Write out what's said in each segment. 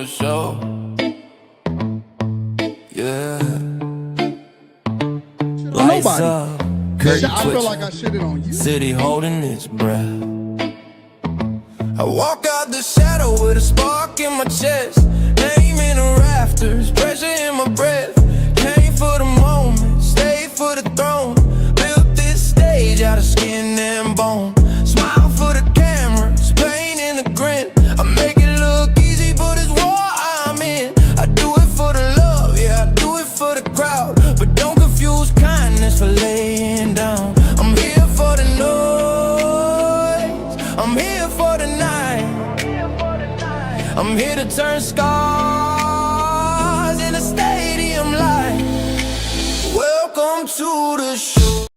the show. Yeah. Lights up, curtain I feel like I shitted on you. city holding its breath. I walk out the shadow with a spark in my chest, aim in the rafters, pressure in my breath. Came for the moment, stayed for the throne. Built this stage out of skin and bone. Smile for the cameras, pain in the grin. I make it look easy, but it's war I'm in. I do it for the love, yeah, I do it for the crowd. But don't confuse kindness for laying down. I'm here for the noise, I'm here for the night. I'm here to turn scars into stadium light. Welcome to the show.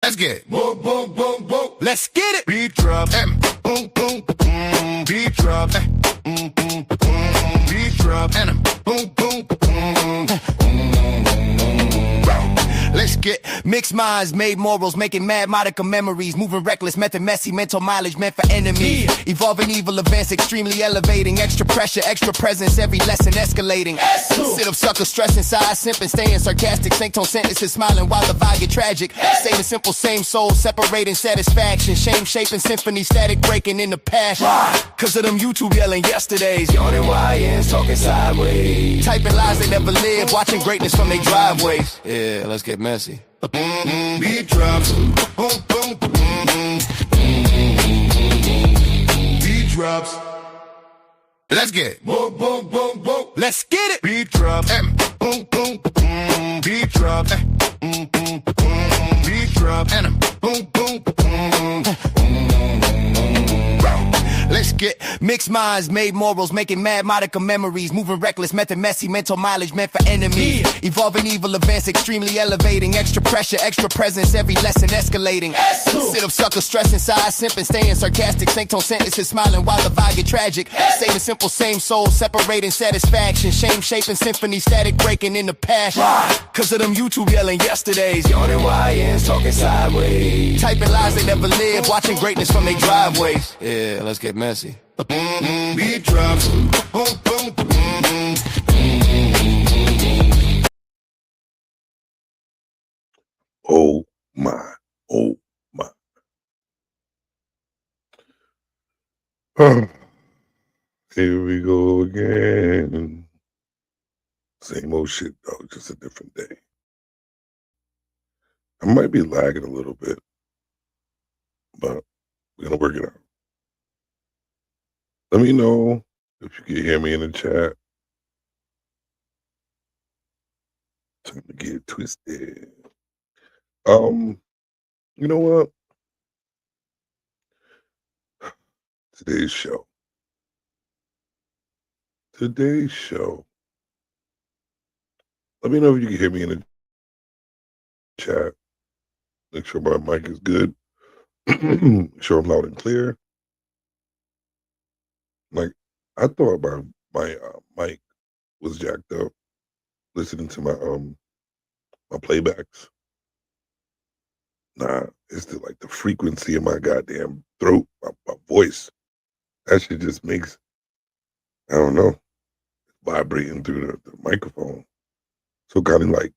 Let's get it. Boom, boom, boom, boom. Let's get it. Beat drop. Boom, boom, boom. Beat drop. Boom, boom, boom. Beat drop. And boom, boom, boom. Let's get mixed minds, made morals, making mad modicum memories, moving reckless, method messy, mental mileage meant for enemies. Evolving evil events, extremely elevating, extra pressure, extra presence, every lesson escalating. Sit up sucker, stress inside, simping, staying sarcastic, sync tone sentences, smiling while the vibe get tragic. Saving simple, same soul, separating satisfaction, shame shaping symphony, static breaking into passion. Cause of them YouTube yelling yesterdays, yawning YNs, talking sideways, typing lies they never lived, watching greatness from their driveways. Yeah, let's get messy. Beat drops. Boom, boom, boom. Beat drops. Let's get it. Boom, boom, boom, boom. Let's get it. Beat drops. Boom, boom, boom. Beat drops. Boom, boom, boom. Beat drops. And boom, boom, boom. Let's get mixed minds, made morals, making mad modicum memories, moving reckless, method messy, mental mileage meant for enemies. Evolving evil events, extremely elevating, extra pressure, extra presence, every lesson escalating. Sit up sucker, stress inside, simping, staying sarcastic, sync tone sentences, smiling while the vibe get tragic. Saving simple, same soul, separating satisfaction, shame shaping symphony, static breaking into passion. Cause of them YouTube yelling yesterdays, yawning YNs, talking sideways, typing lies they never lived, watching greatness from their driveways. Yeah, let's get messy. Beat drops. Boom, boom, boom. Oh my, oh my. Here we go again. Same old shit, dog, just a different day. I might be lagging a little bit, but we're gonna work it out. Let me know if you can hear me in the chat. Time to get twisted. You know what? Today's show. Let me know if you can hear me in the chat. Make sure my mic is good. Sure I'm loud and clear. Like, I thought my mic was jacked up listening to my playbacks. Nah, it's like the frequency of my goddamn throat, my voice. That shit just makes, I don't know, vibrating through the microphone. So kind of like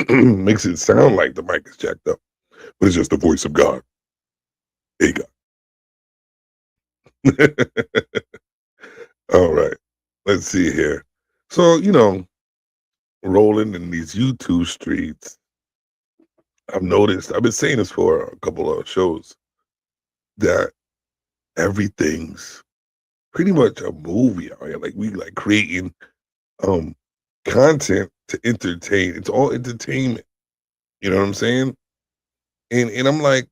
makes it sound like the mic is jacked up, but it's just the voice of God. Hey, God. All right, let's see here. So, rolling in these YouTube streets, I've been saying this for a couple of shows, that everything's pretty much a movie out here. Like, we like creating content to entertain. It's all entertainment. You know what I'm saying? And I'm like,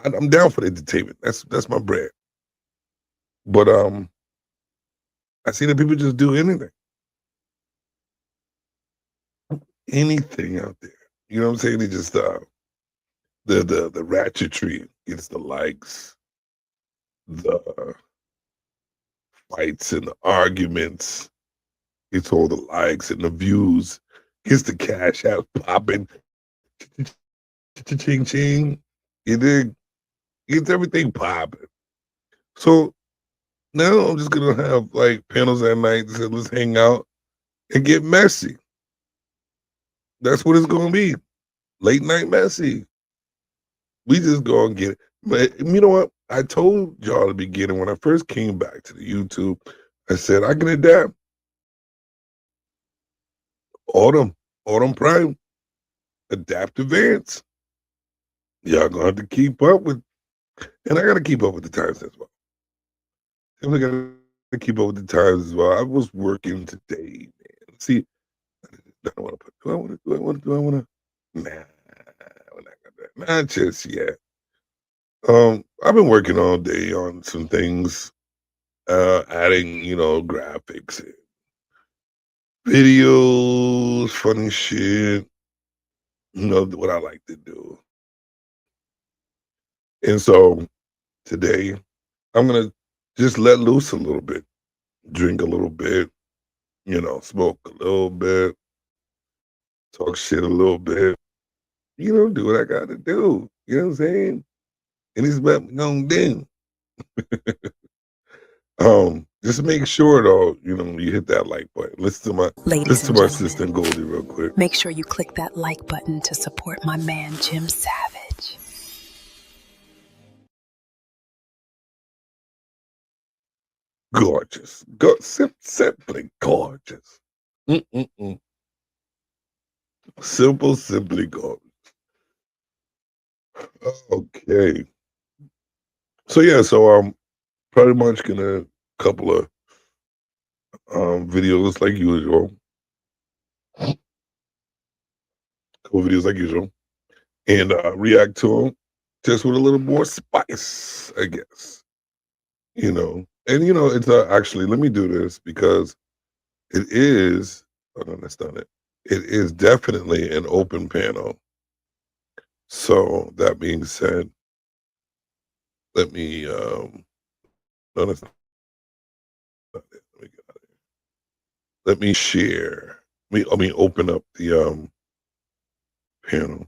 I'm down for the entertainment. That's my bread. But I see that people just do anything out there. You know what I'm saying? They just the ratchetry gets the likes, the fights and the arguments, gets all the likes and the views, gets the cash app popping, ching ching. You dig? Gets everything popping. So now I'm just gonna have like panels at night that said let's hang out and get messy. That's what it's gonna be. Late night messy. We just go and get it. But you know what? I told y'all at the beginning when I first came back to the YouTube, I said I can adapt. Autumn Prime, adapt advance. Y'all gonna have to keep up with, and I gotta keep up with the times as well. Definitely gotta keep up with the times as well. I was working today, man. See, I don't want to put. Do I want to? Do I want to? Do I want to? Nah, we're not gonna. Not just yet. I've been working all day on some things, adding, graphics, and videos, funny shit. What I like to do. And so today, I'm gonna just let loose a little bit, drink a little bit, smoke a little bit, talk shit a little bit, do what I gotta do. You know what I'm saying? And it's what I'm gonna do. Just make sure though, you hit that like button. Ladies Listen and to my gentlemen, assistant Goldie real quick. make sure you click that like button to support my man, Jim Savage. Gorgeous. Simply gorgeous. Mm-mm-mm. Simply gorgeous. Okay. So yeah, so pretty much gonna couple of videos like usual. Couple videos like usual. And react to them just with a little more spice, I guess. And it's actually let me do this because it is no, that's not it. It is definitely an open panel. So that being said, let me no, that's not it. Let me get out of here. Let me share. Let me open up the panel.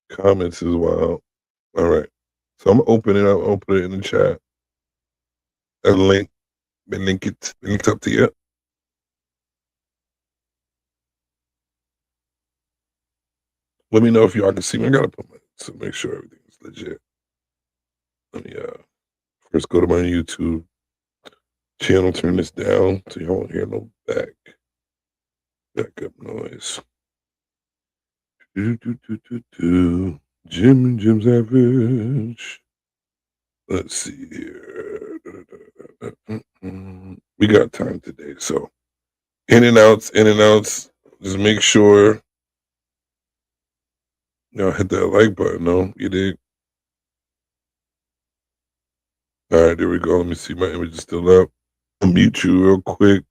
Comments as well. All right. So I'm gonna open it up, I'll put it in the chat. A link. Linked up to you. Let me know if y'all can see me. I gotta put my to make sure everything's legit. Let me first go to my YouTube channel, turn this down so y'all won't hear no backup noise. Jim Savage. Let's see here. We got time today, so in and outs. Just make sure hit that like button. No, you dig? All right, there we go. Let me see. My image is still up. I'll mute you real quick.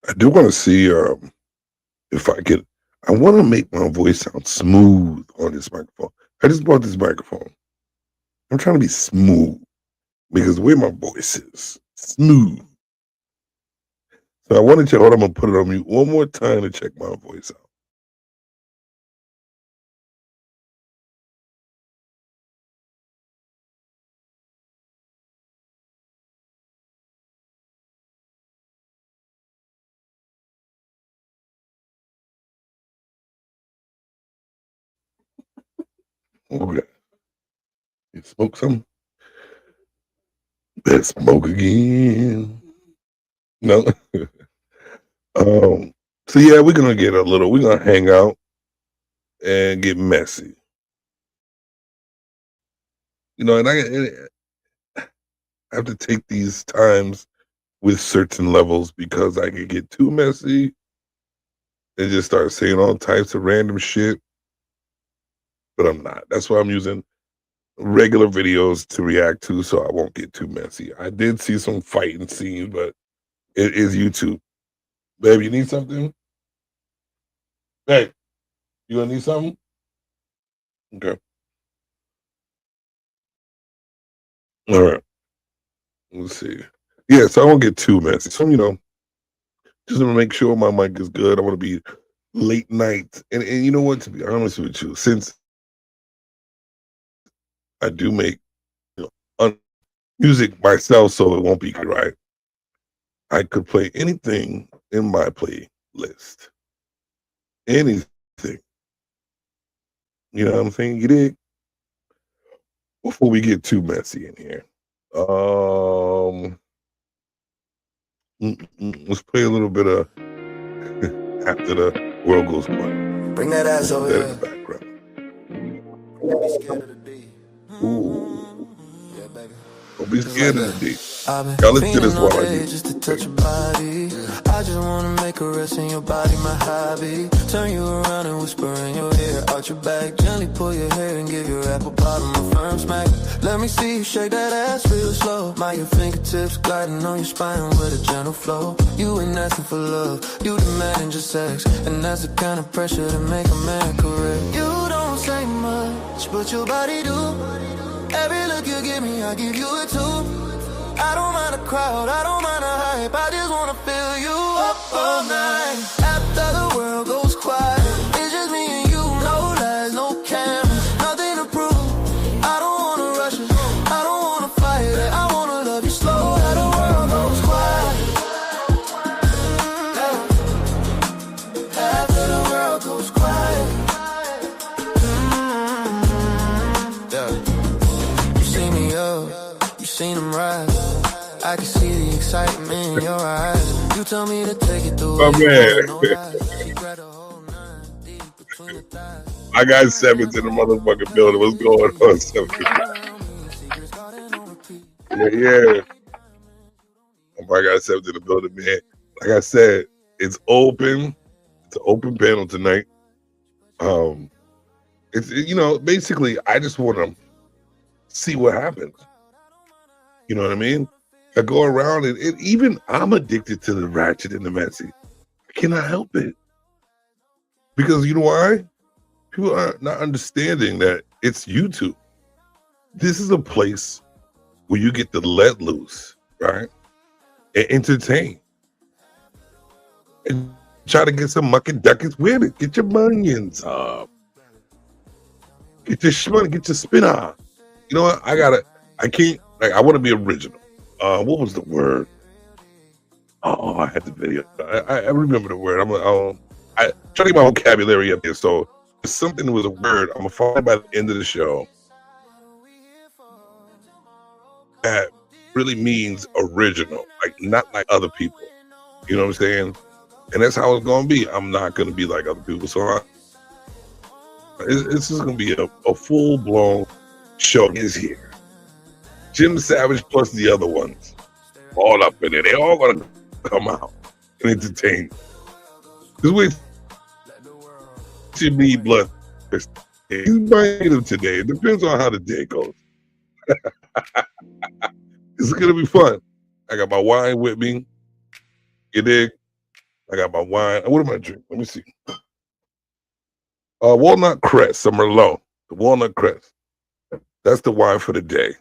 I do want to see if I could. I want to make my voice sound smooth on this microphone. I just bought this microphone. I'm trying to be smooth because the way my voice is smooth. So I want to check. Hold on, I'm gonna put it on mute one more time to check my voice out. Okay. You smoke some? Let's smoke again. No. So yeah, we're gonna hang out and get messy. And I have to take these times with certain levels because I could get too messy and just start saying all types of random shit. But I'm not. That's why I'm using regular videos to react to so I won't get too messy. I did see some fighting scenes, but it is YouTube. Babe, you need something? Hey, you gonna need something? Okay. All right. Let's see. Yeah, so I won't get too messy. So, just to make sure my mic is good. I want to be late nights. And you know what, to be honest with you, since I do make music myself, so it won't be right. I could play anything in my playlist. Anything. You know what I'm saying? You dig? Before we get too messy in here. Let's play a little bit of After the World Goes Quiet. Bring that ass over That here. in the background. Don't be scared of the D. Ooh. Yeah, baby. Don't be scared of the D. I've been Y'all listen to this feeling while all I day do. just to touch your body. I just wanna make a rest in your body, my hobby. Turn you around and whisper in your ear, out your back, gently pull your hair and give your apple bottom a firm smack. Let me see you shake that ass real slow. My your fingertips gliding on your spine with a gentle flow. You ain't asking for love, you demanding just sex, and that's the kind of pressure to make a man correct. You don't say much, but your body do. Every look you give me, I give you a two. I don't mind the crowd, I don't mind the hype, I just wanna feel you up all night. After the world goes quiet, it's just me and you, no lies, no cameras, nothing to prove. I don't wanna rush it, I don't wanna fight it, I wanna love you slow. After the world goes quiet, after the world goes quiet. You see me up, you seen them rise. I can see the excitement in your eyes. You tell me to take it through. Oh, man. I got Sevens in the motherfucking building. What's going on, Sevens? Yeah. I got Sevens in the building, man. Like I said, it's open. It's an open panel tonight. It's basically I just want to see what happens. You know what I mean? I go around and even I'm addicted to the ratchet and the messy. I cannot help it. Because you know why? People are not understanding that it's YouTube. This is a place where you get to let loose, right? And entertain. And try to get some mucking duckets with it. Get your munions up. Get your shmoney, get your spinner. You know what? I want to be original. What was the word? Oh, I had the video. I remember the word. I try to get my vocabulary up there. So if something was a word, I'm gonna find by the end of the show that really means original, like not like other people. You know what I'm saying? And that's how it's gonna be. I'm not gonna be like other people. So it's just gonna be a full blown show. Is here. Jim Savage plus the other ones, all up in there. They all gonna come out and entertain. Just wait to be blood. You might get them today. It depends on how the day goes. It's gonna be fun. I got my wine with me. You dig? I got my wine. What am I drinking? Let me see. Walnut Crest, some Merlot. The Walnut Crest. That's the wine for the day.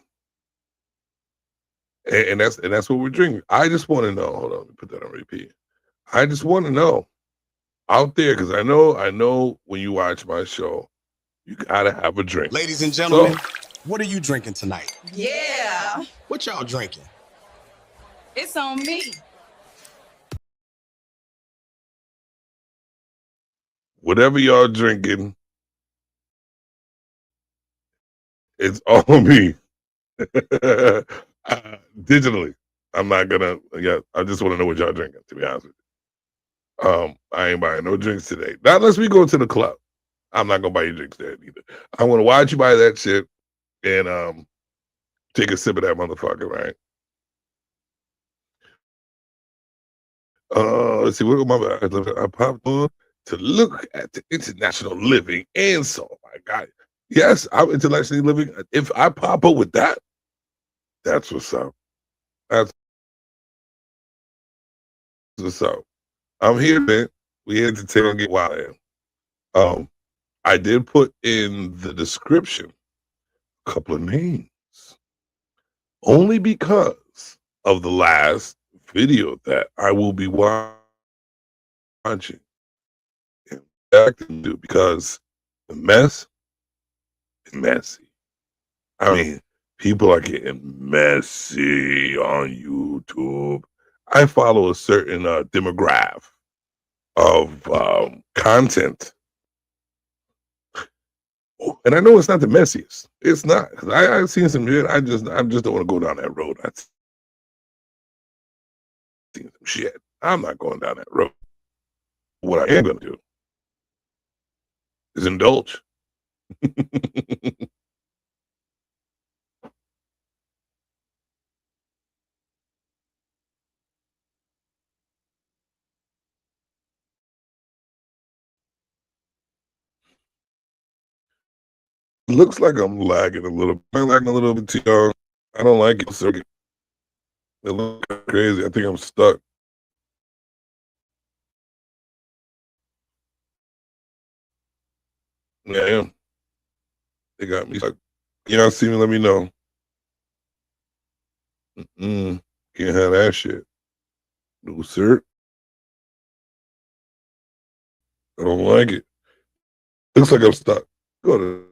And that's what we're drinking. I just want to know. Hold on, let me put that on repeat. I just want to know out there, because I know when you watch my show, you gotta have a drink. Ladies and gentlemen, what are you drinking tonight? Yeah, What y'all drinking? it's on me. Whatever y'all drinking, it's on me. Digitally. I'm not gonna. Yeah, I just want to know what y'all drinking. To be honest with you, I ain't buying no drinks today. Not unless we go to the club. I'm not gonna buy you drinks there either. I want to watch you buy that shit and take a sip of that motherfucker, right? Let's see. What am I popped on to look at the international living, and so my God, yes, I'm intellectually living. If I pop up with that, that's what's up. That's what's up. I'm here, man. We entertain and get wild here. I did put in the description a couple of names, only because of the last video that I will be watching. And I can do because the mess is messy. I mean, people are getting messy on YouTube. I follow a certain demographic of content. And I know it's not the messiest. It's not. 'Cause I've seen some shit. I just don't want to go down that road. I've seen some shit. I'm not going down that road. What I am going to do is indulge. Looks like I'm lagging a little. I'm lagging a little bit too young. I don't like it. Circuit. It looks crazy. I think I'm stuck. Yeah, I am. They got me stuck. Y'all see me? Let me know. Can't have that shit. No, sir. I don't like it. Looks like I'm stuck. Go to.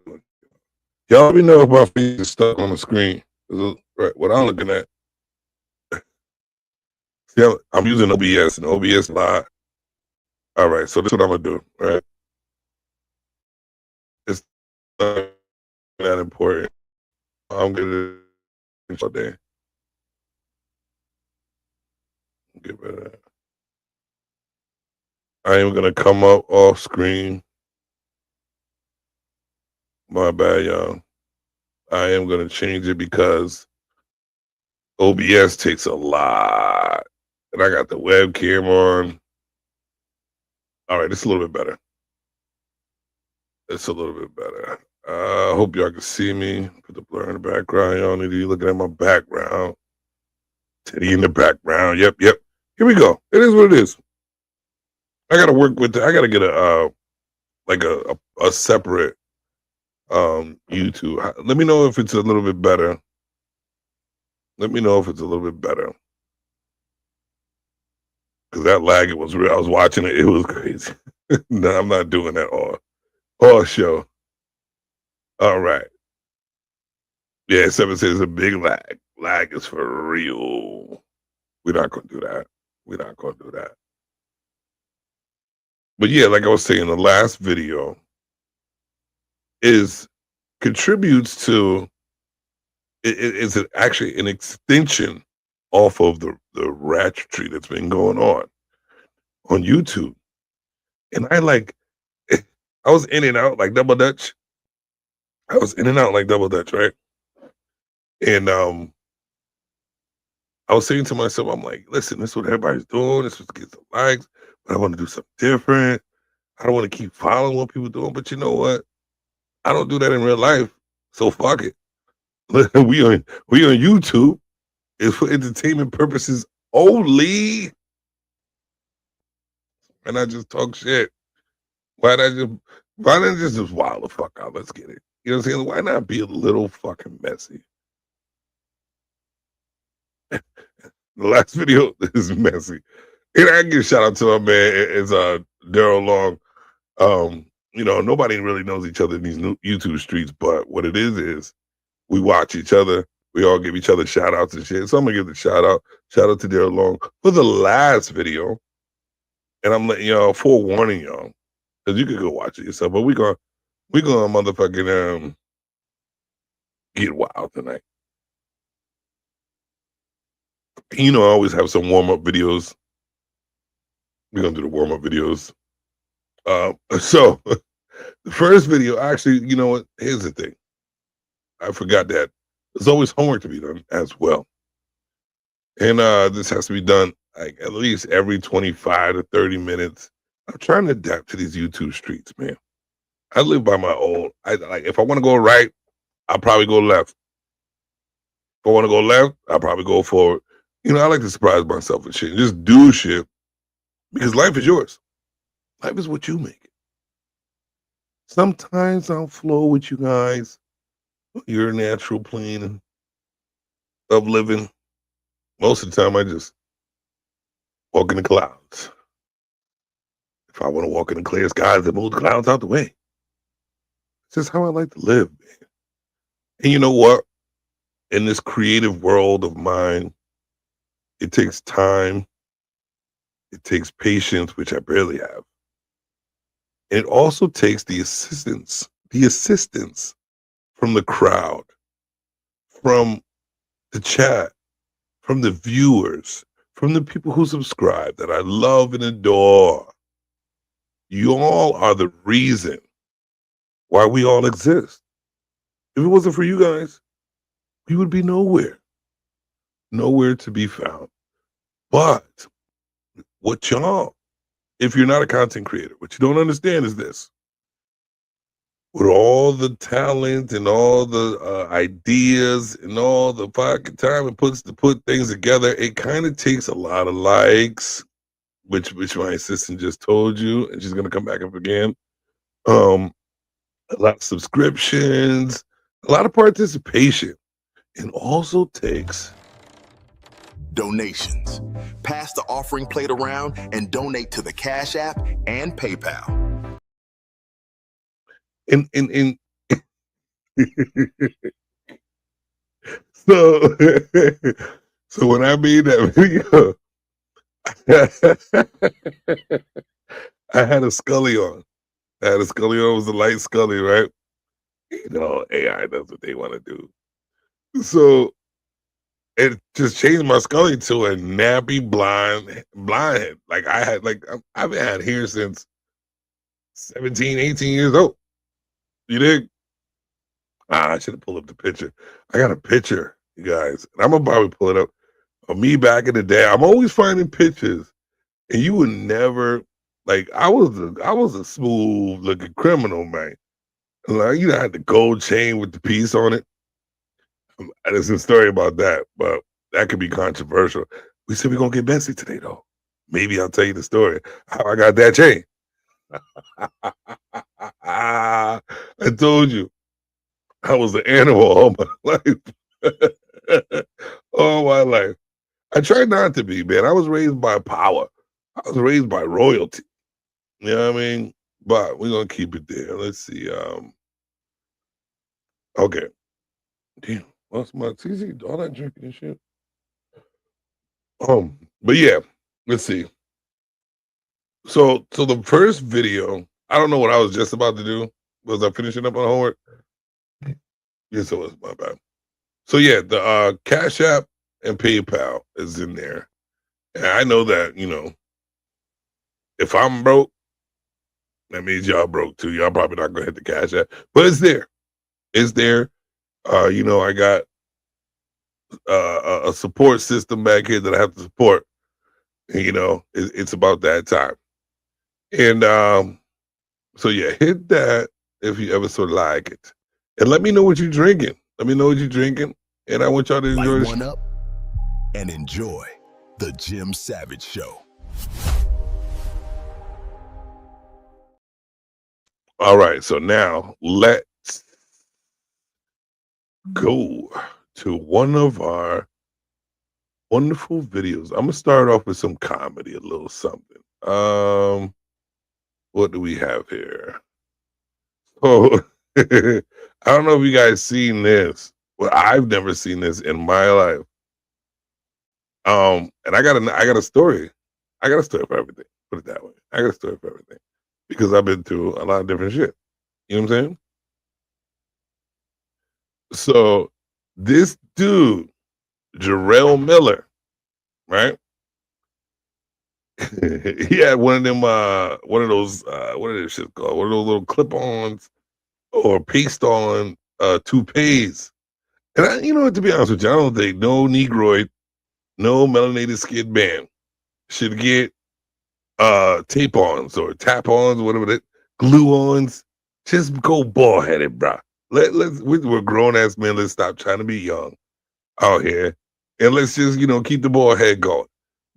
Y'all let me know if my face is stuck on the screen. Right, what I'm looking at. See, I'm using OBS and OBS Live. All right, so this is what I'm gonna do. Right, it's not that important. I'm gonna all day. Get rid of that. I am gonna come up off screen. My bad, y'all. I am gonna change it because OBS takes a lot. And I got the webcam on. All right, it's a little bit better. It's a little bit better. I hope y'all can see me. Put the blur in the background. Y'all need to be looking at my background. Teddy in the background. Yep. Here we go. It is what it is. I gotta work with I gotta get a separate YouTube. Let me know if it's a little bit better. Let me know if it's a little bit better. Because that lag, it was real. I was watching it. It was crazy. No, I'm not doing that all show. All right. Yeah, 7 says a big lag. Lag is for real. We're not going to do that. We're not going to do that. But yeah, like I was saying, the last video contributes to it's actually an extension off of the ratchetry that's been going on YouTube. And I was in and out like double dutch. Right? And I was saying to myself, I'm like, listen, this is what everybody's doing. This is what gets the likes, but I want to do something different. I don't want to keep following what people are doing, but you know what? I don't do that in real life, so fuck it. we on YouTube. It's for entertainment purposes only. And I just talk shit. Why not just wild the fuck out? Let's get it. You know what I'm saying? Why not be a little fucking messy? The last video is messy. And I give a shout out to my man. It's Daryl Long. Nobody really knows each other in these new YouTube streets, but what it is we watch each other. We all give each other shout outs and shit. So I'm gonna give the shout out to Daryl Long for the last video. And I'm letting y'all forewarning y'all, because you could go watch it yourself. But we gonna motherfucking get wild tonight. I always have some warm up videos. We're gonna do the warm up videos. So the first video, actually, you know what? Here's the thing. I forgot that there's always homework to be done as well. And this has to be done like at least every 25 to 30 minutes. I'm trying to adapt to these YouTube streets, man. I live by my own. If I want to go right, I'll probably go left. If I want to go left, I'll probably go forward. I like to surprise myself and shit. Just do shit. Because life is yours. Life is what you make it. Sometimes I'll flow with you guys. Your natural plane of living. Most of the time, I just walk in the clouds. If I want to walk in the clear skies, I move the clouds out the way. It's just how I like to live, man. And you know what? In this creative world of mine, it takes time. It takes patience, which I barely have. And it also takes the assistance from the crowd, from the chat, from the viewers, from the people who subscribe that I love and adore. You all are the reason why we all exist. If it wasn't for you guys, we would be nowhere to be found. But what y'all, if you're not a content creator, what you don't understand is this. With all the talent and all the ideas and all the pocket time it puts to put things together, it kind of takes a lot of likes, which my assistant just told you, and she's gonna come back up again. A lot of subscriptions, a lot of participation, and also takes donations. Pass the offering plate around and donate to the Cash App and PayPal. And so so when I made that video, I had a Scully on. It was a light Scully, right? You know, AI does what they want to do. So it just changed my Scully to a nappy blind head. Like I've had hair since 17, 18 years old. You dig? I should have pulled up the picture. I got a picture, you guys. And I'm gonna probably pull it up of me back in the day. I'm always finding pictures, and you would never like. I was a smooth looking criminal, man. Like, you know, I had the gold chain with the piece on it. There's a story about that, but that could be controversial. We said we're gonna get messy today, though. Maybe I'll tell you the story how I got that chain. I told you I was an animal all my life. All my life. I tried not to be, man. I was raised by power. I was raised by royalty. You know what I mean? But we're gonna keep it there. Let's see. Okay. Damn, what's my TZ? All that drinking and shit. But yeah, let's see. So the first video, I don't know what I was just about to do. Was I finishing up on homework? Yes, it was. My bad. So yeah, the Cash App and PayPal is in there. And I know that, you know, if I'm broke, that means y'all broke too. Y'all probably not gonna hit the Cash App. But it's there. It's there. You know, I got a support system back here that I have to support. And, you know, it's about that time. And so yeah, hit that if you ever sort of like it. And let me know what you're drinking. Let me know what you're drinking. And I want y'all to enjoy Light this. one up and enjoy the Jim Savage Show. All right, so now let's go to one of our wonderful videos. I'm gonna start off with some comedy, a little something. What do we have here? Oh, I don't know if you guys seen this. Well, I've never seen this in my life. And I got a story. I got a story for everything. Put it that way. I got a story for everything because I've been through a lot of different shit. You know what I'm saying? So this dude, Jarrell Miller, right? He had one of them, what are those shit called? One of those little clip-ons or paste-on toupees. And I, you know what, to be honest with you, I don't think no Negroid, no melanated skin man should get tape-ons or tap-ons, whatever that, glue-ons. Just go bald-headed, bro. We're grown-ass men. Let's stop trying to be young out here. And let's just, you know, keep the bald head going.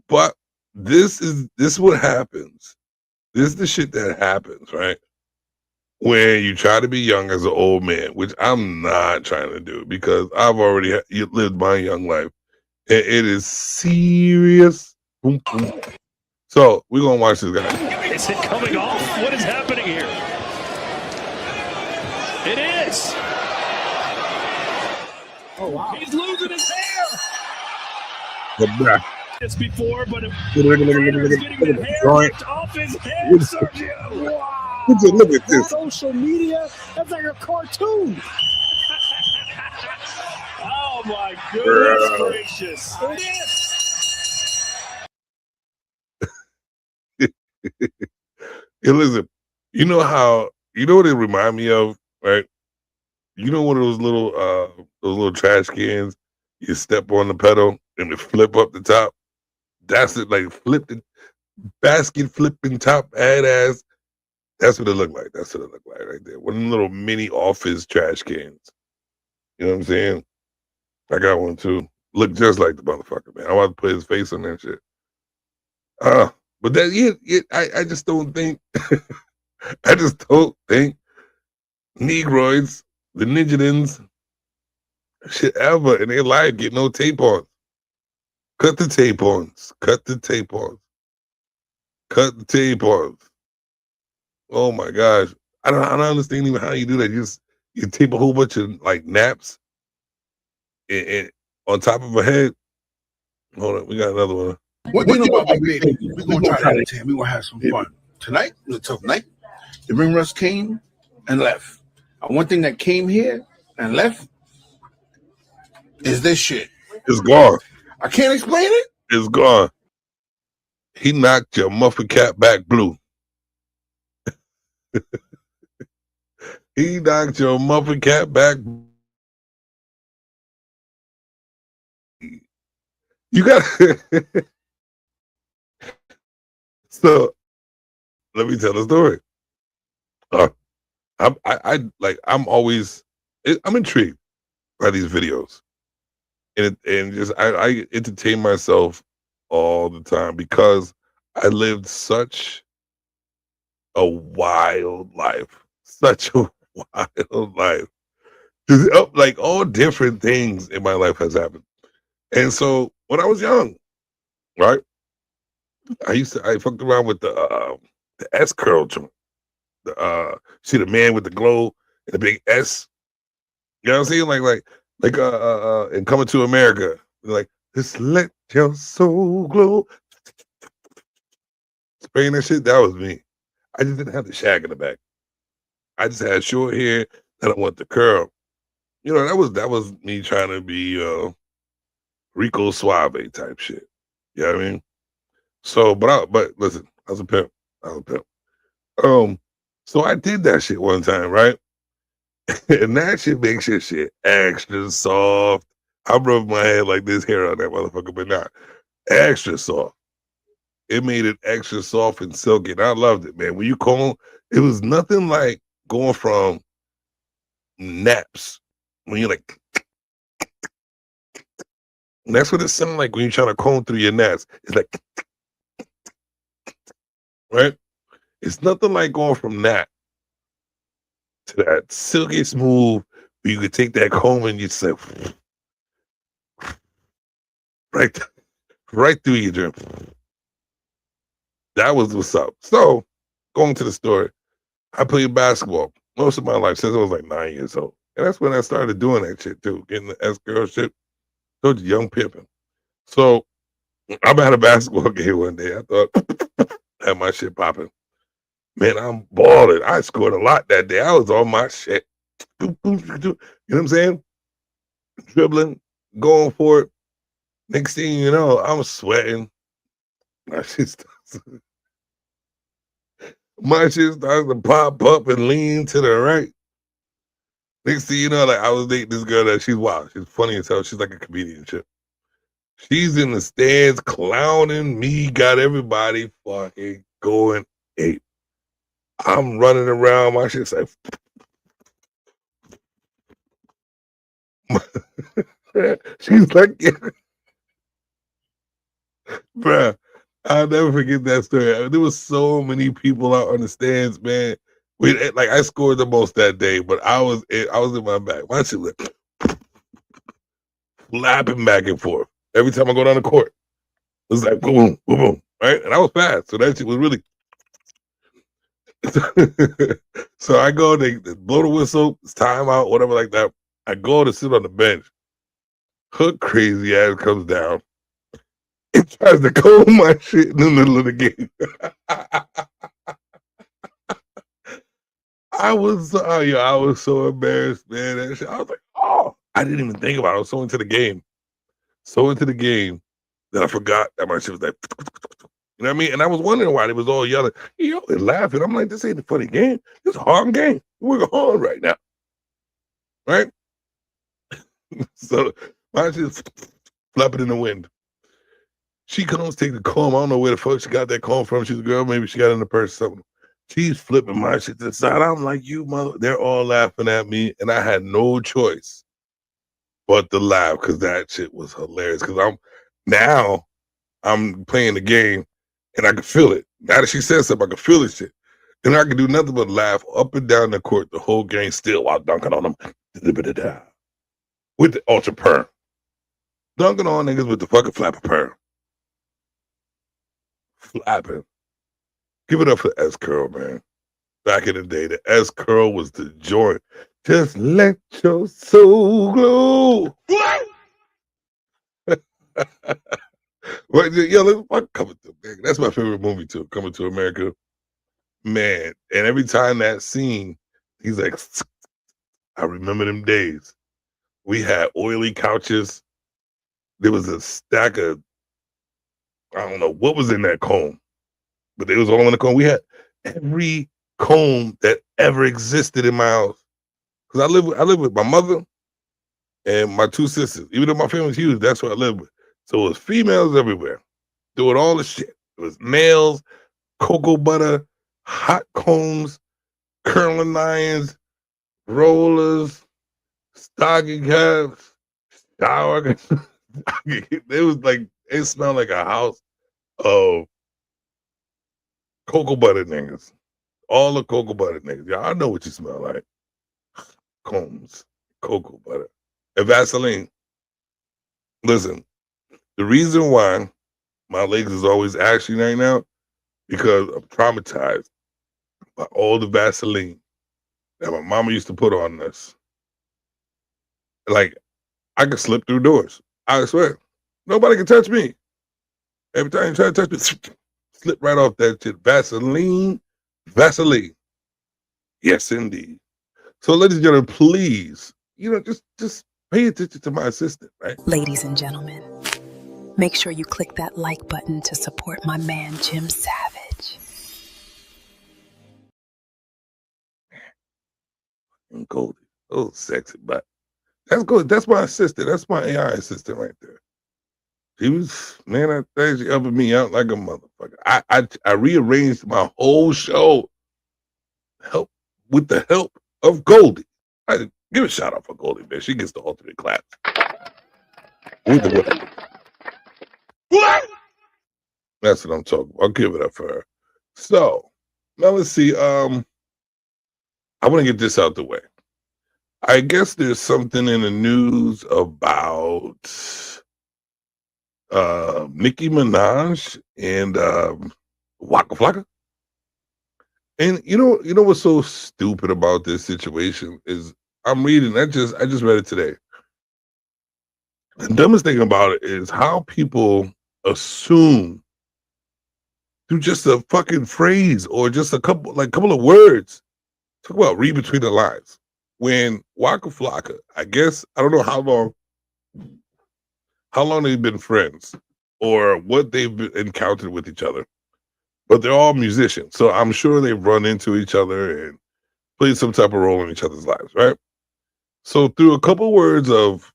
But this is what happens. This is the shit that happens, right? when you try to be young as an old man, which I'm not trying to do because I've already lived my young life. And it is serious. Boom, boom. So we're gonna watch this guy. Is it coming off? What is happening here? It is. Oh wow! He's losing his hair. This before, but getting the hair ripped off his head, Sergio. Wow! Look at this. Social media, that's like a cartoon. Oh my goodness gracious! It is. Hey, listen, you know what it remind me of, right? You know one of those little trash cans, you step on the pedal and it flip up the top. That's it, like flip the basket flipping top ass. That's what it looked like. That's what it looked like right there. One of them little mini office trash cans. You know what I'm saying? I got one too. Look just like the motherfucker, man. I want to put his face on that shit. But that I just don't think I just don't think Negroids, the Nigerians, should ever in their life get no tape on. Cut the tape on. Cut the tape on. Cut the tape on. Oh my gosh. I don't understand even how you do that. You tape a whole bunch of like naps and on top of a head. Hold on, we got another one. What do you know about Big Baby? We're going to try that today. We're going to have some fun. Tonight was a tough night. The ring rust came and left. And one thing that came here and left is this shit. It's gone. I can't explain it. It's gone. He knocked your muffin cap back blue. He knocked your muffin cap back. You got So let me tell the story. I'm intrigued by these videos, and I entertain myself all the time because I lived such a wild life, such a wild life. Like all different things in my life has happened, and so when I was young, right, I fucked around with the S curl joint. See the man with the glow and the big S. You know what I'm saying? Like in Coming to America, like just let your soul glow. Spraying that shit, that was me. I just didn't have the shag in the back. I just had short hair and I want the curl. You know, that was me trying to be Rico Suave type shit. You know what I mean? So, but listen, I was a pimp. So I did that shit one time, right? And that shit makes your shit extra soft. I rubbed my head like this hair on that motherfucker, but not extra soft. It made it extra soft and silky, and I loved it, man. When you comb, it was nothing like going from naps when you're like, and that's what it sounded like when you're trying to comb through your naps. It's like, right? It's nothing like going from that to that silky smooth where you could take that comb and you say, right through your dream. That was what's up. So, going to the story, I played basketball most of my life since I was like 9 years old. And that's when I started doing that shit too, getting the S-girl shit. Told you, young pimping. So, I'm at a basketball game one day. I thought, had my shit popping. Man, I'm balling. I scored a lot that day. I was on my shit. You know what I'm saying? Dribbling, going for it. Next thing you know, I'm sweating. My shit starts to pop up and lean to the right. Next thing you know, like I was dating this girl that she's wild. She's funny as hell. She's like a comedian shit. She's in the stands clowning me, got everybody fucking going ape. I'm running around, my shit's like she's like, bruh, I'll never forget that story. There was so many people out on the stands, man, Like I scored the most that day, but I was in my bag. My shit was flapping back and forth every time I go down the court. It was like boom, boom, boom, right? And I was fast, so that shit was really. So I go, they blow the whistle, it's time out, whatever like that. I go to sit on the bench. Her crazy ass comes down and tries to comb my shit in the middle of the game. I was so embarrassed, man. I was like, oh, I didn't even think about it. I was so into the game that I forgot that my shit was like, you know what I mean? And I was wondering why they was all yelling, and laughing. I'm like, this ain't a funny game. This is a hard game. We're hard right now, right? So my shit's flapping in the wind. She comes take the comb. I don't know where the fuck she got that comb from. She's a girl. Maybe she got it in the purse or something. She's flipping my shit to the side. I'm like, you mother. They're all laughing at me, and I had no choice but to laugh because that shit was hilarious. Because I'm playing the game, and I can feel it. Now that she said something, I can feel this shit. And I can do nothing but laugh up and down the court the whole game still while dunking on them. With the ultra perm. Dunking on niggas with the fucking flapper perm. Flapping. Give it up for S Curl, man. Back in the day, the S Curl was the joint. Just let your soul glow. Well, let's Coming to America. That's my favorite movie too. Coming to America, man. And every time that scene, he's like, I remember them days. We had oily couches. There was a stack of, I don't know what was in that comb, but it was all in the comb. We had every comb that ever existed in my house. Because I live with my mother and my two sisters. Even though my family's huge, that's what I live with. So it was females everywhere doing all the shit. It was nails, cocoa butter, hot combs, curling irons, rollers, stocking caps, shower. It was like, it smelled like a house of cocoa butter niggas. All the cocoa butter niggas. Y'all, I know what you smell like. Combs, cocoa butter, and Vaseline. Listen, the reason why my legs is always ashy right now because I'm traumatized by all the Vaseline that my mama used to put on us. Like, I could slip through doors. I swear. Nobody can touch me. Every time you try to touch me, slip right off that shit. Vaseline. Yes, indeed. So, ladies and gentlemen, please, just pay attention to my assistant, right? Ladies and gentlemen, make sure you click that like button to support my man, Jim Savage. And Goldie. Oh, sexy butt. That's good. That's my assistant. That's my AI assistant right there. She was, man, I think she helping me out like a motherfucker. I rearranged my whole show with the help of Goldie. I give a shout out for Goldie, man. She gets the ultimate clap. What? That's what I'm talking about. I'll give it up for her. So now let's see. I want to get this out the way. I guess there's something in the news about Nicki Minaj and Waka Flocka. And you know what's so stupid about this situation is I'm reading. I just read it today. The dumbest thing about it is how people assume through just a fucking phrase or just a couple of words. Talk about read between the lines. When Waka Flocka, I guess I don't know how long they've been friends or what they've encountered with each other, but they're all musicians, so I'm sure they've run into each other and played some type of role in each other's lives, right? So through a couple words of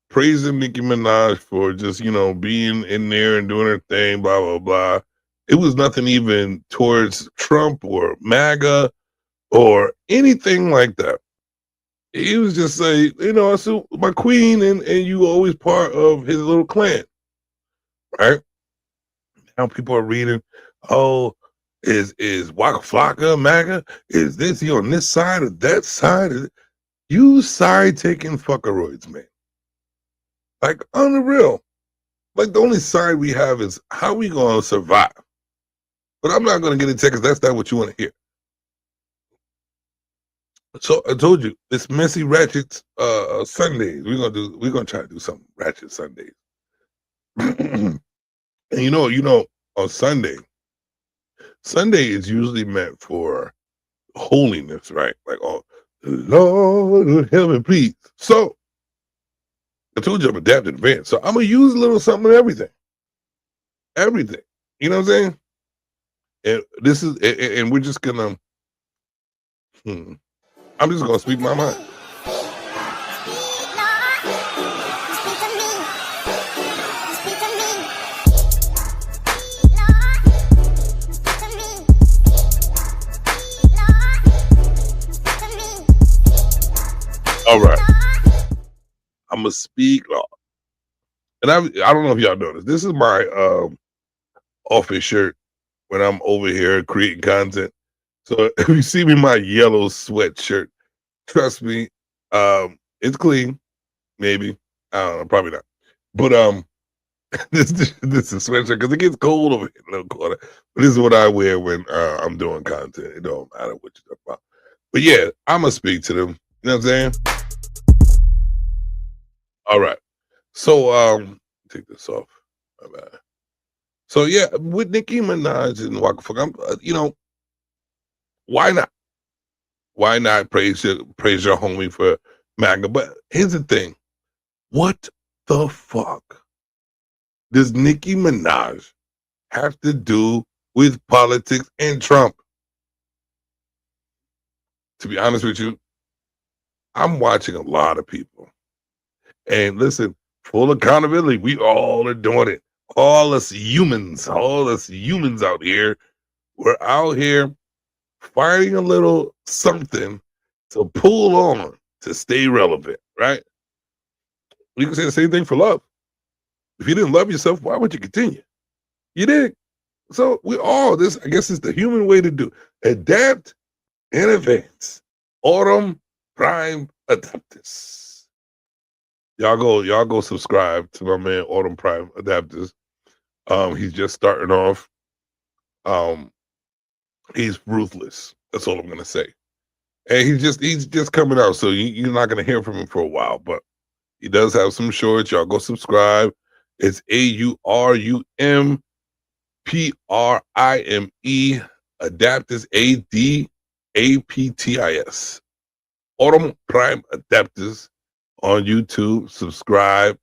praising Nicki Minaj for just being in there and doing her thing, blah blah blah. It was nothing even towards Trump or MAGA or anything like that. He was just say, I see my queen and you always part of his little clan, right? Now people are reading, oh, Is Waka Flocka MAGA? Is this he on this side or that side? You side taking fuckeroids, man. Like on the real. Like the only side we have is how we gonna survive. But I'm not gonna get into it because that's not what you want to hear. So I told you it's messy ratchet Sundays. We're gonna try to do some ratchet Sundays. And you know, on Sunday is usually meant for holiness, right? Like, oh, Lord of heaven, please. So I told you I'm adapting advance. So I'm gonna use a little something of everything. Everything. You know what I'm saying? And this is, and we're just gonna, I'm just gonna speak my mind. All right. I'm gonna speak, and I don't know if y'all noticed. This is my office shirt when I'm over here creating content. So if you see me in my yellow sweatshirt, trust me, it's clean. Maybe I don't know, probably not. But this is a sweatshirt because it gets cold over here in the little corner. But this is what I wear when I'm doing content. It don't matter what you're talking about. But yeah, I'm gonna speak to them. You know what I'm saying? All right. So take this off. My bad. So yeah, with Nicki Minaj and Waka Flocka, you know, why not? Why not praise your homie for MAGA? But here's the thing: what the fuck does Nicki Minaj have to do with politics and Trump? To be honest with you, I'm watching a lot of people. And listen, full accountability, we all are doing it. All us humans out here, we're out here finding a little something to pull on to stay relevant, right? You can say the same thing for love. If you didn't love yourself, why would you continue? You did. So we all, this, I guess, is the human way to do. Adapt and advance. Autumn Prime Adapters. Y'all go subscribe to my man Autumn Prime Adapters. He's just starting off. He's ruthless. That's all I'm gonna say. And he's just coming out, so you're not gonna hear from him for a while. But he does have some shorts. Y'all go subscribe. It's AURUMPRIME Adapters ADAPTIS. Autumn Prime Adapters on YouTube. Subscribe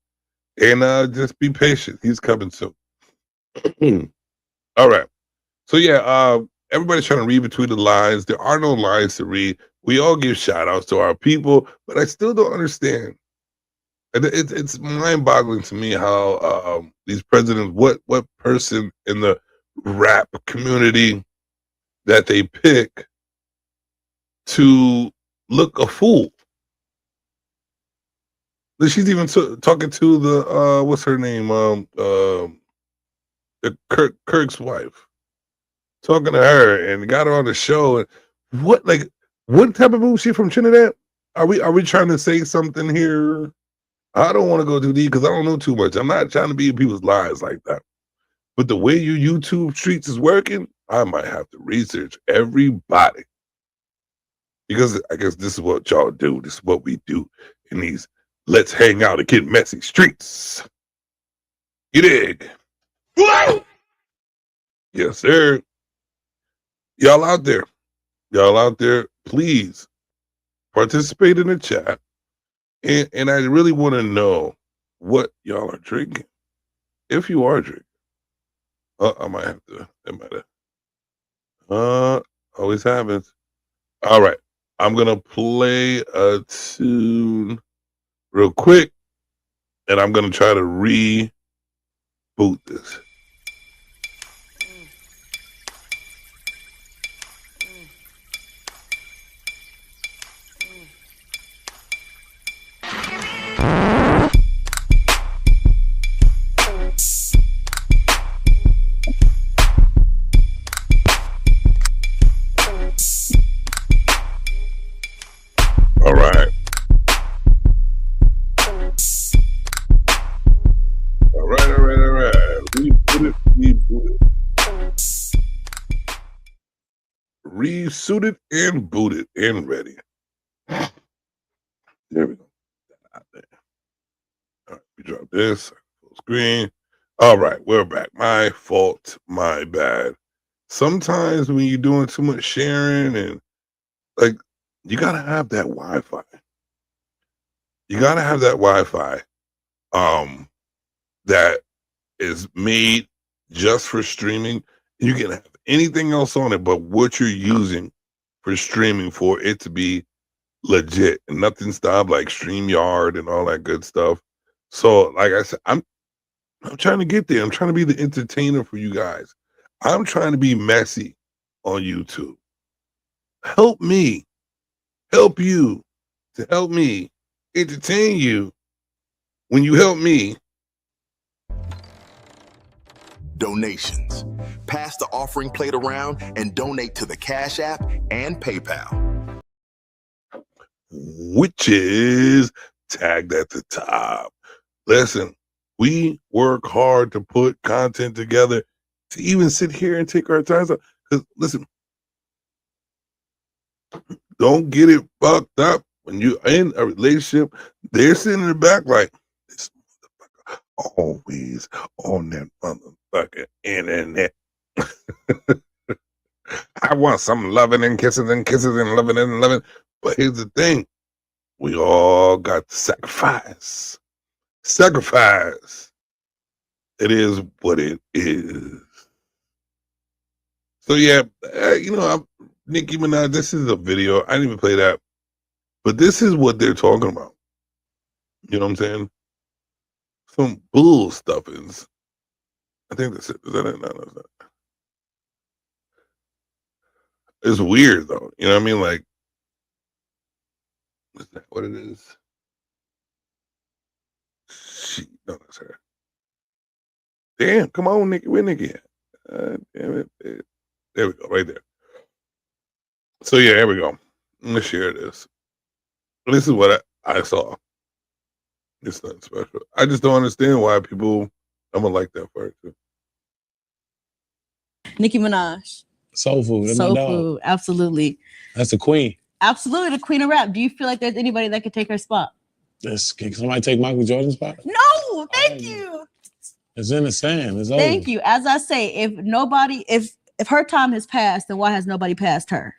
and just be patient. He's coming soon. All right. So yeah, everybody's trying to read between the lines. There are no lines to read. We all give shout outs to our people, but I still don't understand. It's mind-boggling to me how these presidents, what person in the rap community that they pick to look a fool. She's even talking to the what's her name, Kirk's wife, talking to her and got her on the show. And what type of move? She from Trinidad? Are we trying to say something here? I don't want to go too deep because I don't know too much. I'm not trying to be in people's lives like that. But the way your YouTube streets is working, I might have to research everybody. Because I guess this is what y'all do. This is what we do in these let's hang out and get messy streets. You dig? Whoa! Yes, sir. Y'all out there, please participate in the chat. And I really want to know what y'all are drinking. If you are drinking. I might have to. It might have. Always happens. All right. I'm going to play a tune real quick. And I'm going to try to reboot this. be suited and booted and ready. There we go. Out there. All right, we drop this. Full screen. All right, we're back. My fault. My bad. Sometimes when you're doing too much sharing and like, you gotta have that Wi-Fi. You gotta have that Wi-Fi that is made just for streaming. You can have anything else on it, but what you're using for streaming for it to be legit and nothing stop like StreamYard and all that good stuff. So, like I said, I'm trying to get there. I'm trying to be the entertainer for you guys. I'm trying to be messy on YouTube. Help me, help you to help me entertain you. When you help me, Donations. Pass the offering plate around and donate to the Cash App and PayPal. which is tagged at the top. Listen, we work hard to put content together to even sit here and take our time. Because listen, don't get it fucked up when you're in a relationship. They're sitting in the back like, this motherfucker always on that motherfucking internet. I want some loving and kisses and loving and loving. But here's the thing. We all got to sacrifice. Sacrifice. It is what it is. So yeah, Nicki Minaj, this is a video. I didn't even play that. But this is what they're talking about. You know what I'm saying? Some bull stuffings. I think that's it. Is that it? No, that's not. It's weird though. You know what I mean? Like, is that what it is? No, that's her. Damn, come on, Nicki. Where Nicki at? Damn it. There we go, right there. So yeah, here we go. I'm gonna share this. This is what I saw. It's nothing special. I just don't understand why people. I'm gonna like that part too. Nicki Minaj. Soul food. Soul food. Absolutely. That's the queen. Absolutely, the queen of rap. Do you feel like there's anybody that could take her spot? Can somebody take Michael Jordan's spot? No, thank you. It's in the sand. It's over. Thank you. As I say, if her time has passed, then why has nobody passed her?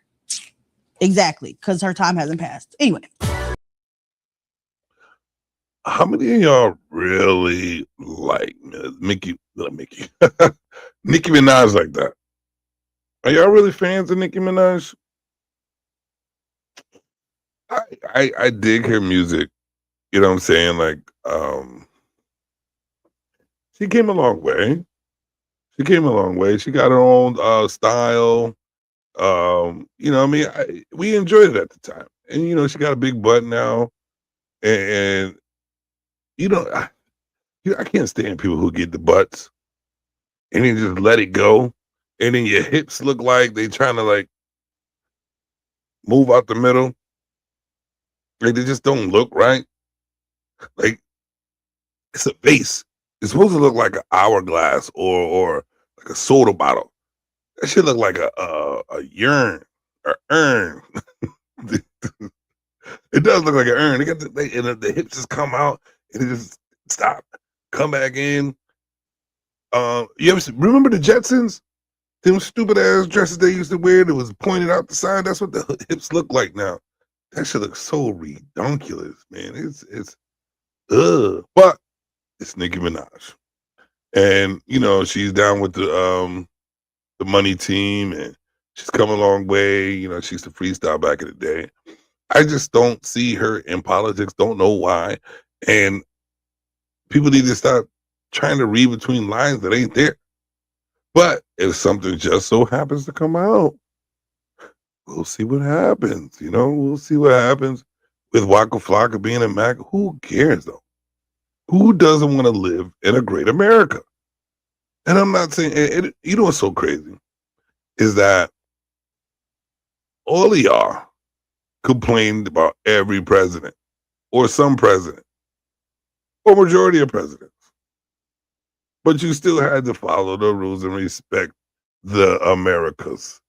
Exactly, because her time hasn't passed. Anyway. How many of y'all really like Nicki Minaj like that? Are y'all really fans of Nicki Minaj? I dig her music. You know what I'm saying? Like, she came a long way. She came a long way. She got her own style. You know what I mean? We enjoyed it at the time. And, you know, she got a big butt now. And you know, I can't stand people who get the butts and then just let it go. And then your hips look like they trying to like move out the middle. Like they just don't look right. Like it's a vase. It's supposed to look like an hourglass or like a soda bottle. That should look like a urn or urn. It does look like an urn. The hips just come out and it just stop, come back in. You ever remember the Jetsons? Them stupid ass dresses they used to wear that was pointed out the side. That's what the hips look like now. That shit looks so redonkulous, man. It's but it's Nicki Minaj, and you know she's down with the money team, and she's come a long way. You know she used to freestyle back in the day. I just don't see her in politics. Don't know why, and people need to stop trying to read between lines that ain't there. But if something just so happens to come out, we'll see what happens. You know, we'll see what happens with Waka Flocka being a Mac. Who cares though? Who doesn't want to live in a great America? And I'm not saying, you know what's so crazy is that all of y'all complained about every president or some president or majority of presidents. But you still had to follow the rules and respect the Americas.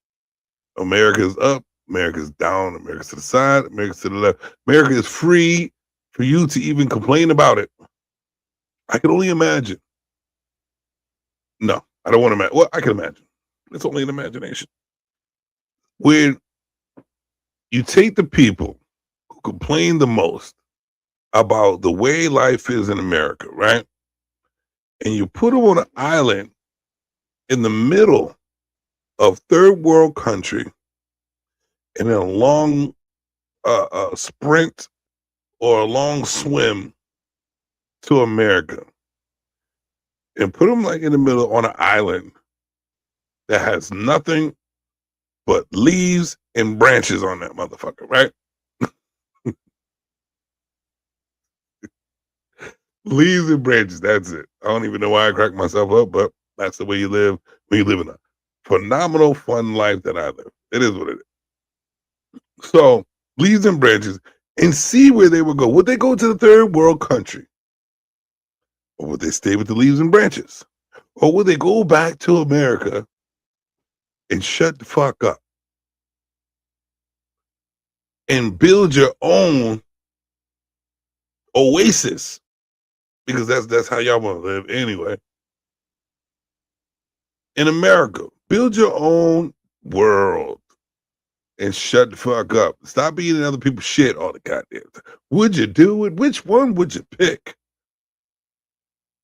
America's up, America's down, America's to the side, America's to the left. America is free for you to even complain about it. I can only imagine. No, I don't want to imagine. Well, I can imagine. It's only an imagination. When you take the people who complain the most about the way life is in America, right? And you put them on an island in the middle of third world country and in a long sprint or a long swim to America, and put them like in the middle on an island that has nothing but leaves and branches on that motherfucker, right? Leaves and branches, that's it. I don't even know why I crack myself up, but that's the way you live when you live in a phenomenal, fun life that I live. It is what it is. So, leaves and branches, and see where they would go. Would they go to the third world country? Or would they stay with the leaves and branches? Or would they go back to America and shut the fuck up and build your own oasis? Because that's how y'all want to live anyway. In America, build your own world and shut the fuck up. Stop eating other people's shit all the goddamn time. Would you do it? Which one would you pick?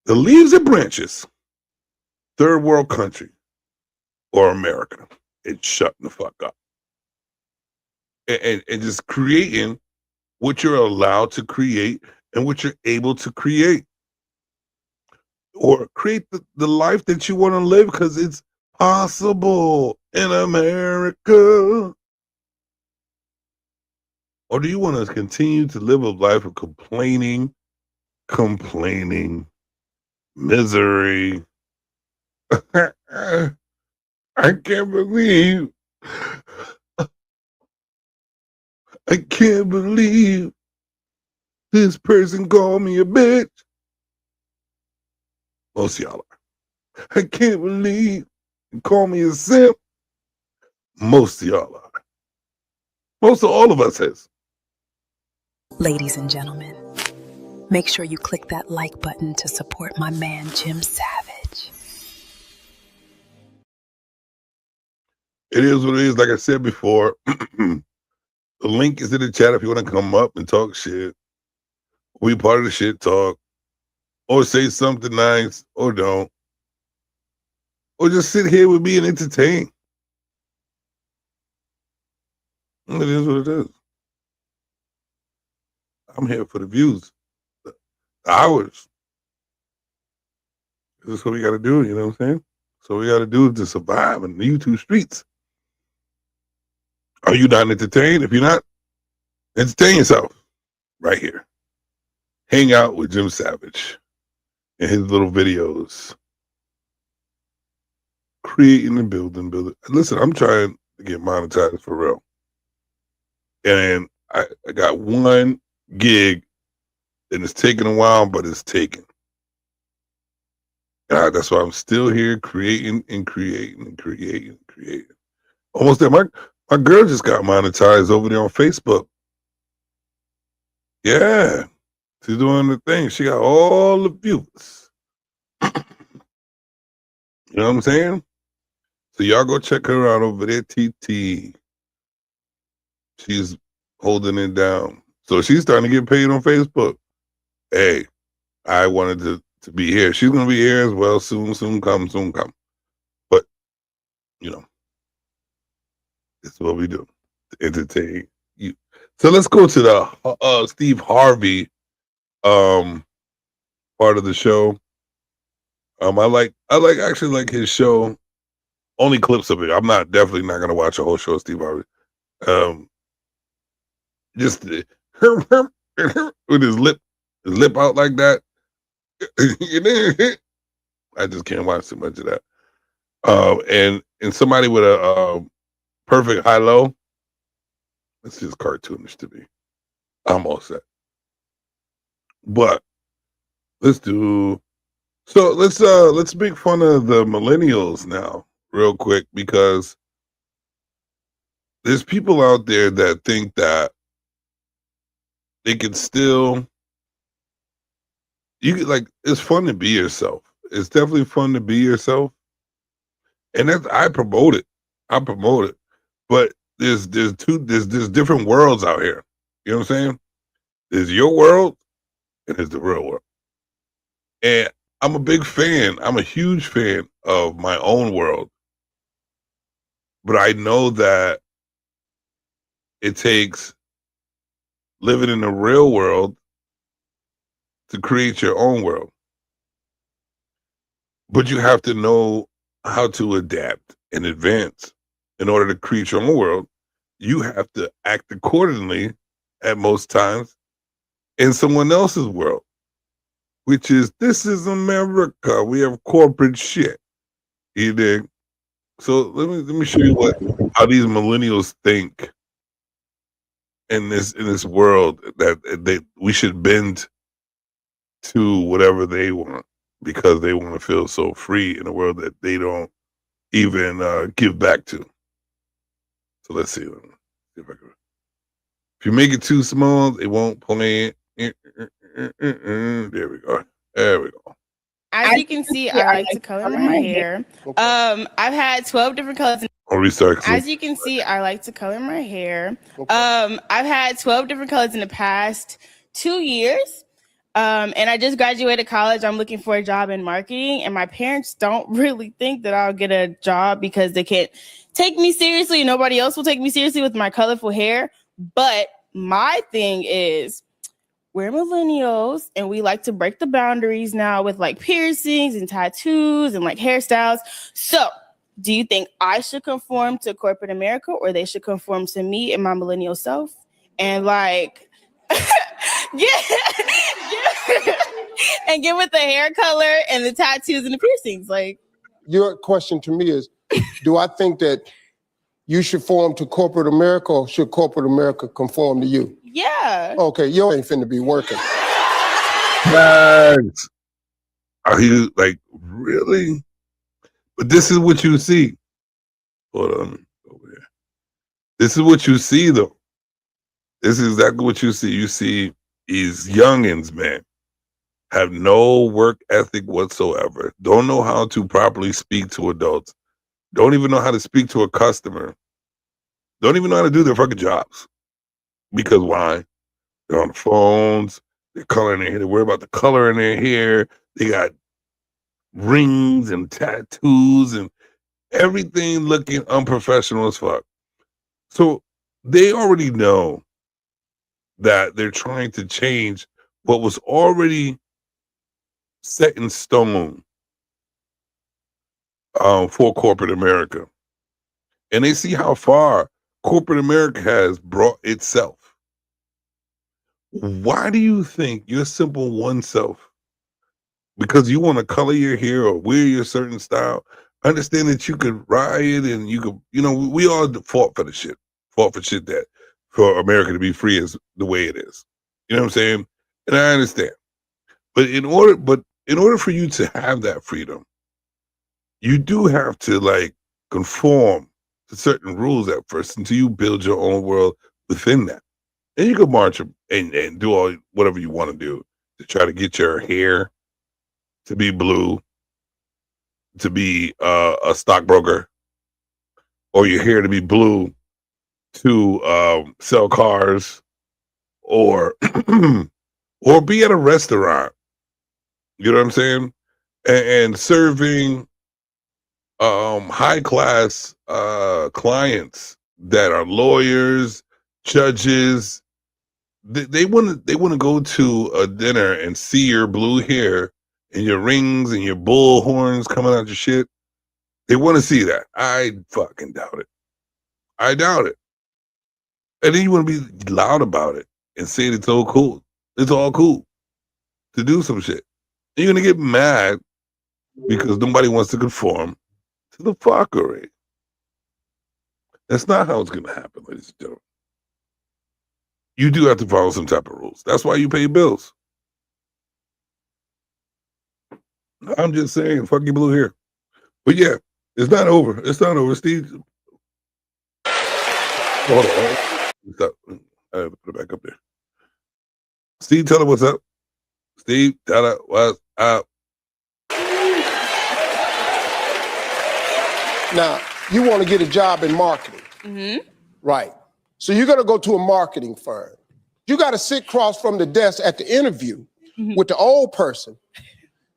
The leaves and branches, third world country, or America? It's shutting the fuck up. And just creating what you're allowed to create and what you're able to create. Or create the life that you want to live, because it's possible in America. Or do you want to continue to live a life of complaining, misery? I can't believe this person called me a bitch. Most of y'all are. I can't believe you call me a simp. Most of y'all are. Most of all of us is. Ladies and gentlemen, make sure you click that like button to support my man, Jim Savage. It is what it is. Like I said before, the link is in the chat if you want to come up and talk shit. We part of the shit talk. Or say something nice, or don't. Or just sit here with me and entertain. It is what it is. I'm here for the views. The hours. This is what we got to do, you know what I'm saying? So we got to do to survive in the YouTube streets. Are you not entertained? If you're not, entertain yourself right here. Hang out with Jim Savage and his little videos. Creating and building. Listen, I'm trying to get monetized for real. And I got one gig, and it's taking a while, but it's taking. That's why I'm still here creating and creating and creating and creating. Almost there. My girl just got monetized over there on Facebook. Yeah. She's doing the thing. She got all the views. You know what I'm saying? So y'all go check her out over there, TT. She's holding it down. So she's starting to get paid on Facebook. Hey, I wanted to be here. She's going to be here as well soon come. But, you know, it's what we do to entertain you. So let's go to the Steve Harvey part of the show. I actually like his show. Only clips of it. I'm definitely not gonna watch a whole show of Steve Harvey. Just with his lip out like that. I just can't watch too much of that. And somebody with a perfect high-low. It's just cartoonish to me. I'm all set. But let's make fun of the millennials now real quick, because there's people out there that think that they can still, it's fun to be yourself. It's definitely fun to be yourself. And I promote it. But there's different worlds out here. You know what I'm saying? There's your world and there's the real world. And I'm a big fan. I'm a huge fan of my own world. But I know that it takes living in the real world to create your own world. But you have to know how to adapt and advance. In order to create your own world, you have to act accordingly at most times in someone else's world, which is, this is America. We have corporate shit. You dig? So let me show you how these millennials think in this world, that we should bend to whatever they want because they want to feel so free in a world that they don't even give back to. So let's see. Let me see if you make it too small, it won't play it. There we go. As you can see, I like to color my hair. I've had 12 different colors. I'll restart. As you can see, I like to color my hair. I've had 12 different colors in the past 2 years. And I just graduated college. I'm looking for a job in marketing, and my parents don't really think that I'll get a job because they can't take me seriously. Nobody else will take me seriously with my colorful hair. But my thing is, we're millennials and we like to break the boundaries now with like piercings and tattoos and like hairstyles. So do you think I should conform to corporate America, or they should conform to me and my millennial self? And like, and get with the hair color and the tattoos and the piercings. Like, your question to me is, do I think that you should conform to corporate America, or should corporate America conform to you? Yeah. Okay, you ain't finna be working. Thanks. Are you like, really? But this is what you see. Hold on. Over here. This is what you see, though. This is exactly what you see. You see these youngins, man, have no work ethic whatsoever. Don't know how to properly speak to adults. Don't even know how to speak to a customer. Don't even know how to do their fucking jobs. Because why? They're on the phones. They're coloring their hair. They worry about the color in their hair. They got rings and tattoos and everything looking unprofessional as fuck. So they already know that they're trying to change what was already set in stone for corporate America. And they see how far corporate America has brought itself. Why do you think your simple oneself, because you want to color your hair or wear your certain style, understand that you could riot and you could, we all fought for shit that for America to be free is the way it is. You know what I'm saying? And I understand. But in order for you to have that freedom, you do have to like conform to certain rules at first until you build your own world within that. And you can march and do all whatever you want to do to try to get your hair to be blue, to be a stockbroker, or your hair to be blue to sell cars, or or be at a restaurant. You know what I'm saying? And serving high class clients that are lawyers, judges. They want to go to a dinner and see your blue hair and your rings and your bull horns coming out your shit. They want to see that. I fucking doubt it. I doubt it. And then you want to be loud about it and say it's all cool. It's all cool to do some shit. And you're going to get mad because nobody wants to conform to the fuckery. That's not how it's going to happen, ladies and gentlemen. You do have to follow some type of rules. That's why you pay bills. I'm just saying, fuck your blue hair. But yeah, it's not over. It's not over, Steve. Hold on. What's up? I have to put it back up there. Steve, tell her what's up. Steve, tell her what's up. Now, you want to get a job in marketing. Mm-hmm. Right. So you're going to go to a marketing firm. You got to sit across from the desk at the interview with the old person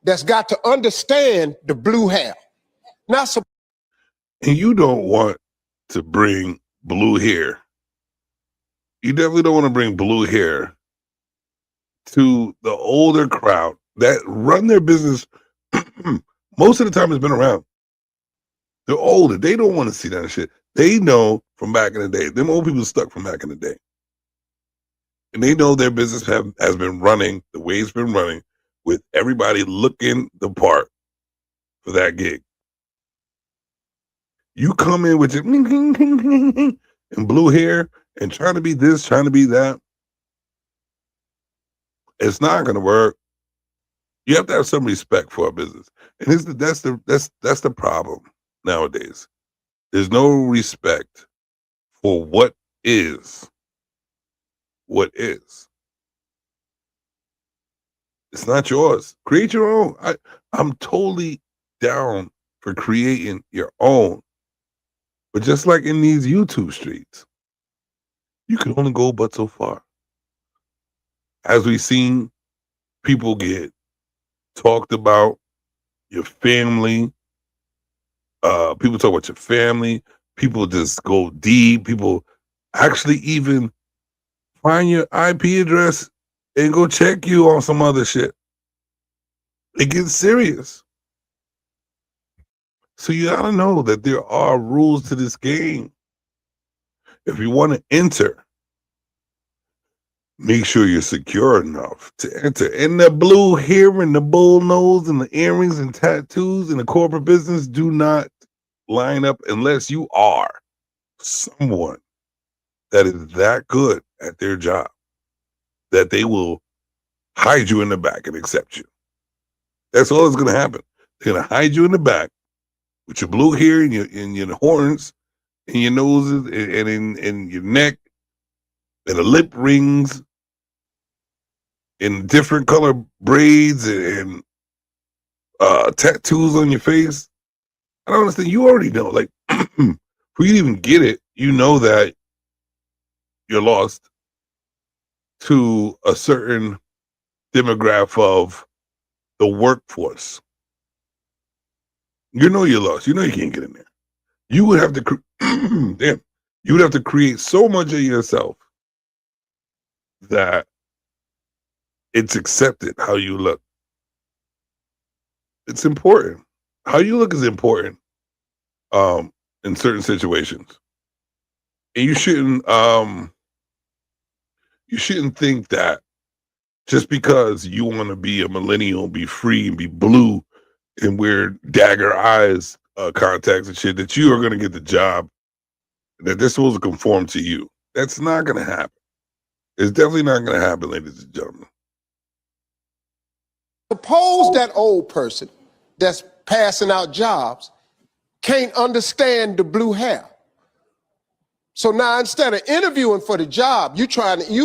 that's got to understand the blue hair. Not so. And you don't want to bring blue hair. You definitely don't want to bring blue hair to the older crowd that run their business. Most of the time it's been around. They're older. They don't want to see that shit. They know from back in the day. Them old people stuck from back in the day. And they know their business has been running the way it's been running with everybody looking the part for that gig. You come in with your and blue hair and trying to be this, trying to be that. It's not going to work. You have to have some respect for a business. And that's the problem nowadays. There's no respect for what is. What is. It's not yours. Create your own. I'm totally down for creating your own. But just like in these YouTube streets, you can only go but so far. As we've seen people get talked about, your family, people talk about your family, people just go deep, people actually even find your IP address and go check you on some other shit. It gets serious. So you gotta know that there are rules to this game. If you want to enter, make sure you're secure enough to enter. And the blue hair and the bull nose and the earrings and tattoos and the corporate business do not line up unless you are someone that is that good at their job that they will hide you in the back and accept you. That's all that's going to happen. They're going to hide you in the back with your blue hair and your horns and your noses and in your neck and the lip rings in different color braids and tattoos on your face. I don't understand. You already know. Like, for you to even get it, you know that you're lost to a certain demographic of the workforce. You know you're lost. You know you can't get in there. You would have to, you would have to create so much of yourself that it's accepted how you look. It's important. How you look is important in certain situations. And you shouldn't think that just because you want to be a millennial, be free and be blue and wear dagger eyes contacts and shit, that you are going to get the job, that they're supposed to conform to you. That's not going to happen. It's definitely not going to happen, ladies and gentlemen. Suppose that old person that's passing out jobs can't understand the blue hair. So now instead of interviewing for the job, you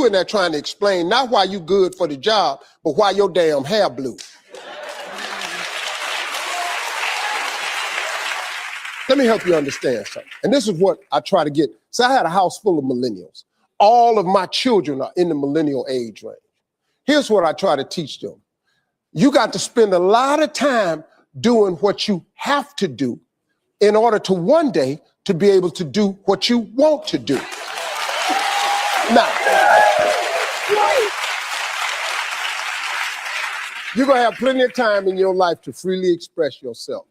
in there trying to explain not why you good for the job, but why your damn hair blue. Let me help you understand something. And this is what I try to get. So I had a house full of millennials. All of my children are in the millennial age range. Here's what I try to teach them. You got to spend a lot of time doing what you have to do in order to one day to be able to do what you want to do. Now, you're going to have plenty of time in your life to freely express yourself.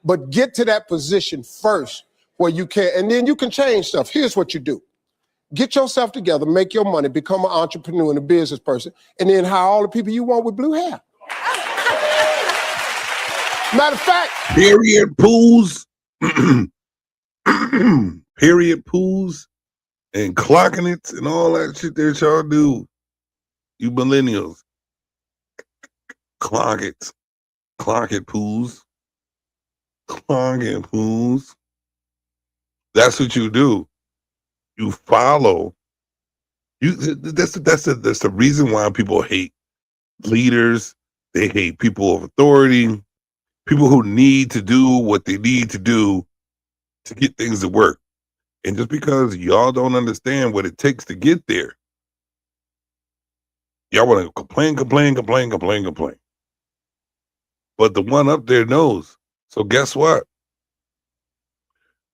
But get to that position first where you can, and then you can change stuff. Here's what you do. Get yourself together, make your money, become an entrepreneur and a business person, and then hire all the people you want with blue hair. Matter of fact, period pools, period pools, and clocking it and all that shit that y'all do. You millennials, clock it pools, clock it pools. That's what you do. you follow. That's the reason why people hate leaders. They hate people of authority, people who need to do what they need to do to get things to work. And just because y'all don't understand what it takes to get there, y'all want to complain. But the one up there knows. So guess what?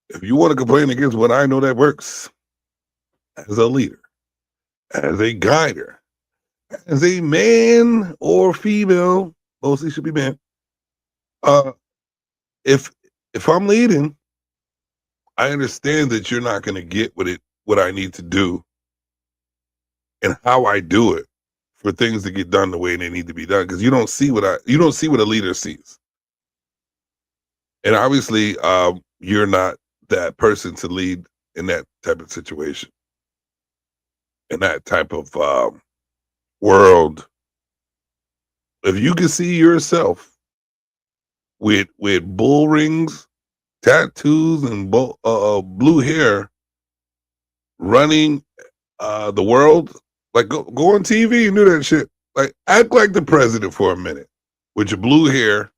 If you want to complain against what I know that works, as a leader, as a guider, as a man or female, mostly should be man. If I'm leading, I understand that you're not going to get what I need to do and how I do it for things to get done the way they need to be done, because you don't see what a leader sees. And obviously, you're not that person to lead in that type of situation, in that type of world. If you can see yourself with bull rings, tattoos, and blue hair, running the world, like go on TV and do that shit. Like, act like the president for a minute with your blue hair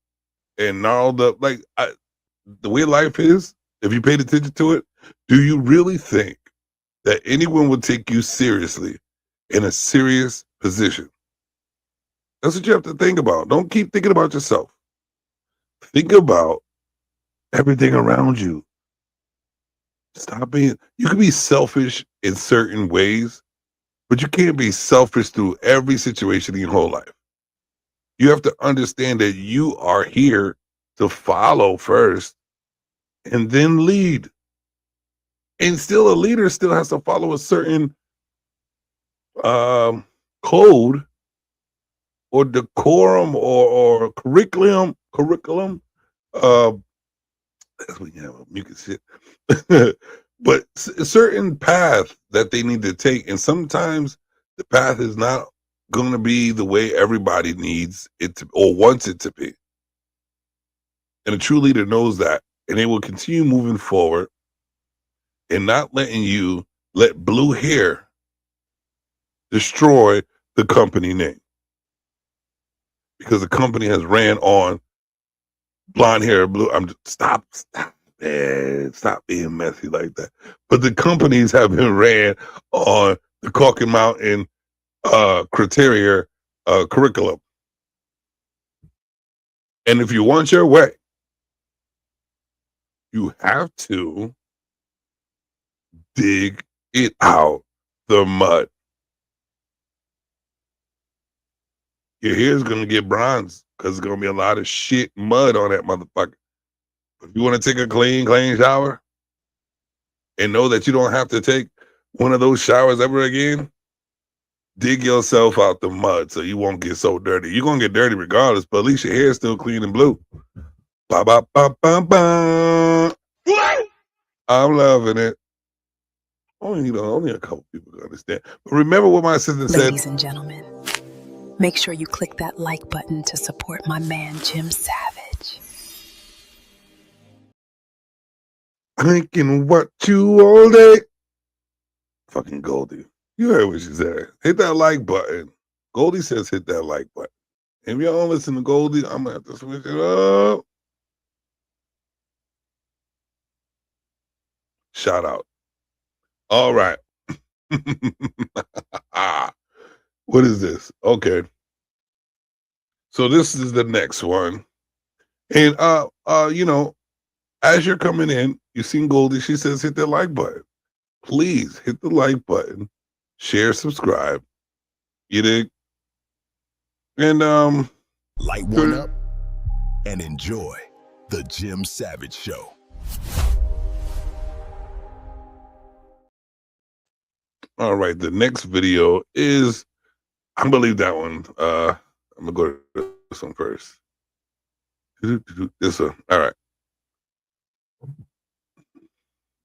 and gnarled up. Like, the way life is, if you paid attention to it, do you really think that anyone would take you seriously in a serious position? That's what you have to think about. Don't keep thinking about yourself. Think about everything around you. Stop being, you can be selfish in certain ways, but you can't be selfish through every situation in your whole life. You have to understand that you are here to follow first and then lead. And still, a leader still has to follow a certain code or decorum or curriculum. That's when you have a mucus shit. But a certain path that they need to take. And sometimes the path is not going to be the way everybody needs it to or wants it to be. And a true leader knows that. And they will continue moving forward and not letting you let blue hair destroy the company name. Because the company has ran on blonde hair, blue. Stop being messy like that. But the companies have been ran on the Caucasus Mountain criteria curriculum. And if you want your way, you have to dig it out the mud. Your hair's gonna get bronze because there's gonna be a lot of shit mud on that motherfucker. If you want to take a clean shower and know that you don't have to take one of those showers ever again, dig yourself out the mud so you won't get so dirty. You're gonna get dirty regardless, but at least your hair's still clean and blue. Ba ba ba ba ba. I'm loving it. Only a couple people can understand. But remember what my assistant said. Ladies and gentlemen, make sure you click that like button to support my man, Jim Savage. I can watch you all day. Fucking Goldie. You heard what she said. Hit that like button. Goldie says hit that like button. If y'all don't listen to Goldie, I'm going to have to switch it up. Shout out. All right. What is this? Okay. So this is the next one. And as you're coming in, you seen Goldie, she says hit that like button. Please hit the like button, share, subscribe. You dig? And light one up and enjoy the Jim Savage Show. All right, the next video is, I'm gonna leave that one. I'm gonna go to this one first. This one. All right.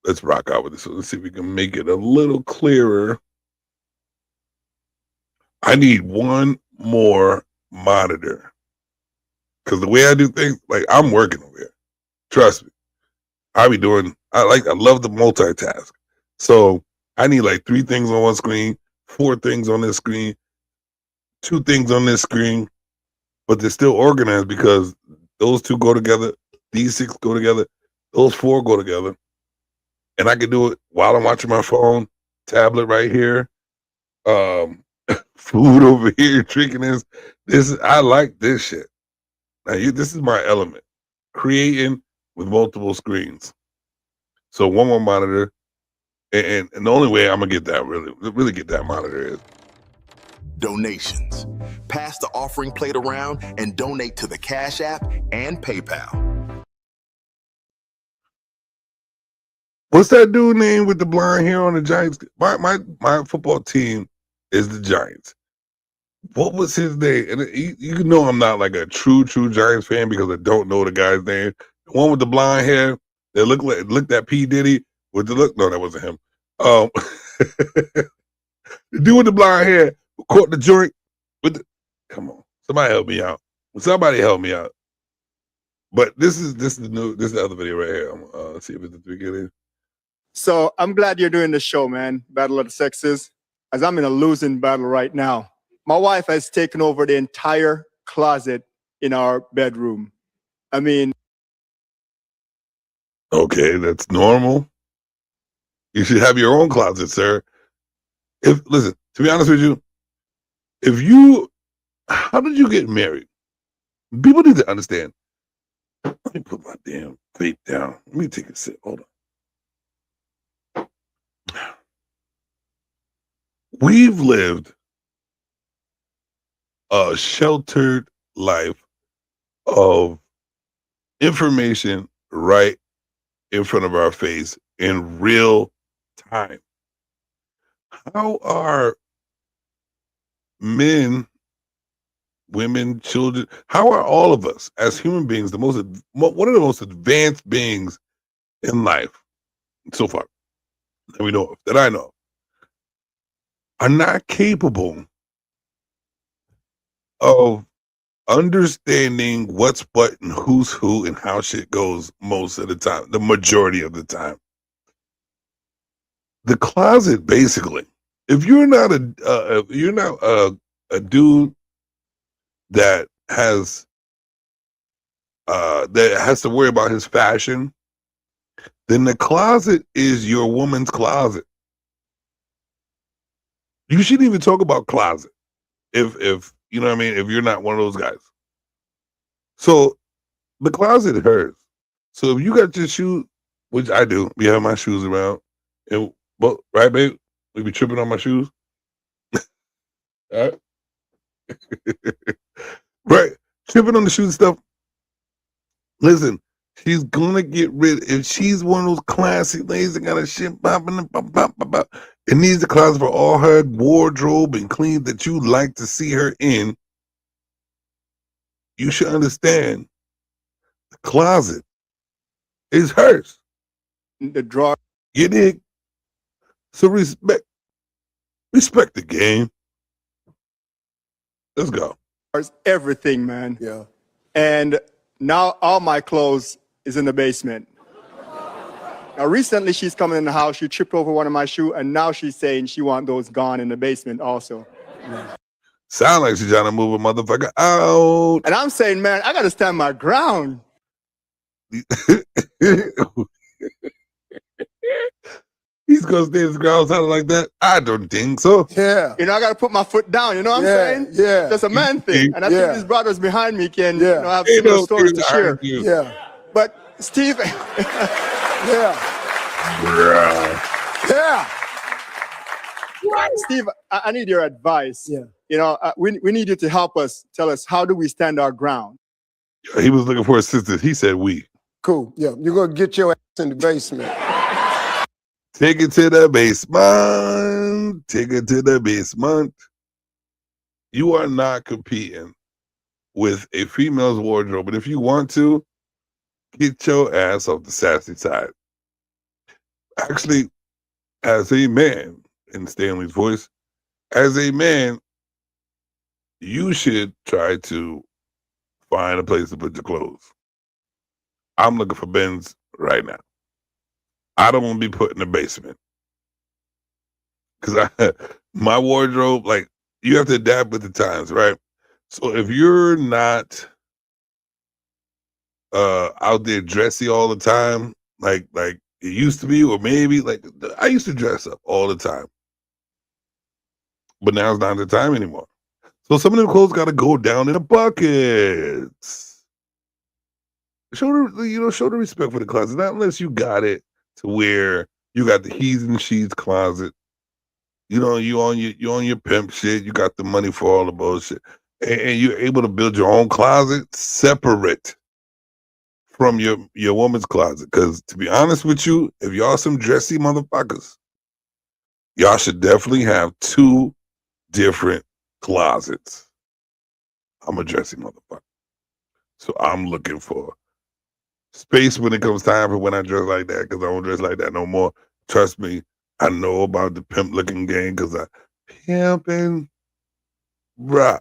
Let's rock out with this one. Let's see if we can make it a little clearer. I need one more monitor. Because the way I do things, like, I'm working over here. Trust me. I love the multitask. So I need like 3 things on one screen, 4 things on this screen, 2 things on this screen, but they're still organized because those 2 go together, these 6 go together, those 4 go together. And I can do it while I'm watching my phone, tablet right here, food over here, drinking this. I like this shit. Now, this is my element, creating with multiple screens. So one more monitor, and the only way I'm gonna get that really get that monitor is Donations. Pass the offering plate around and donate to the Cash App and PayPal. What's that dude name with the blonde hair on the Giants? My football team is the Giants. What was his name? And you know I'm not like a true Giants fan because I don't know the guy's name. The one with the blonde hair that looked at P. Diddy with the look. No, that wasn't him. The dude with the blonde hair who caught the joint with the. Come on, somebody help me out. Somebody help me out. But this is the other video right here. Let's see if it's the beginning. So I'm glad you're doing the show, man. Battle of the Sexes, as I'm in a losing battle right now. My wife has taken over the entire closet in our bedroom. I mean, okay, that's normal. You should have your own closet, sir. Listen, to be honest with you, how did you get married? People need to understand. Let me put my damn vape down. Let me take a sip. Hold on. We've lived a sheltered life of information right in front of our face in real time. How are men, women, children, how are all of us as human beings one of the most advanced beings in life so far that I know are not capable of understanding what's what and who's who and how shit goes most of the time, the majority of the time. The closet, basically, if you're not a dude that has to worry about his fashion, then the closet is your woman's closet. You shouldn't even talk about closet if you know what I mean, if you're not one of those guys. So the closet is hers. So if you got your shoes, which I do, we have my shoes around, but right, babe, we be tripping on my shoes. All right. Right, tripping on the shoes and stuff. Listen, she's gonna get rid. If she's one of those classic ladies that got a shit popping and pop, it needs the closet for all her wardrobe and clean that you like to see her in. You should understand the closet is hers. The drawer. You dig? So respect the game. Let's go. Everything, man. Yeah. And now all my clothes is in the basement. Now recently she's coming in the house, she tripped over one of my shoes, and now she's saying she want those gone in the basement also. Yeah. Sound like she's trying to move a motherfucker out. And I'm saying, man, I gotta stand my ground. He's gonna stand his ground sounding like that? I don't think so. Yeah. You know, I gotta put my foot down, you know what I'm saying? Yeah. That's a man thing. And I think these brothers behind me can have similar stories to share. Yeah. But Steve, Yeah. Yeah. Steve, I need your advice. Yeah. You know, we need you to help us, tell us, how do we stand our ground? He was looking for assistance. He said we. Cool. Yeah. You're gonna get your ass in the basement. Take it to the basement. Take it to the basement. You are not competing with a female's wardrobe, but if you want to, get your ass off the sassy side. Actually, as a man, in Stanley's voice, as a man, you should try to find a place to put your clothes. I'm looking for bins right now. I don't want to be put in the basement. because my wardrobe, like, you have to adapt with the times, right? So if you're not out there dressy all the time, like it used to be, or maybe like I used to dress up all the time, but now it's not the time anymore. So some of them clothes got to go down in the buckets. Show the respect for the closet, not unless you got it to where you got the he's and she's closet. You know, you on your pimp shit. You got the money for all the bullshit, and you're able to build your own closet separate from your woman's closet. Because to be honest with you, if y'all some dressy motherfuckers, y'all should definitely have 2 different closets. I'm a dressy motherfucker, so I'm looking for space when it comes time for when I dress like that, because I don't dress like that no more. Trust me, I know about the pimp looking game because I pimping. Right.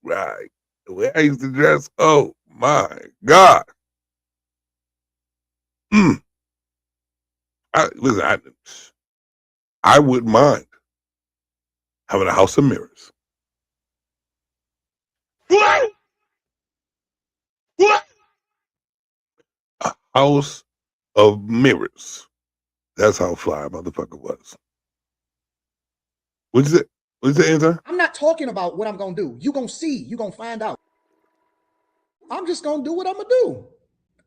The way I used to dress, oh my God. I wouldn't mind having a house of mirrors. What? A house of mirrors. That's how fly a motherfucker was. What's it? What's the answer? I'm not talking about what I'm gonna do. You gonna see. You gonna find out. I'm just gonna do what I'm gonna do.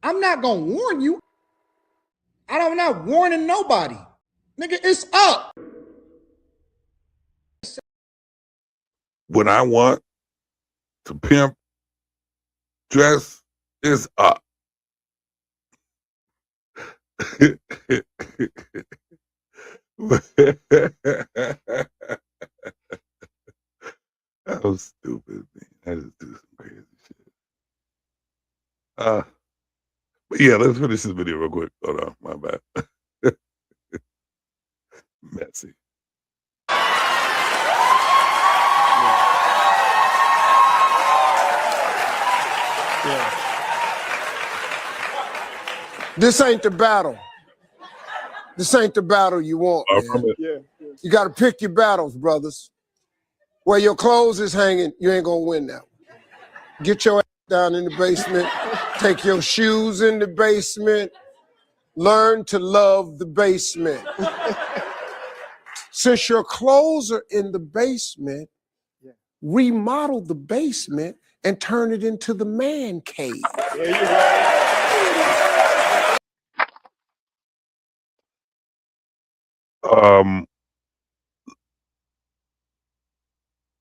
I'm not gonna warn you. I'm not warning nobody. Nigga, it's up. When I want to pimp, dress is up. That was stupid, man. I just do some crazy shit. But yeah, let's finish this video real quick. Hold on, my bad. Messy. This ain't the battle. This ain't the battle you want, man. You got to pick your battles, brothers. Where your clothes is hanging, you ain't gonna win that one. Get your ass down in the basement. Take your shoes in the basement. Learn to love the basement. Since your clothes are in the basement, remodel the basement and turn it into the man cave. There you go.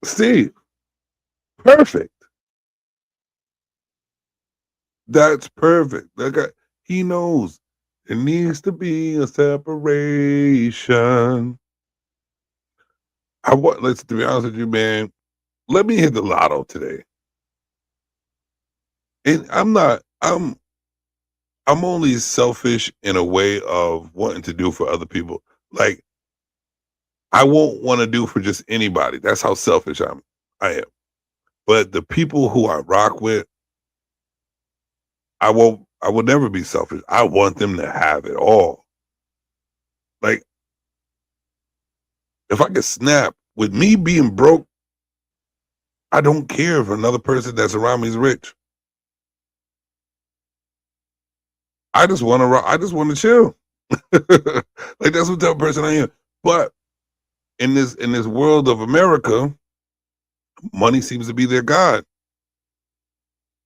Steve, perfect. That's perfect. He knows there needs to be a separation. Let's to be honest with you, man. Let me hit the lotto today. And I'm only selfish in a way of wanting to do for other people. Like, I won't want to do for just anybody. That's how selfish I am. But the people who I rock with, I will never be selfish. I want them to have it all. Like, if I could snap with me being broke, I don't care if another person that's around me is rich. I just want to chill. Like, that's what type of person I am. But in this world of America, money seems to be their god.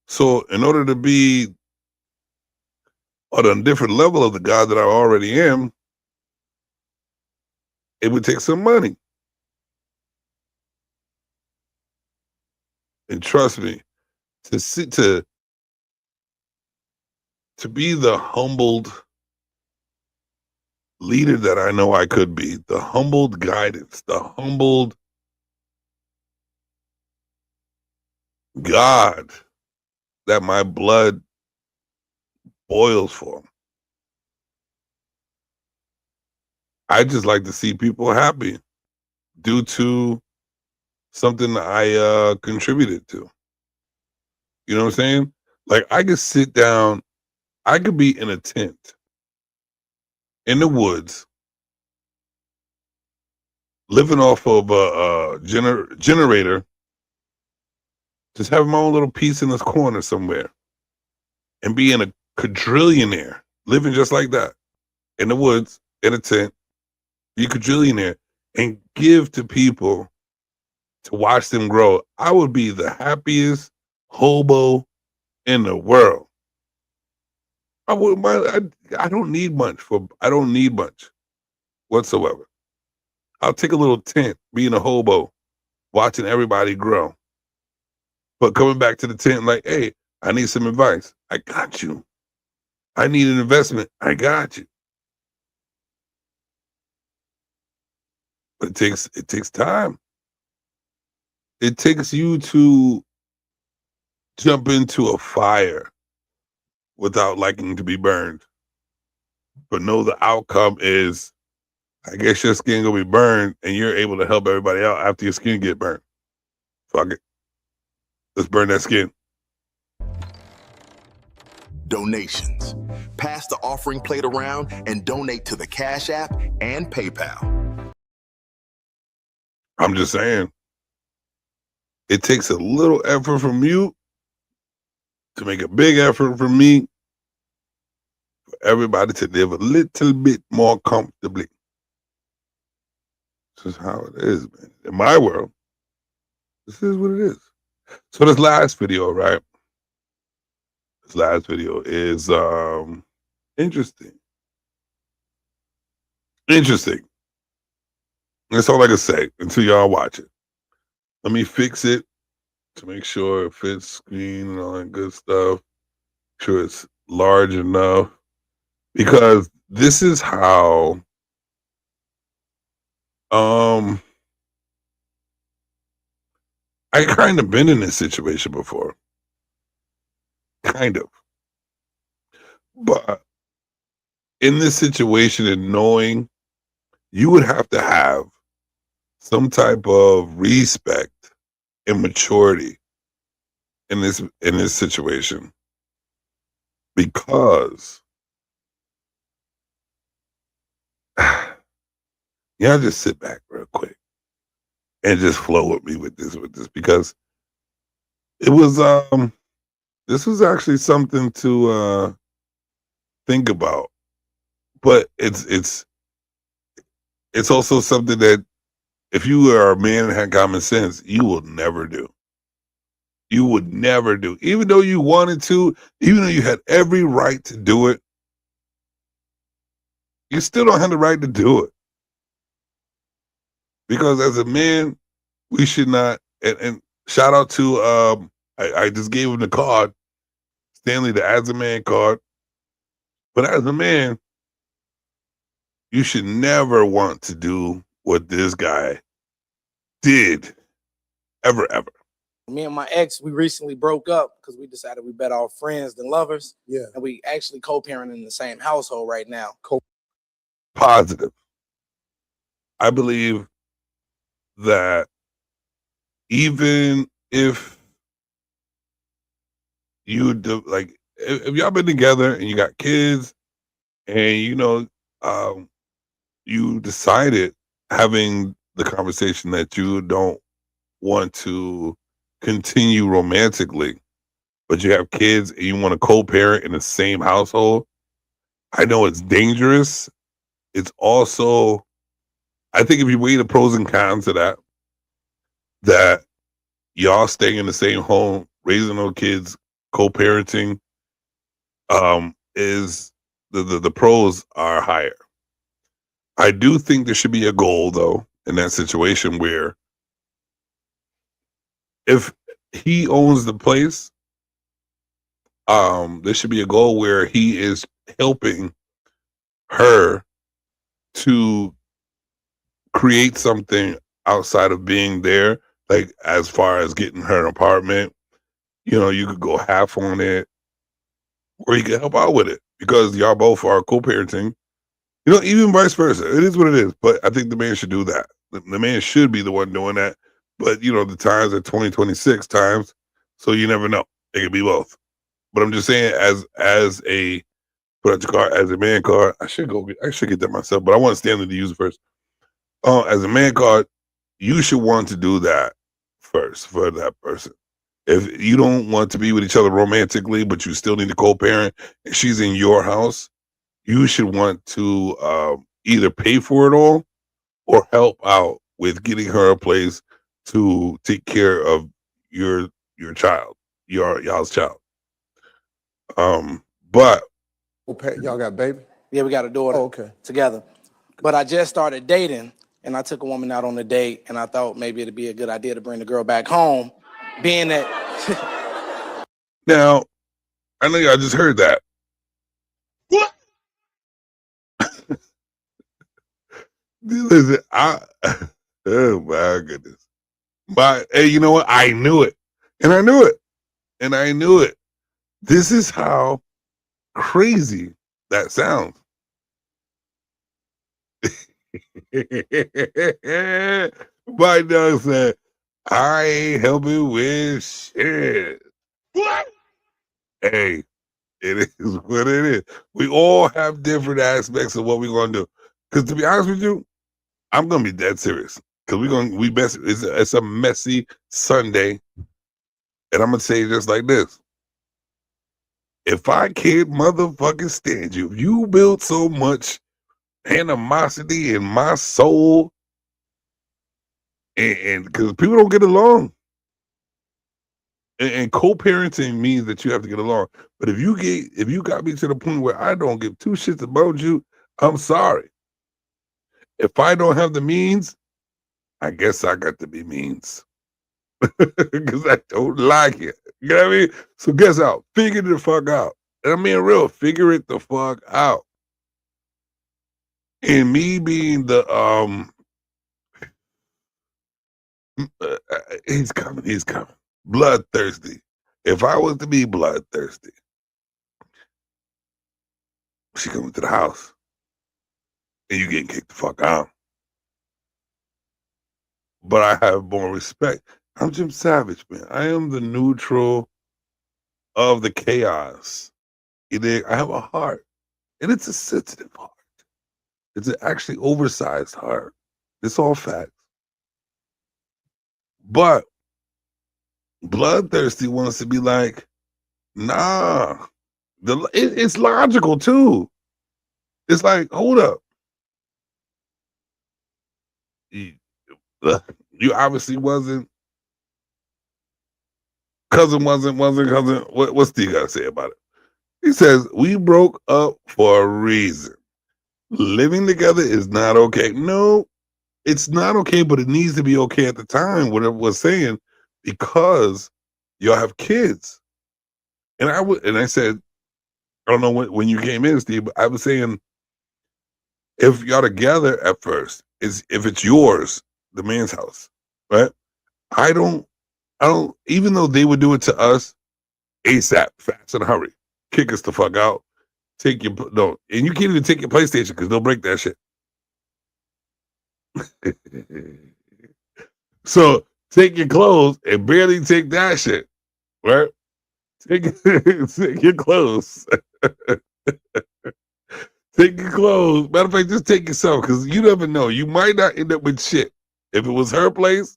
So in order to be on a different level of the god that I already am, it would take some money. And trust me, to be the humbled leader that I know I could be, the humbled guidance, the humbled God that my blood boils for. I just like to see people happy due to something I contributed to. You know what I'm saying? Like, I could sit down, I could be in a tent in the woods, living off of a generator, just having my own little piece in this corner somewhere, and being a quadrillionaire, living just like that, in the woods, in a tent, be a quadrillionaire, and give to people to watch them grow, I would be the happiest hobo in the world. I don't need much whatsoever. I'll take a little tent, being a hobo, watching everybody grow. But coming back to the tent, like, hey, I need some advice. I got you. I need an investment. I got you. But it takes time. It takes you to jump into a fire without liking to be burned. But know the outcome is, I guess your skin gonna be burned, and you're able to help everybody out after your skin get burned. Fuck it. Let's burn that skin. Donations. Pass the offering plate around and donate to the Cash App and PayPal. I'm just saying, it takes a little effort from you to make a big effort from me for everybody to live a little bit more comfortably. This is how it is, man. In my world, this is what it is. So this last video, right? This last video is interesting. Interesting. That's all I can say until y'all watch it. Let me fix it to make sure it fits screen and all that good stuff. Make sure it's large enough. Because this is how I kind of been in this situation before. Kind of. But in this situation, and knowing you would have to have some type of respect and maturity in this situation, because y'all just sit back real quick and just flow with me with this because it was this was actually something to think about, but it's also something that if you are a man and had common sense, you will never do. You would never do. Even though you wanted to, even though you had every right to do it, you still don't have the right to do it. Because as a man, we should not, and shout out to, I just gave him the card, Stanley, the As a Man card. But as a man, you should never want to do what this guy did, ever. Me and my ex, we recently broke up because we decided we better off friends than lovers. Yeah. And we actually co-parent in the same household right now. Positive. I believe that even if you do, like, if y'all been together and you got kids and you decided having the conversation that you don't want to continue romantically, but you have kids and you want to co-parent in the same household, I know it's dangerous. It's also, I think if you weigh the pros and cons of that y'all staying in the same home, raising those kids, co-parenting, is the pros are higher. I do think there should be a goal, though, in that situation where if he owns the place, there should be a goal where he is helping her to create something outside of being there, like as far as getting her an apartment. You could go half on it, or you could help out with it because y'all both are co-parenting. Even vice versa. It is what it is. But I think the man should do that. The man should be the one doing that. But the times are 2026 times, so you never know. It could be both. But I'm just saying, as a put out your car as a man card, I should get that myself. But I want Stanley to use it first. as a man card, you should want to do that first for that person. If you don't want to be with each other romantically, but you still need to co-parent, and she's in your house, you should want to either pay for it all or help out with getting her a place to take care of your child, y'all's child. But Okay, y'all got a baby? Yeah, we got a daughter okay. together. But I just started dating, and I took a woman out on a date, and I thought maybe it'd be a good idea to bring the girl back home, being that. now, I know y'all just heard that. What? Listen, oh my goodness. Hey, you know what? I knew it. And I knew it. And I knew it. This is how crazy that sounds. My dog said, I ain't helping with shit. What? Hey, it is what it is. We all have different aspects of what we're gonna do. Because to be honest with you, I'm gonna be dead serious. Because it's a messy Sunday. And I'm gonna say it just like this. If I can't motherfucking stand you, if you built so much animosity in my soul, and because people don't get along. And co-parenting means that you have to get along. But if you got me to the point where I don't give two shits about you, I'm sorry. If I don't have the means, I guess I got to be means. Because I don't like it. You know what I mean? So guess out. Figure it the fuck out. And I mean real, figure it the fuck out. And me being the he's coming. Bloodthirsty. If I was to be bloodthirsty, she coming to the house and you getting kicked the fuck out. But I have more respect. I'm Jim Savage, man. I am the neutral of the chaos. I have a heart, and it's a sensitive heart. It's an actually oversized heart. It's all facts. But bloodthirsty wants to be like, nah. It's logical too. It's like, hold up. You obviously wasn't. Cousin wasn't cousin. What's Steve got to say about it? He says, we broke up for a reason. Living together is not okay. No, it's not okay, but it needs to be okay at the time, what it was saying, because y'all have kids. And I said, I don't know when you came in, Steve, but I was saying, if y'all together at first, if it's yours, the man's house, right? I don't, even though they would do it to us ASAP, fast and hurry, kick us the fuck out, and you can't even take your PlayStation because they'll break that shit. So take your clothes and barely take that shit, right? Take your clothes. Take your clothes. Matter of fact, just take yourself, because you never know. You might not end up with shit. If it was her place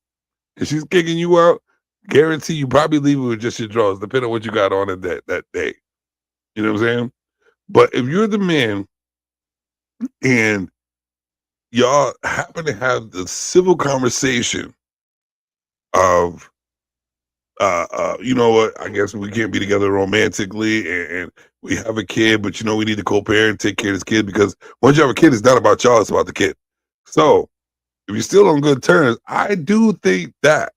and she's kicking you out, guarantee you probably leave it with just your drawers, depending on what you got on at that day. You know what I'm saying? But if you're the man and y'all happen to have the civil conversation of, you know what, I guess we can't be together romantically, and we have a kid, but you know we need to co-parent, take care of this kid, because once you have a kid, it's not about y'all, it's about the kid. So if you're still on good terms, I do think that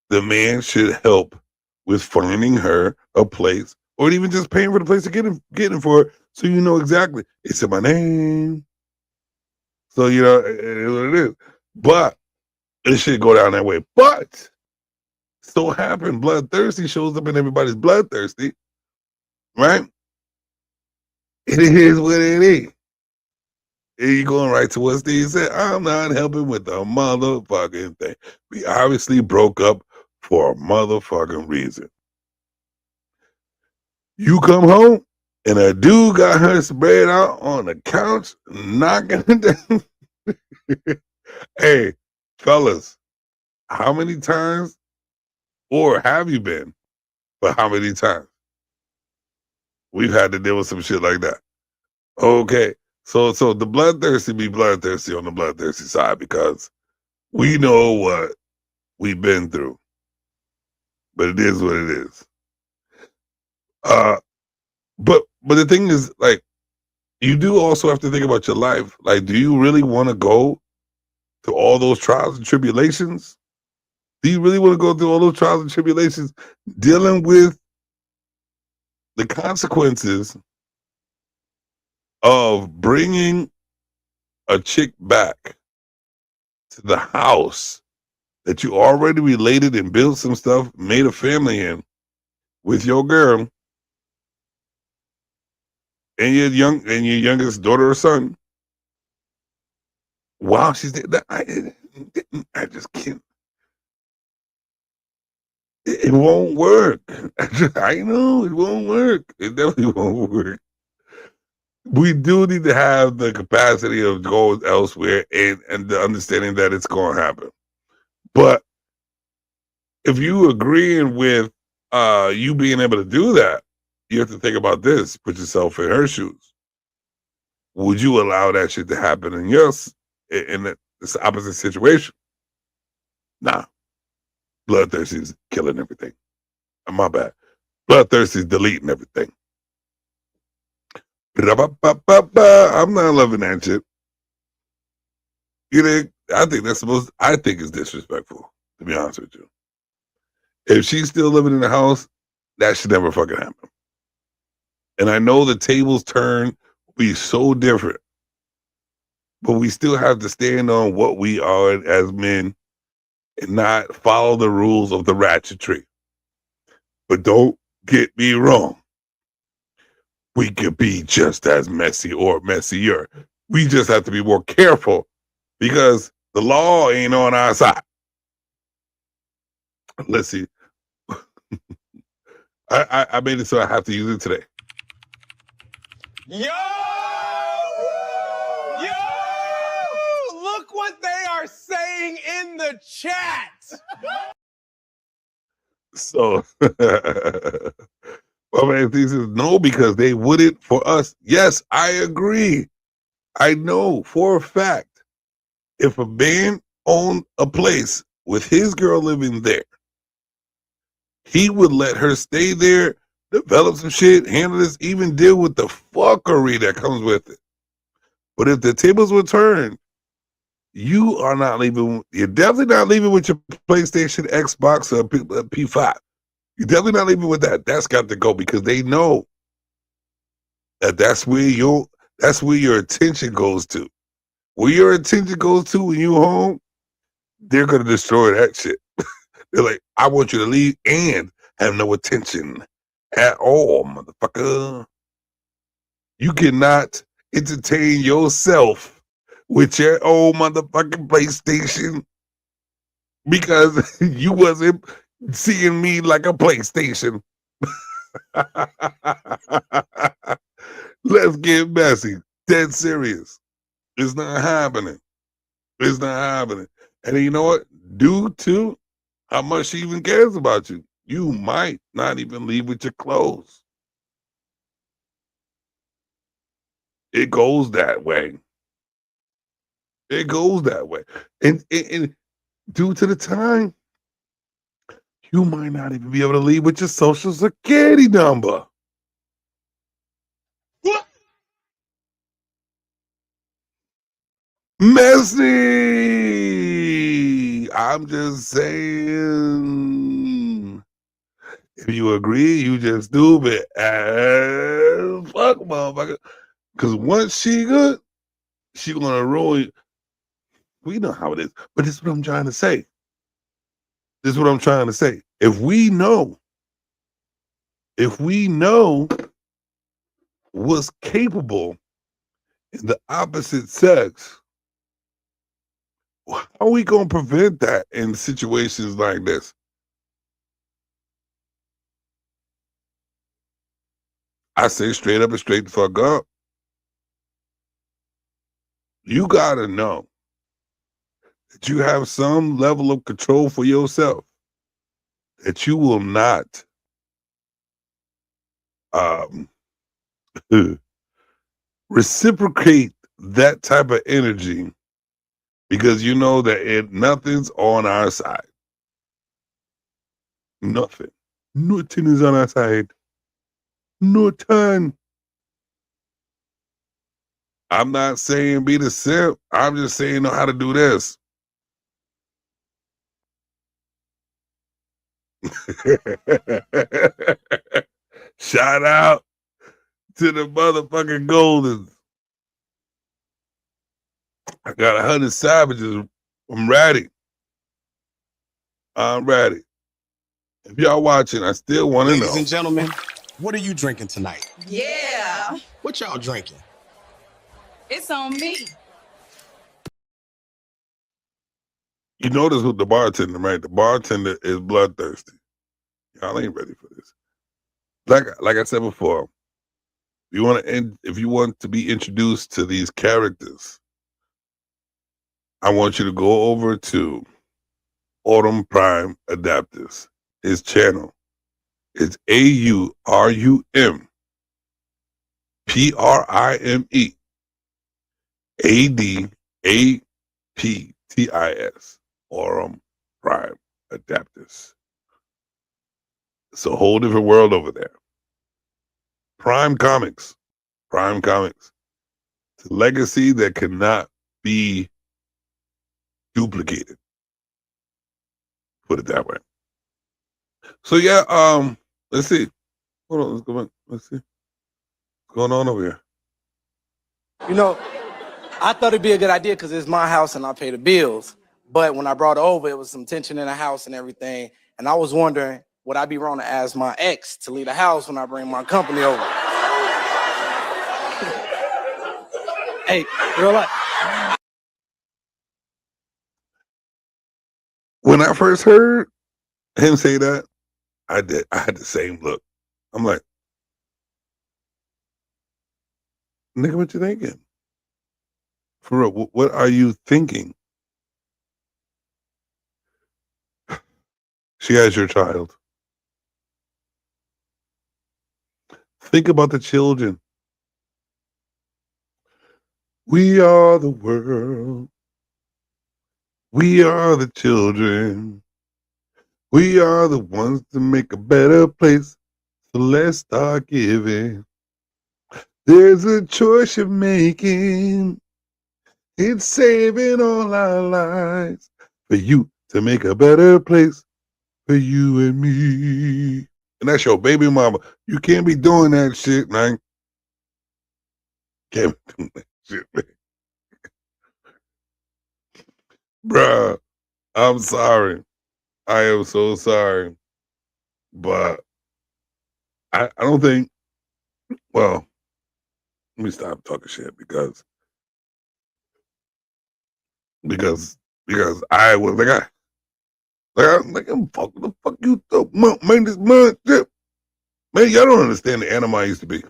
the man should help with finding her a place, or even just paying for the place to get in for her, so you know exactly, it's in my name. So, you know, it is what it is. But it should go down that way. But so happen, bloodthirsty shows up and everybody's bloodthirsty, right? It is what it is. And you going right to what Steve said. I'm not helping with the motherfucking thing. We obviously broke up for a motherfucking reason. You come home and a dude got her spread out on the couch, knocking it down. Hey, fellas, how many times or have you been? But how many times? We've had to deal with some shit like that. Okay. So the bloodthirsty be bloodthirsty on the bloodthirsty side because we know what we've been through. But it is what it is. But the thing is, like, you do also have to think about your life. Like, do you really want to go through all those trials and tribulations? Do you really want to go through all those trials and tribulations dealing with the consequences of bringing a chick back to the house that you already related and built some stuff, made a family in with your girl and your youngest daughter or son? Wow, she's there. I just can't. It won't work. I know it won't work. It definitely won't work. We do need to have the capacity of going elsewhere and the understanding that it's going to happen. But if you agreeing with you being able to do that, you have to think about this. Put yourself in her shoes. Would you allow that shit to happen in yours in this opposite situation? Nah. Bloodthirsty is killing everything. My bad. Bloodthirsty is deleting everything. I'm not loving that shit. You know, I think it's disrespectful, to be honest with you. If she's still living in the house, that should never fucking happen. And I know the tables turn will be so different, but we still have to stand on what we are as men and not follow the rules of the ratchetry. But don't get me wrong. We could be just as messy or messier. We just have to be more careful because the law ain't on our side. Let's see. I made it so I have to use it today. Yo! Look what they are saying in the chat. So, my man says no, because they wouldn't for us. Yes, I agree. I know for a fact if a man owned a place with his girl living there, he would let her stay there, develop some shit, handle this, even deal with the fuckery that comes with it. But if the tables were turned, you are not leaving. You're definitely not leaving with your PlayStation, Xbox, or P5. You're definitely not leaving with that. That's got to go because they know that that's where your attention goes to. Where your attention goes to when you home, they're gonna destroy that shit. They're like, I want you to leave and have no attention at all, motherfucker. You cannot entertain yourself with your old motherfucking PlayStation because you wasn't seeing me like a PlayStation. Let's get messy. Dead serious. It's not happening. It's not happening. And you know what? Due to how much she even cares about you, you might not even leave with your clothes. It goes that way. It goes that way. And due to the time, you might not even be able to leave with your social security number. Messy. I'm just saying. If you agree, you just stupid as fuck, motherfucker. Because once she good, she gonna ruin. We know how it is, but this is what I'm trying to say. This is what I'm trying to say. If we know what's capable in the opposite sex, how are we gonna prevent that in situations like this? I say straight up and straight the fuck up. You gotta know that you have some level of control for yourself, that you will not reciprocate that type of energy, because you know that nothing's on our side. Nothing. Nothing is on our side. Nothing. I'm not saying be the simp. I'm just saying know how to do this. Shout out to the motherfucking Goldens. I got 100 savages. I'm ready. I'm ready. If y'all watching, I still want to know. Ladies and gentlemen, what are you drinking tonight? Yeah, What y'all drinking? it's on me. You notice with the bartender, right? The bartender is bloodthirsty. Y'all ain't ready for this. Like I said before, if you want to be introduced to these characters, I want you to go over to Autumn Prime Adapters. His channel is AURUMPRIME Autumn Prime Adapters. It's a whole different world over there. Prime Comics. It's a legacy that cannot be duplicated. Put it that way. So yeah, let's see. Hold on, let's go back. Let's see. What's going on over here? You know, I thought it'd be a good idea because it's my house and I pay the bills. But when I brought it over, it was some tension in the house and everything. And I was wondering, would I be wrong to ask my ex to leave the house when I bring my company over? Hey, real life. When I first heard him say that, I had the same look. I'm like, nigga, what you thinking? For real, what are you thinking? She has your child. Think about the children. We are the world. We are the children. We are the ones to make a better place. So let's start giving. There's a choice you're making. It's saving all our lives for you to make a better place for you and me. And that's your baby mama. You can't be doing that shit, man. Can't be doing that shit, man. Bruh, I'm sorry. I am so sorry. But I don't think, well, let me stop talking shit because I was like I'm fucking the fuck you thought, man, this man shit. Man, y'all don't understand the animal I used to be.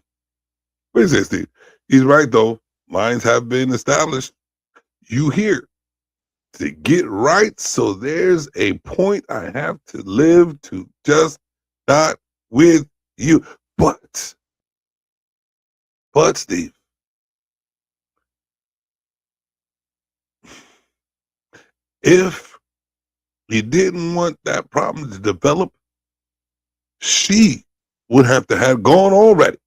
What is this, Steve? He's right though. Minds have been established. You here to get right, so there's a point I have to live to just not with you. But Steve, if you didn't want that problem to develop, she would have to have gone already.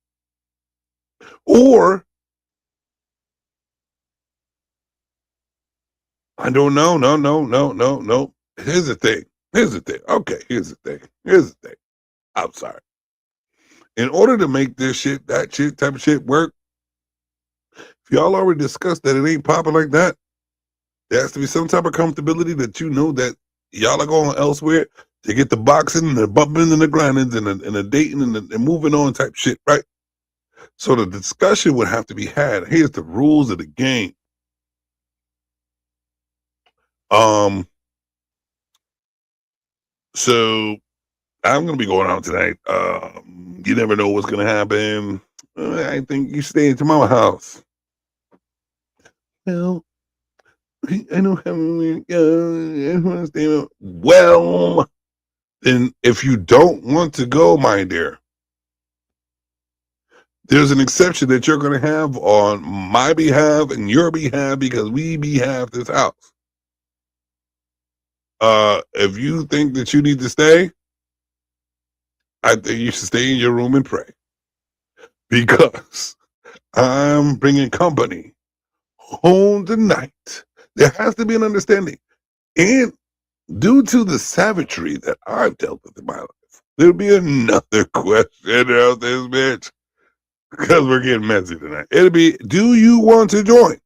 Or I don't know. No. Here's the thing. Okay, here's the thing. I'm sorry. In order to make this shit, that shit, type of shit work, if y'all already discussed that it ain't popping like that, there has to be some type of comfortability that you know that y'all are going elsewhere to get the boxing and the bumping and the grindings and the dating and the moving on type shit, right? So the discussion would have to be had. Here's the rules of the game. So I'm gonna be going out tonight. You never know what's gonna happen. I think you stay into my house. Well, I don't have well, then if you don't want to go, my dear, there's an exception that you're going to have on my behalf and your behalf because we behalf this house. If you think that you need to stay, I think you should stay in your room and pray because I'm bringing company home tonight. There has to be an understanding. And due to the savagery that I've dealt with in my life, there'll be another question out this bitch because we're getting messy tonight. It'll be, do you want to join?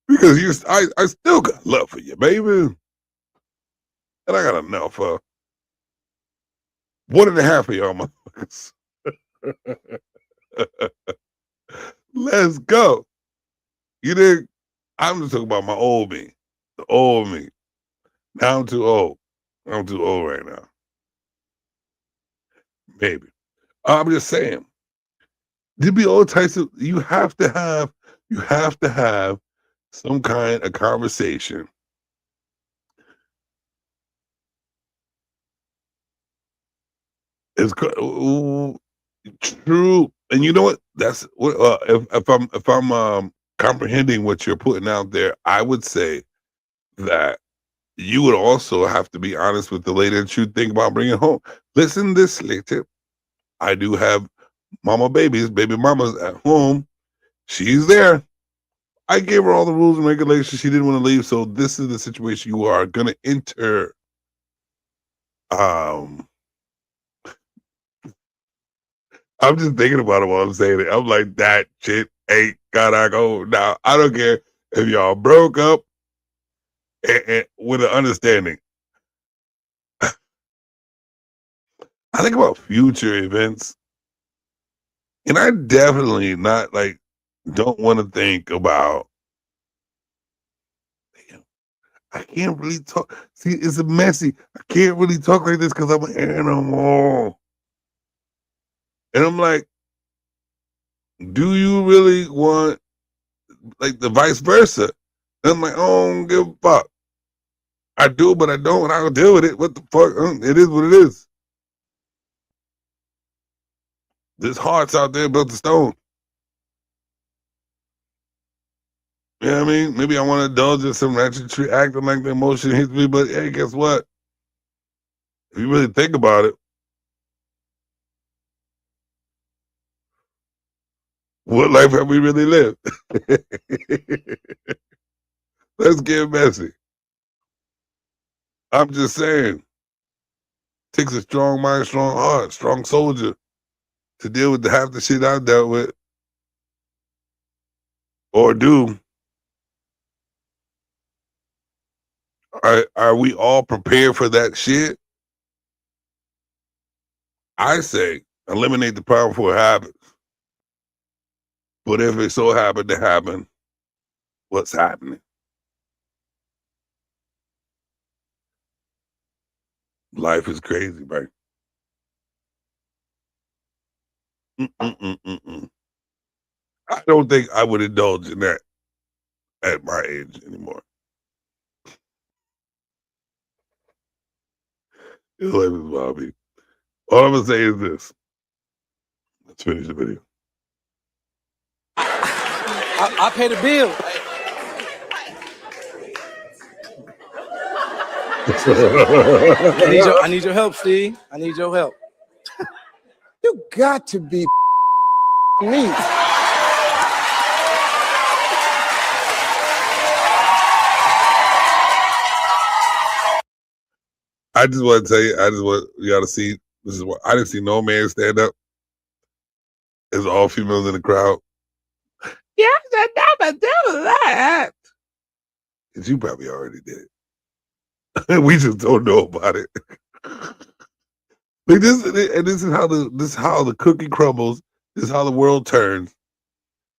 Because I still got love for you, baby. And I got enough for 1.5 of y'all motherfuckers. Let's go. You think I'm just talking about my old me, the old me. Now I'm too old. I'm too old right now. Maybe. I'm just saying. There'd be all types of. You have to have some kind of conversation. It's true, and you know what? That's what. If I'm comprehending what you're putting out there, I would say that you would also have to be honest with the lady that you think about bringing home. Listen, this later. I do have baby mamas at home. She's there. I gave her all the rules and regulations. She didn't want to leave, so this is the situation you are going to enter. I'm just thinking about it while I'm saying it. I'm like, that shit ain't gotta go. Now, I don't care if y'all broke up and with an understanding. I think about future events, and I definitely not like don't want to think about. Damn, I can't really talk. See, it's a messy. I can't really talk like this because I'm an animal. And I'm like, do you really want like the vice versa? And I'm like, oh, I don't give a fuck. I do, but I don't, and I'll deal with it. What the fuck? It is what it is. There's hearts out there built of stone. You know what I mean? Maybe I want to indulge in some ratchetry, acting like the emotion hits me, but hey, guess what? If you really think about it, what life have we really lived? Let's get messy. I'm just saying, takes a strong mind, strong heart, strong soldier to deal with half the shit I've dealt with or do. Are we all prepared for that shit? I say eliminate the problem before it happens. But if it so happened to happen, what's happening? Life is crazy, right? I don't think I would indulge in that at my age anymore. Life is Bobby. All I'm gonna say is this. Let's finish the video. I pay the bill. I need your help, Steve. I need your help. You got to be me. I just want to tell you, you got to see, this is what, I didn't see no man stand up. It's all females in the crowd. Yes, I never do that. Because you probably already did it. We just don't know about it. Like this is how the cookie crumbles. This is how the world turns.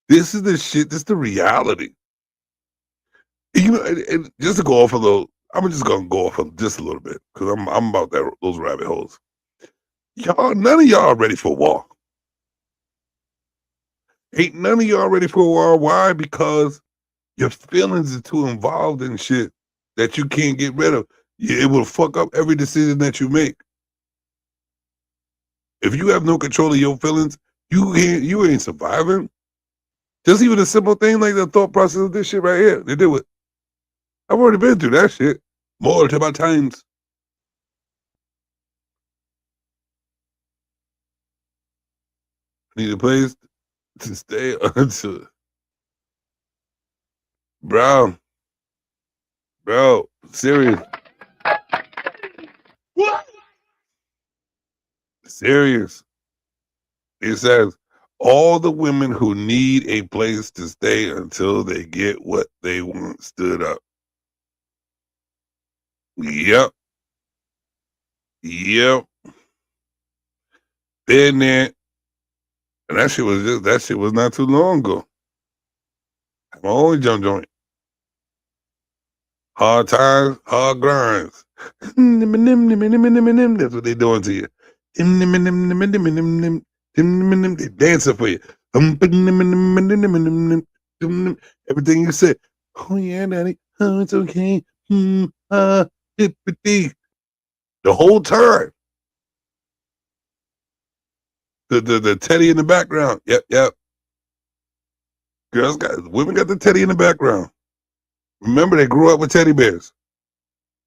This is the shit. This is the reality. You know, and just to go off a little, I'm just gonna go off just a little bit because I'm about those rabbit holes. Y'all, none of y'all are ready for war. Ain't none of y'all ready for war. Why? Because Your feelings are too involved in shit that you can't get rid of. It will fuck up every decision that you make. If you have no control of your feelings, you ain't surviving. Just even a simple thing like the thought process of this shit right here. They do it. I've already been through that shit multiple times. Need a place to stay until, bro, serious. What? Serious. It says all the women who need a place to stay until they get what they want stood up. Yep. Been there. And that shit was not too long ago. My only jump joint. Hard times, hard grinds. That's what they doing to you. They dancing for you. Everything you said. Oh yeah, daddy. Oh, it's okay. The whole time. The teddy in the background. Yep. Women got the teddy in the background. Remember, they grew up with teddy bears.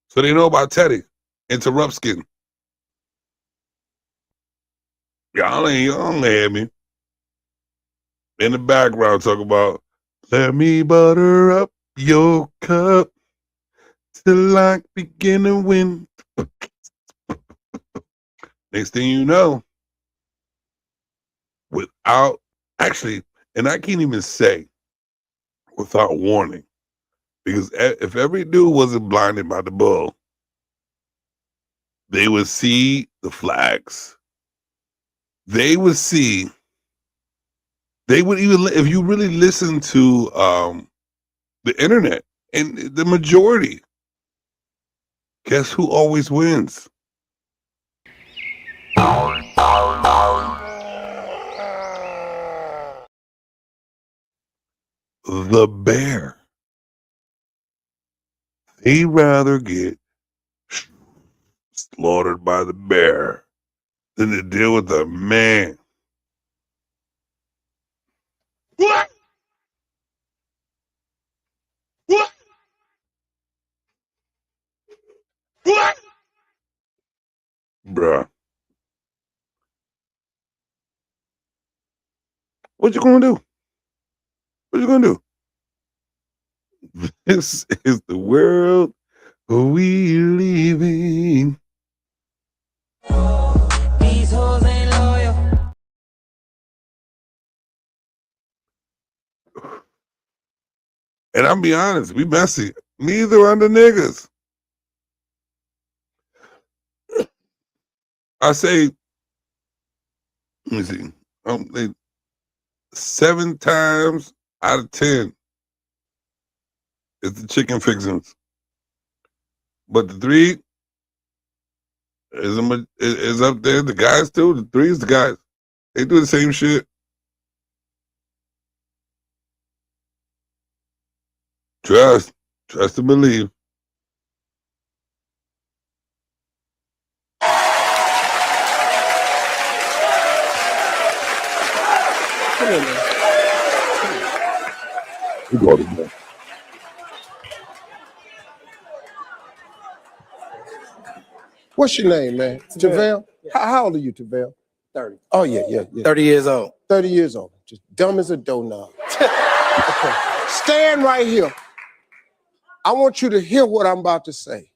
So they know about teddy. Interrupt skin. Y'all ain't hear me. In the background talk about, let me butter up your cup till I begin to win. Next thing you know, without, actually, and I can't even say without warning, because if every dude wasn't blinded by the bull, they would see the flags. They would even, if you really listen to the internet, and the majority, guess who always wins? The bear. They'd rather get slaughtered by the bear than to deal with the man. What? Bruh. What you gonna do? This is the world we living. These hoes ain't loyal. And I'll be honest, we messy. Neither are the niggas. I say, let me see. 7 times out of 10 is the chicken fixings, but the 3 is up there. The guys too. The 3 is the guys. They do the same shit. Trust and believe. Come on, man. We got it, man. What's your name, man? Tavell? How old are you, Tavell? 30. Oh, yeah. 30 years old. 30 years old. Just dumb as a doorknob. Okay. Stand right here. I want you to hear what I'm about to say.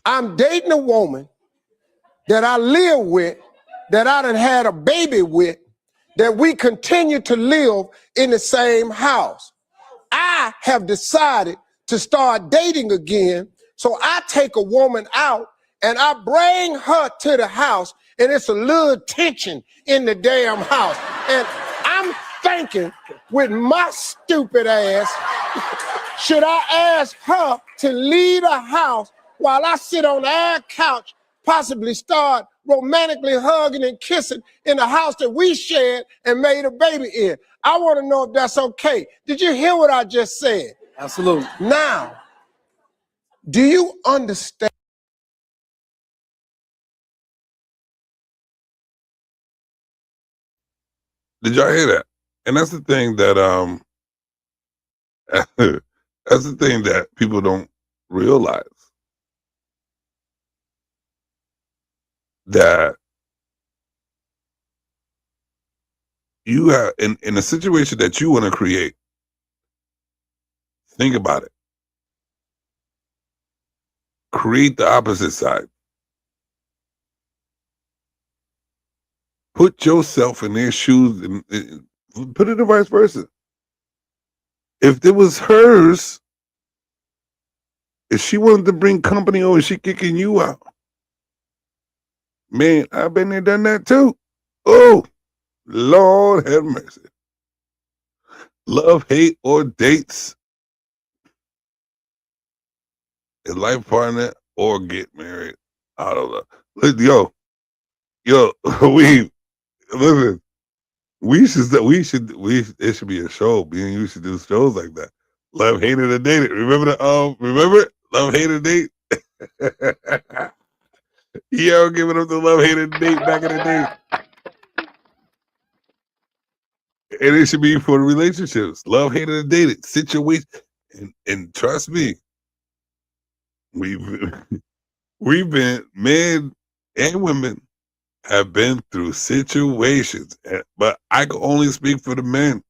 I'm dating a woman that I live with, that I done had a baby with, that we continue to live in the same house. I have decided to start dating again, so I take a woman out and I bring her to the house, and it's a little tension in the damn house. And I'm thinking, with my stupid ass, should I ask her to leave the house while I sit on the air couch, possibly start romantically hugging and kissing in the house that we shared and made a baby in. I want to know if that's okay. Did you hear what I just said? Absolutely. Now, do you understand? Did y'all hear that? And that's the thing that that's the thing that people don't realize. That you have in a situation that you want to create, think about it. Create the opposite side. Put yourself in their shoes and put it the vice versa. If it was hers, if she wanted to bring company over, she kicking you out. Man, I've been there, done that too. Oh, Lord have mercy. Love, hate, or dates. A life partner or get married out of love. Yo, listen. It should be a show. We should do shows like that. Love, hated, or dated. Remember Love, hated, date? Yo, giving up the love, hated, date back in the day. And it should be for the relationships. Love, hated, or dated. Situation. And trust me, we've been, men and women have been through situations, but I can only speak for the men.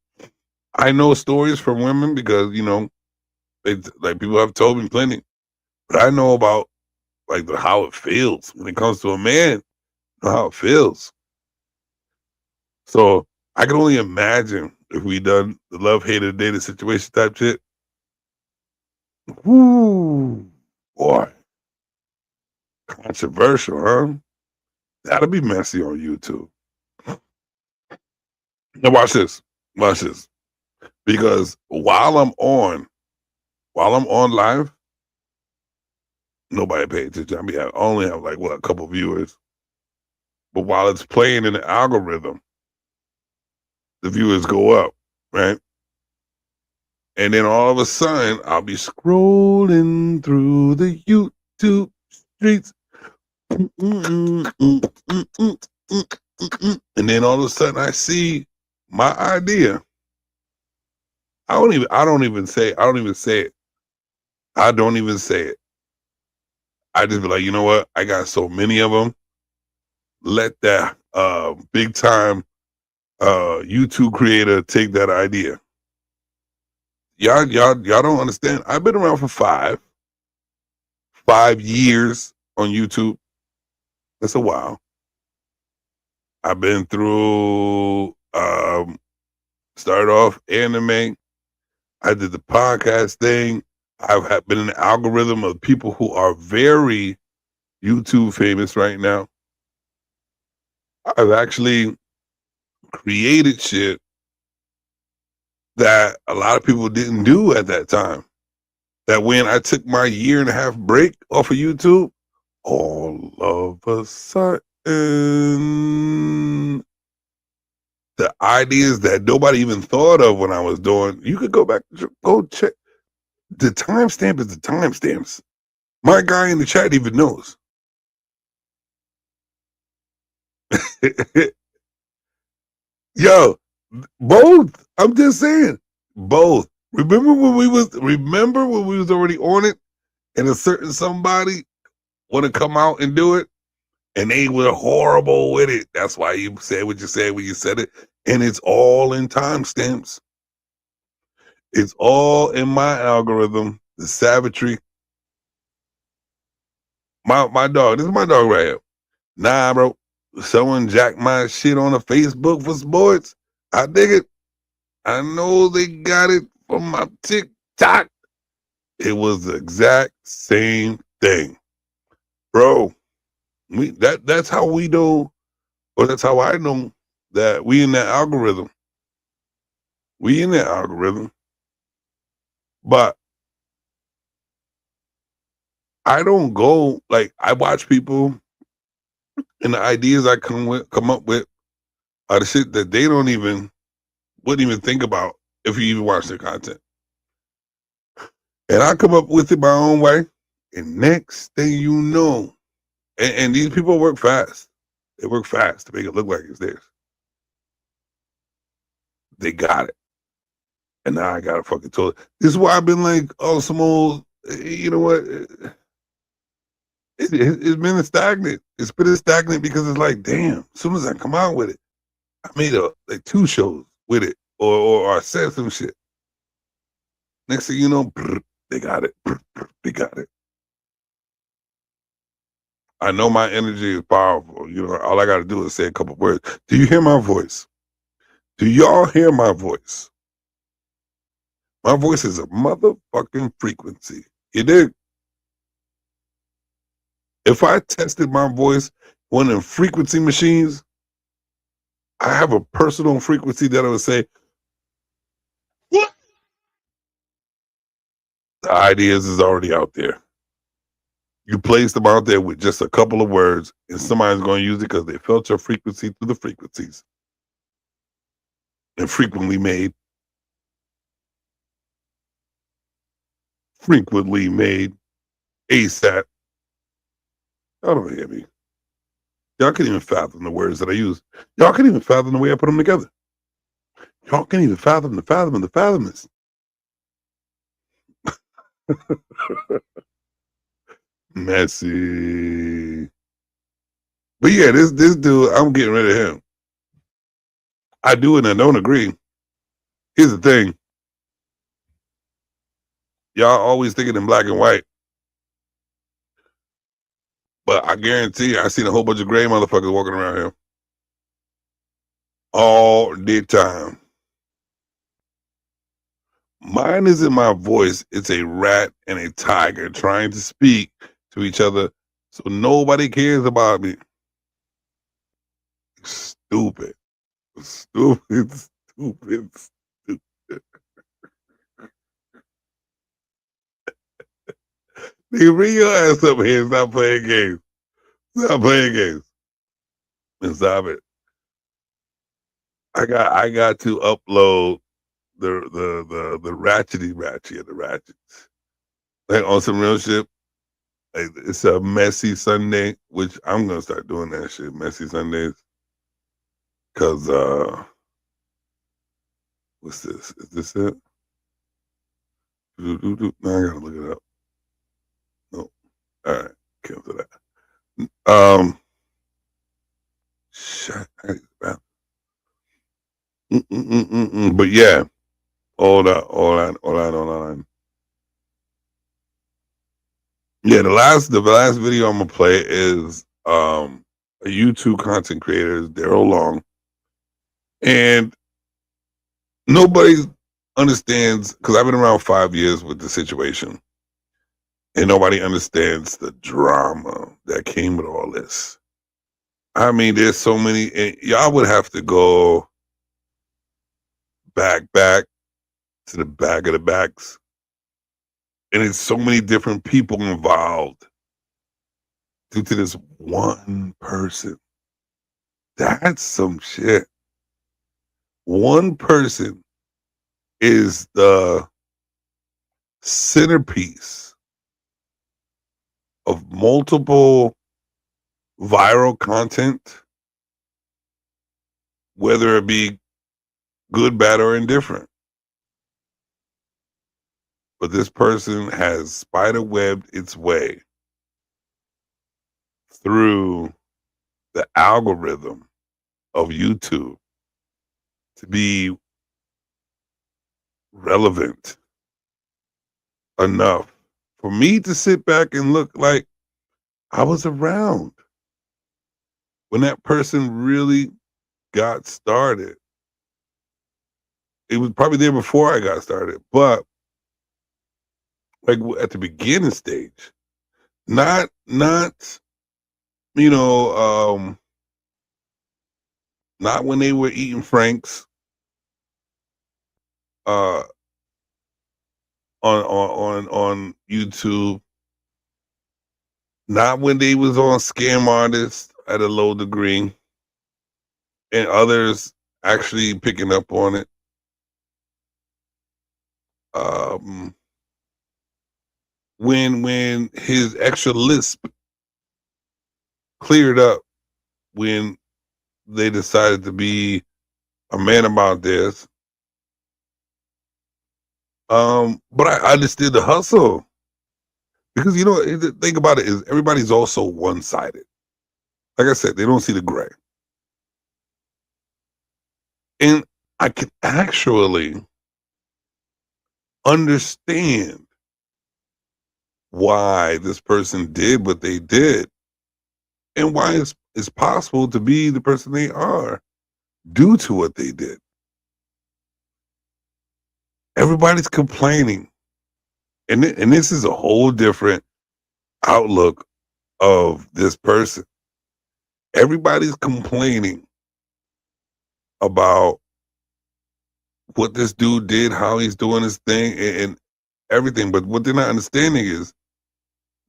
I know stories from women because, like people have told me plenty, but I know about like how it feels when it comes to a man, how it feels. So I can only imagine if we done the love, hated, dated situation type shit. Whoo, boy. Controversial, huh? That'll be messy on YouTube. Now watch this. Watch this. Because while I'm on live, nobody pay attention. I only have like a couple viewers. But while it's playing in the algorithm, the viewers go up, right? And then all of a sudden, I'll be scrolling through the YouTube streets. And then all of a sudden I see my idea. I don't even say it. I don't even say it. I just be like, you know what? I got so many of them. Let that big time YouTube creator take that idea. Y'all don't understand. I've been around for 5 years on YouTube. That's a while. I've been through started off anime. I did the podcast thing. I've been in the algorithm of people who are very YouTube famous right now. I've actually created shit that a lot of people didn't do at that time. That when I took my 1.5 year break off of YouTube, all of a sudden, the ideas that nobody even thought of when I was doing, you could go back, go check. The timestamp is the timestamps. My guy in the chat even knows. Yo, both. I'm just saying, both. Remember when we was already on it, and a certain somebody want to come out and do it, and they were horrible with it. That's why you said what you said when you said it, and it's all in timestamps. It's all in my algorithm. The savagery. My dog. This is my dog right here. Nah, bro. Someone jacked my shit on the Facebook for sports. I dig it. I know they got it from my TikTok. It was the exact same thing, bro. That's how we know, or that's how I know that we in that algorithm. We in that algorithm. But I don't go, like, I watch people And the ideas I come up with are the shit that they wouldn't even think about if you even watch their content. And I come up with it my own way. And next thing you know, and these people work fast. They work fast to make it look like it's theirs. They got it. And now I got to fucking tell it. This is why I've been like, oh, some old, you know what? It's been stagnant. It's been stagnant because it's like, damn, as soon as I come out with it, I made like 2 shows with it or I said some shit. Next thing you know, they got it. They got it. I know my energy is powerful. You know, all I got to do is say a couple words. Do you hear my voice? Do y'all hear my voice? My voice is a motherfucking frequency. You dig? If I tested my voice, one of them frequency machines, I have a personal frequency that I would say, what? The ideas is already out there. You place them out there with just a couple of words, and somebody's going to use it because they felt your frequency through the frequencies. And frequently made. ASAP. Y'all don't hear me. Y'all can't even fathom the words that I use. Y'all can't even fathom the way I put them together. Y'all can't even fathom the fathomless. Messy. But yeah, this dude, I'm getting rid of him. I do and I don't agree. Here's the thing. Y'all always thinking in black and white. But I guarantee you, I seen a whole bunch of gray motherfuckers walking around here. All the time. Mine isn't my voice. It's a rat and a tiger trying to speak to each other so nobody cares about me. Stupid. Stupid. Nigga, bring your ass up here and stop playing games. Stop playing games. And stop it. I got to upload the ratchety of the ratchets. Like on some real shit. Like, it's a messy Sunday, which I'm gonna start doing that shit, messy Sundays. Cause what's this? Is this it? No, I gotta look it up. No. All right, cancel that. Shut up. But yeah, hold on. Yeah, the last video I'm gonna play is a YouTube content creator, Daryl Long, and nobody understands because I've been around 5 years with the situation, and nobody understands the drama that came with all this. I mean, there's so many, and y'all would have to go back to the back of the backs. And it's so many different people involved due to this one person. That's some shit. One person is the centerpiece of multiple viral content, whether it be good, bad, or indifferent. But this person has spiderwebbed its way through the algorithm of YouTube to be relevant enough for me to sit back and look like I was around when that person really got started. It was probably there before I got started, but like at the beginning stage, not you know, not when they were eating Franks on YouTube, not when they was on Scam Artists. at a low degree, and others actually picking up on it. When his extra lisp cleared up when they decided to be a man about this. But I understood the hustle because the thing about it is everybody's also one-sided. Like I said, they don't see the gray. And I can actually understand why this person did what they did and why it's possible to be the person they are due to what they did. Everybody's complaining. And this is a whole different outlook of this person. Everybody's complaining about what this dude did, how he's doing his thing, and everything. But what they're not understanding is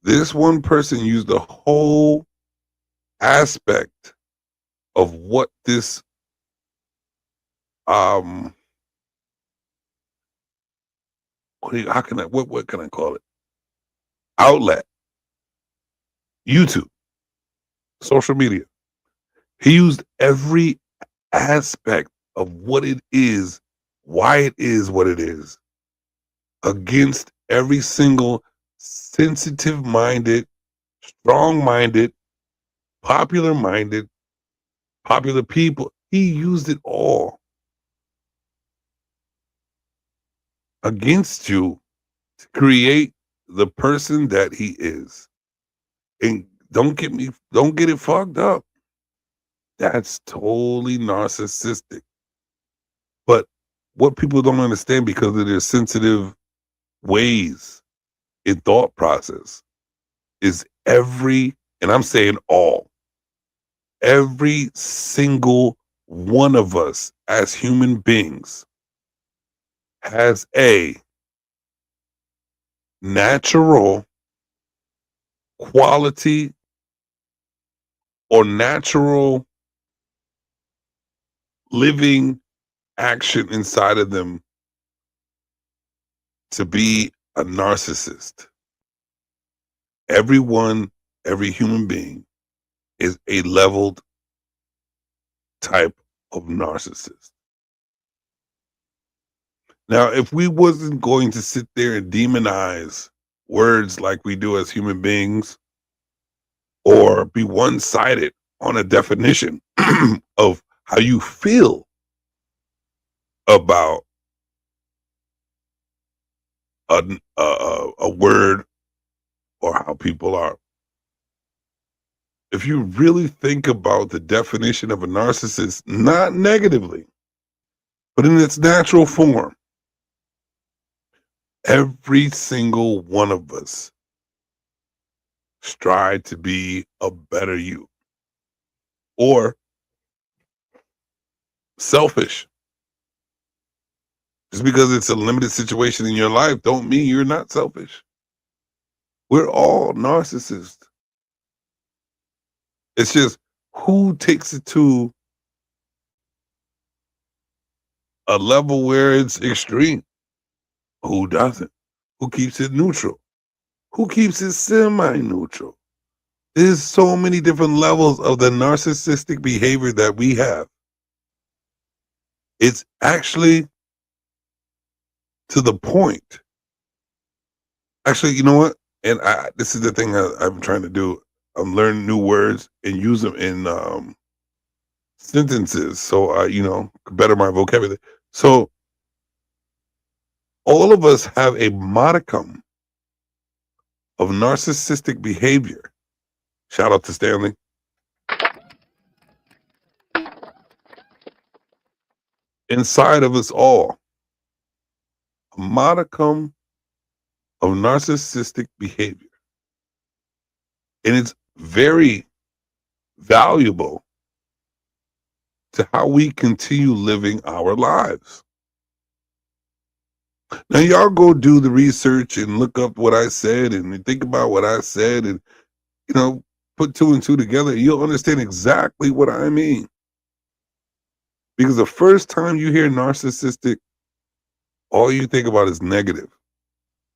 this one person used the whole aspect of what this what can I call it? Outlet. YouTube. Social media. He used every aspect of what it is, why it is what it is, against every single sensitive-minded, strong-minded, popular-minded, popular people. He used it all against you to create the person that he is. And don't get it fucked up. That's totally narcissistic. But what people don't understand because of their sensitive ways in thought process is and I'm saying every single one of us as human beings has a natural quality or natural living action inside of them to be a narcissist. Every human being is a leveled type of narcissist. Now, if we wasn't going to sit there and demonize words like we do as human beings, or be one-sided on a definition of how you feel about a word or how people are. If you really think about the definition of a narcissist, not negatively, but in its natural form, every single one of us strive to be a better you, or selfish. Just because it's a limited situation in your life don't mean you're not selfish. We're all narcissists. It's just who takes it to a level where it's extreme, who doesn't, who keeps it neutral, who keeps it semi-neutral. There's so many different levels of the narcissistic behavior that we have. It's actually to the point. Actually, you know what? And this is the thing I'm trying to do. I'm learning new words and use them in sentences, so I, better my vocabulary. So all of us have a modicum of narcissistic behavior. Shout out to Stanley. Inside of us all, a modicum of narcissistic behavior. And it's very valuable to how we continue living our lives. Now, y'all go do the research and look up what I said and think about what I said and, put two and two together, you'll understand exactly what I mean. Because the first time you hear narcissistic, all you think about is negative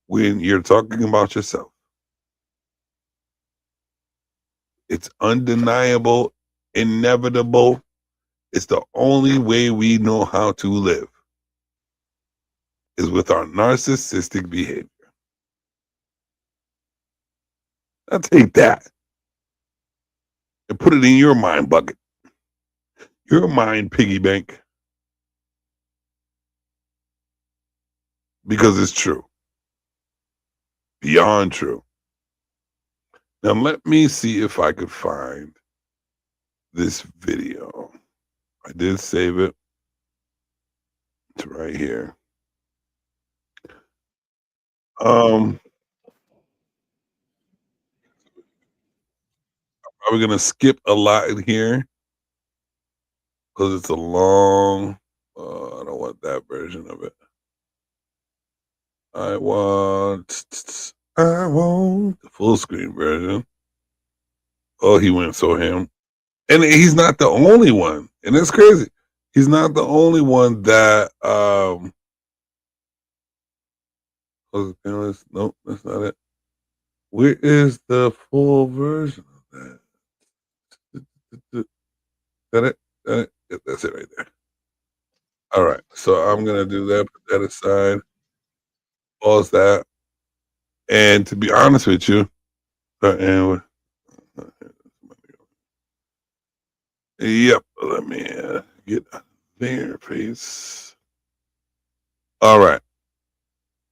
when you're talking about yourself. It's undeniable, inevitable. It's the only way we know how to live is with our narcissistic behavior. Now take that and put it in your mind bucket, your mind piggy bank, because it's true, beyond true. Now let me see if I could find this video. I did save it. It's right here. I'm probably gonna skip a lot in here because it's a long. I don't want that version of it. I want the full screen version. Oh, he went so ham. And he's not the only one. And it's crazy. He's not the only one that nope, that's not it. Where is the full version of that? That it? Yeah, that's it right there. All right. So I'm gonna do that, put that aside, pause that. And to be honest with you, yep, let me get their face. All right.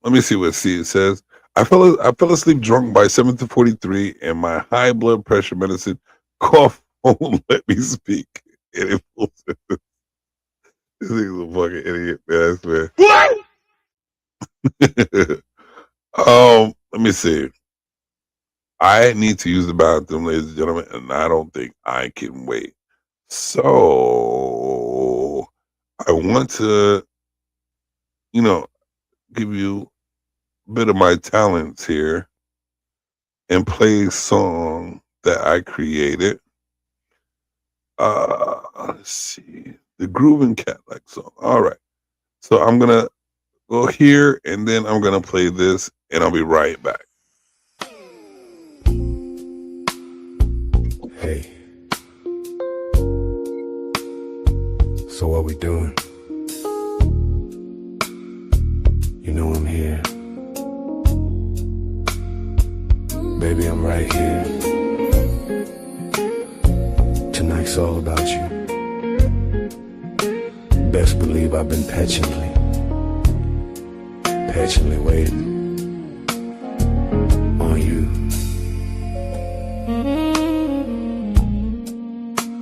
Let me see what C says. I fell asleep drunk by 7:43, and my high blood pressure medicine cough won't let me speak. And it this nigga's a fucking idiot, man. I swear. Let me see. I need to use the bathroom, ladies and gentlemen, and I don't think I can wait. So I want to, give you a bit of my talents here and play a song that I created. Let's see. The Groovin' Cadillac song. All right. So I'm going to go here and then I'm going to play this and I'll be right back. Hey. So what we doing? You know I'm here. Baby, I'm right here. Tonight's all about you. Best believe I've been patiently waiting on you.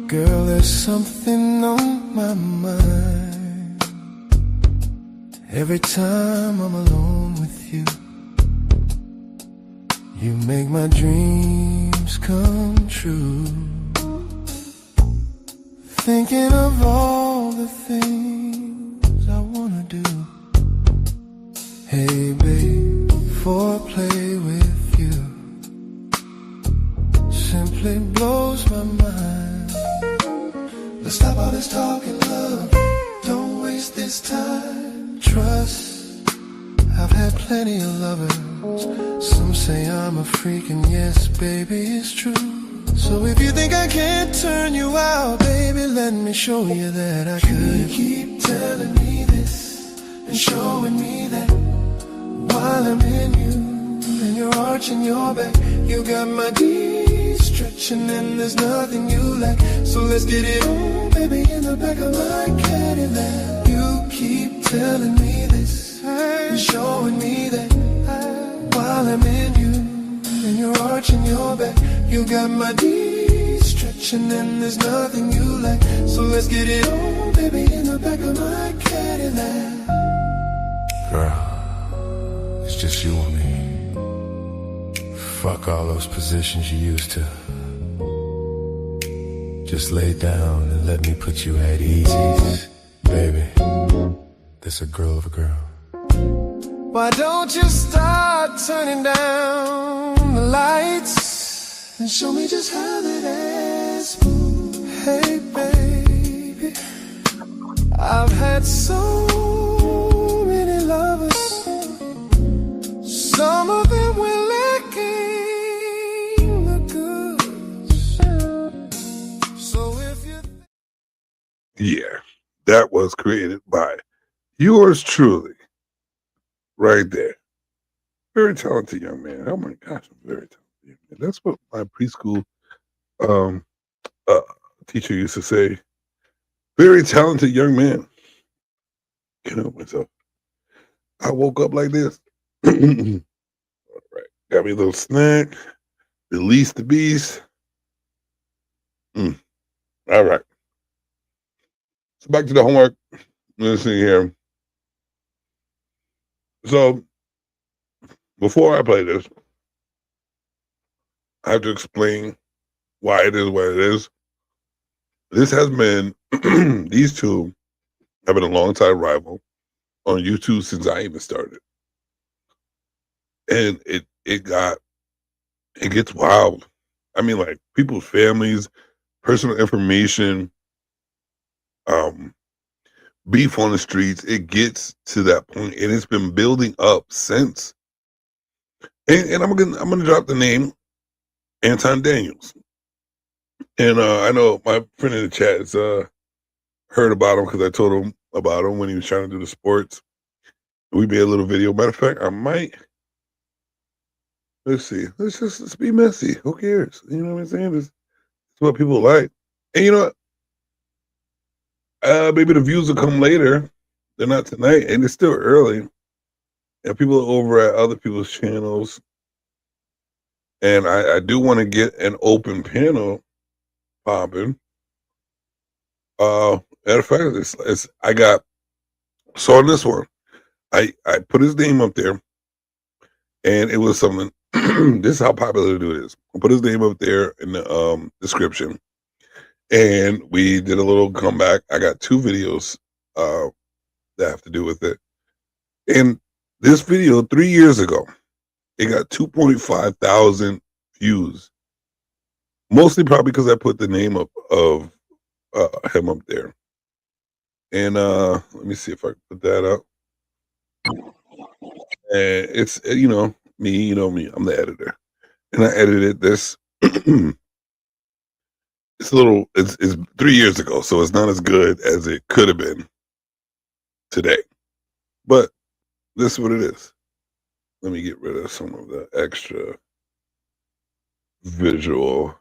Girl, there's something on my mind. Every time I'm alone with you, you make my dreams come true. Thinking of all the things I wanna do. Hey babe, foreplay with you simply blows my mind. Let's stop all this talking, love. Don't waste this time. Trust, I've had plenty of lovers. Some say I'm a freak, and yes, baby, it's true. So if you think I can't turn you out, baby, let me show you that I could. You keep telling me this and showing me that while I'm in you, and you're arching your back, you got my D stretching and there's nothing you lack. So let's get it on, baby, in the back of my Cadillac. You keep telling me this and showing me that while I'm in you, and you're arching your back, you got my D stretching and there's nothing you lack. So let's get it on, baby, in the back of my Cadillac. Girl, it's just you and me. Fuck all those positions you used to. Just lay down and let me put you at ease. Baby, this a girl of a girl. Why don't you start turning down the lights? and show me just how that ass moves. Hey, baby, I've had so many lovers. Some of them were lacking the goods. So if you Yeah, that was created by yours truly, right there. Very talented young man. Oh my gosh, I'm very talented young man. That's what my preschool teacher used to say. Very talented young man. Can't help myself. I woke up like this. All right, got me a little snack. Release the beast. All right. So back to the homework. Let's see here. So before I play this, I have to explain why it is what it is. This has been, these two have been a long-time rival on YouTube since I even started. And it gets wild. I mean, like, people's families, personal information, beef on the streets, it gets to that point, and it's been building up since. And I'm gonna drop the name Anton Daniels. And I know my friend in the chat has heard about him because I told him about him when he was trying to do the sports. We made a little video. Matter of fact, I might. Let's see. Let's be messy. Who cares? You know what I'm saying? It's what people like. And you know what? Maybe the views will come later. They're not tonight, and it's still early. And people are over at other people's channels. And I do want to get an open panel popping. Matter of fact, I got, so on this one, I put his name up there, and it was something. This is how popular to do it is. I put his name up there in the description, and we did a little comeback. I got 2 videos that have to do with it. And this video 3 years ago, it got 2.5 thousand views. Mostly probably because I put the name of him up there. And let me see if I can put that up. And it's, you know me, I'm the editor. And I edited this. It's 3 years ago, so it's not as good as it could have been today. But this is what it is. Let me get rid of some of the extra visual.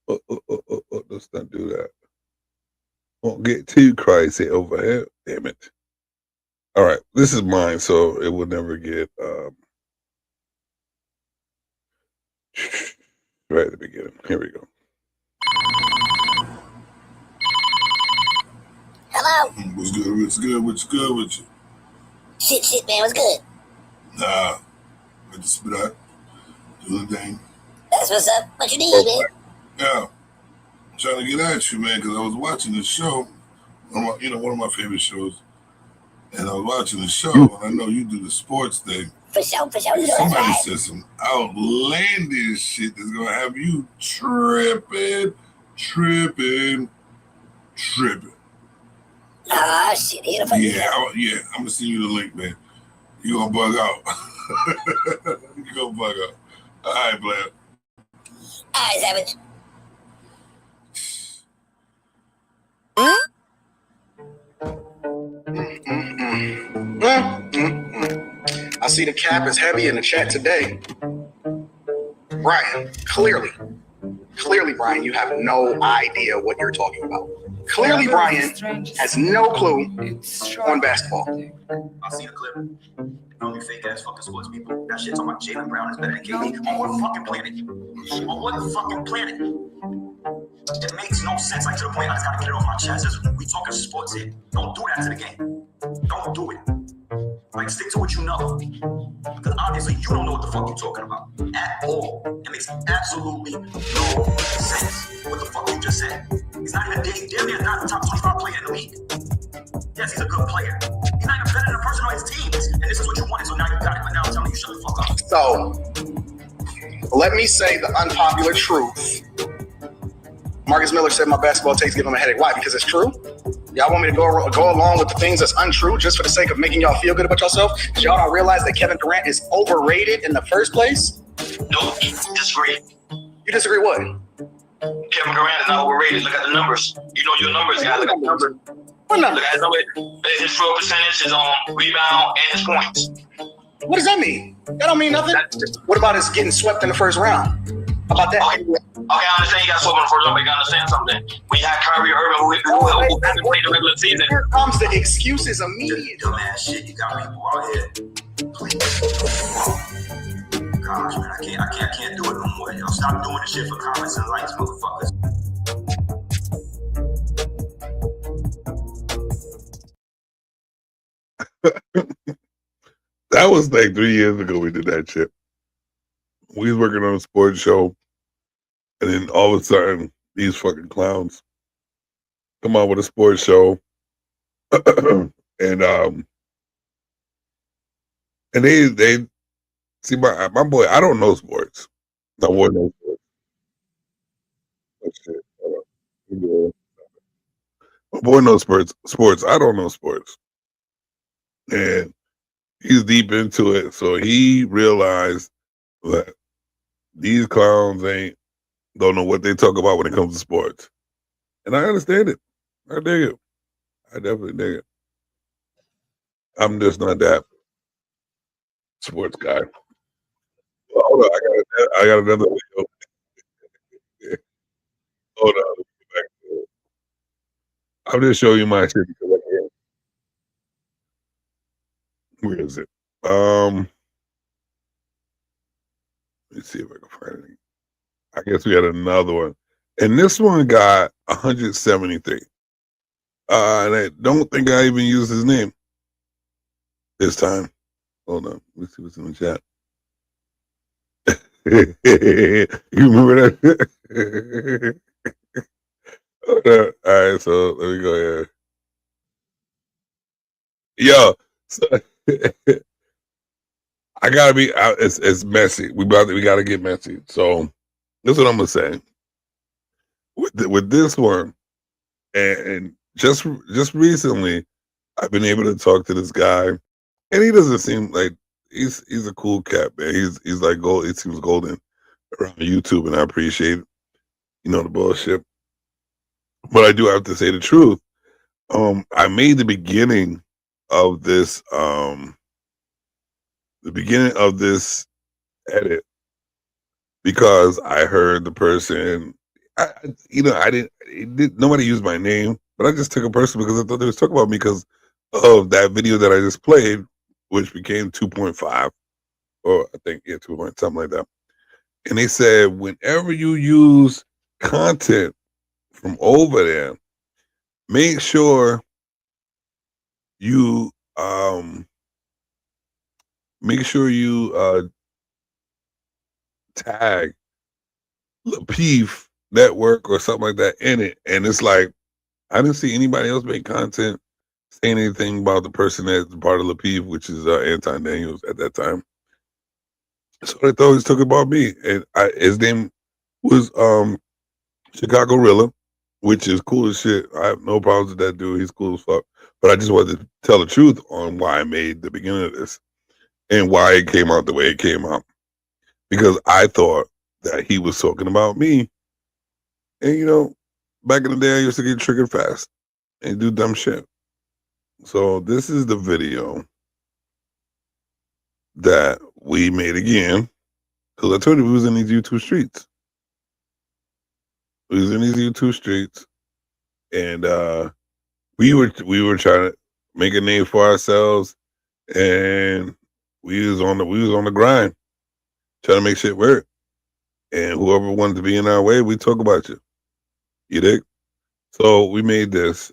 Let's not do that. Won't get too crazy over here. Damn it. All right, this is mine, so it will never get right at the beginning. Here we go. Hello? What's good? What's good? What's good with you? Shit, man, what's good? Nah, I just spit out. Do the thing. That's what's up. What you need, man? Yeah, I'm trying to get at you, man, because I was watching this show. One of my favorite shows. And I was watching the show, and I know you do the sports thing. For sure. Somebody said some outlandish shit that's going to have you tripping. Ah, shit. Yeah, I'm going to send you the link, man. You're going to bug out. You're going to bug out. All right, Blair. All right, Savage. I see the cap is heavy in the chat today. Brian, clearly, Brian, you have no idea what you're talking about. Clearly, Brian has no clue on basketball. I'll see the clip. Only fake ass fucking sports people. That shit talking about Jaylen Brown is better than KD. On what fucking planet? On what fucking planet? It makes no sense. Like, to the point, I just gotta get it off my chest. We talking sports here. Don't do that to the game. Don't do it. Like, stick to what you know. Because obviously you don't know what the fuck you're talking about at all. It makes absolutely no sense what the fuck you just said. He's not even damn near not the top 25 player in the league. Yes, he's a good player. He's not even better than a person on his team. And this is what you wanted, so now you got it. But now I'm telling you, shut the fuck up. So let me say the unpopular truth. Marcus Miller said my basketball takes give him a headache. Why? Because it's true. Y'all want me to go along with the things that's untrue just for the sake of making y'all feel good about yourself? Because y'all don't realize that Kevin Durant is overrated in the first place? Nope, disagree. You disagree what? Kevin Durant is not overrated. Look at the numbers. You know your numbers, guys. Look at the numbers. What Look number? at his numbers. His field percentage, his rebound, and his points. What does that mean? That don't mean nothing. What about us getting swept in the first round? How about that? Okay, I understand you got swept in the first round, but you got to understand something. We had Kyrie Irving who hasn't played the regular season. Here comes the excuses immediately. Dumbass shit, you got people out here. Please. Gosh, man, I can't do it no more. Yo, stop doing this shit for comments and likes, motherfuckers. That was like 3 years ago we did that shit. We was working on a sports show, and then all of a sudden, these fucking clowns come out with a sports show, and they see my boy. I don't know sports. My boy knows sports. Oh, shit. Hold on. My boy knows sports. I don't know sports, and he's deep into it. So he realized that these clowns don't know what they talk about when it comes to sports. And I understand it. I dig it. I definitely dig it. I'm just not that sports guy. Well, hold on, I got another video. Hold on, let me get back to it. I'm just showing you my shit because I can't. Where is it? Let's see if I can find it. I guess we had another one. And this one got 173. And I don't think I even used his name this time. Hold on. Let's see what's in the chat. You remember that? Hold on. All right, so let me go here. Yo, so I gotta be. It's messy. We gotta get messy. So this is what I'm gonna say. With this one, and just recently, I've been able to talk to this guy, and he doesn't seem like he's a cool cat, man. He's like gold. It seems golden around YouTube, and I appreciate the bullshit. But I do have to say the truth. I made the beginning of this edit because I heard the person. Nobody used my name, but I just took a person because I thought they was talking about me because of that video that I just played, which became 2.5, or I think 2 point something like that. And they said whenever you use content from over there, make sure you tag Lapeef Network or something like that in it. And it's like, I didn't see anybody else make content saying anything about the person that's part of Lapeef, which is Anton Daniels at that time. So they thought he was talking about me. And his name was Chicago Rilla, which is cool as shit. I have no problems with that dude. He's cool as fuck. But I just wanted to tell the truth on why I made the beginning of this and why it came out the way it came out. Because I thought that he was talking about me. And, back in the day, I used to get triggered fast and do dumb shit. So this is the video that we made again. Because I told you we was in these YouTube streets. We was in these YouTube streets. And we were trying to make a name for ourselves. And we was on the grind. Trying to make shit work. And whoever wanted to be in our way, we talk about you. You dig? So we made this.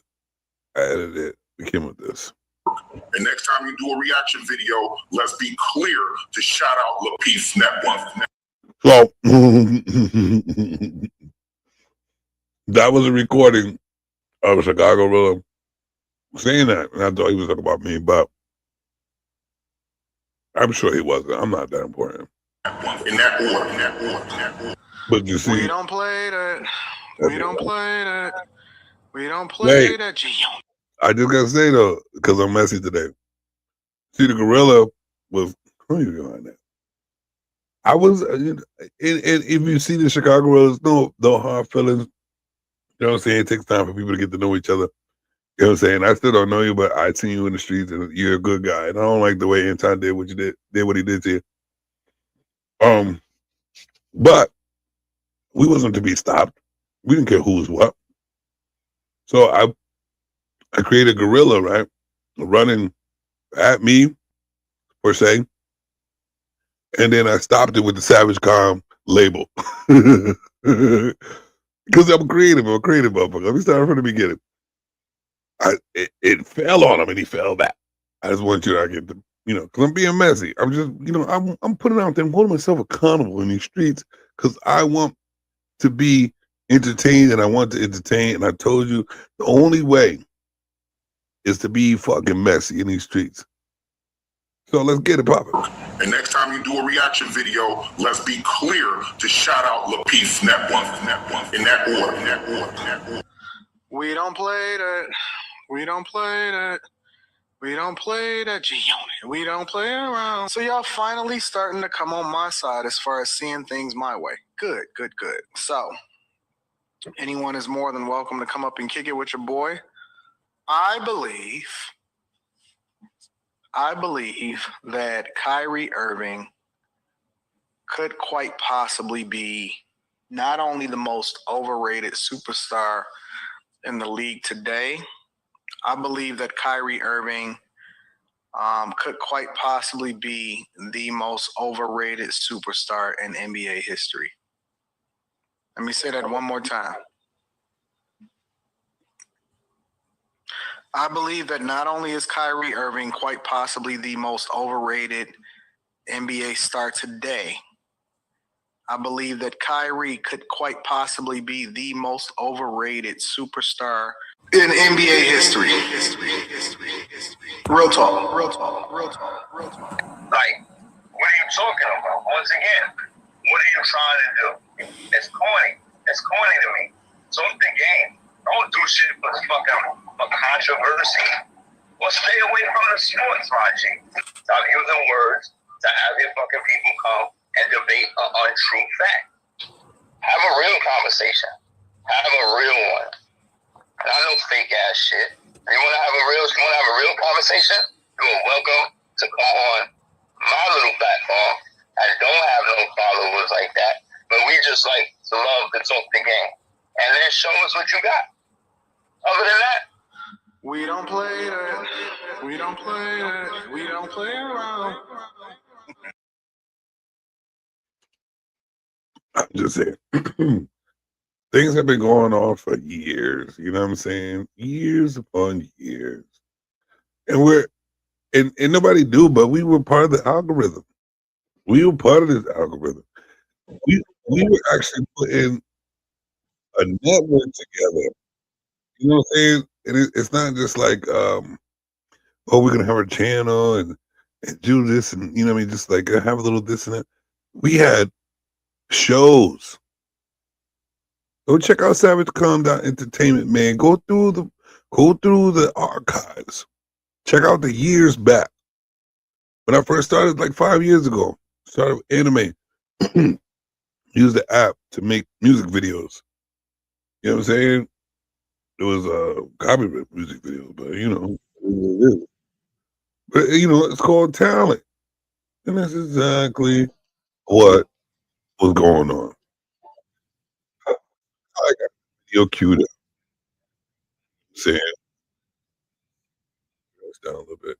I edited it. We came with this. And next time you do a reaction video, let's be clear to shout out Lapeef Network. So that was a recording of Chicago Rilla saying that. And I thought he was talking about me, but I'm sure he wasn't. I'm not that important. In that order. But you see, We don't play that. We don't play that. We don't play Wait. that. I just gotta say though, because I'm messy today. See, the gorilla was. Who are you behind that? I was, and if you see the Chicago gorillas, no hard feelings. You know what I'm saying? It takes time for people to get to know each other. You know what I'm saying? I still don't know you, but I seen you in the streets, and you're a good guy. And I don't like the way Anton did what he did to you. But we wasn't to be stopped. We didn't care who was what. So I created a gorilla, right, running at me per se, and then I stopped it with the Savage Calm label because I'm a creative motherfucker. Let me start from the beginning. It fell on him and he fell back. I just want you to get the, because I'm being messy. I'm just, I'm putting out there, I'm holding myself accountable in these streets because I want to be entertained and I want to entertain. And I told you the only way is to be fucking messy in these streets. So let's get it poppin'. And next time you do a reaction video, let's be clear to shout out LaPeace Network. In that order. We don't play that. We don't play that. We don't play that G-Unit. We don't play around. So y'all finally starting to come on my side as far as seeing things my way. Good. So anyone is more than welcome to come up and kick it with your boy. I believe that Kyrie Irving could quite possibly be not only the most overrated superstar in the league today. I believe that Kyrie Irving could quite possibly be the most overrated superstar in NBA history. Let me say that one more time. I believe that not only is Kyrie Irving quite possibly the most overrated NBA star today, I believe that Kyrie could quite possibly be the most overrated superstar in NBA history. Real talk. Like, what are you talking about? Once again, what are you trying to do? It's corny. It's corny to me. Talk the game. Don't do shit for fucking controversy. Well, stay away from the sports, Raji. Stop using words to have your fucking people come and debate an untrue fact. Have a real conversation. Have a real one. Not no fake ass shit. You want to have a real conversation? You are welcome to come on my little platform. I don't have no followers like that, but we just like to love to talk the game, and then show us what you got. Other than that, we don't play that. We don't play that. We don't play around. I'm just saying. Things have been going on for years, you know what I'm saying? Years upon years. And and nobody knew, but we were part of the algorithm. We were part of this algorithm. We were actually putting a network together. You know what I'm saying? And it's not just like, we're gonna have our channel and do this and you know what I mean, just like have a little this and that. We had shows. Go check out SavageCalm.entertainment, man. Go through the archives. Check out the years back. When I first started like 5 years ago, started with anime. Used the app to make music videos. You know what I'm saying? It was copyright music videos, but you know, it is. But you know, it's called talent. And that's exactly what was going on. I got video queued up. Saying, goes down a little bit.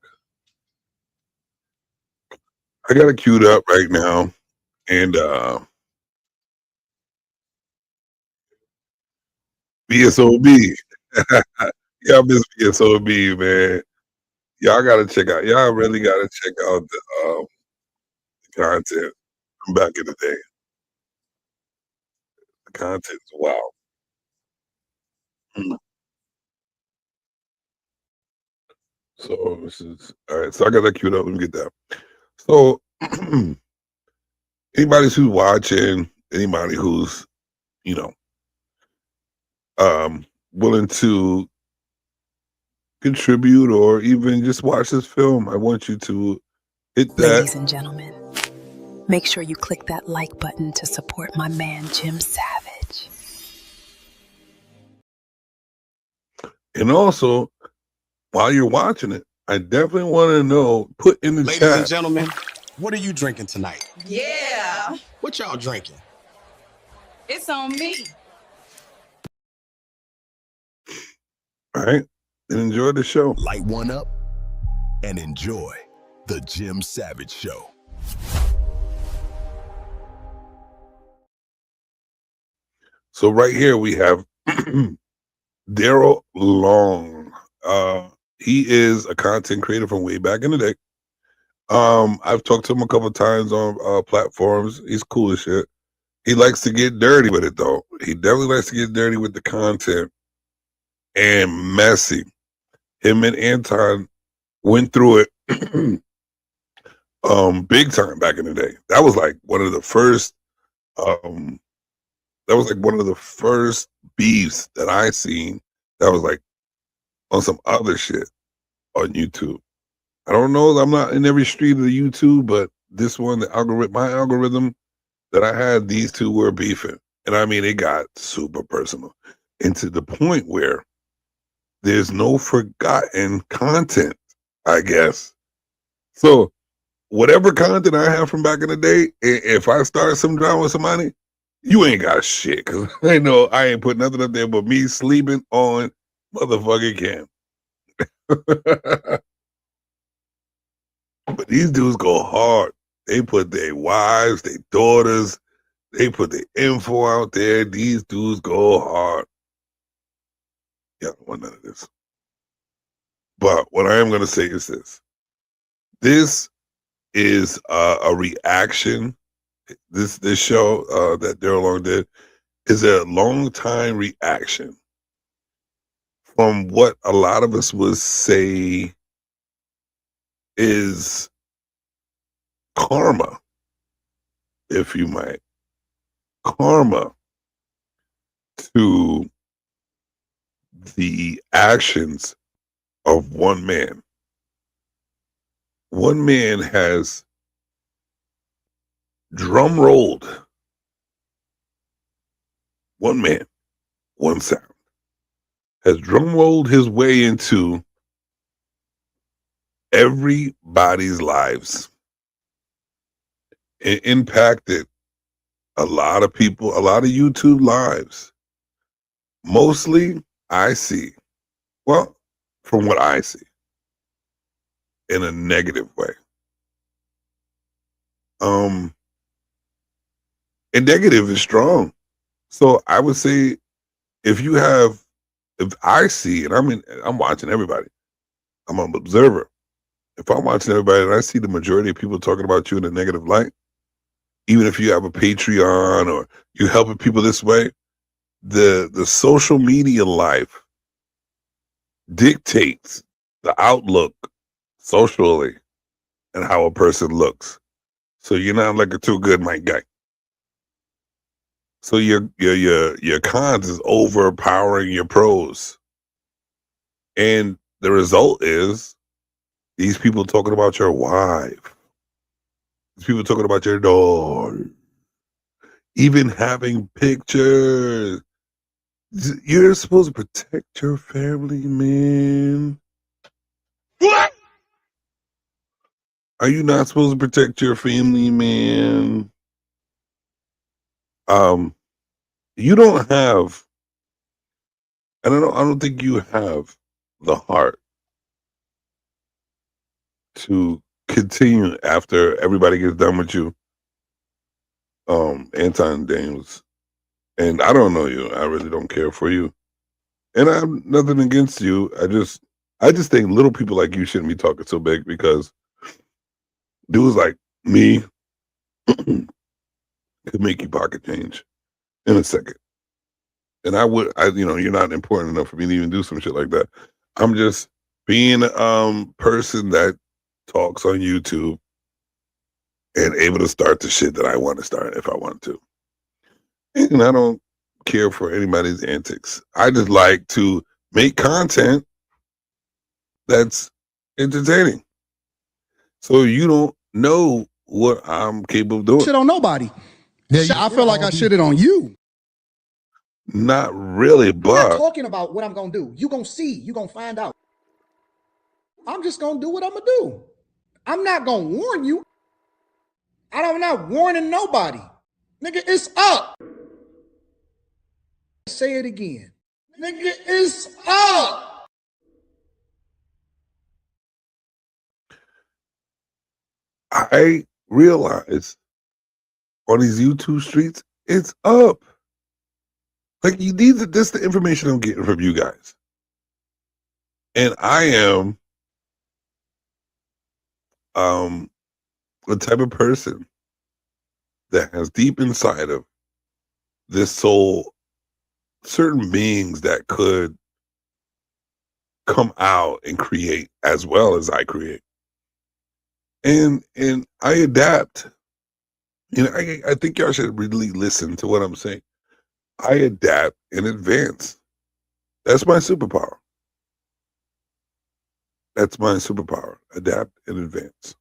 I got it queued up right now, and VSOB. Y'all miss VSOB, man. Y'all gotta check out. Y'all really gotta check out the content from back in the day. The content is wild. So this is all right. So I got that queued up. Let me get that. So anybody who's watching, anybody who's, you know, willing to contribute or even just watch this film, I want you to hit that. Ladies and gentlemen, make sure you click that like button to support my man, Jim Savage. And also, while you're watching it, I definitely want to know, put in the Ladies chat. and gentlemen, what are you drinking tonight? Yeah. What y'all drinking? It's on me. All right. And enjoy the show. Light one up and enjoy the Jim Savage Show. So right here we have Daryl Long. He is a content creator from way back in the day. I've talked to him a couple of times on platforms. He's cool as shit. He likes to get dirty with it though. He definitely likes to get dirty with the content and messy. Him and Anton went through it big time back in the day. That was like one of the first beefs that I seen that was like on some other shit on YouTube. I don't know, I'm not in every street of the YouTube, but this one, my algorithm that I had, these two were beefing. And I mean, it got super personal. And to the point where there's no forgotten content, I guess. So whatever content I have from back in the day, if I start some drama with somebody, you ain't got shit. Cause I know I ain't put nothing up there but me sleeping on motherfucking Cam. But these dudes go hard. They put their wives, their daughters, they put their info out there. These dudes go hard. Yeah, I don't want none of this. But what I am going to say is this. This is a reaction. This show that Daryl Long did is a long time reaction from what a lot of us would say is karma, if you might. Karma to the actions of one man. One man has drum rolled. One man, one sound, has drum rolled his way into everybody's lives. It impacted a lot of people, a lot of YouTube lives. Mostly, I see, well, from what I see, in a negative way. And negative is strong. So I would say if I see, and I'm watching everybody, I'm an observer. If I'm watching everybody and I see the majority of people talking about you in a negative light, even if you have a Patreon or you're helping people this way, the social media life dictates the outlook socially and how a person looks. So you're not like a too good Mike guy. So your cons is overpowering your pros. And the result is these people talking about your wife. These people talking about your daughter. Even having pictures. You're supposed to protect your family, man. What? Are you not supposed to protect your family, man? You don't have, and I don't think you have the heart to continue after everybody gets done with you. Anton Daniels, and I don't know you. I really don't care for you, and I have nothing against you. I just think little people like you shouldn't be talking so big, because dudes like me could make you pocket change in a second. And you're not important enough for me to even do some shit like that. I'm just being a person that talks on YouTube and able to start the shit that I want to start if I want to. And I don't care for anybody's antics. I just like to make content that's entertaining. So you don't know what I'm capable of doing. Shit on nobody. I feel like I shitted on you. Not really, I'm not but talking about what I'm gonna do. You gonna see. You gonna find out. I'm just gonna do what I'm gonna do. I'm not gonna warn you. I'm not warning nobody. Nigga, it's up. Say it again. Nigga, it's up. I realize on these YouTube streets, it's up. Like this is the information I'm getting from you guys. And I am the type of person that has deep inside of this soul certain beings that could come out and create as well as I create. And I adapt. You know, I think y'all should really listen to what I'm saying. I adapt and advance. That's my superpower. That's my superpower. Adapt and advance.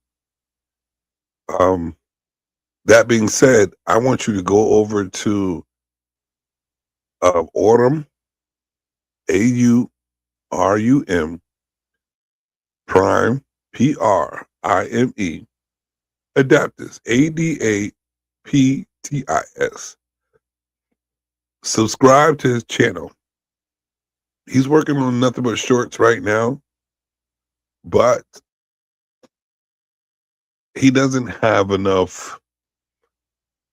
That being said, I want you to go over to Aurum, AURUM, Prime, PRIME, Adaptis, ADAPTIS. Subscribe to his channel. He's working on nothing but shorts right now, but he doesn't have enough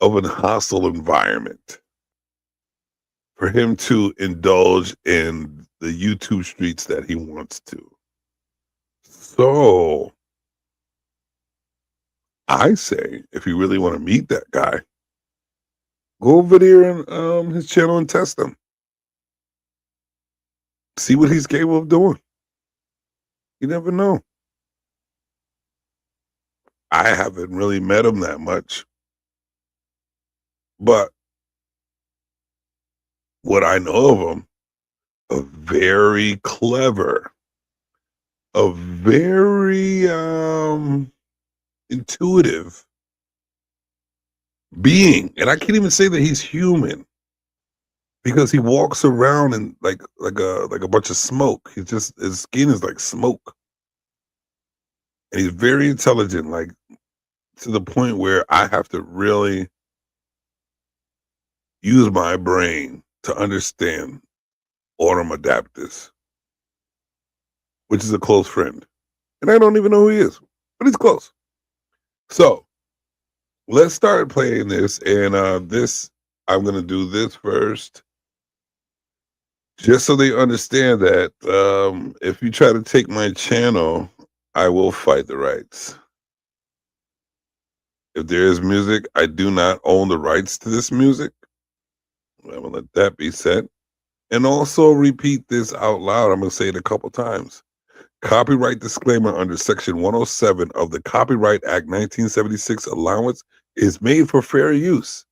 of a hostile environment for him to indulge in the YouTube streets that he wants to. So I say, if you really want to meet that guy, go over there and his channel and test him. See what he's capable of doing. You never know. I haven't really met him that much. But what I know of him, a very clever, a very intuitive being. And I can't even say that he's human because he walks around in like a bunch of smoke. He's just, his skin is like smoke. And he's very intelligent, like to the point where I have to really use my brain to understand Aurum Adaptis, which is a close friend. And I don't even know who he is, but he's close. So let's start playing this. And I'm going to do this first, just so they understand that if you try to take my channel, I will fight the rights. If there is music, I do not own the rights to this music. I'm going to let that be said. And also repeat this out loud. I'm going to say it a couple times. Copyright disclaimer under Section 107 of the Copyright Act 1976 allowance is made for fair use.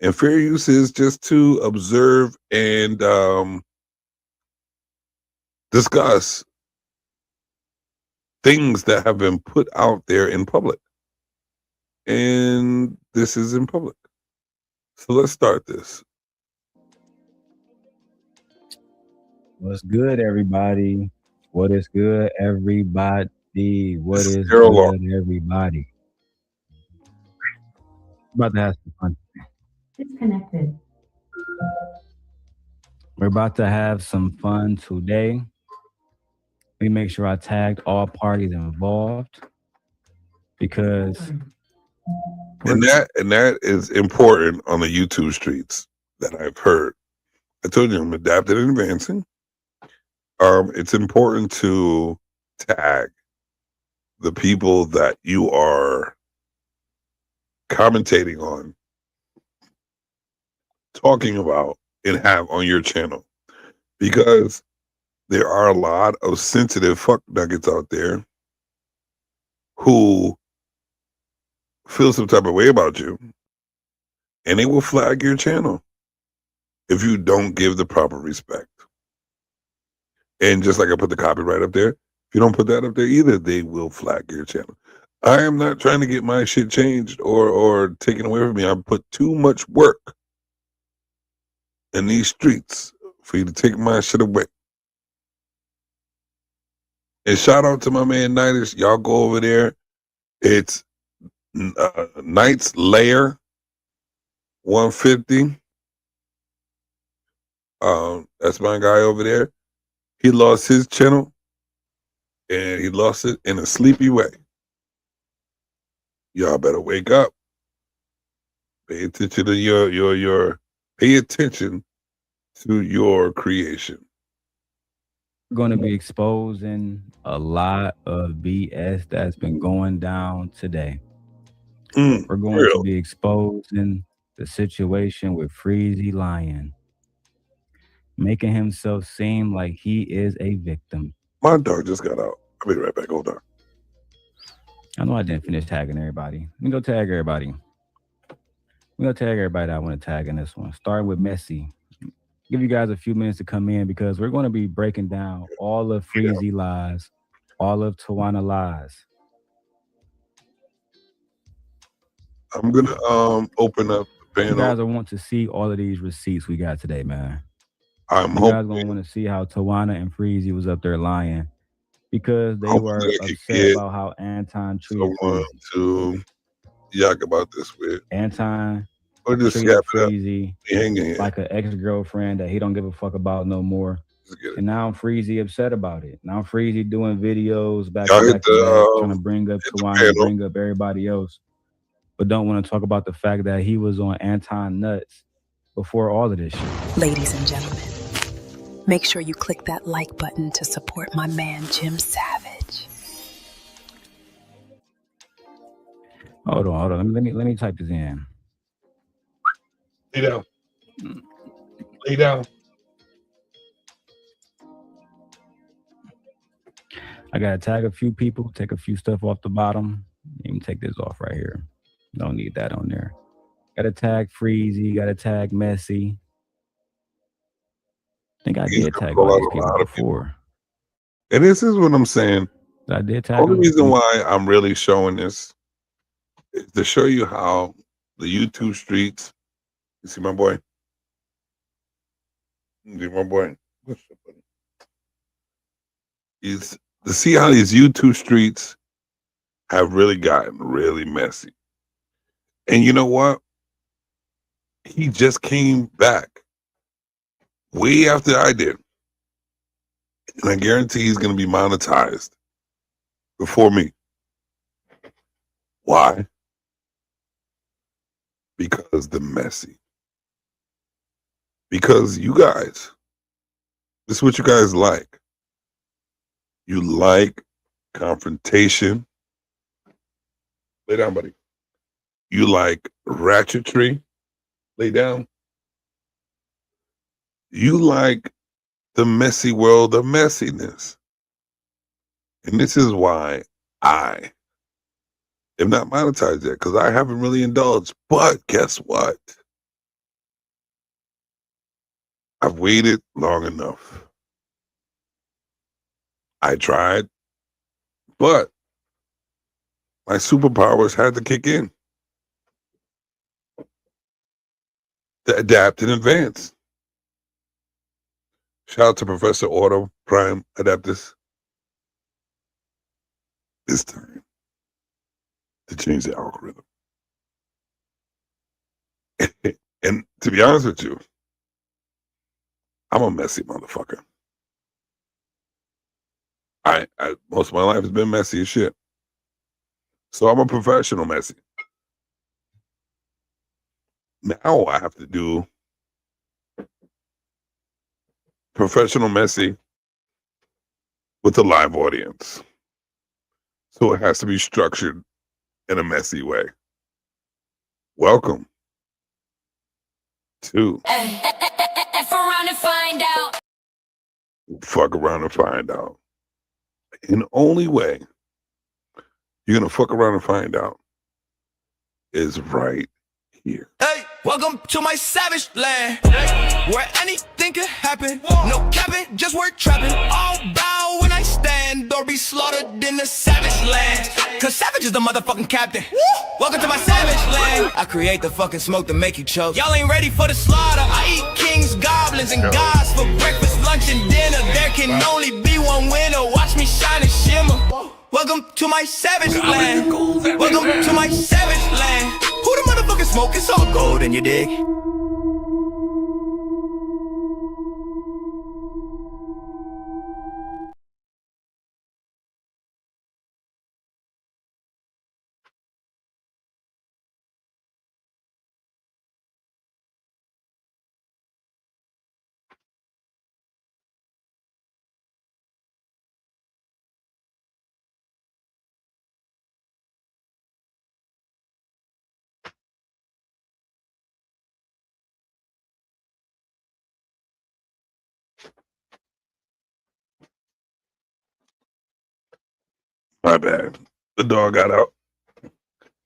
And fair use is just to observe and discuss things that have been put out there in public. And this is in public. So let's start this. What's good, everybody? What is good, everybody? What is Daryl Law. good, everybody? About to have some fun. Disconnected. We're about to have some fun today. Let me make sure I tagged all parties involved because and that is important on the YouTube streets that I've heard. I told you I'm adapting and advancing. It's important to tag the people that you are commentating on, talking about, and have on your channel, because there are a lot of sensitive fuck nuggets out there who feel some type of way about you, and they will flag your channel if you don't give the proper respect. And just like I put the copyright up there, if you don't put that up there either, they will flag your channel. I am not trying to get my shit changed or taken away from me. I put too much work in these streets for you to take my shit away. And shout out to my man Nighters. Y'all go over there. It's Knight's Lair 150. That's my guy over there. He lost his channel, and he lost it in a sleepy way. Y'all better wake up. Pay attention to your pay attention to your creation. We're going to be exposing a lot of BS that's been going down today. We're going to be exposing the situation with Freezy Lion, making himself seem like he is a victim. My dog just got out. I'll be right back. Hold on. I know I didn't finish tagging everybody. Let me go tag everybody. We're going to tag everybody that I want to tag in this one. Starting with Messi. Give you guys a few minutes to come in because we're going to be breaking down all of Freezy lies, all of Tawana lies. I'm going to open up the panel. You guys will want to see all of these receipts we got today, man. You guys going to want to see how Tawana and Freezy was up there lying because they were upset about how Anton treated someone to yak about this with. Anton or just treated Freezy like an ex-girlfriend that he don't give a fuck about no more. And now Freezy upset about it. Now Freezy doing videos back to back trying to bring up Tawana, bring up everybody else, but don't want to talk about the fact that he was on Anton nuts before all of this shit. Ladies and gentlemen, make sure you click that like button to support my man, Jim Savage. Hold on. Let me type this in. Lay down. Lay down. I gotta tag a few people, take a few stuff off the bottom. Even take this off right here. Don't need that on there. Gotta tag Freezy, gotta tag Messi. I think I did tag all these people before. And this is what I'm saying. I did tag. The only reason why I'm really showing this is to show you how the YouTube streets. You see my boy? You see my boy? Is to see how these YouTube streets have really gotten really messy. And you know what? He just came back way after I did. And I guarantee he's going to be monetized before me. Why? Because the messy. Because you guys, this is what you guys like. You like confrontation. Lay down, buddy. You like ratchetry. Lay down. You like the messy world of messiness. And this is why I am not monetized yet, because I haven't really indulged. But guess what? I've waited long enough. I tried, but my superpowers had to kick in to adapt and advance. Shout out to Professor Auto Prime Adaptus. It's time to change the algorithm. And to be honest with you, I'm a messy motherfucker. I most of my life has been messy as shit. So I'm a professional messy. Now I have to do professional messy with a live audience. So it has to be structured in a messy way. Welcome to Around and find out. Fuck Around and Find Out. And the only way you're gonna fuck around and find out is right here. Hey, welcome to my savage land, where anything can happen. No capping, just work trapping. All bow when I stand, or be slaughtered in the savage land. Cause savage is the motherfucking captain. Welcome to my savage land. I create the fucking smoke to make you choke. Y'all ain't ready for the slaughter. I eat kings, goblins, and gods for breakfast, lunch, and dinner. There can only be one winner. Watch me shine and shimmer. Welcome to my savage land. Welcome to my savage land. Who the motherfucking smoke? It's all gold in your dig. My bad. The dog got out.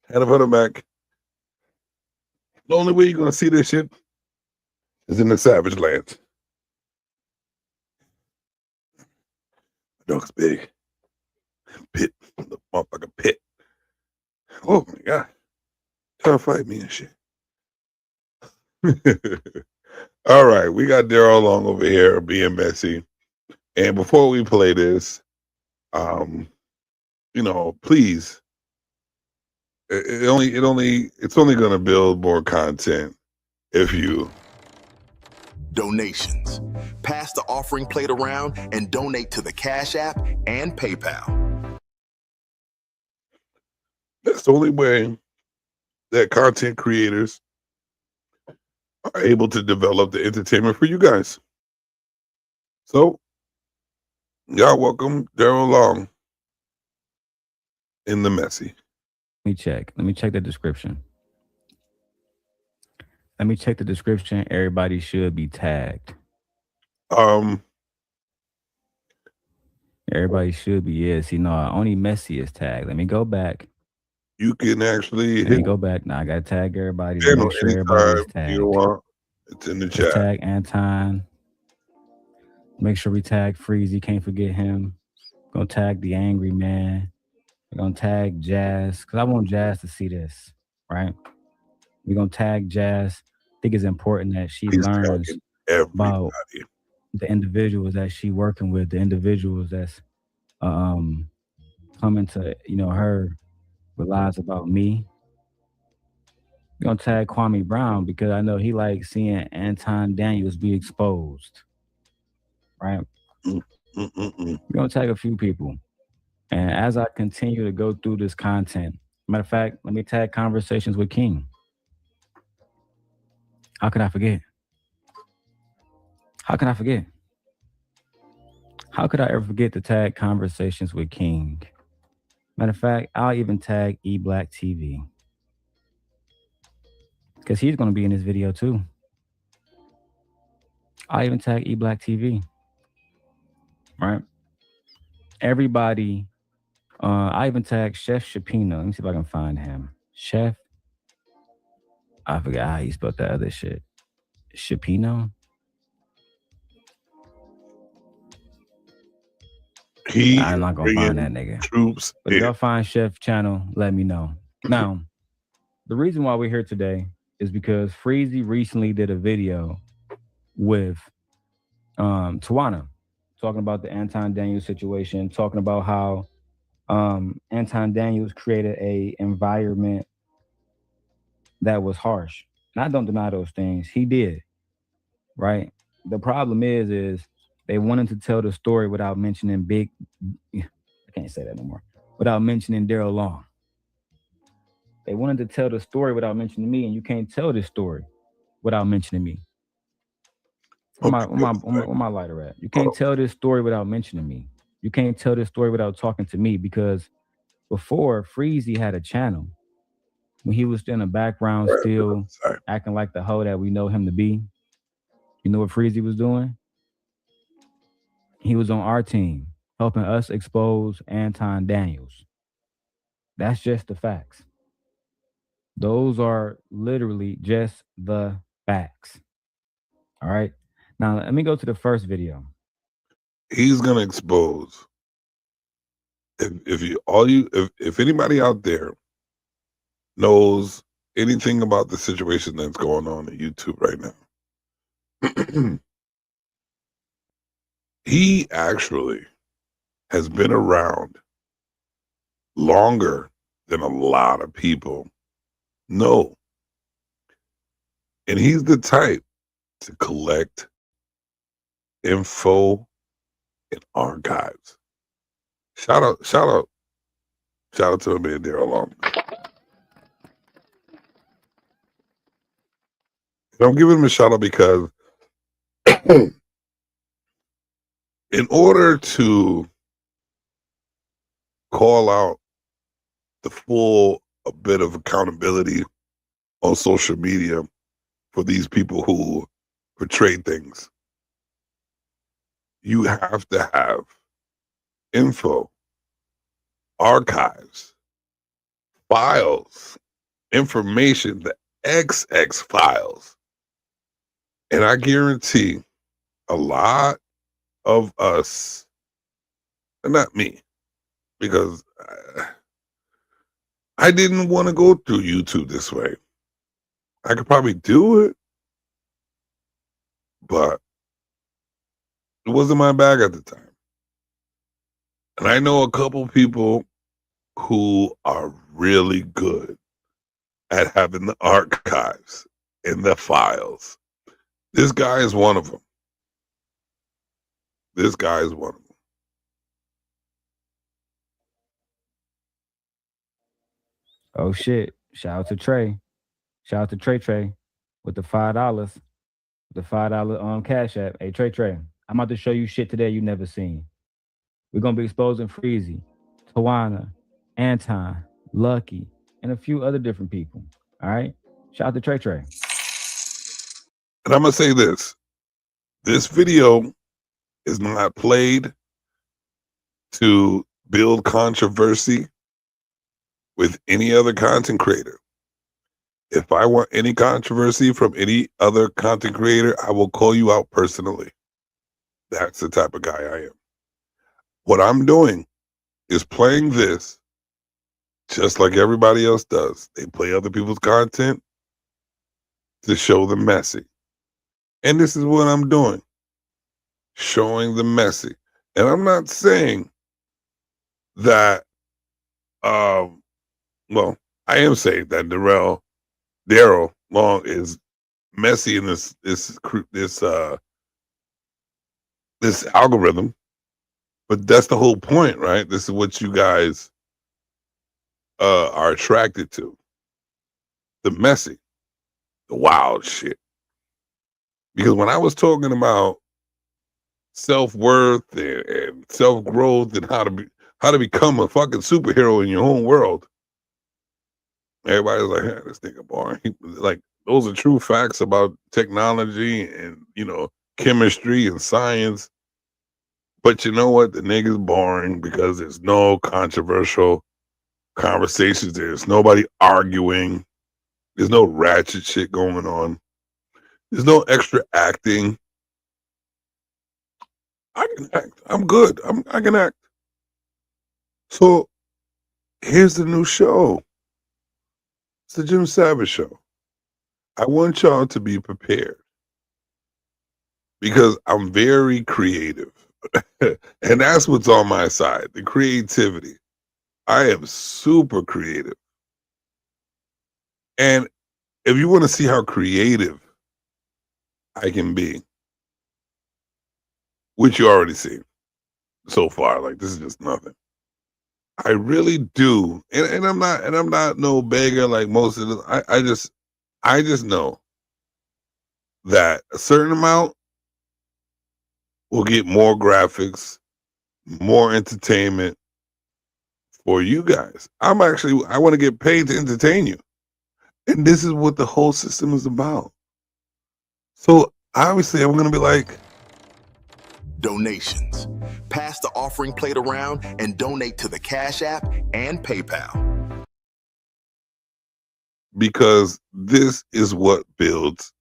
Had to put him back. The only way you're gonna see this shit is in the savage lands. The dog's big. Pit. The motherfucking pit. Oh my god. Trying to fight me and shit. All right, we got Daryl Long over here being messy. And before we play this, you know, please, it's only gonna build more content if you Donations. Pass the offering plate around and donate to the Cash App and PayPal. That's the only way that content creators are able to develop the entertainment for you guys. So, y'all welcome Daryl Long in the messy. Let me check the description. Let me check the description. Everybody should be tagged. Everybody should be. Yes, you know, only Messy is tagged. Let me go back. You can actually Let me go back. Now I gotta tag everybody. To make sure everybody's tagged. You want. It's in the chat. Tag Anton. Make sure we tag Freezy. Can't forget him. Gonna tag the Angry Man. We're gonna tag Jazz because I want Jazz to see this, right? We're gonna tag Jazz. I think it's important that she learns about the individuals that she working with, the individuals that's coming to, you know, her with lies about me. We're gonna tag Kwame Brown because I know he likes seeing Anton Daniels be exposed, right? We're gonna tag a few people. And as I continue to go through this content, matter of fact, let me tag Conversations with King. How could I forget? How can I forget? How could I ever forget to tag Conversations with King? Matter of fact, I'll even tag eBlack TV. Because he's going to be in this video too. I'll even tag eBlack TV. Right? Everybody, I even tag Chef Shapino. Let me see if I can find him. Chef, I forgot how you spelled that other shit. Shapino? I'm not gonna find that nigga. Troops. But if y'all find Chef channel, let me know. Now, the reason why we're here today is because Freezy recently did a video with Tawana, talking about the Anton Daniels situation, talking about how Anton Daniels created a environment that was harsh. And I don't deny those things. He did, right? The problem is they wanted to tell the story without mentioning I can't say that no more, without mentioning Daryl Long. They wanted to tell the story without mentioning me, and you can't tell this story without mentioning me. Where my lighter at? You can't tell this story without mentioning me. You can't tell this story without talking to me, because before, Freezy had a channel. When he was in the background still acting like the hoe that we know him to be, you know what Freezy was doing? He was on our team, helping us expose Anton Daniels. That's just the facts. Those are literally just the facts. All right. Now let me go to the first video. He's gonna expose. If anybody out there knows anything about the situation that's going on at YouTube right now, he actually has been around longer than a lot of people know. And he's the type to collect info and archives. Shout out to him and Daryl Long. And I'm giving him a shout out because in order to call out the full a bit of accountability on social media for these people who portray things, you have to have info, archives, files, information, the XX files. And I guarantee a lot of us, and not me, because I didn't want to go through YouTube this way. I could probably do it, but it wasn't my bag at the time. And I know a couple people who are really good at having the archives and the files. This guy is one of them. This guy is one of them. Oh shit. Shout out to Trey. Shout out to Trey with the $5. The $5 Cash App. Hey, Trey. I'm about to show you shit today you never seen. We're gonna be exposing Freezy, Tawana, Anton, Lucky, and a few other different people. All right. Shout out to Trey. And I'm gonna say this. This video is not played to build controversy with any other content creator. If I want any controversy from any other content creator, I will call you out personally. That's the type of guy I am. What I'm doing is playing this just like everybody else does. They play other people's content to show the messy. And this is what I'm doing. Showing the messy. And I'm not saying that, well, I am saying that Daryl Long is messy in this algorithm, but that's the whole point, right? This is what you guys are attracted to. The messy, the wild shit. Because when I was talking about self-worth and self-growth and how to become a fucking superhero in your own world, everybody's like, hey, this nigga boring. Like, those are true facts about technology and, chemistry and science. But you know what? The nigga's boring because there's no controversial conversations. There's nobody arguing. There's no ratchet shit going on. There's no extra acting. I can act. I'm good. I can act. So here's the new show. It's the Jim Savage Show. I want y'all to be prepared because I'm very creative. And that's what's on my side, the creativity. I am super creative. And if you want to see how creative I can be, which you already seen so far, like this is just nothing. I really do, and I'm not no beggar like most of them. I just know that a certain amount will get more graphics, more entertainment for you guys. I want to get paid to entertain you, and this is what the whole system is about. So obviously, I'm gonna be like, donations. Pass the offering plate around and donate to the Cash App and PayPal. because this is what builds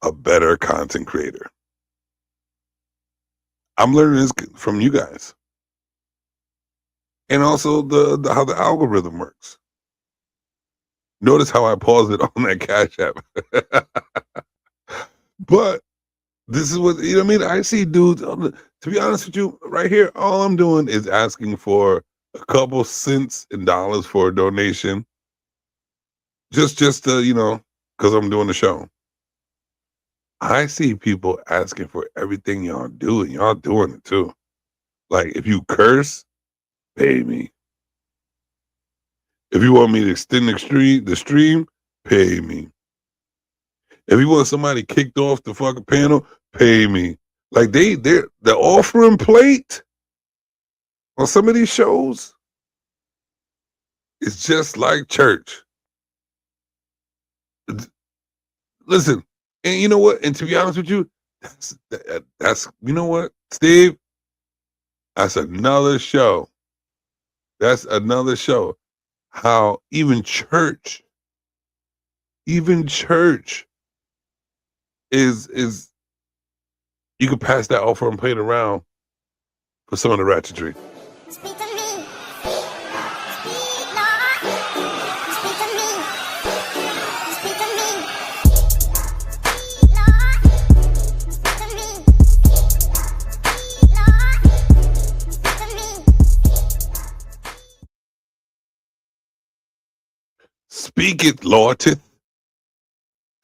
a better content creator. I'm learning this from you guys. And also the how the algorithm works. Notice how I paused it on that Cash App. But this is what, you know what I mean? I see dudes, to be honest with you, right here, all I'm doing is asking for a couple cents and dollars for a donation. Just to, you know, because I'm doing the show. I see people asking for everything y'all do, and y'all doing it too. Like, if you curse, pay me. If you want me to extend the stream, pay me. If you want somebody kicked off the fucking panel, pay me. Like the offering plate on some of these shows is just like church. Listen, and you know what? And to be honest with you, that's you know what, Steve? That's another show. That's another show. How even church is you can pass that offer and play it around for some of the ratchetry. Speak to me. Speak, Lord. Speak to me. Speak to me. Speak, Lord. Speak to me. Speak, Lord. Speak to me. Speak it, Lordeth.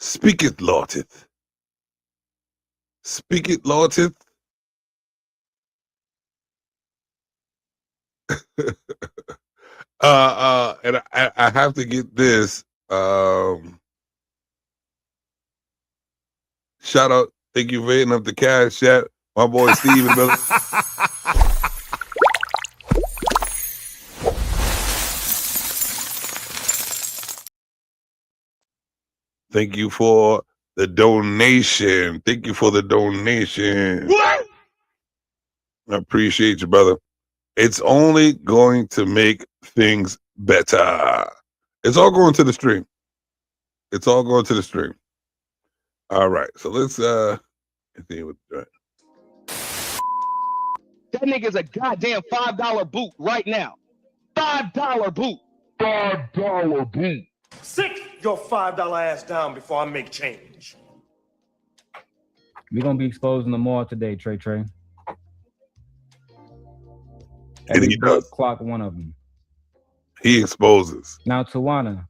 Speak it, Lordeth. Speak it, Lordeth. And I have to get this. Shout out, thank you for hitting up the Cash App, my boy Steven. Thank you for the donation. Thank you for the donation. What? I appreciate you, brother. It's only going to make things better. It's all going to the stream. It's all going to the stream. All right, so let's see what's doing. That nigga's a goddamn $5 boot right now. $5 boot. $5 boot. Sit your $5 ass down before I make change. We're gonna be exposing them all today, Trey. And Every he does. clock one of them. He exposes. Now, Tawana,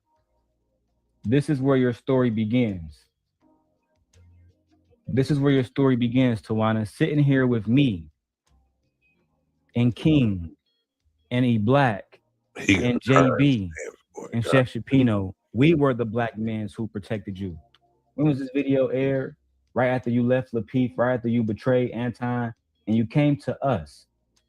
this is where your story begins. This is where your story begins, Tawana. Sitting here with me and King and E Black and JB and Chef Shapino. We were the black men who protected you. When was this video aired? Right after you left Lapeef, right after you betrayed Anton, and you came to us,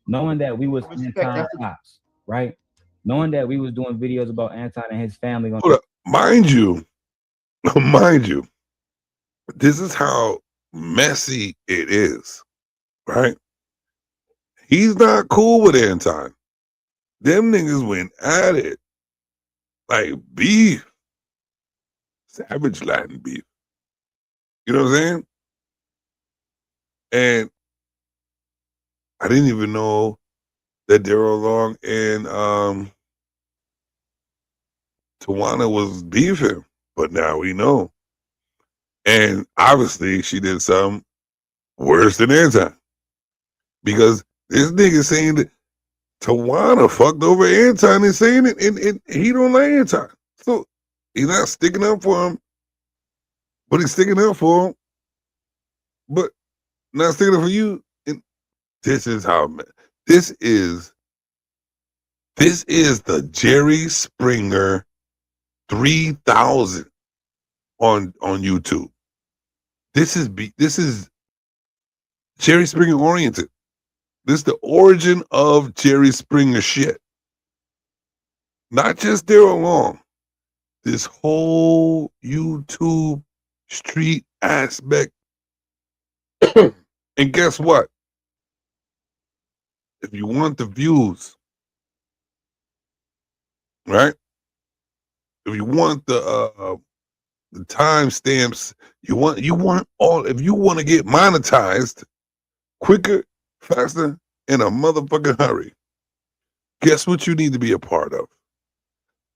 knowing that we was Anton cops, right? Knowing that we was doing videos about Anton and his family. Hold up. Mind you, this is how messy it is, right? He's not cool with Anton. Them niggas went at it like beef, savage Latin beef. You know what I'm saying? And I didn't even know that Daryl Long and Tawana was beefing, but now we know. And obviously she did something worse than Anton. Because this nigga saying that Tawana fucked over Anton and saying it, and he don't like Anton. So he's not sticking up for him, but he's sticking up for him, but not sticking up for you. And this is how, this is the Jerry Springer 3000 on YouTube. This is Jerry Springer oriented. This is the origin of Jerry Springer shit. Not just Daryl Long. This whole YouTube street aspect. And guess what? If you want the views, right? if you want the timestamps, you want all. If you want to get monetized quicker, faster, in a motherfucking hurry, guess what you need to be a part of?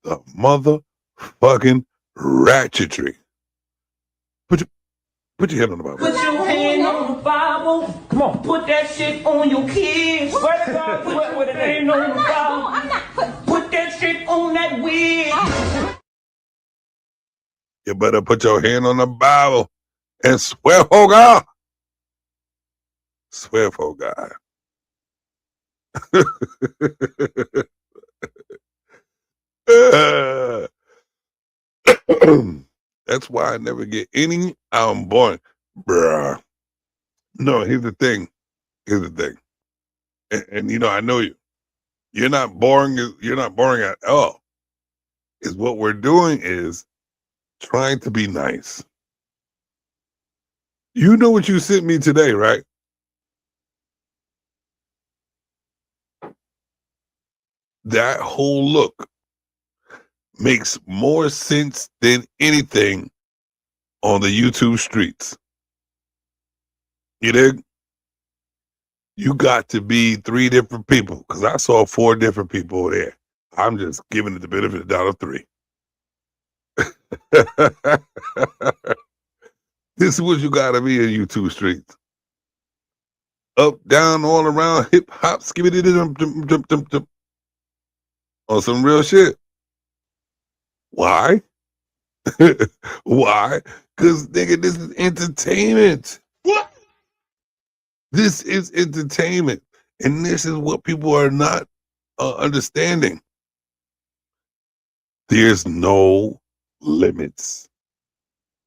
The motherfucking ratchetry. Put your head on the Bible. Put your hand on the Bible. Come on, put that shit on your kids. Swear to God, put your hand on the Bible. Put that shit on that wig. You better put your hand on the Bible and swear for God. Swear for God. That's why I never get any. I'm born, bruh. No, here's the thing. And you know, I know you. You're not boring. You're not boring at all. Is what we're doing is trying to be nice. You know what you sent me today, right? That whole look makes more sense than anything on the YouTube streets. You dig? You got to be 3 different people, because I saw 4 different people there. I'm just giving it the benefit of the doubt of 3. This is what you got to be in YouTube streets. Up, down, all around, hip hop, skibbity dum on some real shit. Why? Why? Because, nigga, this is entertainment. What? This is entertainment. And this is what people are not understanding. There's no limits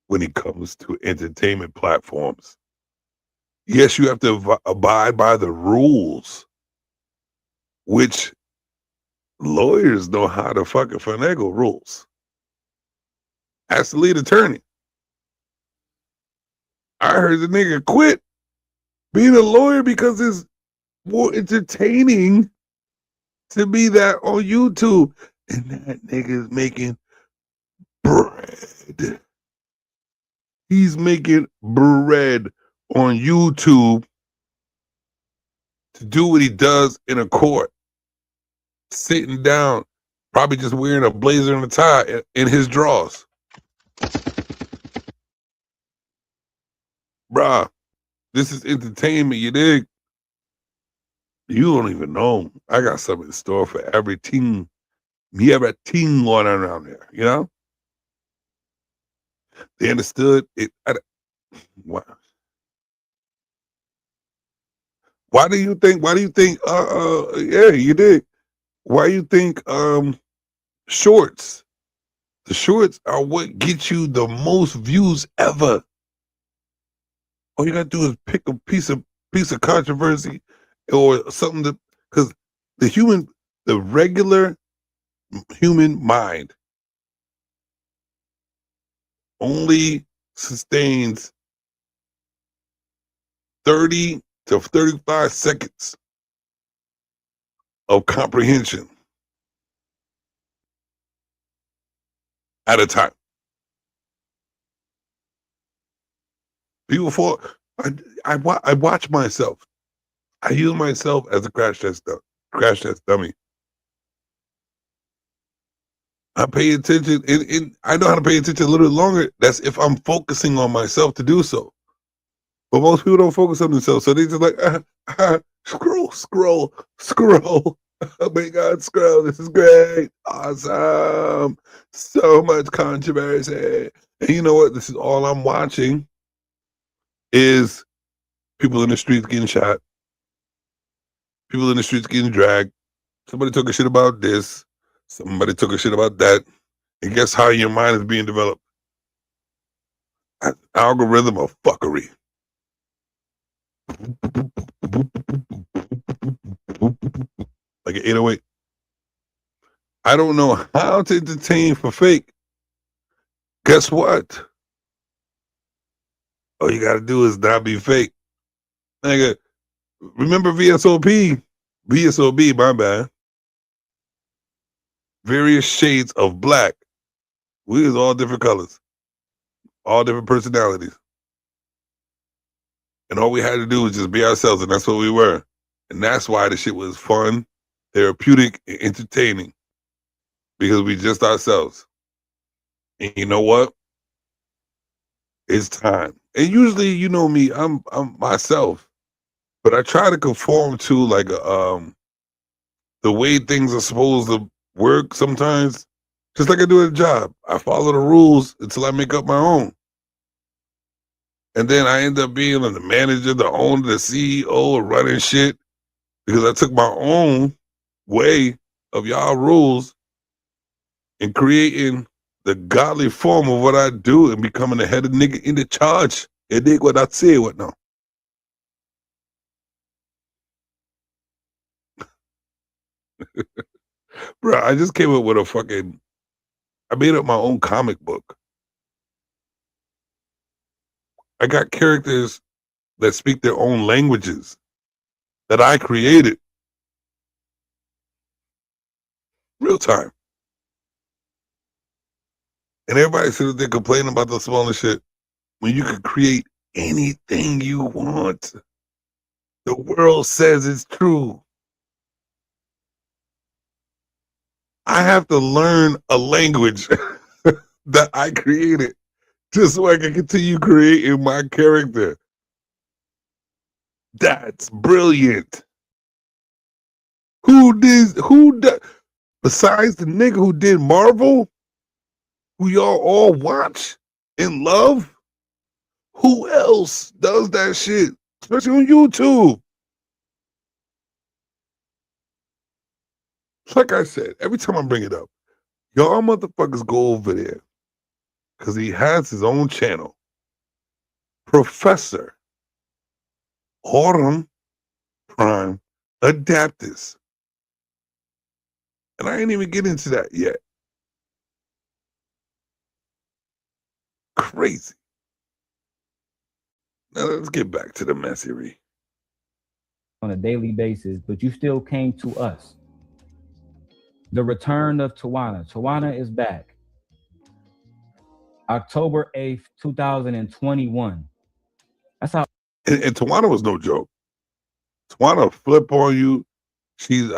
when it comes to entertainment platforms. Yes, you have to abide by the rules, which lawyers know how to fucking finagle rules. Ask the lead attorney. I heard the nigga quit being a lawyer because it's more entertaining to be that on YouTube. And that nigga is making bread. He's making bread on YouTube to do what he does in a court. Sitting down, probably just wearing a blazer and a tie in his drawers. Bruh, this is entertainment, you dig? You don't even know. I got something in store for every team. You have a team going on around there, you know? They understood it. Why do you think, yeah, you did. Why do you think shorts? The shorts are what gets you the most views ever. All you gotta do is pick a piece of controversy or something that, because the regular human mind only sustains 30 to 35 seconds of comprehension at a time. People fall. I watch myself. I use myself as a crash test dummy. I pay attention, and I know how to pay attention a little bit longer. That's if I'm focusing on myself to do so. But most people don't focus on themselves, so they just like scroll. Oh my God, scroll! This is great, awesome, so much controversy. And you know what? This is all I'm watching. Is people in the streets getting shot, people in the streets getting dragged. Somebody took a shit about this, somebody took a shit about that, and guess how your mind is being developed? An algorithm of fuckery. Like an 808. I don't know how to entertain for fake. Guess what? All you gotta do is not be fake. Nigga, remember VSOP? VSOB, my bad. Various shades of black. We was all different colors, all different personalities. And all we had to do was just be ourselves, and that's what we were. And that's why the shit was fun, therapeutic, and entertaining. Because we just ourselves. And you know what? It's time. And usually, you know me, I'm myself. But I try to conform to like the way things are supposed to work sometimes. Just like I do at a job. I follow the rules until I make up my own. And then I end up being the manager, the owner, the CEO, running shit because I took my own way of y'all rules and creating the godly form of what I do and becoming the head of nigga in the charge. And dig what I say, what now? Bro, I just came up with I made up my own comic book. I got characters that speak their own languages that I created. Real time. And everybody sitting there complaining about the smallest shit when you can create anything you want. The world says it's true. I have to learn a language that I created just so I can continue creating my character. That's brilliant. Who did besides the nigga who did Marvel, who y'all all watch and love? Who else does that shit? Especially on YouTube. Like I said, every time I bring it up, y'all motherfuckers go over there because he has his own channel. Professor Autumn Prime Adapters. And I ain't even get into that yet. Crazy. Now let's get back to the messery. On a daily basis, but you still came to us. The return of Tawana. Tawana is back. October 8th, 2021. That's how. And Tawana was no joke. Tawana flip on you. She's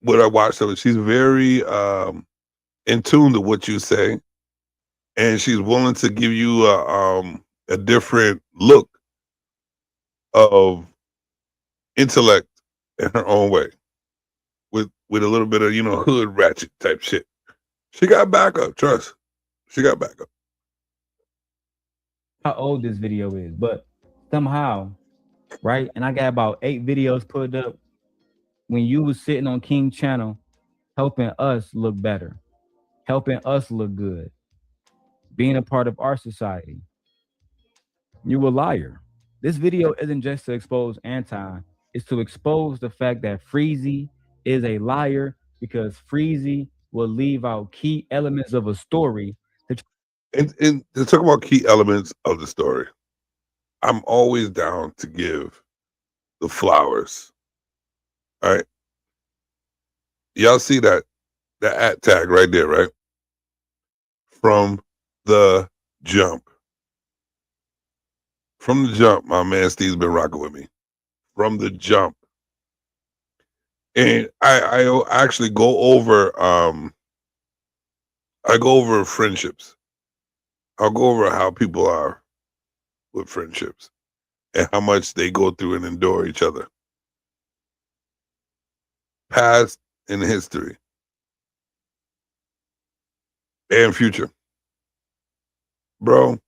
what I watched of it, she's very in tune to what you say, and she's willing to give you a different look of intellect in her own way, with a little bit of hood ratchet type shit. She got backup, trust. She got backup. How old this video is, but somehow, right? And I got about 8 videos put up when you was sitting on King channel, helping us look better, helping us look good, being a part of our society. You a liar. This video isn't just to expose Anton, it's to expose the fact that Freezy is a liar, because Freezy will leave out key elements of a story. And to talk about key elements of the story, I'm always down to give the flowers. All right. Y'all see that at tag right there, right? From the jump. From the jump, my man Steve's been rocking with me. From the jump. And I actually go over friendships. I'll go over how people are with friendships and how much they go through and endure each other. Past and history. And future. Bro.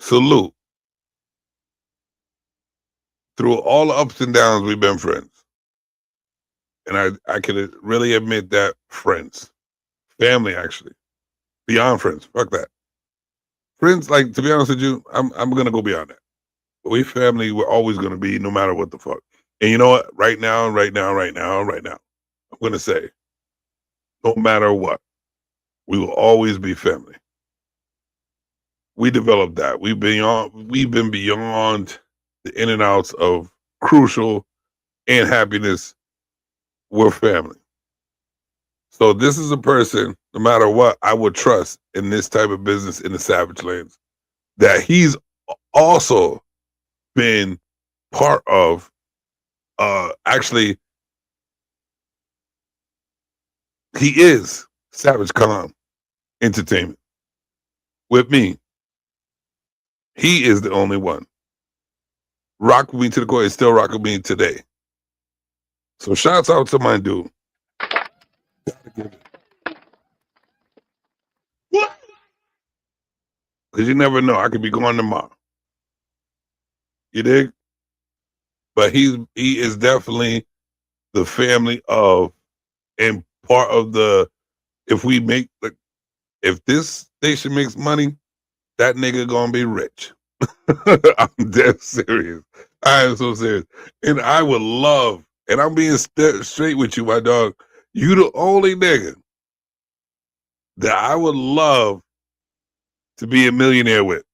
Salute. Through all the ups and downs, we've been friends. And I can really admit that friends. Family, actually. Beyond friends. Fuck that. Friends, like, to be honest with you, I'm going to go beyond that. But we family, we're always going to be, no matter what the fuck. And you know what? Right now, I'm going to say, no matter what, we will always be family. We developed that. We've been beyond the in and outs of crucial and happiness. We're family. So this is a person, no matter what, I would trust in this type of business in the Savage Lanes, that he's also been part of. Actually, he is Savage Khan Entertainment with me. He is the only one. Rock with me to the core, is still rocking with me today. So shouts out to my dude. Because you never know. I could be going tomorrow. You dig? But he is definitely the family of, and part of the, if we make, if this station makes money, that nigga gonna be rich. I'm dead serious. I am so serious. And I would love, and I'm being straight with you, my dog, you the only nigga that I would love to be a millionaire with.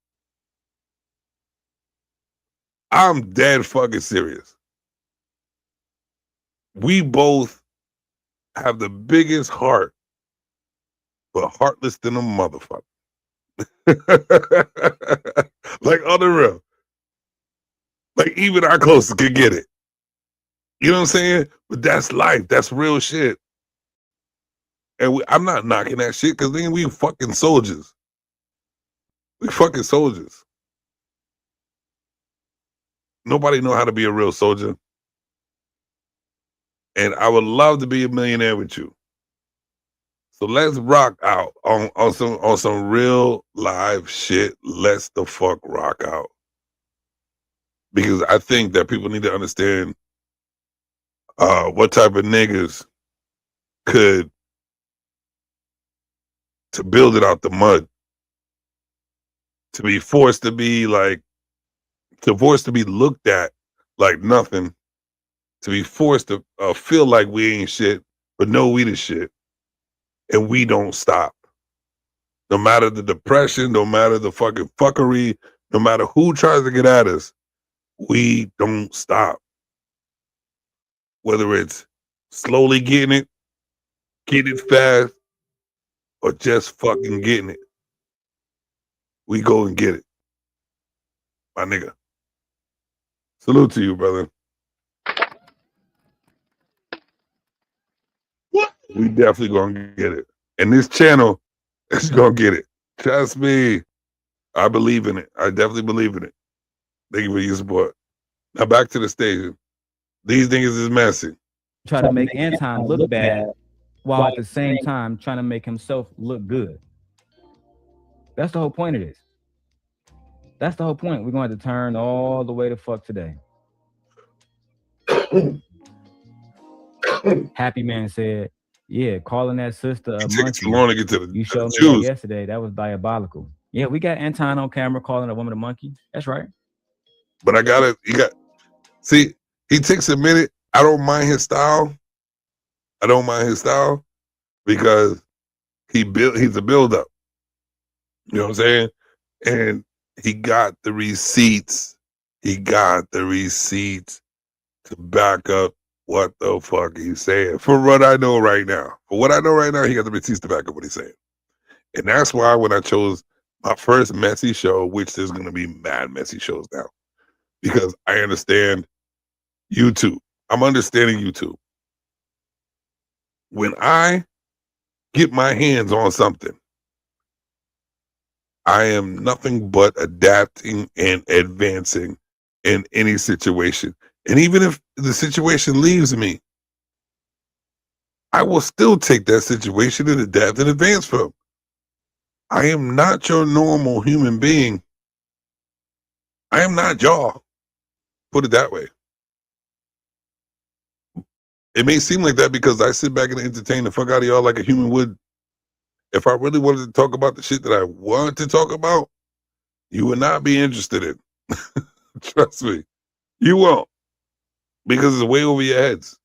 I'm dead fucking serious. We both have the biggest heart, but heartless than a motherfucker. Like on the real. Like even our closest can get it. You know what I'm saying? But that's life. That's real shit. And I'm not knocking that shit because then we fucking soldiers. We fucking soldiers. Nobody know how to be a real soldier. And I would love to be a millionaire with you. So let's rock out on some real live shit. Let's the fuck rock out. Because I think that people need to understand what type of niggas could, to build it out the mud, to be forced to be like, to forced to be looked at like nothing, to be forced to feel like we ain't shit, but know we the shit. And we don't stop. No matter the depression, no matter the fucking fuckery, no matter who tries to get at us, we don't stop. Whether it's slowly getting it fast, or just fucking getting it. We go and get it. My nigga. Salute to you, brother. We definitely gonna get it. And this channel is gonna get it. Trust me. I believe in it. I definitely believe in it. Thank you for your support. Now back to the station. These niggas is messy. Try to make Anton look bad while at the same time trying to make himself look good. That's the whole point of this. That's the whole point. We're going to turn all the way to fuck today. Happy Man said, yeah, calling that sister a monkey. Too long to get to the You showed me that yesterday. That was diabolical. Yeah, we got Anton on camera calling a woman a monkey. That's right. But see, he takes a minute. I don't mind his style. Because he's a build-up. You know what I'm saying? And he got the receipts. To back up what the fuck he's saying. For what I know right now. He got the receipts to back up what he's saying. And that's why when I chose my first messy show, which there's going to be mad messy shows now, because I understand YouTube. I'm understanding YouTube. When I get my hands on something, I am nothing but adapting and advancing in any situation. And even if the situation leaves me, I will still take that situation and adapt and advance from. I am not your normal human being. I am not y'all. Put it that way. It may seem like that because I sit back and entertain the fuck out of y'all like a human would. If I really wanted to talk about the shit that I want to talk about, you would not be interested in. Trust me. You won't. Because it's way over your heads.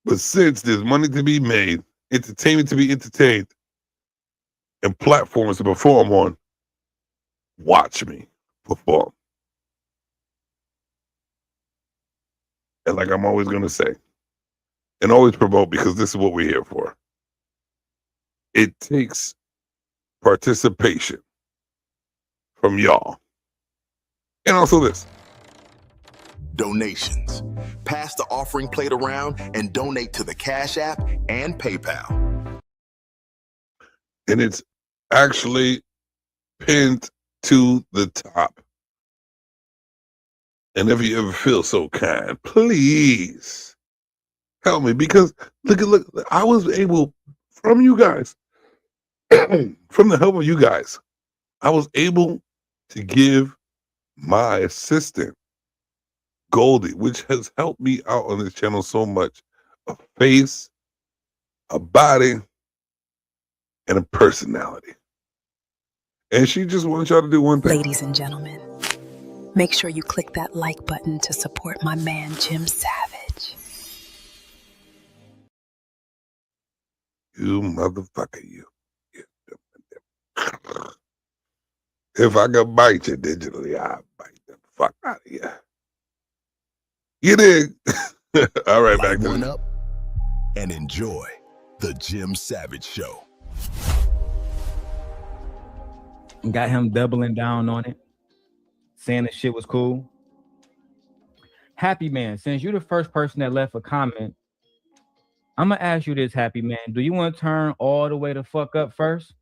But since there's money to be made, entertainment to be entertained, and platforms to perform on, watch me perform. And like I'm always going to say, and always promote, because this is what we're here for. It takes participation from y'all. And also this. Donations. Pass the offering plate around and donate to the Cash App and PayPal. And it's actually pinned to the top. And if you ever feel so kind, please help me, because look, I was able, from you guys, from the help of you guys, I was able to give my assistant, Goldie, which has helped me out on this channel so much, a face, a body, and a personality. And she just wants y'all to do one thing. Ladies and gentlemen, make sure you click that like button to support my man, Jim Savage. You motherfucker, you. If I could bite you digitally, I'd bite the fuck out of you. You dig? All right, back to One the... up and enjoy the Jim Savage Show. Got him doubling down on it, saying the shit was cool. Happy Man, since you're the first person that left a comment, I'm gonna ask you this, Happy Man. Do you want to turn all the way the fuck up first?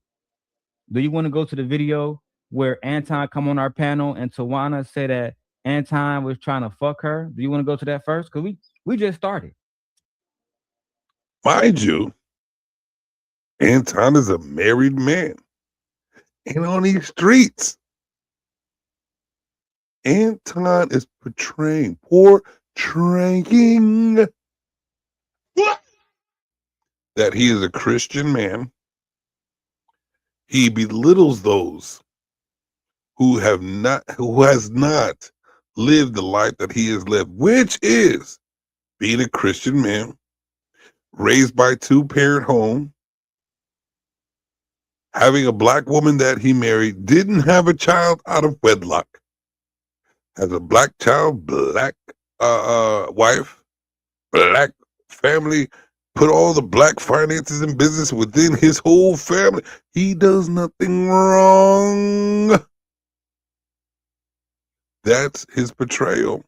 Do you want to go to the video where Anton come on our panel and Tawana said that Anton was trying to fuck her? Do you want to go to that first? Because we just started. Mind you, Anton is a married man. And on these streets, Anton is portraying that he is a Christian man. He belittles those who has not lived the life that he has lived, which is being a Christian man, raised by a 2-parent home, having a black woman that he married, didn't have a child out of wedlock, has a black child, black wife, black family, put all the black finances and business within his whole family. He does nothing wrong. That's his portrayal.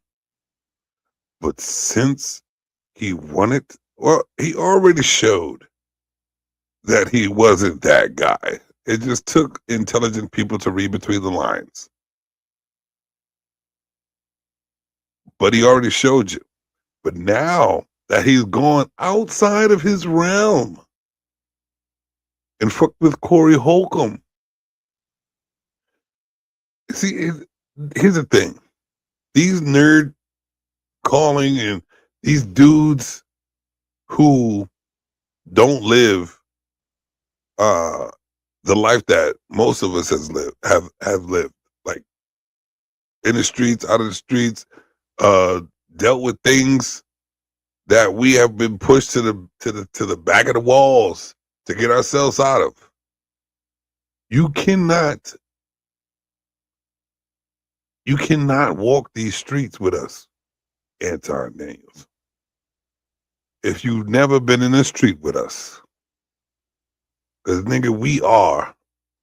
But since he won it, well, he already showed that he wasn't that guy. It just took intelligent people to read between the lines. But he already showed you. But now that he's gone outside of his realm and fucked with Corey Holcomb. See, here's the thing. These nerd calling and these dudes who don't live the life that most of us have lived, like in the streets, out of the streets, dealt with things that we have been pushed to the back of the walls to get ourselves out of. You cannot walk these streets with us, Anton Daniels, if you've never been in the street with us. Because, nigga, we are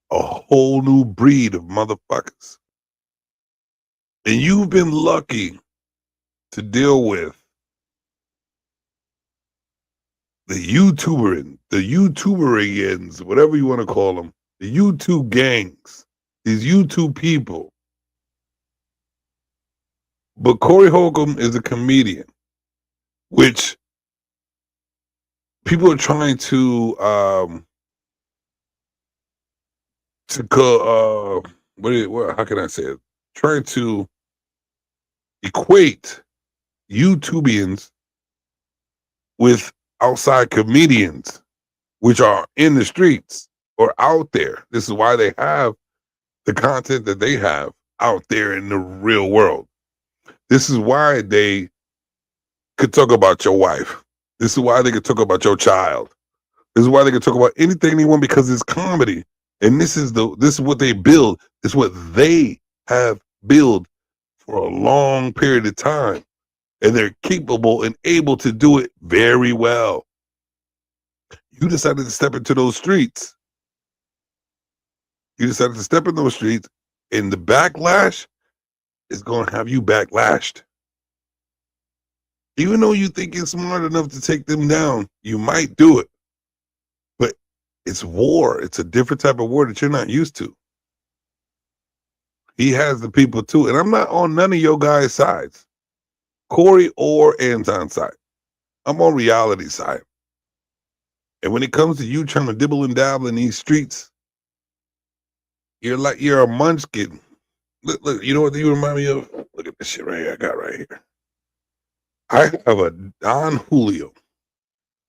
a whole new breed of motherfuckers. And you've been lucky to deal with the YouTuberians, whatever you want to call them, the YouTube gangs, these YouTube people. But Corey Holcomb is a comedian, which people are trying to how can I say it? Trying to equate YouTubians with outside comedians, which are in the streets or out there. This is why they have the content that they have out there in the real world. This is why they could talk about your wife. This is why they could talk about your child. This is why they could talk about anything they want, because it's comedy. And this is what they build. This is what they have built for a long period of time. and they're capable and able to do it very well. You decided to step into those streets. You decided to step in those streets, and the backlash is going to have you backlashed. Even though you think you're smart enough to take them down, you might do it. But it's war. It's a different type of war that you're not used to. He has the people too. And I'm not on none of your guys' sides, Corey or Anton's side. I'm on reality side. And when it comes to you trying to dibble and dabble in these streets, you're a munchkin. Look, you know what you remind me of? Look at this shit right here I got right here. I have a Don Julio,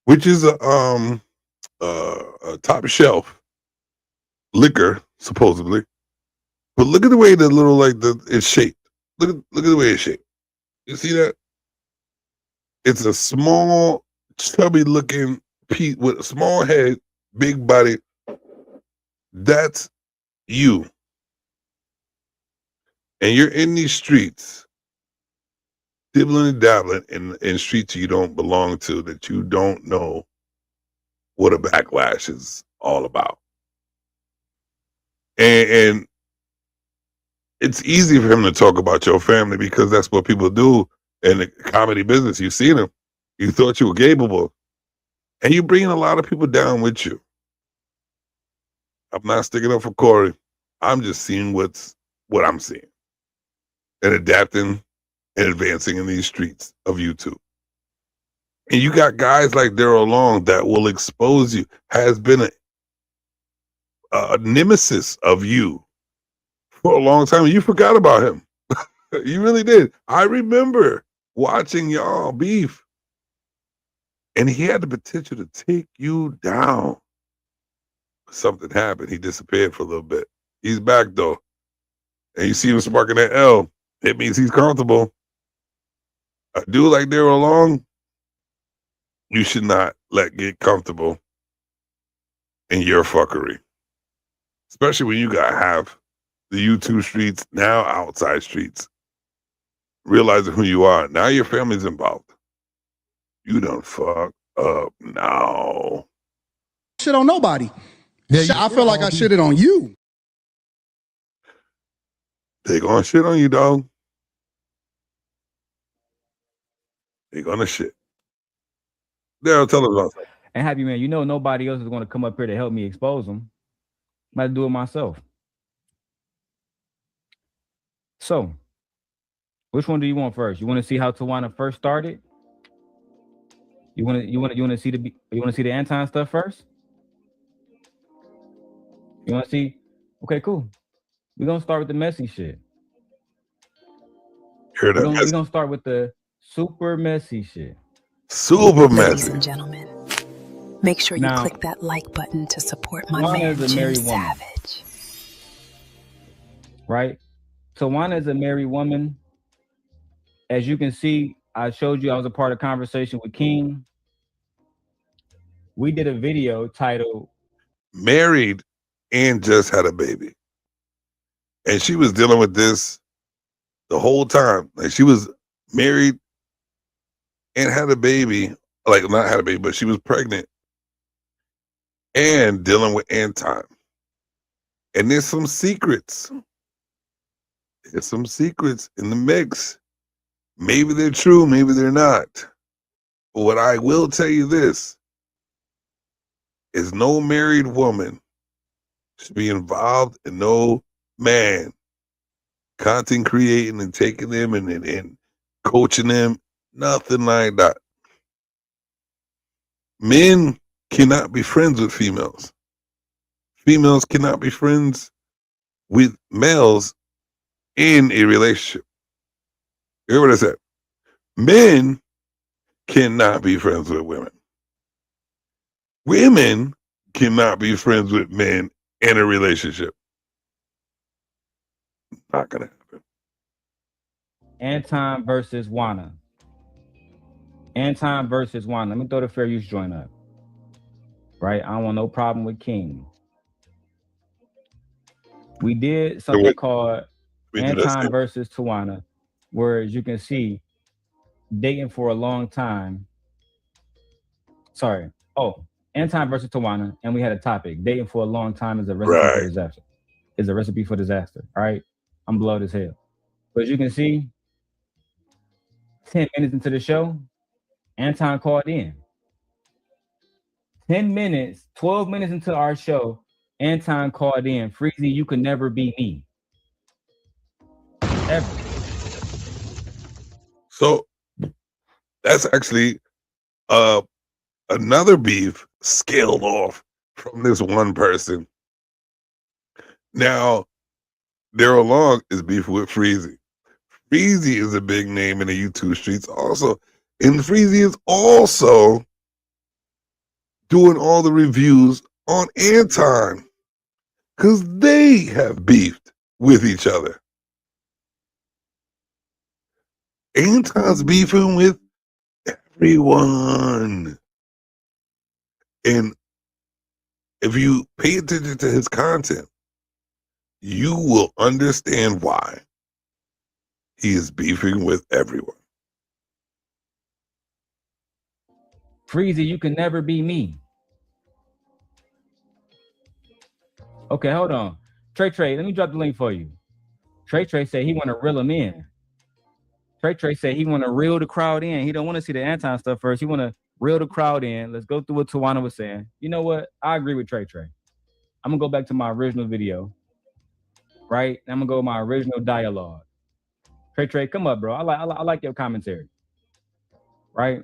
which is a top shelf liquor, supposedly. But look at the way it's shaped. Look at the way it's shaped. You see that? It's a small, chubby looking piece with a small head, big body. That's you. And you're in these streets, dibbling and dabbling in streets you don't belong to, that you don't know what a backlash is all about. And it's easy for him to talk about your family because that's what people do in the comedy business. You've seen him. You thought you were capable. And you're bringing a lot of people down with you. I'm not sticking up for Corey. I'm just seeing what I'm seeing and adapting and advancing in these streets of YouTube. And you got guys like Daryl Long that will expose you, has been a nemesis of you for a long time. You forgot about him. You really did. I remember watching y'all beef. And he had the potential to take you down. Something happened. He disappeared for a little bit. He's back though. And you see him sparking that L. It means he's comfortable. A dude like Daryl Long, you should not let get comfortable in your fuckery. Especially when you gotta have the YouTube streets, now outside streets. Realizing who you are. Now your family's involved. You done fuck up now. Shit on nobody. I feel like I shitted on you. They gonna shit on you, dog. They gonna shit. Daryl, tell us about that. And Happy Man, you know nobody else is going to come up here to help me expose them. I'm about to do it myself. So, which one do you want first? You want to see how Tawana first started? You want to see the Anton stuff first? You want to see? Okay, cool. We're gonna start with the messy shit. We're gonna start with the super messy shit. Super messy. Ladies and gentlemen, make sure you click that like button to support my man, Jim Savage. Right? Tawana is a married woman. As you can see, I showed you I was a part of conversation with King. We did a video titled Married and just had a baby. And she was dealing with this the whole time. Like she was married and had a baby. Like not had a baby, but she was pregnant and dealing with Anton. And there's some secrets. There's some secrets in the mix. Maybe they're true, maybe they're not. But what I will tell you this is no married woman should be involved in no man content creating and taking them and coaching them, nothing like that. Men cannot be friends with females. Females cannot be friends with males in a relationship. You hear what I said? Men cannot be friends with women. Women cannot be friends with men in a relationship. Not gonna happen. Anton versus Wana. Anton versus Wana. Let me throw the fair use joint up. Right? I don't want no problem with King. We did something called Anton versus Tawana, where as you can see, dating for a long time. Sorry. Oh, Anton versus Tawana, and we had a topic. Dating for a long time is a recipe for disaster. Is a recipe for disaster. All right. I'm blowed as hell. But as you can see, 10 minutes into the show, Anton called in. 10 minutes, 12 minutes into our show, Anton called in. Freezy, you could never be me. Ever. So that's actually another beef scaled off from this one person. Now, Daryl Long is beef with Freezy. Freezy is a big name in the YouTube streets also. And Freezy is also doing all the reviews on Anton because they have beefed with each other. Anton's beefing with everyone. And if you pay attention to his content, you will understand why he is beefing with everyone. Freezy, you can never be me. Okay, hold on. Trey, let me drop the link for you. Trey said he want to reel him in. Trey said he want to reel the crowd in. He don't want to see the Anton stuff first. He want to reel the crowd in. Let's go through what Tawana was saying. You know what? I agree with Trey. I'm going to go back to my original video. Right? I'm going to go with my original dialogue. Trey, come up, bro. I like your commentary. Right?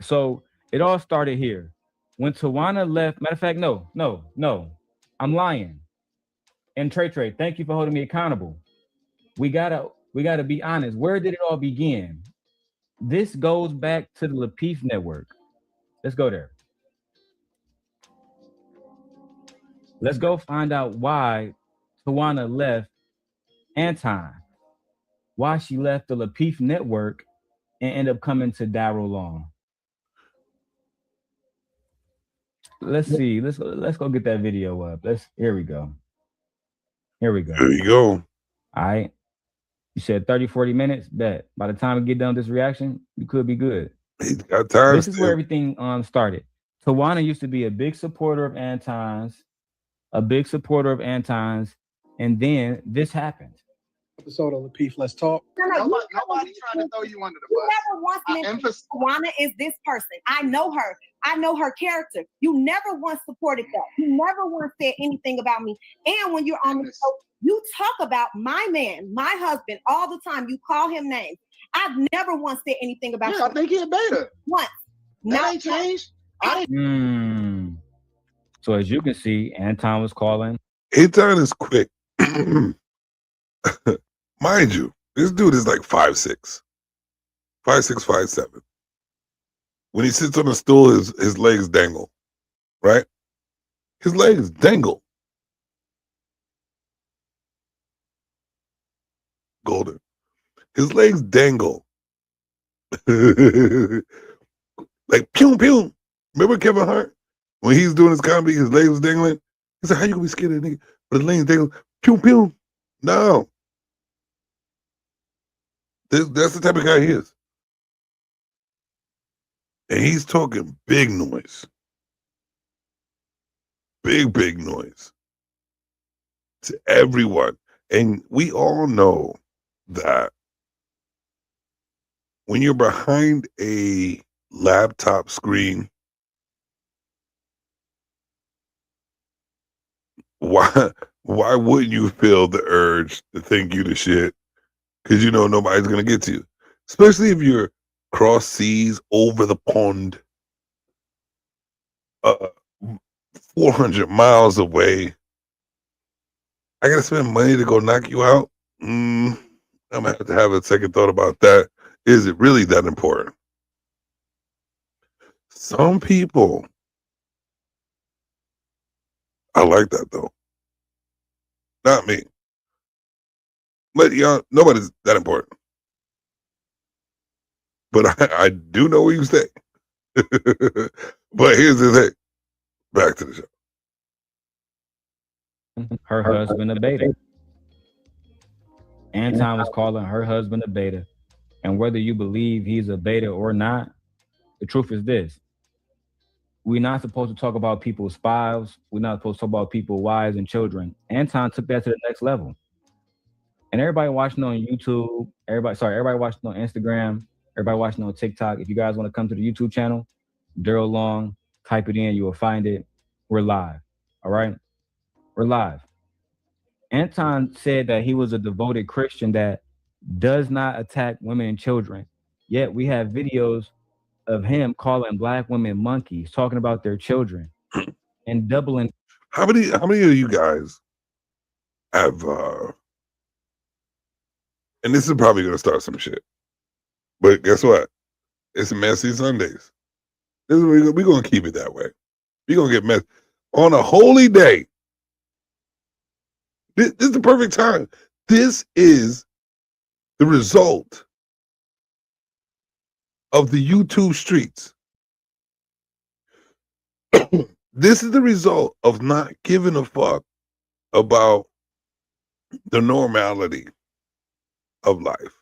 So it all started here. When Tawana left, matter of fact, no. I'm lying. And Trey, thank you for holding me accountable. We gotta be honest. Where did it all begin? This goes back to the Lapeef Network. Let's go there. Let's go find out why Tawana left Anton. Why she left the Lapeef Network and ended up coming to Daryl Long. Let's see. Let's go get that video up. Here we go. There you go. All right. You said 30, 40 minutes. Bet. By the time we get done with this reaction, you could be good. He's got time. This is where everything started. Tawana used to be a big supporter of Anton's, and then this happened. Episode of Lapeef, let's talk. Nobody trying to throw you under the bus. You never once mentioned Tawana is this person. I know her. I know her character. You never once supported that. You never once said anything about me. And when you're on the show, you talk about my man, my husband, all the time. You call him names. I've never once said anything about him. I think he's a beta. Once. That ain't changed. So as you can see, Anton was calling. Anton is quick. Mind you, this dude is like 5'6", 5'7". When he sits on a stool, his legs dangle, right? His legs dangle. Golden. His legs dangle. Like pew pew. Remember Kevin Hart? When he's doing his comedy, his legs was dangling. He said, how you gonna be scared of that nigga? But his legs dangle. Pew pew. No. That's the type of guy he is. And he's talking big noise. Big noise. To everyone. And we all know that when you're behind a laptop screen, why wouldn't you feel the urge to think you the shit? Because you know nobody's gonna get to you. Especially if you're cross seas over the pond, 400 miles away. I gotta spend money to go knock you out. I'm gonna have a second thought about that. Is it really that important? Some people, I like that though. Not me. But y'all, nobody's that important. But I do know where you stay. But here's the thing. Back to the show. Her husband a beta. Anton was calling her husband a beta. And whether you believe he's a beta or not, the truth is this. We're not supposed to talk about people's spouse. We're not supposed to talk about people's wives and children. Anton took that to the next level. And everybody watching on YouTube, everybody watching on Instagram, everybody watching on TikTok, if you guys want to come to the YouTube channel, Daryl Long, type it in, you will find it. We're live. All right? We're live. Anton said that he was a devoted Christian that does not attack women and children. Yet we have videos of him calling black women monkeys, talking about their children, and doubling. How many of you guys have and this is probably gonna start some shit, but guess what? It's messy Sundays. We're gonna keep it that way. We're gonna get messy on a holy day. This is the perfect time. This is the result of the YouTube streets. This is the result of not giving a fuck about the normality of life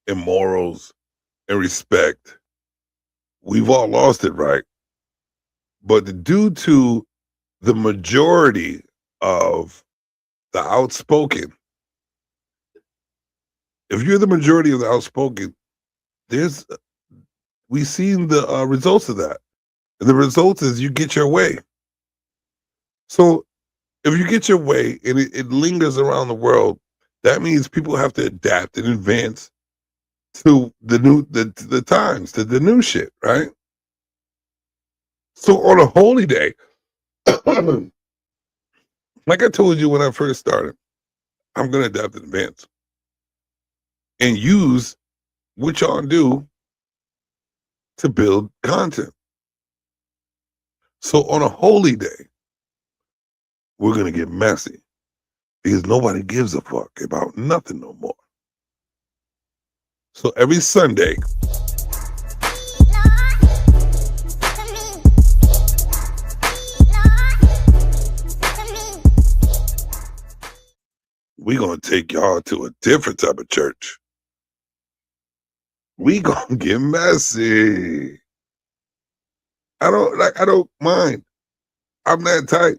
and morals and respect. We've all lost it, right? But due to the majority of the outspoken, if you're the majority of the outspoken, we've seen the results of that. And the result is you get your way. So if you get your way and it lingers around the world, that means people have to adapt and advance to the times, to the new shit, right? So on a holy day, like I told you when I first started, I'm gonna adapt and advance and use what y'all do to build content. So on a holy day, we're gonna get messy because nobody gives a fuck about nothing no more. So every Sunday, we're gonna take y'all to a different type of church. We gonna get messy. I don't mind. I'm that type.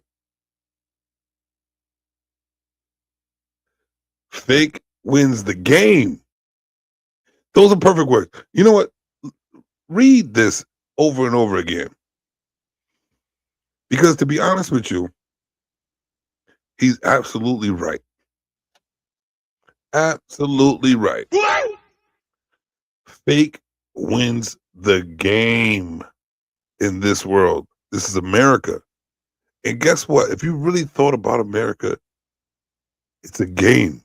Fake wins the game. Those are perfect words. You know what? Read this over and over again. Because to be honest with you, he's absolutely right. Absolutely right. Fake wins the game in this world. This is America. And guess what? If you really thought about America, it's a game.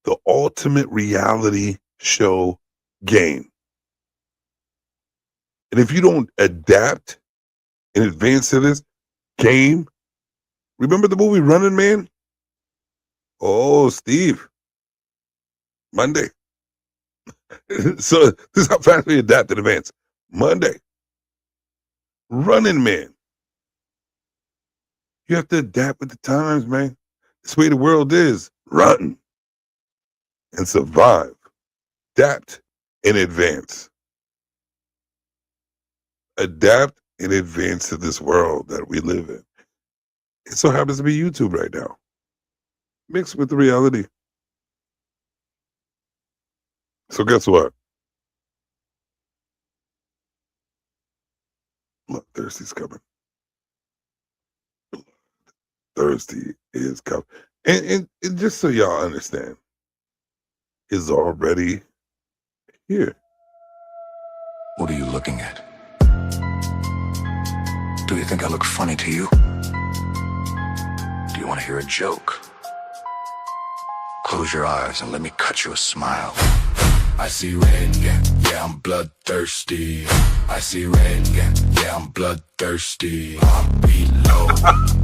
The ultimate reality show game. And if you don't adapt and advance to this game, remember the movie Running Man? Oh, Steve. Monday. So this is how fast we adapt and advance. Monday. Running Man. You have to adapt with the times, man. That's the way the world is. Run and survive. Adapt and advance. Adapt and advance to this world that we live in. It so happens to be YouTube right now. Mixed with the reality. So guess what? Look, Thursday's coming. Thursday is coming. And just so y'all understand, is already here. What are you looking at? Do you think I look funny to you? Do you want to hear a joke? Close your eyes and let me cut you a smile. I see red, yeah, I'm bloodthirsty. I see red, yeah, I'm bloodthirsty. I'm beat low,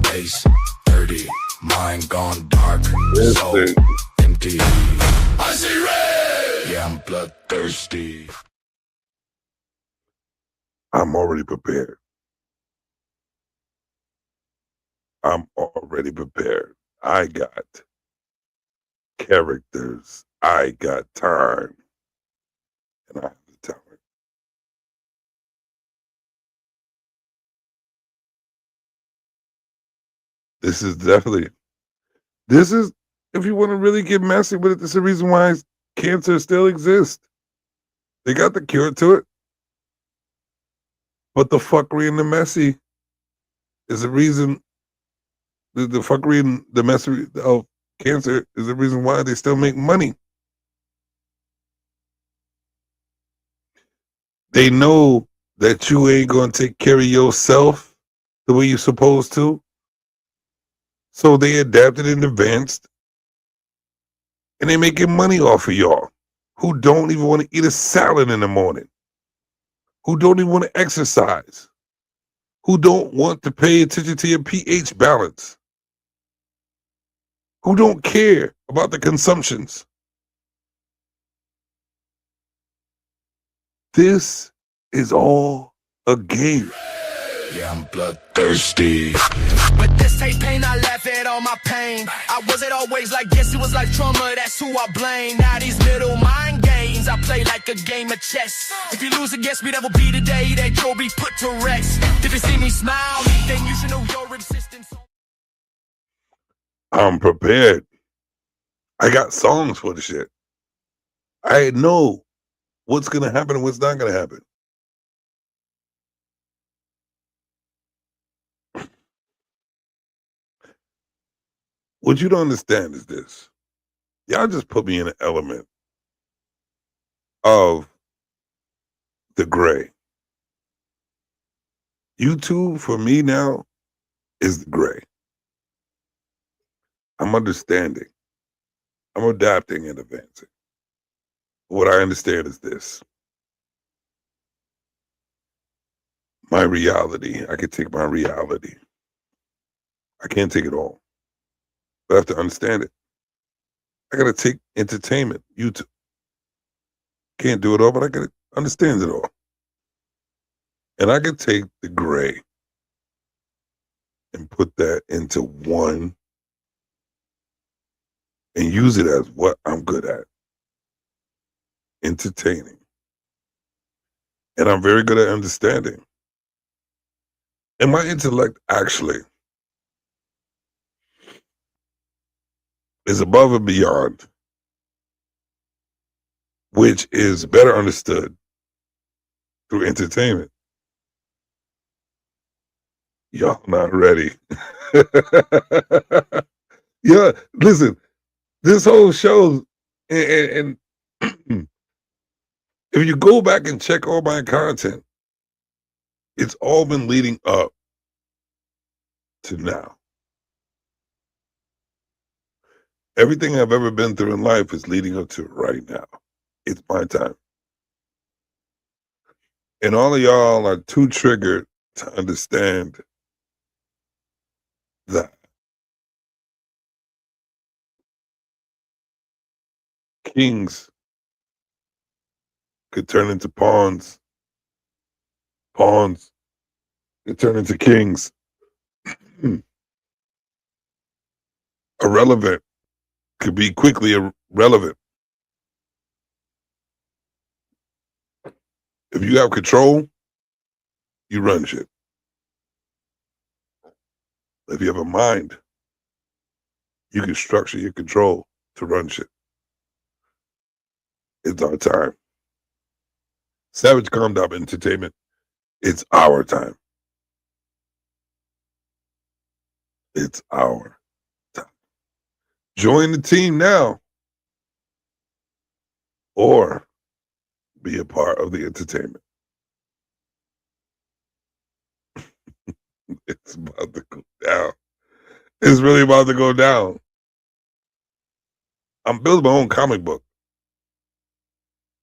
base 30, mind gone dark, soul empty. I see red, yeah, I'm bloodthirsty. I'm already prepared. I'm already prepared. I got characters. I got time. And I have the talent. This is, if you want to really get messy with it, this is the reason why cancer still exists. They got the cure to it. But the fuckery and the messy is the reason, the fuckery and the messy of cancer is the reason why they still make money. They know that you ain't going to take care of yourself the way you're supposed to. So they adapted and advanced. And they making money off of y'all who don't even want to eat a salad in the morning, who don't even want to exercise, who don't want to pay attention to your pH balance, who don't care about the consumptions. This is all a game. Yeah, I'm bloodthirsty. But this ain't pain, I laugh at all my pain. I wasn't always like this, it was like trauma, that's who I blame. Now these middle mind games, I play like a game of chess. If you lose against me, that will be the day that you'll be put to rest. Did you see me smile? Then you should know your existence. I'm prepared. I got songs for the shit. I know what's going to happen and what's not going to happen. What you don't understand is this. Y'all just put me in an element of the gray. YouTube for me now is the gray. I'm understanding. I'm adapting and advancing. What I understand is this. My reality, I could take my reality. I can't take it all. But I have to understand it. I gotta take entertainment, YouTube. Can't do it all, but I gotta understand it all. And I can take the gray and put that into one and use it as what I'm good at. Entertaining. And I'm very good at understanding. And my intellect actually is above and beyond, which is better understood through entertainment. Y'all not ready. Yeah, listen, this whole show, and if you go back and check all my content, it's all been leading up to now. Everything I've ever been through in life is leading up to right now. It's my time. And all of y'all are too triggered to understand that kings could turn into pawns. Pawns could turn into kings. Irrelevant could be quickly irrelevant. If you have control, you run shit. If you have a mind, you can structure your control to run shit. It's our time. Savage Calm Down Entertainment, it's our time. It's our time. Join the team now, or be a part of the entertainment. It's about to go down. It's really about to go down. I'm building my own comic book.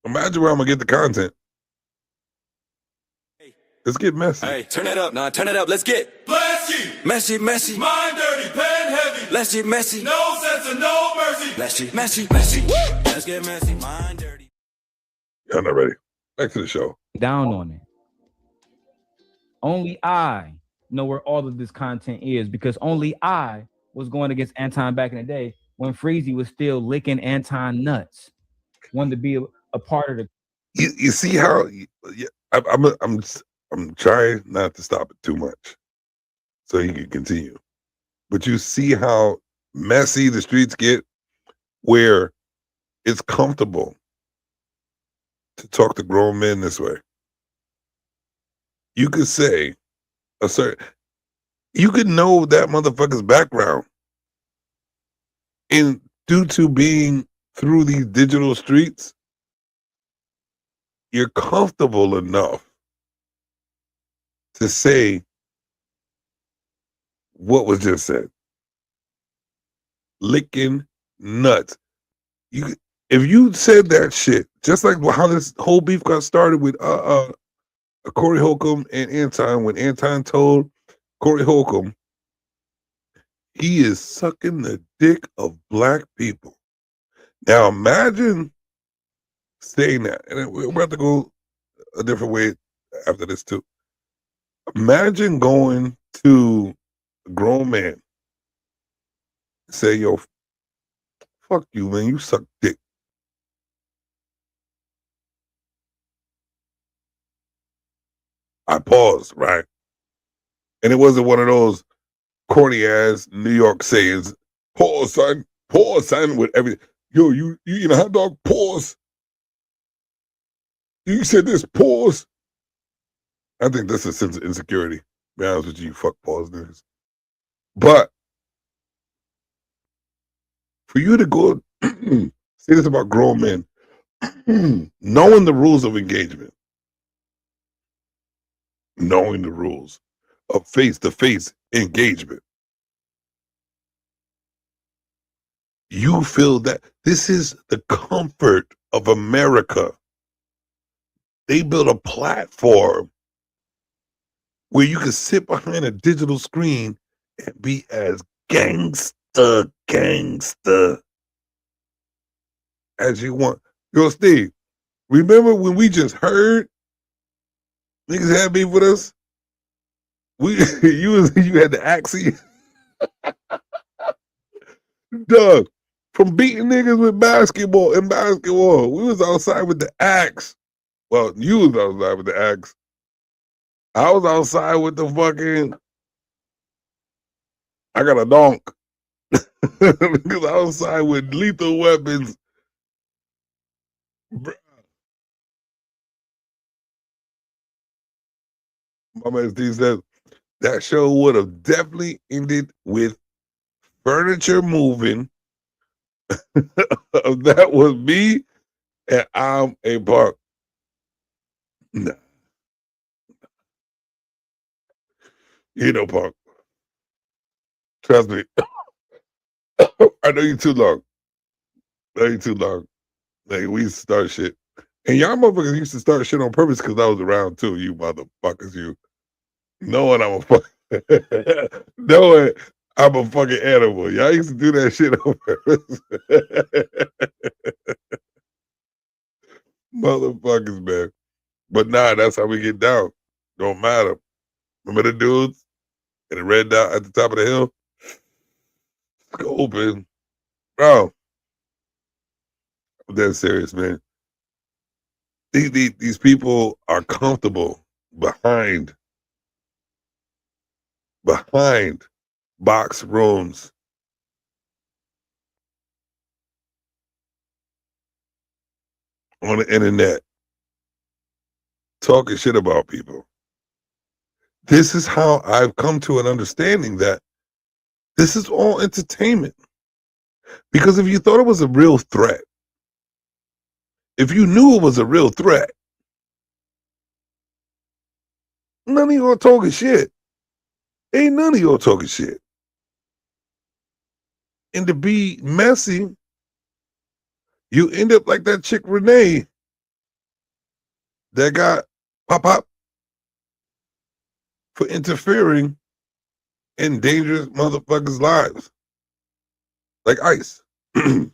Imagine where I'm gonna get the content. Let's get messy. Hey, turn it up now, turn it up, let's get Flashy, messy, messy. mind dirty, pen heavy. Let's get messy. No sense and no mercy. Messy, messy, messy. Let's get messy, mind dirty. Y'all not ready. Back to the show. Down on it. Only I know where all of this content is, because only I was going against Anton back in the day when Freezy was still licking Anton nuts. Wanted to be a part of the You see how I'm trying not to stop it too much so he can continue. But you see how messy the streets get, where it's comfortable to talk to grown men this way. You could say you could know that motherfucker's background. And due to being through these digital streets, you're comfortable enough to say what was just said. Licking nuts. If you said that shit, just like how this whole beef got started with Corey Holcomb and Anton, when Anton told Corey Holcomb he is sucking the dick of black people. Now imagine saying that, and we're about to go a different way after this too. Imagine going to a grown man and say, yo, fuck you, man, you suck dick. I paused, right? And it wasn't one of those corny ass New York sayings, pause, son, with everything. Yo, you eat a hot dog, pause. You said this, pause. I think that's a sense of insecurity. To be honest with you, fuck pause niggas. But for you to go say this about grown men, knowing the rules of engagement, knowing the rules of face-to-face engagement, you feel that this is the comfort of America. They built a platform where you can sit behind a digital screen and be as gangster as you want. Yo, Steve, remember when we just heard niggas had beef with us? You had the axie. Doug, from beating niggas with basketball, we was outside with the axe. Well, you was outside with the axe. I was outside with the fucking, I got a donk. Because I was outside with lethal weapons. Bruh. My man Steve says that show would have definitely ended with furniture moving. That was me, and I'm a Park. Nah. You know, Park. Trust me. I know you too long. Like, we used to start shit. And y'all motherfuckers used to start shit on purpose because I was around too, you motherfuckers, you. Knowing I'm a fucking animal. Y'all used to do that shit on purpose. Motherfuckers, man. But nah, that's how we get down. Don't matter. Remember the dudes in the red dot at the top of the hill? Open. Bro. I'm dead serious, man. These people are comfortable behind box rooms. On the internet. Talking shit about people. This is how I've come to an understanding that this is all entertainment. Because if you thought it was a real threat, if you knew it was a real threat, none of y'all talking shit. Ain't none of y'all talking shit. And to be messy, you end up like that chick Renee that got pop for interfering in dangerous motherfuckers' lives. Like ICE. And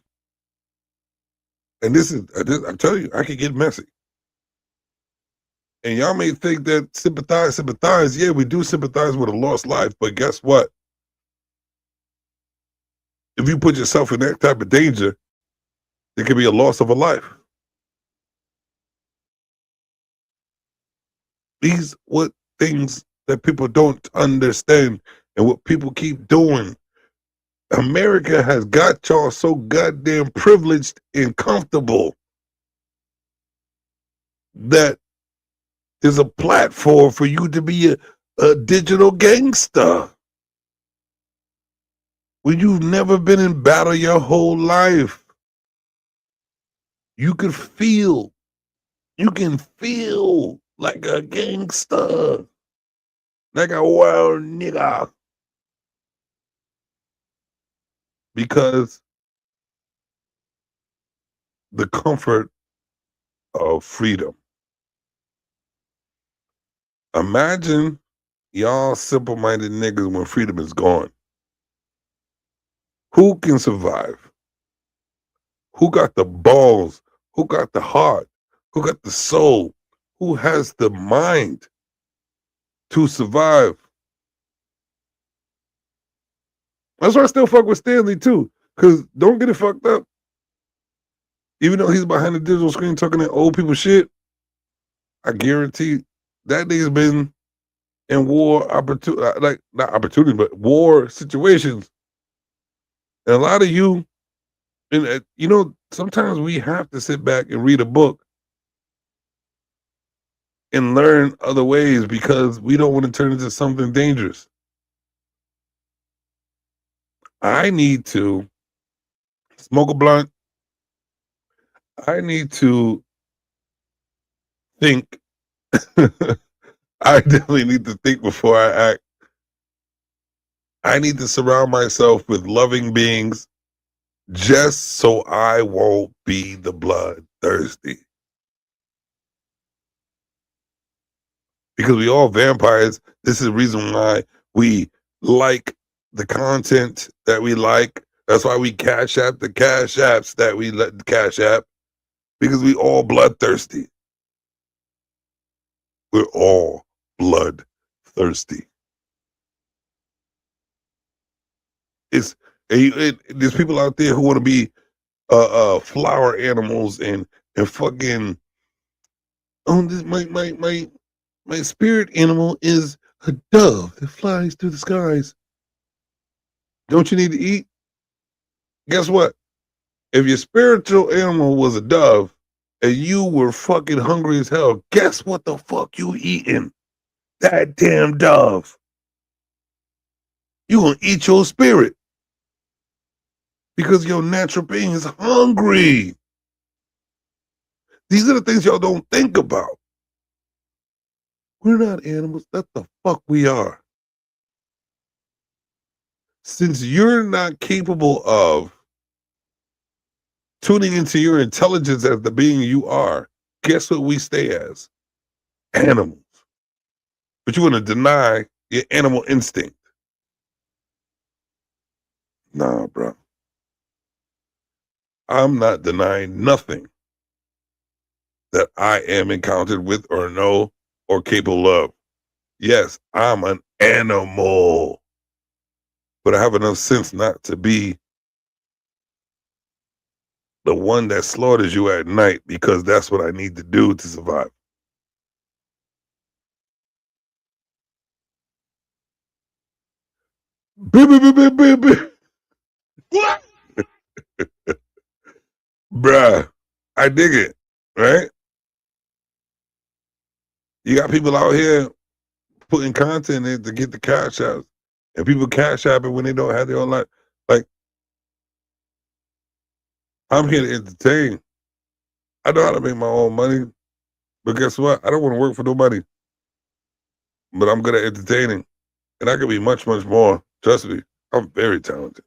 this is, I'm telling you, I can get messy. And y'all may think that sympathize. Yeah, we do sympathize with a lost life, but guess what? If you put yourself in that type of danger, there could be a loss of a life. These what things that people don't understand and what people keep doing. America has got y'all so goddamn privileged and comfortable that there's a platform for you to be a digital gangster. When you've never been in battle your whole life. You can feel like a gangster, like a wild nigga. Because the comfort of freedom. Imagine y'all simple-minded niggas when freedom is gone. Who can survive? Who got the balls? Who got the heart? Who got the soul? Who has the mind to survive? That's why I still fuck with Stanley too. Because don't get it fucked up. Even though he's behind the digital screen talking that old people shit, I guarantee that nigga's been in war war situations. And a lot of you, and you know, sometimes we have to sit back and read a book and learn other ways because we don't want to turn into something dangerous. I need to smoke a blunt. I need to think. I definitely need to think before I act. I need to surround myself with loving beings just so I won't be the bloodthirsty. Because we all vampires. This is the reason why we like the content that we like. That's why we cash app the cash apps that we let cash app. Because we all bloodthirsty. We're all bloodthirsty. There's people out there who want to be flower animals and fucking. Oh, this my spirit animal is a dove that flies through the skies. Don't you need to eat? Guess what? If your spiritual animal was a dove and you were fucking hungry as hell, guess what the fuck you eating? That damn dove. You gonna eat your spirit. Because your natural being is hungry. These are the things y'all don't think about. We're not animals. That's the fuck we are. Since you're not capable of tuning into your intelligence as the being you are, guess what we stay as? Animals. But you want to deny your animal instinct. Nah, bro. I'm not denying nothing that I am encountered with or know or capable of. Yes, I'm an animal. But I have enough sense not to be the one that slaughters you at night because that's what I need to do to survive. What? Bruh, I dig it, right? You got people out here putting content in to get the cash apps, and people cash app it when they don't have their own life. Like, I'm here to entertain. I know how to make my own money, but guess what? I don't want to work for nobody. But I'm good at entertaining, and I can be much, much more. Trust me, I'm very talented.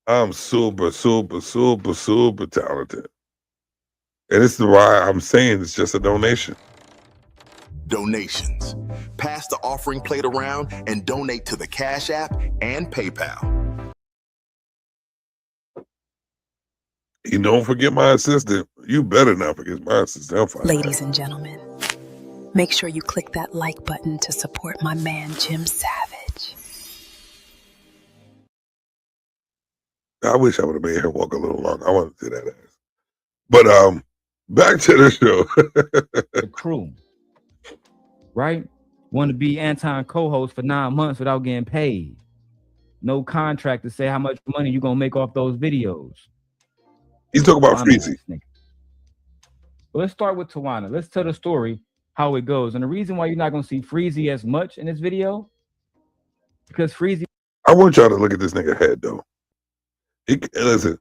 I'm super, super, super, super talented. And this is why I'm saying it's just a donation. Donations. Pass the offering plate around and donate to the Cash App and PayPal. You don't forget my assistant. You better not forget my assistant. Ladies and gentlemen, make sure you click that like button to support my man, Jim Savage. I wish I would have made her walk a little longer. I want to see that ass. But back to the show. The crew. right? Want to be Anton co-host for 9 months without getting paid. No contract to say how much money you're gonna make off those videos. He's talking about Freezy. Well, let's start with Tawana. Let's tell the story how it goes. And the reason why you're not gonna see Freezy as much in this video, because Freezy. I want y'all to look at this nigga head though. Listen.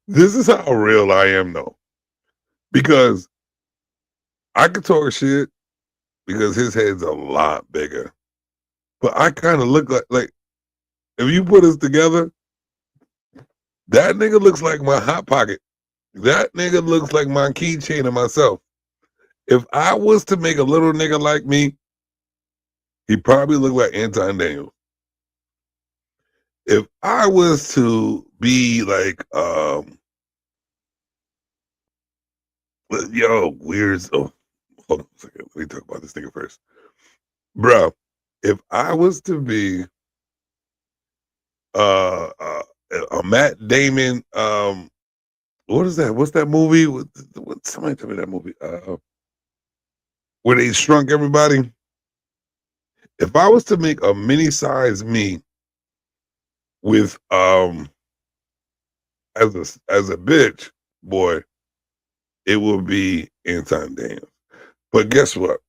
This is how real I am though. Because I could talk shit because his head's a lot bigger. But I kind of look like if you put us together, that nigga looks like my Hot Pocket. That nigga looks like my keychain and myself. If I was to make a little nigga like me, he probably look like Anton Daniels. If I was to be like, weird. Oh, hold on a second. Let me talk about this nigga first. Bro, if I was to be a Matt Damon, what is that? What's that movie? Somebody tell me that movie. Where they shrunk everybody. If I was to make a mini size me with as a bitch, boy, it will be Anton Daniels. But guess what?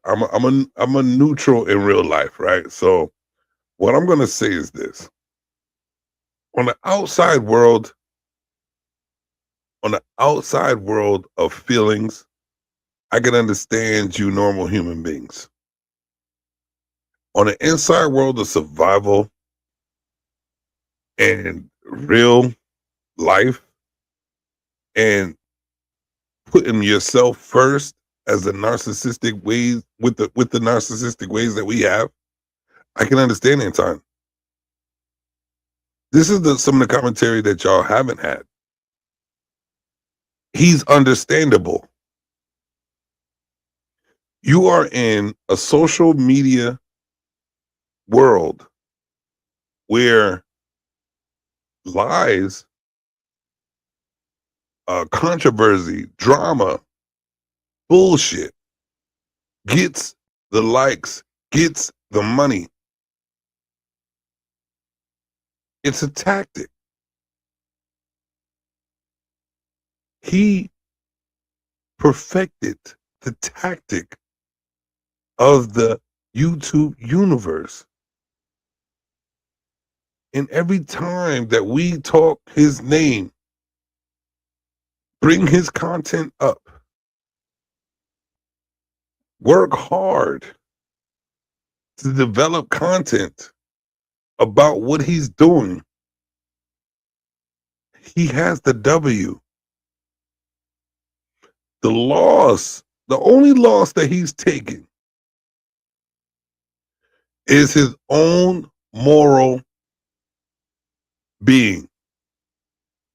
I'm a neutral in real life, right? So what I'm gonna say is this. On the outside world of feelings, I can understand you normal human beings. On the inside world of survival and real life and putting yourself first as the narcissistic ways with the narcissistic ways that we have, I can understand Anton. This is some of the commentary that y'all haven't had. He's understandable. You are in a social media world where lies, controversy, drama, bullshit gets the likes, gets the money. It's a tactic. He perfected the tactic of the YouTube universe. And every time that we talk his name, bring his content up, work hard to develop content about what he's doing, he has the W. The loss, the only loss that he's taken is his own moral being.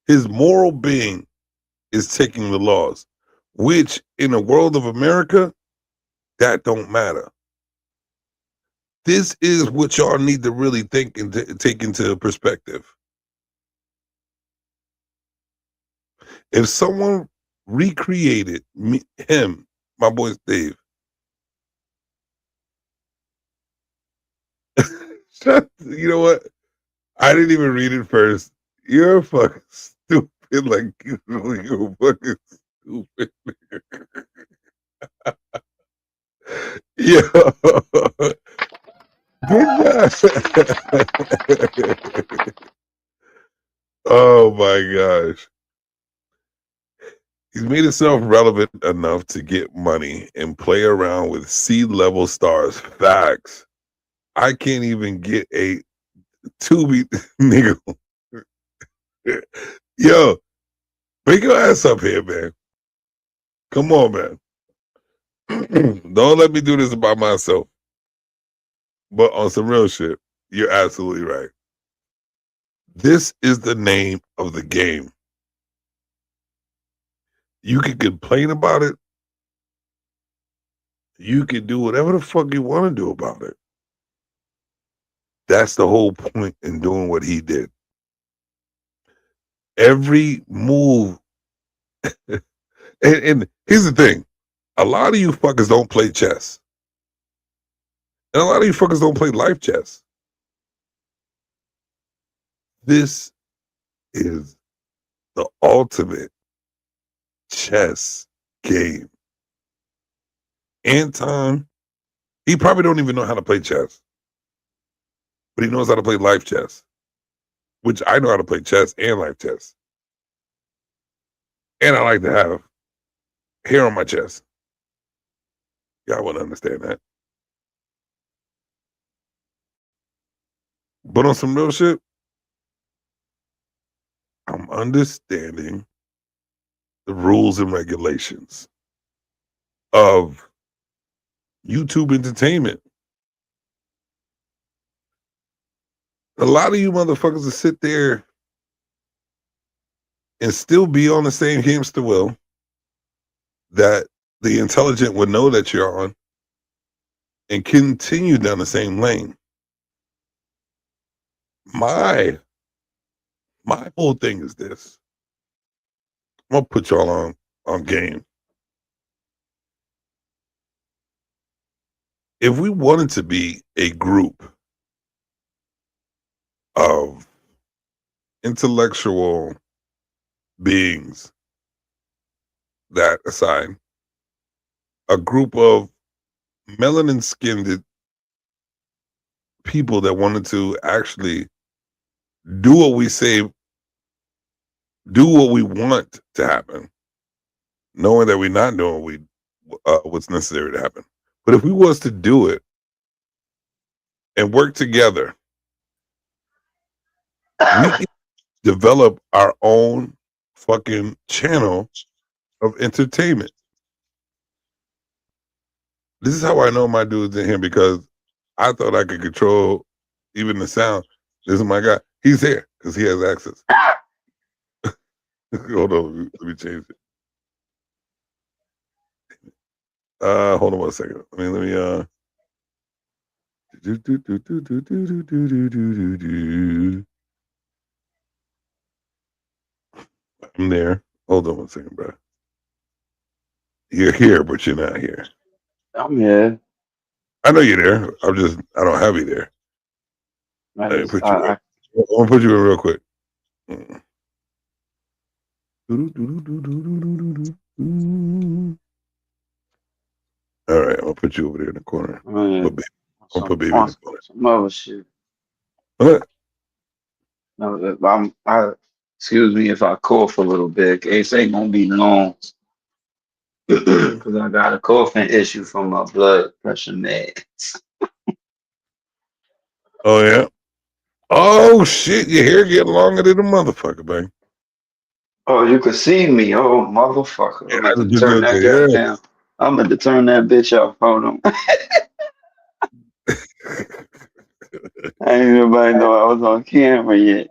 His moral being is taking the loss, which in the world of America, that don't matter. This is what y'all need to really think and take into perspective. If someone recreated him, my boy Dave, you know what? I didn't even read it first. You're fucking stupid, like you're fucking stupid. Yeah. Oh my gosh. He's made himself relevant enough to get money and play around with C-level stars. Facts. I can't even get a Tubi nigga. Yo, bring your ass up here, man. Come on, man. Don't let me do this by myself. But on some real shit, you're absolutely right. This is the name of the game. You can complain about it. You can do whatever the fuck you want to do about it. That's the whole point in doing what he did. Every move. And here's the thing. A lot of you fuckers don't play chess. And a lot of you fuckers don't play life chess. This is the ultimate chess game. Anton, he probably don't even know how to play chess, but he knows how to play life chess, which I know how to play chess and life chess. And I like to have hair on my chest. Y'all wouldn't understand that. But on some real shit, I'm understanding the rules and regulations of YouTube entertainment. A lot of you motherfuckers will sit there and still be on the same hamster wheel that the intelligent would know that you're on and continue down the same lane. My whole thing is this. I'm gonna put y'all on game. If we wanted to be a group of intellectual beings that aside, a group of melanin-skinned people that wanted to actually do what we say, do what we want to happen, knowing that we're not doing what's necessary to happen. But if we was to do it and work together, we can develop our own fucking channel of entertainment. This is how I know my dude's in here, because I thought I could control even the sound. This is my guy. He's here because he has access. Hold on, let me change it. Hold on 1 second. Let me I'm there. Hold on 1 second, bro. You're here, but you're not here. I'm here. I know you're there. I don't have you there. I'm gonna put you in real quick. All right, I'm gonna put you over there in the corner. Yeah. I'll put baby in the corner. Some other shit. What? No, excuse me if I cough a little bit. It ain't gonna be long. Because I got a coughing issue from my blood pressure meds. Oh, yeah? Oh, shit. Your hair getting longer than a motherfucker, man. Oh, you can see me. Oh, motherfucker. Yeah, I'm going to turn that guy down. I'm going to turn that bitch off. Hold on. I ain't nobody know I was on camera yet.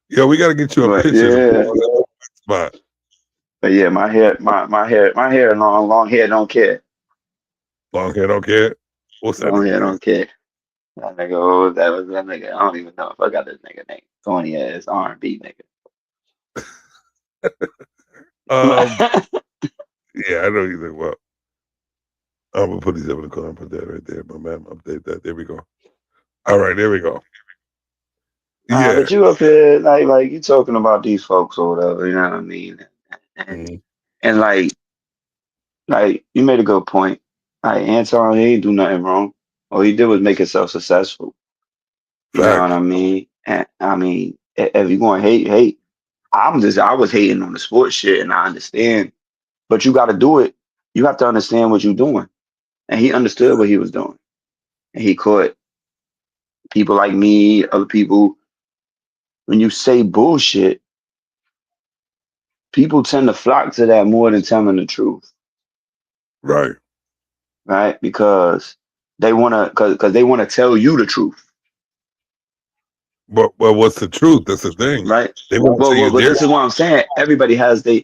Yeah, we got to get you a picture. Yeah. But yeah, my hair long hair don't care. Long hair don't care? What's that? Long hair don't care. That nigga, that was that nigga. I don't even know if I got this nigga name. Corny ass R&B nigga. Yeah, I know you think, well, I'm gonna put these up in the corner and put that right there. My man, update that. There we go. All right, there we go. Yeah. But you up here like you talking about these folks or whatever, you know what I mean? And like you made a good point. Like Anton, he ain't do nothing wrong. All he did was make himself successful. You know what I mean? And I mean, if you're going to hate, I was hating on the sports shit, and I understand. But you got to do it. You have to understand what you're doing. And he understood what he was doing. And he caught people like me, other people. When you say bullshit, people tend to flock to that more than telling the truth. Right. Right? Because they want to tell you the truth. But what's the truth? That's the thing. Right. They won't tell you their this is what I'm saying. Everybody has their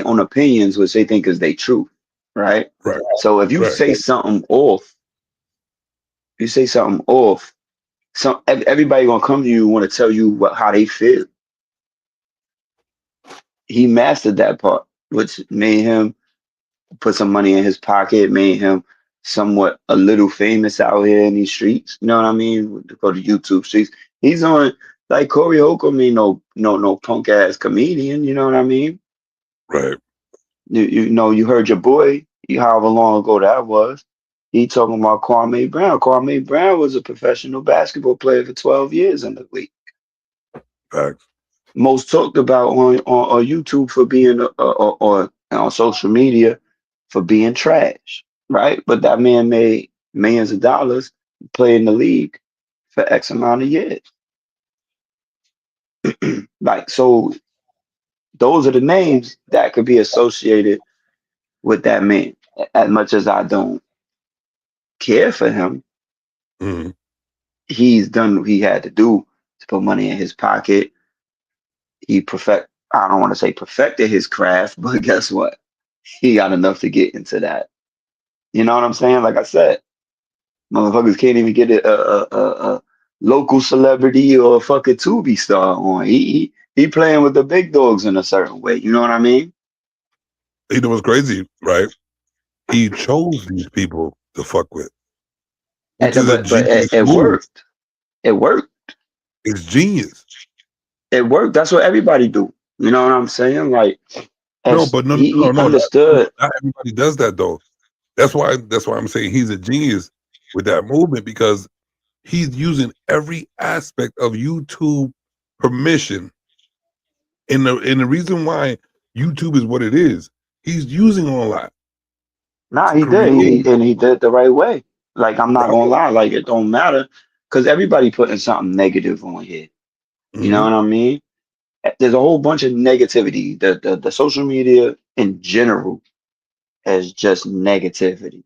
own opinions, which they think is their truth. Right. Right. So if you say something off, everybody gonna come to you and want to tell you how they feel. He mastered that part, which made him put some money in his pocket, made him somewhat a little famous out here in these streets. You know what I mean? To go to YouTube streets. He's on like Corey Holcomb, ain't no punk ass comedian. You know what I mean? Right. You know, you heard your boy, however long ago that was. He talking about Kwame Brown. Kwame Brown was a professional basketball player for 12 years in the league. Facts. Most talked about on YouTube for being or on social media for being trash, right? But that man made millions of dollars, played in the league for X amount of years. Like, so those are the names that could be associated with that man. As much as I don't care for him, he's done what he had to do to put money in his pocket. I don't want to say perfected his craft, but guess what? He got enough to get into that. You know what I'm saying? Like I said, motherfuckers can't even get a local celebrity or a fucking Tubi star on. He playing with the big dogs in a certain way. You know what I mean? You know what's crazy, right? He chose these people to fuck with. But it worked. It worked. It's genius. It worked. That's what everybody do. You know what I'm saying? Like, no, he understood. Not everybody does that though. That's why I'm saying he's a genius with that movement, because he's using every aspect of YouTube permission. And the reason why YouTube is what it is, he's using all that. Nah, he did. He did it the right way. Like, I'm not gonna lie, like, it don't matter, because everybody putting something negative on here. You know what I mean? There's a whole bunch of negativity. The social media in general is just negativity.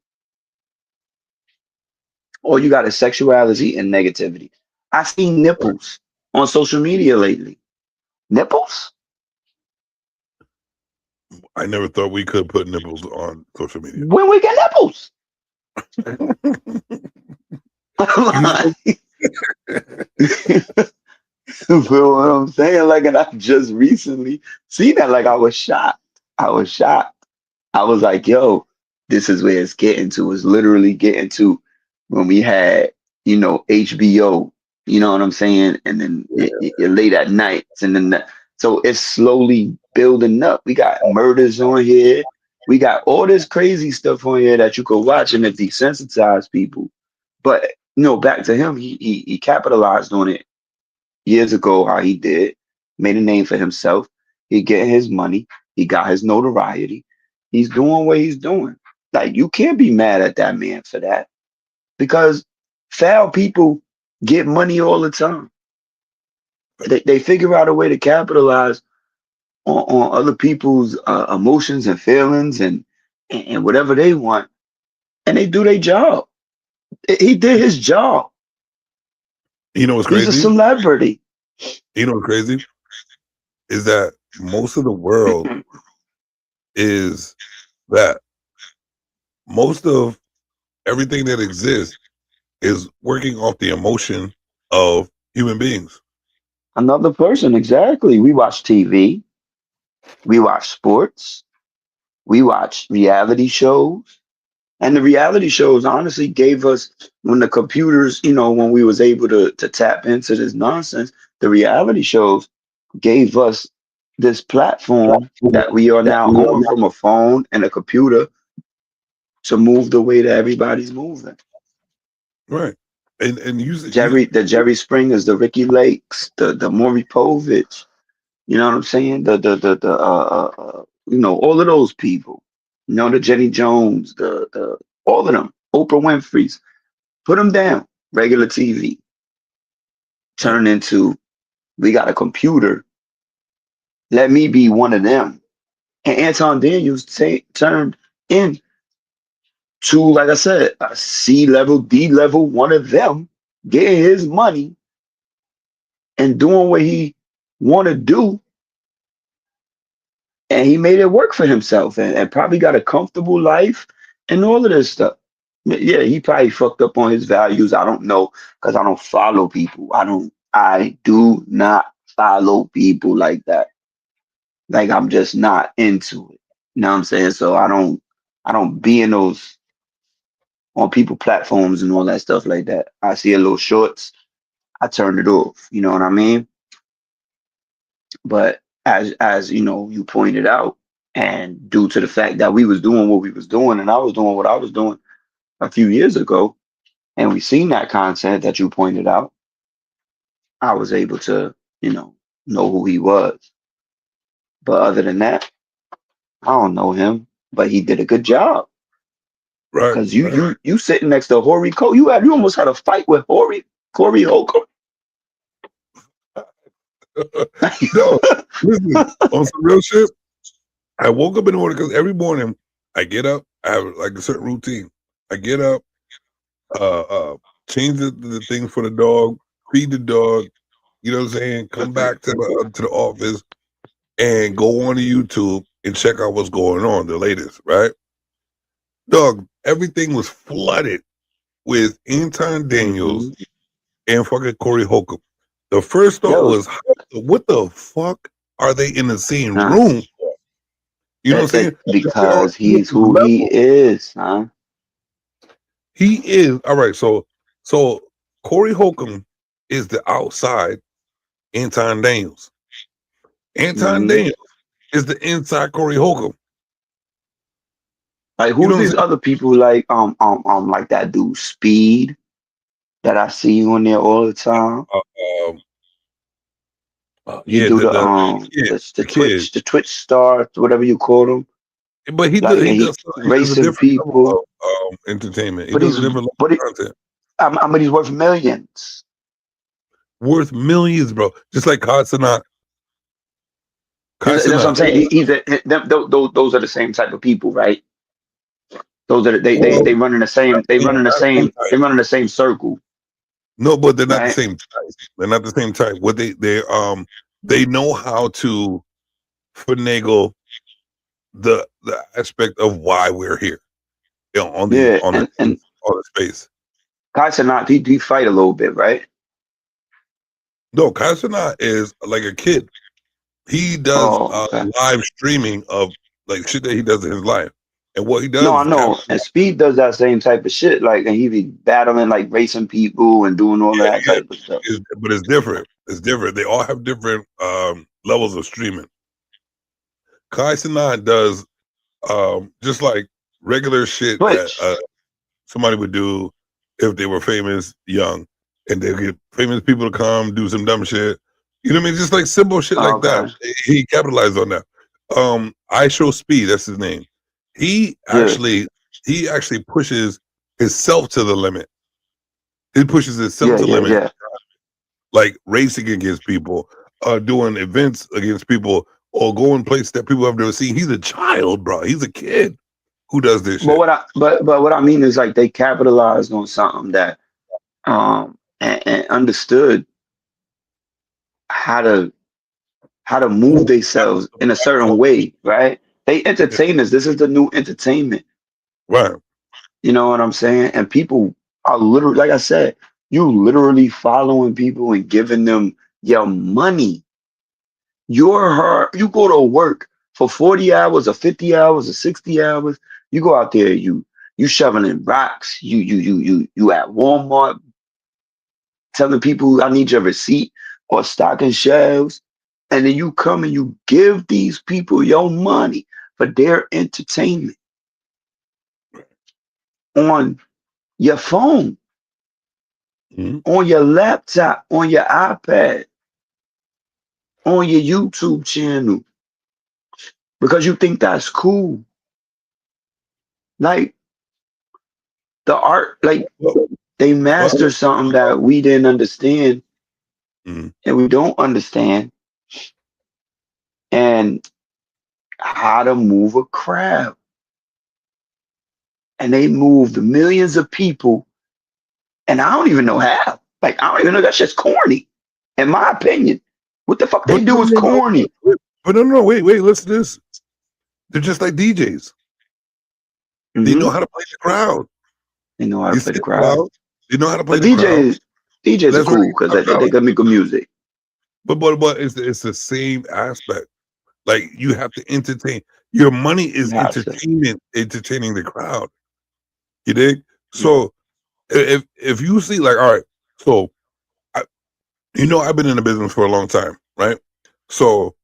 All you got is sexuality and negativity. I've seen nipples on social media lately. Nipples? I never thought we could put nipples on social media. When we get nipples? Feel what I'm saying? Like, and I just recently seen that. Like, I was shocked. I was like, yo, this is where it's getting to. It's literally getting to when we had, HBO, you know what I'm saying? And then late at night. And then so it's slowly building up. We got murders on here. We got all this crazy stuff on here that you could watch, and it desensitized people. But, back to him, he capitalized on it years ago, how he did, made a name for himself. He getting his money. He got his notoriety. He's doing what he's doing. Like, you can't be mad at that man for that, because foul people get money all the time. They figure out a way to capitalize on other people's emotions and feelings and whatever they want, and they do their job. He did his job. You know what's crazy? He's a celebrity. You know what's crazy? Is that most of the world is that most of everything that exists is working off the emotion of human beings. Another person, exactly. We watch TV. We watch sports. We watch reality shows. And the reality shows honestly gave us, when the computers, when we was able to tap into this nonsense, the reality shows gave us this platform that we are now on from a phone and a computer to move the way that everybody's moving. Right. And the Jerry Springers, the Ricky Lakes, the Maury Povich, you know what I'm saying? All of those people. The Jenny Jones, all of them, Oprah Winfrey's, put them down. Regular TV turn into, we got a computer. Let me be one of them. And Anton Daniels turned in to, like I said, a C level, D level, one of them, getting his money and doing what he want to do. And he made it work for himself and probably got a comfortable life and all of this stuff. Yeah, he probably fucked up on his values. I don't know, because I don't follow people. I do not follow people like that. Like, I'm just not into it. You know what I'm saying? So I don't I don't be in those on people platforms and all that stuff like that. I see a little shorts, I turn it off. You know what I mean? But as you know, you pointed out, and due to the fact that we was doing what we was doing, and I was doing what I was doing a few years ago, and we seen that content that you pointed out, I was able to, know who he was. But other than that, I don't know him. But he did a good job. Right. Because you sitting next to Corey Cole. You almost had a fight with Corey Holcomb. No, listen, on some real shit, I woke up in the morning because every morning I get up, I have like a certain routine. I get up, change the thing for the dog, feed the dog, you know what I'm saying? Come back to the office and go on to YouTube and check out what's going on, the latest, right? Dog, everything was flooded with Anton Daniels and fucking Corey Holcomb. The first thought was, what the fuck are they in the same room for? You know what I'm saying? Because he's who he is, huh? He is. All right, so Corey Holcomb is the outside Anton Daniels. Anton Daniels is the inside Corey Holcomb. Like who's these other people like that dude Speed that I see on there all the time? Yeah, the Twitch star, whatever you call them. But he does racing people, entertainment. But he's content. I mean, he's worth millions. Worth millions, bro. Just like Katsanat. That's what I'm saying. Those are the same type of people, right? Those are they run in the same. They run in the same circle. No, but they're not the same type. They're not the same type. What they know how to finagle the aspect of why we're here. On the space. Katsanat, he fight a little bit, right? No, Katsanat is like a kid. He does live streaming of like shit that he does in his life. And what he does. No, I know. And Speed does that same type of shit. Like, and he be battling, like racing people and doing all that type of stuff. But it's different. It's different. They all have different levels of streaming. Kai Cenat does just like regular shit that somebody would do if they were famous young, and they get famous people to come do some dumb shit. You know what I mean? Just like simple shit like that. He capitalized on that. I Show Speed, that's his name. He actually pushes himself to the limit. He pushes himself to the limit. Like racing against people, doing events against people, or going places that people have never seen. He's a child, bro. He's a kid who does this shit. But what I mean is like they capitalized on something that and understood how to move themselves in a certain way, right? They entertainers. This is the new entertainment. Right. You know what I'm saying? And people are literally, like I said, you literally following people and giving them your money. You go to work for 40 hours or 50 hours or 60 hours. You go out there, you shoving in rocks. You at Walmart telling people I need your receipt or stocking shelves. And then you come and you give these people your money for their entertainment on your phone, on your laptop, on your iPad, on your YouTube channel, because you think that's cool. Like the art, like they master something that we didn't understand and we don't understand. And how to move a crowd. And they moved millions of people. And I don't even know how. Like, I don't even know, that shit's corny. In my opinion. What the fuck they do is corny. But no, wait, listen to this. They're just like DJs. They know how to play the crowd. They know how to play the crowd. They know how to play the crowd. DJs are cool because they can make good music. But it's the same aspect. Like you have to entertain. Your money is You have to. entertainment, entertaining the crowd. You dig? So if you see like, all right, so I've been in the business for a long time, right? So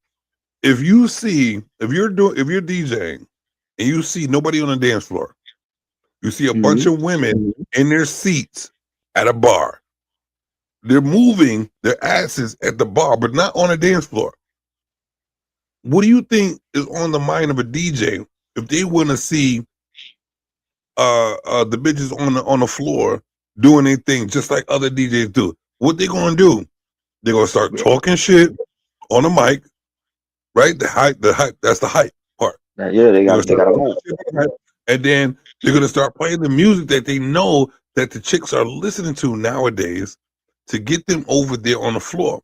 if you're DJing and you see nobody on the dance floor, you see a bunch of women in their seats at a bar. They're moving their asses at the bar, but not on a dance floor. What do you think is on the mind of a DJ if they want to see the bitches on the floor doing their thing just like other DJs do? What they gonna do? They're gonna start talking shit on the mic, right? The hype, that's the hype part. Yeah, they gotta move. And then they're gonna start playing the music that they know that the chicks are listening to nowadays to get them over there on the floor.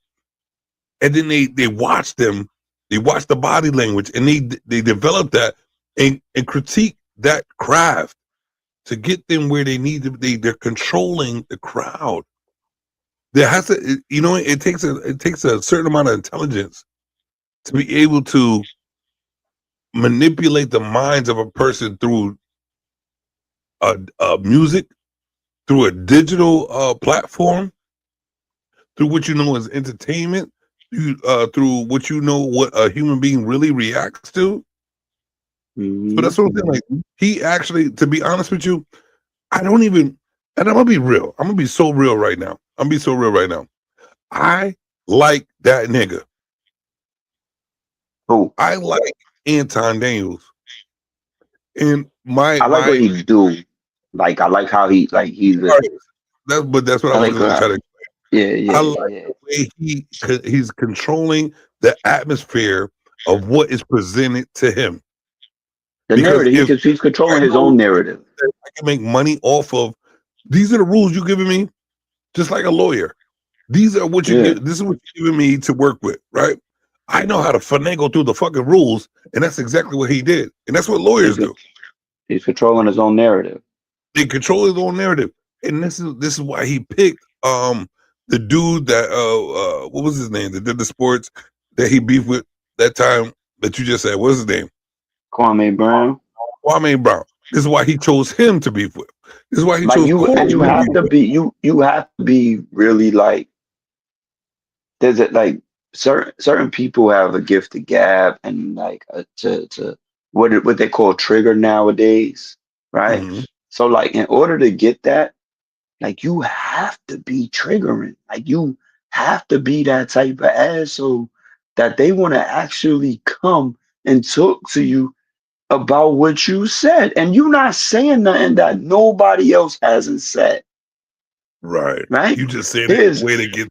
And then they watch them, they watch the body language, and they develop that and critique that craft to get them where they need to be. They're controlling the crowd. There has to, it takes a certain amount of intelligence to be able to manipulate the minds of a person through music, through a digital platform, through what you know as entertainment, through what you know what a human being really reacts to. So that's what I'm saying. Like he actually, to be honest with you, and I'm gonna be real. I'm gonna be so real right now. I like that nigga. Who? I like Anton Daniels. And I like what he do. Like I like how he's that's what I was gonna try to. I like the way he's controlling the atmosphere of what is presented to him. The narrative, he's controlling his own narrative. I can make money off of. These are the rules you're giving me, just like a lawyer. These are what you give. This is what you're giving me to work with, right? I know how to finagle through the fucking rules, and that's exactly what he did, and that's what lawyers do. He's controlling his own narrative. They control his own narrative, and this is why he picked the dude that what was his name that did the sports that he beefed with that time that you just said. What's his name? Kwame Brown. Kwame Brown. This is why he chose him to beef with. This is why he chose. You have to be. You have to be really like. There's it like certain people have a gift to gab and like to what they call trigger nowadays, right? So like in order to get that, like you have to be triggering. Like you have to be that type of asshole that they want to actually come and talk to you about what you said, and you're not saying nothing that nobody else hasn't said. Right. You just said there's a way to get.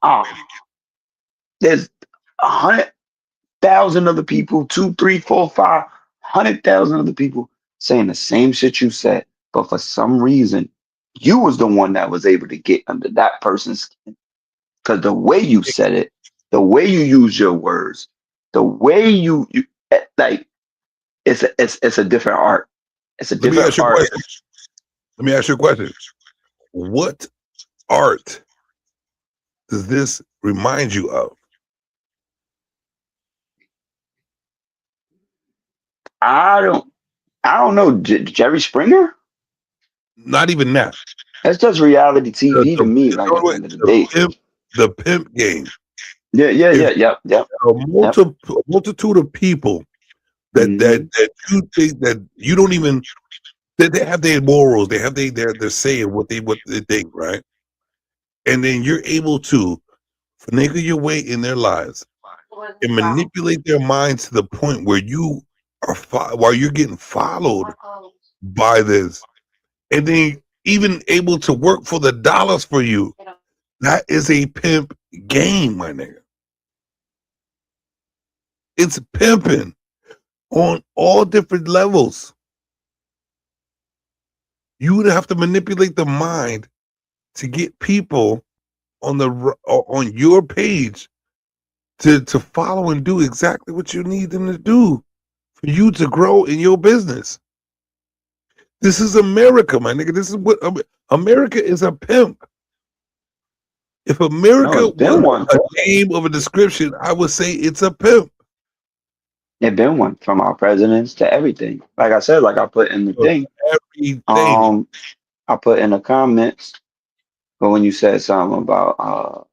There's 100,000 other people, 2, 3, 4, 500,000 other people saying the same shit you said, but for some reason, you was the one that was able to get under that person's skin because the way you said it, the way you use your words, the way you like. It's a different art. It's a different art. Let me ask you a question. What art does this remind you of? I don't know. Jerry Springer? Not even that. That's just reality TV to me. Like at the end of the day, the pimp game. Yeah. A multitude of people that you think that you don't even that they have their morals, they have their saying what they think, right? And then you're able to finagle your way in their lives and manipulate their minds to the point where you are while you're getting followed by this, and then even able to work for the dollars for you. That is a pimp game, my nigga. It's pimping on all different levels. You would have to manipulate the mind to get people on your page to follow and do exactly what you need them to do for you to grow in your business. This is America, my nigga. This is what America is, a pimp. If America was a name of a description, I would say it's a pimp. There been one from our presidents to everything. Like I said, like I put in the thing. Everything. I put in the comments, but when you said something about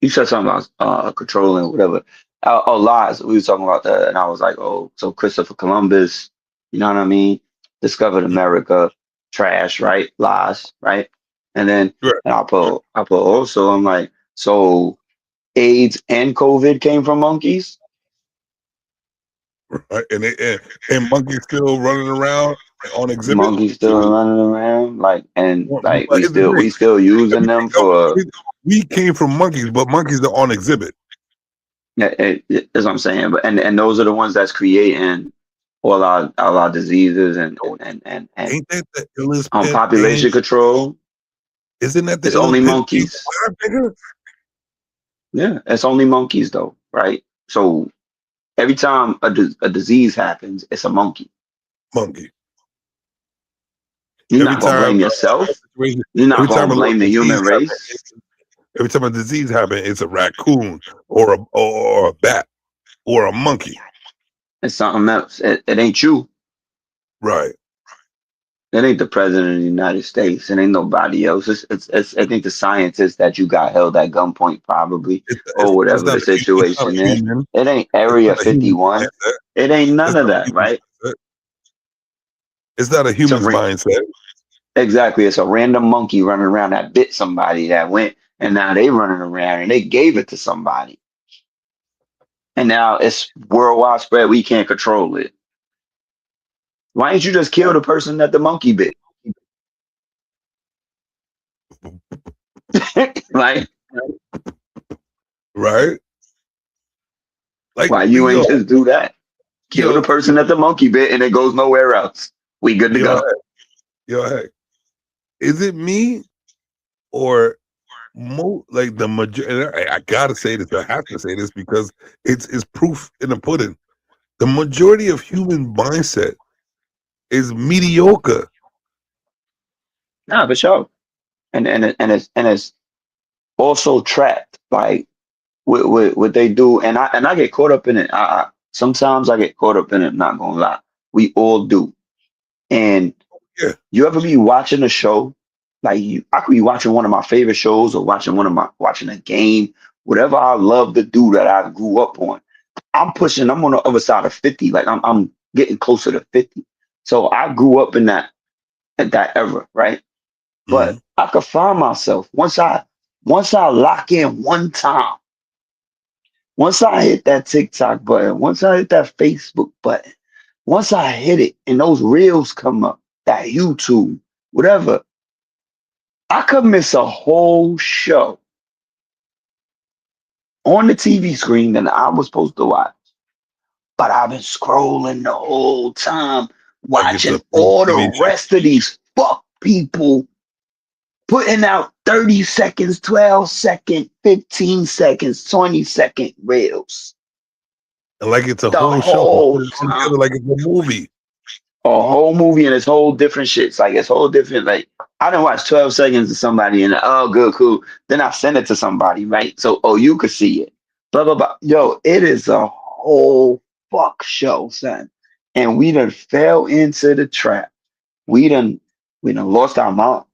you said something about controlling whatever. Oh, lies. We were talking about that, and I was like, oh, so Christopher Columbus, you know what I mean? Discovered America, trash, right? Lies, right? And then and I put also, I'm like, so AIDS and COVID came from monkeys. Right? And monkeys still running around on exhibit. Monkeys still running around, like But we here's the thing. still using them for. We came from monkeys, but monkeys are on exhibit. Yeah, that's what I'm saying. But and those are the ones that's creating all our diseases and Ain't that the illest population thing? control. Isn't that the It's only illest monkeys. Yeah, it's only monkeys though, right? So every time a disease happens, it's a monkey. You're not gonna blame yourself. You're not gonna blame the human race. Every time a disease happens, it's a raccoon or a bat or a monkey. It's something else. It ain't you. Right. It ain't the president of the United States. It ain't nobody else. It's I think the scientists that you got held at gunpoint probably, or whatever the situation is. It ain't Area 51. It ain't none of that, right? It's not a human's mindset. Exactly. It's a random monkey running around that bit somebody that went, and now they running around and they gave it to somebody. And now it's worldwide spread. We can't control it. Why didn't you just kill the person that the monkey bit? Like, right? Like, why you ain't just do that? Kill the person that the monkey bit, and it goes nowhere else. We good to go. Heck, is it me or like the majority? I gotta say this. I have to say this because it's proof in the pudding. The majority of human mindset is mediocre. Nah, for sure. And it's also trapped like what they do. And I get caught up in it. Sometimes I get caught up in it. Not gonna lie, we all do. And you ever be watching a show? Like I could be watching one of my favorite shows or watching a game, whatever I love to do that I grew up on. I'm on the other side of 50. Like I'm getting closer to 50. So I grew up in that era, right? But I could find myself once I lock in one time, once I hit that TikTok button, once I hit that Facebook button, once I hit it and those reels come up, that YouTube, whatever, I could miss a whole show on the TV screen that I was supposed to watch. But I've been scrolling the whole time, watching all the rest of these fuck people putting out 30 seconds, 12 seconds, 15 seconds, 20-second reels. And like it's a whole show. Like it's a movie. A whole movie and it's whole different shits. Like it's whole different. Like I done watch 12 seconds of somebody and good, cool. Then I send it to somebody, right? So you could see it. Blah blah blah. Yo, it is a whole fuck show, son. And we done fell into the trap. We done lost our minds.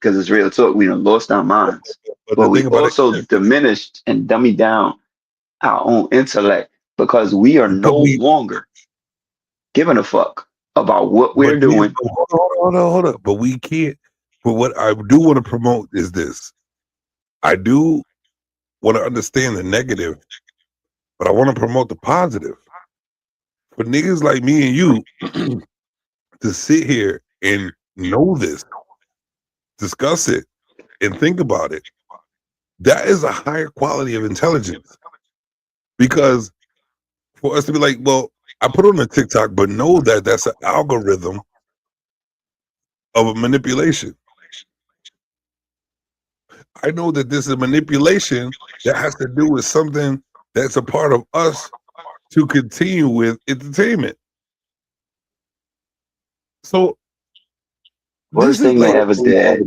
Because it's real talk, we done lost our minds. But we also diminished and dummied down our own intellect because we are no longer giving a fuck about what we're doing. Hold on. But we can't. But what I do want to promote is this. I do want to understand the negative, but I want to promote the positive. For niggas like me and you to sit here and know this, discuss it, and think about it, that is a higher quality of intelligence. Because for us to be like, well, I put on a TikTok, but know that that's an algorithm of a manipulation. I know that this is a manipulation that has to do with something that's a part of us to continue with entertainment. So worst thing that ever did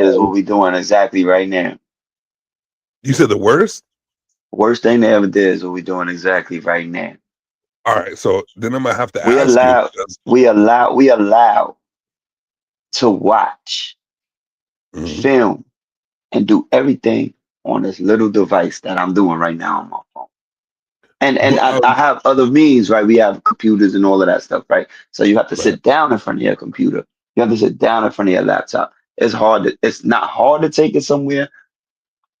is what we're doing exactly right now. You said the worst? Worst thing they ever did is what we're doing exactly right now. All right, so then I'm gonna have to We ask allow, you. we allow to watch, film, and do everything on this little device that I'm doing right now on my phone. And I have other means, right? We have computers and all of that stuff, right? So you have to sit down in front of your computer. You have to sit down in front of your laptop. It's not hard to take it somewhere,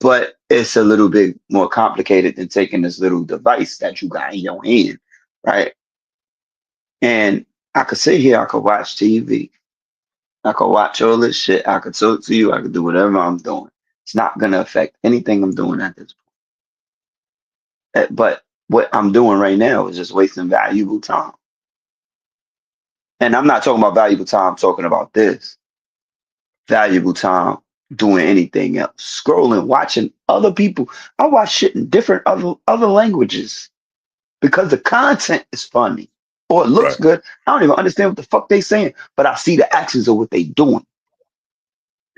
but it's a little bit more complicated than taking this little device that you got in your hand, right? And I could sit here, I could watch TV, I could watch all this shit, I could talk to you, I could do whatever I'm doing. It's not gonna affect anything I'm doing at this point. But what I'm doing right now is just wasting valuable time. And I'm not talking about valuable time, I'm talking about this. Valuable time doing anything else. Scrolling, watching other people. I watch shit in different other languages because the content is funny or it looks good. I don't even understand what the fuck they saying, but I see the actions of what they doing.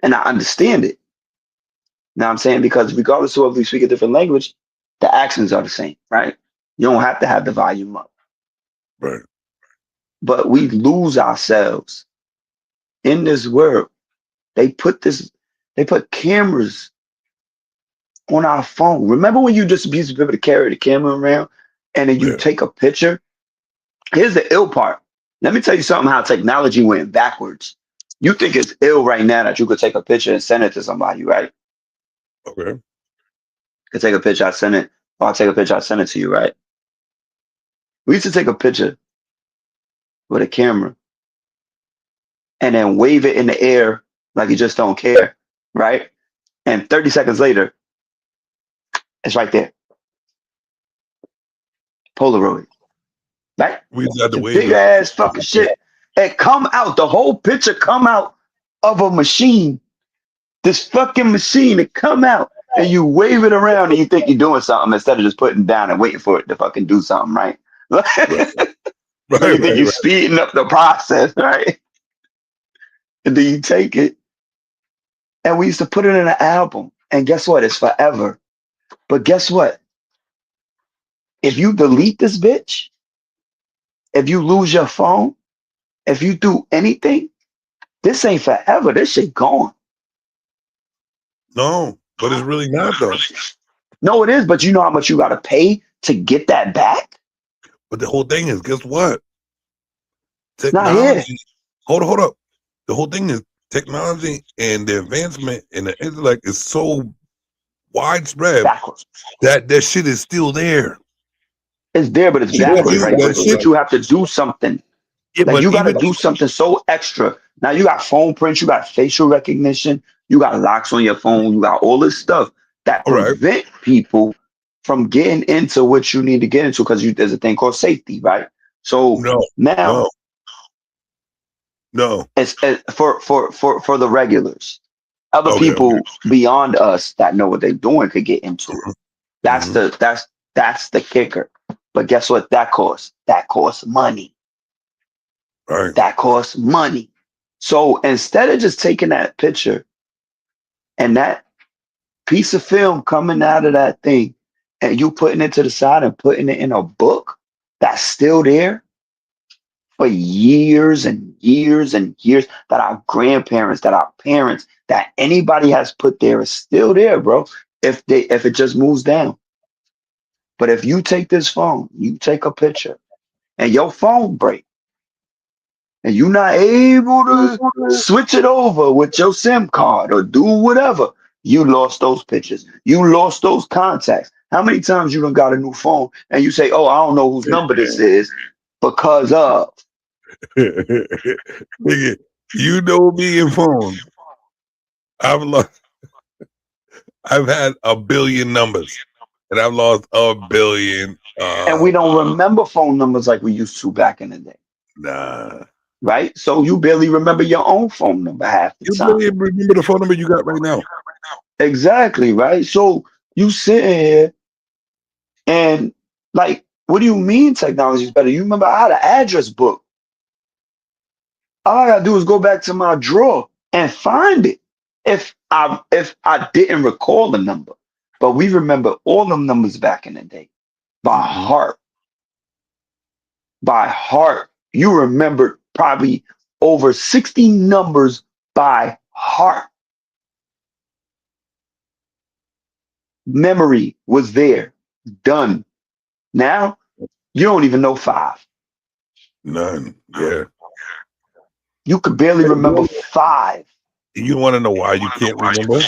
And I understand it. Now I'm saying, because regardless of whether we speak a different language, the actions are the same, right? You don't have to have the volume up. Right. But we lose ourselves in this world. They put cameras on our phone. Remember when you just used to be able to carry the camera around and then you take a picture? Here's the ill part. Let me tell you something, how technology went backwards. You think it's ill right now that you could take a picture and send it to somebody, right? Okay. Could take a picture, I send it, or I'll take a picture, I send it to you, right? We used to take a picture with a camera and then wave it in the air like you just don't care, right? And 30 seconds later, it's right there. Polaroid, right? We just had to wave big ass fucking shit. It come out, the whole picture come out of a machine. This fucking machine, it come out and you wave it around and you think you're doing something instead of just putting it down and waiting for it to fucking do something, right? So you think you're speeding up the process, right? And then you take it, and we used to put it in an album, and guess what? It's forever. But guess what? If you delete this bitch, if you lose your phone, if you do anything, this ain't forever. This shit gone. No, but it's really not though. No, it is, but you know how much you gotta pay to get that back? But the whole thing is, guess what? Not here. Technology. Hold up. The whole thing is technology and the advancement and the intellect is so widespread that shit is still there. It's there, but it's backwards, right? But you have to do something. Yeah, like you got to do something so extra. Now you got phone prints, you got facial recognition, you got locks on your phone, you got all this stuff that prevent people from getting into what you need to get into because there's a thing called safety, right? So now it's for the regulars. Other people beyond us that know what they're doing could get into it. That's the kicker. But guess what that costs? That costs money. Right. That costs money. So instead of just taking that picture and that piece of film coming out of that thing and you putting it to the side and putting it in a book that's still there for years and years and years, that our grandparents, that our parents, that anybody has put there is still there, bro. If it just moves down. But if you take this phone, you take a picture and your phone breaks, and you're not able to switch it over with your SIM card or do whatever, you lost those pictures. You lost those contacts. How many times you done got a new phone and you say, oh, I don't know whose number this is because of. Nigga, you know me and phone. I've had a billion numbers and I've lost a billion. And we don't remember phone numbers like we used to back in the day. Nah. Right? So you barely remember your own phone number half the time. You barely remember the phone number you got right now. Exactly, right? So you sitting here and like, what do you mean technology is better? You remember I had an address book. All I gotta do is go back to my drawer and find it. If I didn't recall the number. but we remember all them numbers back in the day by heart. By heart. You remembered probably over 60 numbers by heart. Memory was there, done. Now you don't even know 5. None. Yeah. You could barely remember 5. You want to know why you can't remember?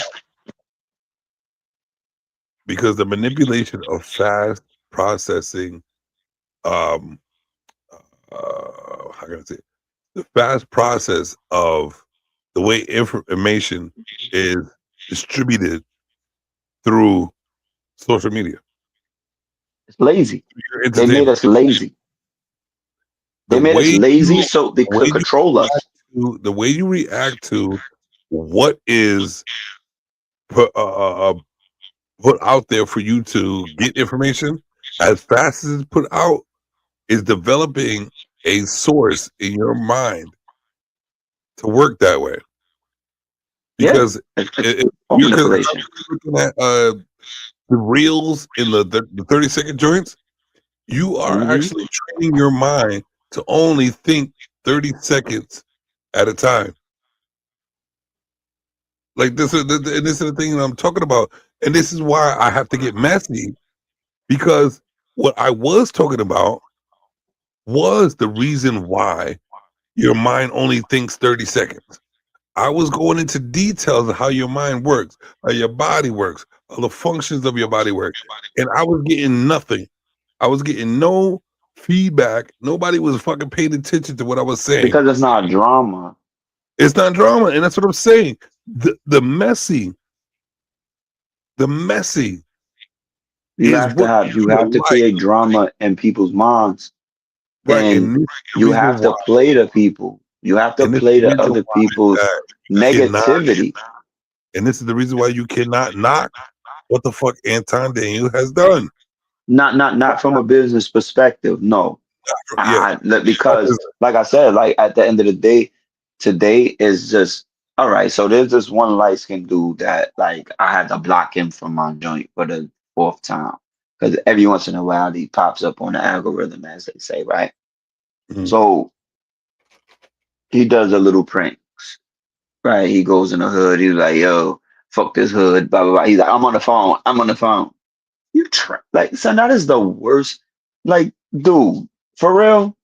Because the manipulation of fast processing, how can I say it? The fast process of the way information is distributed through social media. It's lazy. They made us lazy. They made us lazy so they could control us. The way you react to what is put out there for you to get information as fast as it's put out is developing a source in your mind to work that way. Because if you're looking at the reels in the 30-second joints, you are actually training your mind to only think 30 seconds at a time. Like this is the thing that I'm talking about. And this is why I have to get messy, because what I was talking about was the reason why your mind only thinks 30 seconds. I was going into details of how your mind works, how your body works, how the functions of your body work. And I was getting nothing. I was getting no feedback. Nobody was fucking paying attention to what I was saying. Because it's not drama. It's not drama. And that's what I'm saying. The messy. You have to create drama in people's minds. Right. And you have to play the people. You have to play the other people's negativity. And this is the reason why you cannot knock what the fuck Anton Daniel has done. Not from a business perspective, no. Because like I said, like at the end of the day, today is just all right. So there's this one light-skinned dude that like I had to block him from my joint for the 4th time. Because every once in a while he pops up on the algorithm, as they say, right? So he does a little pranks, right? He goes in the hood. He's like, yo, fuck this hood, blah, blah, blah. He's like, I'm on the phone. You like, son, that is the worst. Like, dude, for real?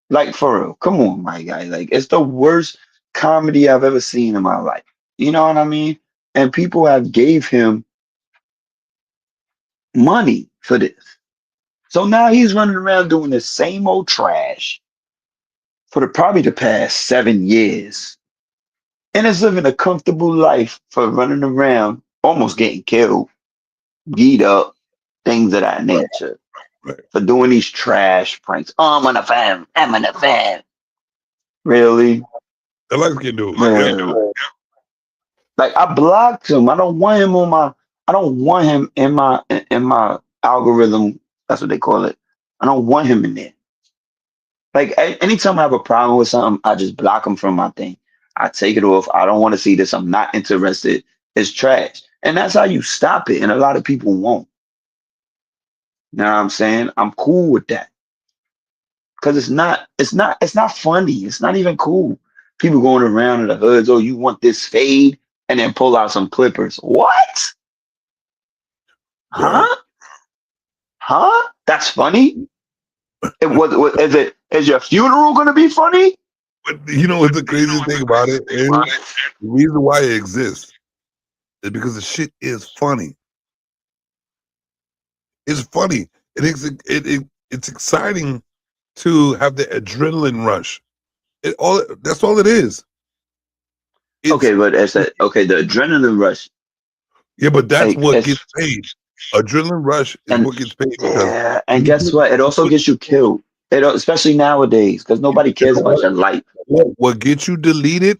Like, for real. Come on, my guy. Like, it's the worst comedy I've ever seen in my life. You know what I mean? And people have gave him money for this. So now he's running around doing the same old trash for probably the past 7 years. And is living a comfortable life for running around, almost getting killed, beat up, things of that nature. For doing these trash pranks. Oh, I'm on a fan. Really? The lights can do it. Like I blocked him. I don't want him in my algorithm. That's what they call it. I don't want him in there. Like anytime I have a problem with something, I just block him from my thing. I take it off. I don't want to see this. I'm not interested. It's trash. And that's how you stop it. And a lot of people won't. You know what I'm saying? I'm cool with that. Because it's not funny. It's not even cool. People going around in the hoods, oh, you want this fade? And then pull out some clippers. What? Huh? That's funny? Is your funeral gonna be funny? But you know what's the craziest thing about it? And the reason why it exists is because the shit is funny. It's funny. It's exciting to have the adrenaline rush. That's all it is. But the adrenaline rush. Yeah, but that's what gets paid. Adrenaline rush is what gets paid. Yeah, and guess what? It also gets you killed. Especially nowadays, because nobody cares about your life. What gets you deleted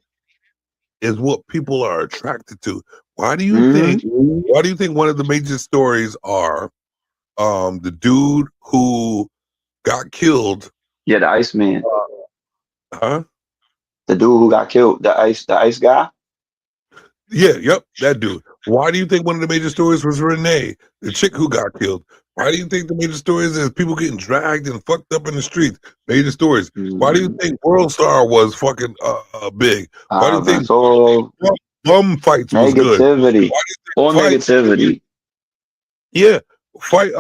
is what people are attracted to. Why do you think? Why do you think one of the major stories are the dude who got killed? Yeah, the Iceman. Huh? The dude who got killed, the ice guy. Yeah, yep, that dude. Why do you think one of the major stories was Renee, the chick who got killed? Why do you think the major stories is people getting dragged and fucked up in the streets? Major stories. Why do you think World Star was fucking big? Why do you think bum fights was good? Negativity. All negativity. Yeah, fight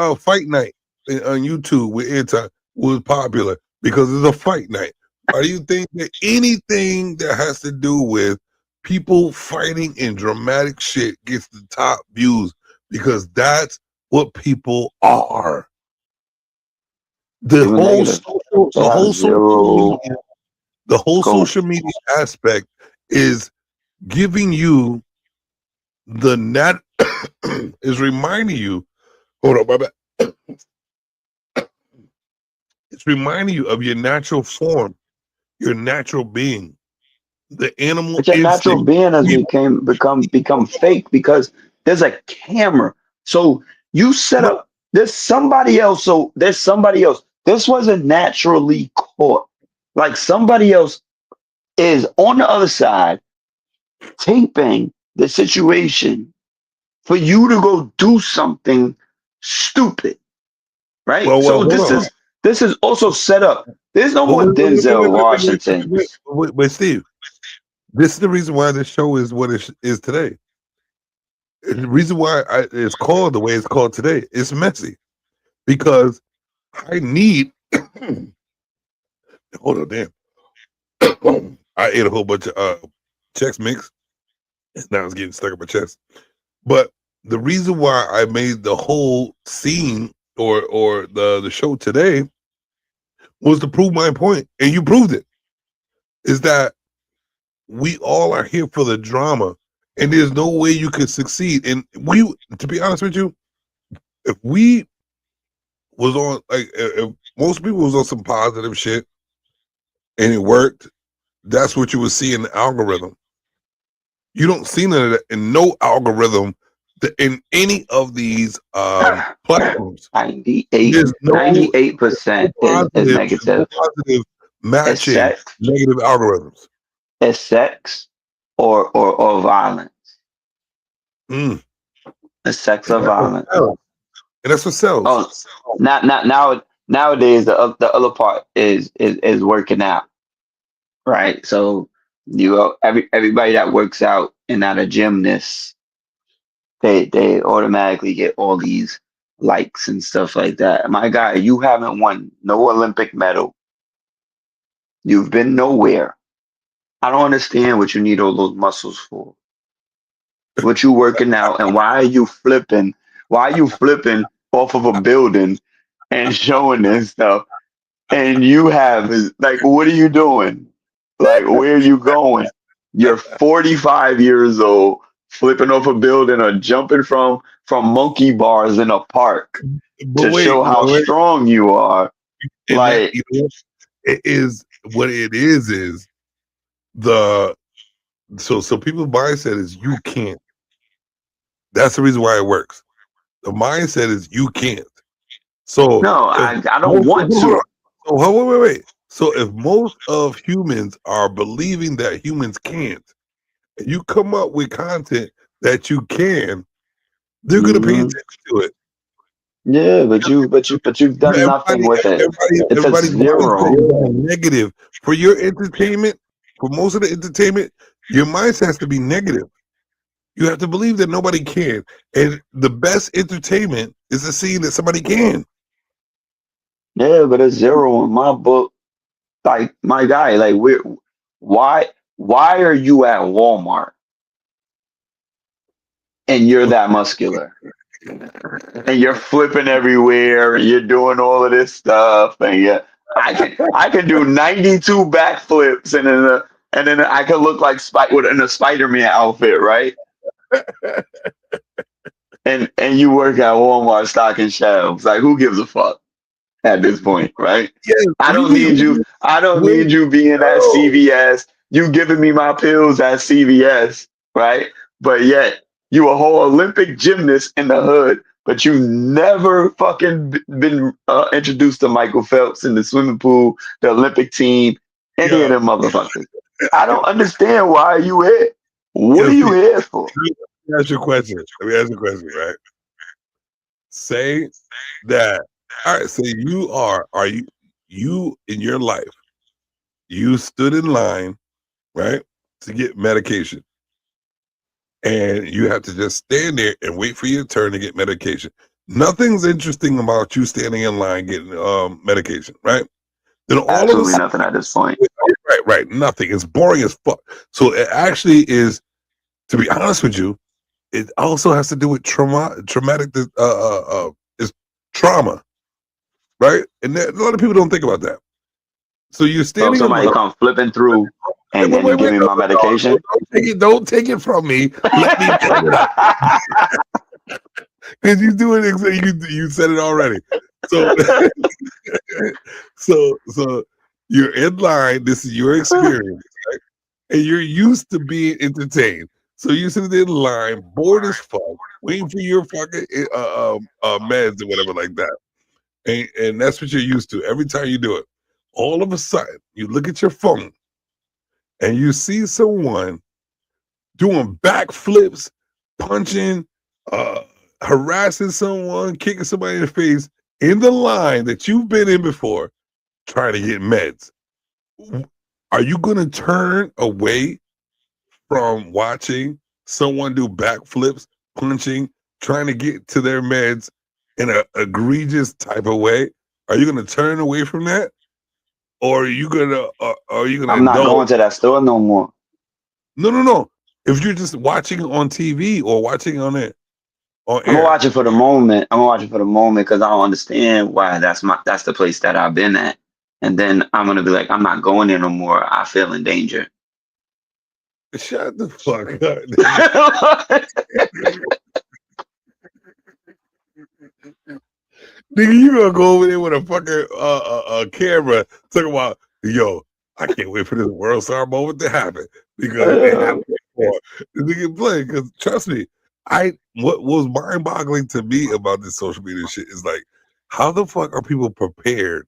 night on YouTube with Anti was popular because it's a fight night. Why do you think that anything that has to do with people fighting in dramatic shit gets the top views? Because that's what people are. The whole social media aspect is giving you is reminding you. Hold on, my bad. It's reminding you of your natural form, your natural being, the animal. But your natural being has become fake because there's a camera. So you set up. There's somebody else. So there's somebody else. This wasn't naturally caught. Like somebody else is on the other side taping the situation for you to go do something stupid, right? So this is also set up. There's no more Denzel Washington. But Steve, this is the reason why this show is what it is today. The reason why it's called the way it's called today, it's messy. Because I need hold on, damn. I ate a whole bunch of Chex Mix, and now it's getting stuck in my chest. But the reason why I made the whole scene or the show today was to prove my point, and you proved it. Is that we all are here for the drama, and there's no way you can succeed. And to be honest with you, if we was on if most people was on some positive shit and it worked, that's what you would see in the algorithm. You don't see none of that in no algorithm in any of these platforms. 98% is negative. Positive matching negative algorithms. It's sex or violence. It's sex or violence. And that's what sells. Oh, nowadays the other part is working out, right? So everybody that works out and not a gymnast, they automatically get all these likes and stuff like that. My guy, you haven't won no Olympic medal. You've been nowhere. I don't understand what you need all those muscles for. What you working out and why are you flipping? Why are you flipping off of a building and showing this stuff? And you have like, what are you doing? Like, where are you going? You're 45 years old, flipping off a building or jumping from monkey bars in a park show how strong you are. And like, it is what it is so people's mindset is you can't. That's the reason why it works. The mindset is you can't. So no, I don't want to. So wait. So if most of humans are believing that humans can't, and you come up with content that you can, they're gonna pay attention to it. Yeah, but you've done nothing with it. It's a zero. Negative for your entertainment. For most of the entertainment, your mindset has to be negative. You have to believe that nobody can, and the best entertainment is to see that somebody can. Yeah, but it's zero in my book. Like, my guy, like, why are you at Walmart and you're that muscular and you're flipping everywhere and you're doing all of this stuff and I can do 92 backflips and then I can look like in a Spider-Man outfit, right? and you work at Walmart stocking shelves. Like, who gives a fuck at this point, right? Yes, I don't need you. I don't need you being at CVS. You giving me my pills at CVS, right? But yet you a whole Olympic gymnast in the hood, but you never fucking been introduced to Michael Phelps in the swimming pool, the Olympic team, any of them motherfuckers. I don't understand why you here. What are you here for? ask you a question. Right? Say that. All right. So you in your life, you stood in line, right, to get medication, and you have to just stand there and wait for your turn to get medication. Nothing's interesting about you standing in line getting medication, right? Then all Absolutely of a sudden, nothing at this point. right, nothing. It's boring as fuck. So it actually is, to be honest with you, it also has to do with traumatic. Is trauma, right? And a lot of people don't think about that. So you're So standing. somebody come flipping through and then you give me my medication. Don't take it from me. Let me pull it up. Because you do it exactly. You said it already. So, so you're in line. This is your experience, right? And you're used to being entertained. So you sit in line, bored as fuck, waiting for your fucking meds or whatever like that. And that's what you're used to every time you do it. All of a sudden, you look at your phone and you see someone doing backflips, punching, harassing someone, kicking somebody in the face in the line that you've been in before, trying to get meds. Are you going to turn away from watching someone do backflips, punching, trying to get to their meds in an egregious type of way? Are you going to turn away from that, or are you gonna? I'm not going to that store no more. No. If you're just watching on TV or watching on it, on I'm air. watching for the moment. I'm watching for the moment because I don't understand why that's the place that I've been at, and then I'm gonna be like, I'm not going there no more. I feel in danger. Shut the fuck up. Nigga, you gonna go over there with a fucking camera talking about, yo, I can't wait for this World Star moment to happen because it happened before. The nigga play, because trust me, what was mind boggling to me about this social media shit is like, how the fuck are people prepared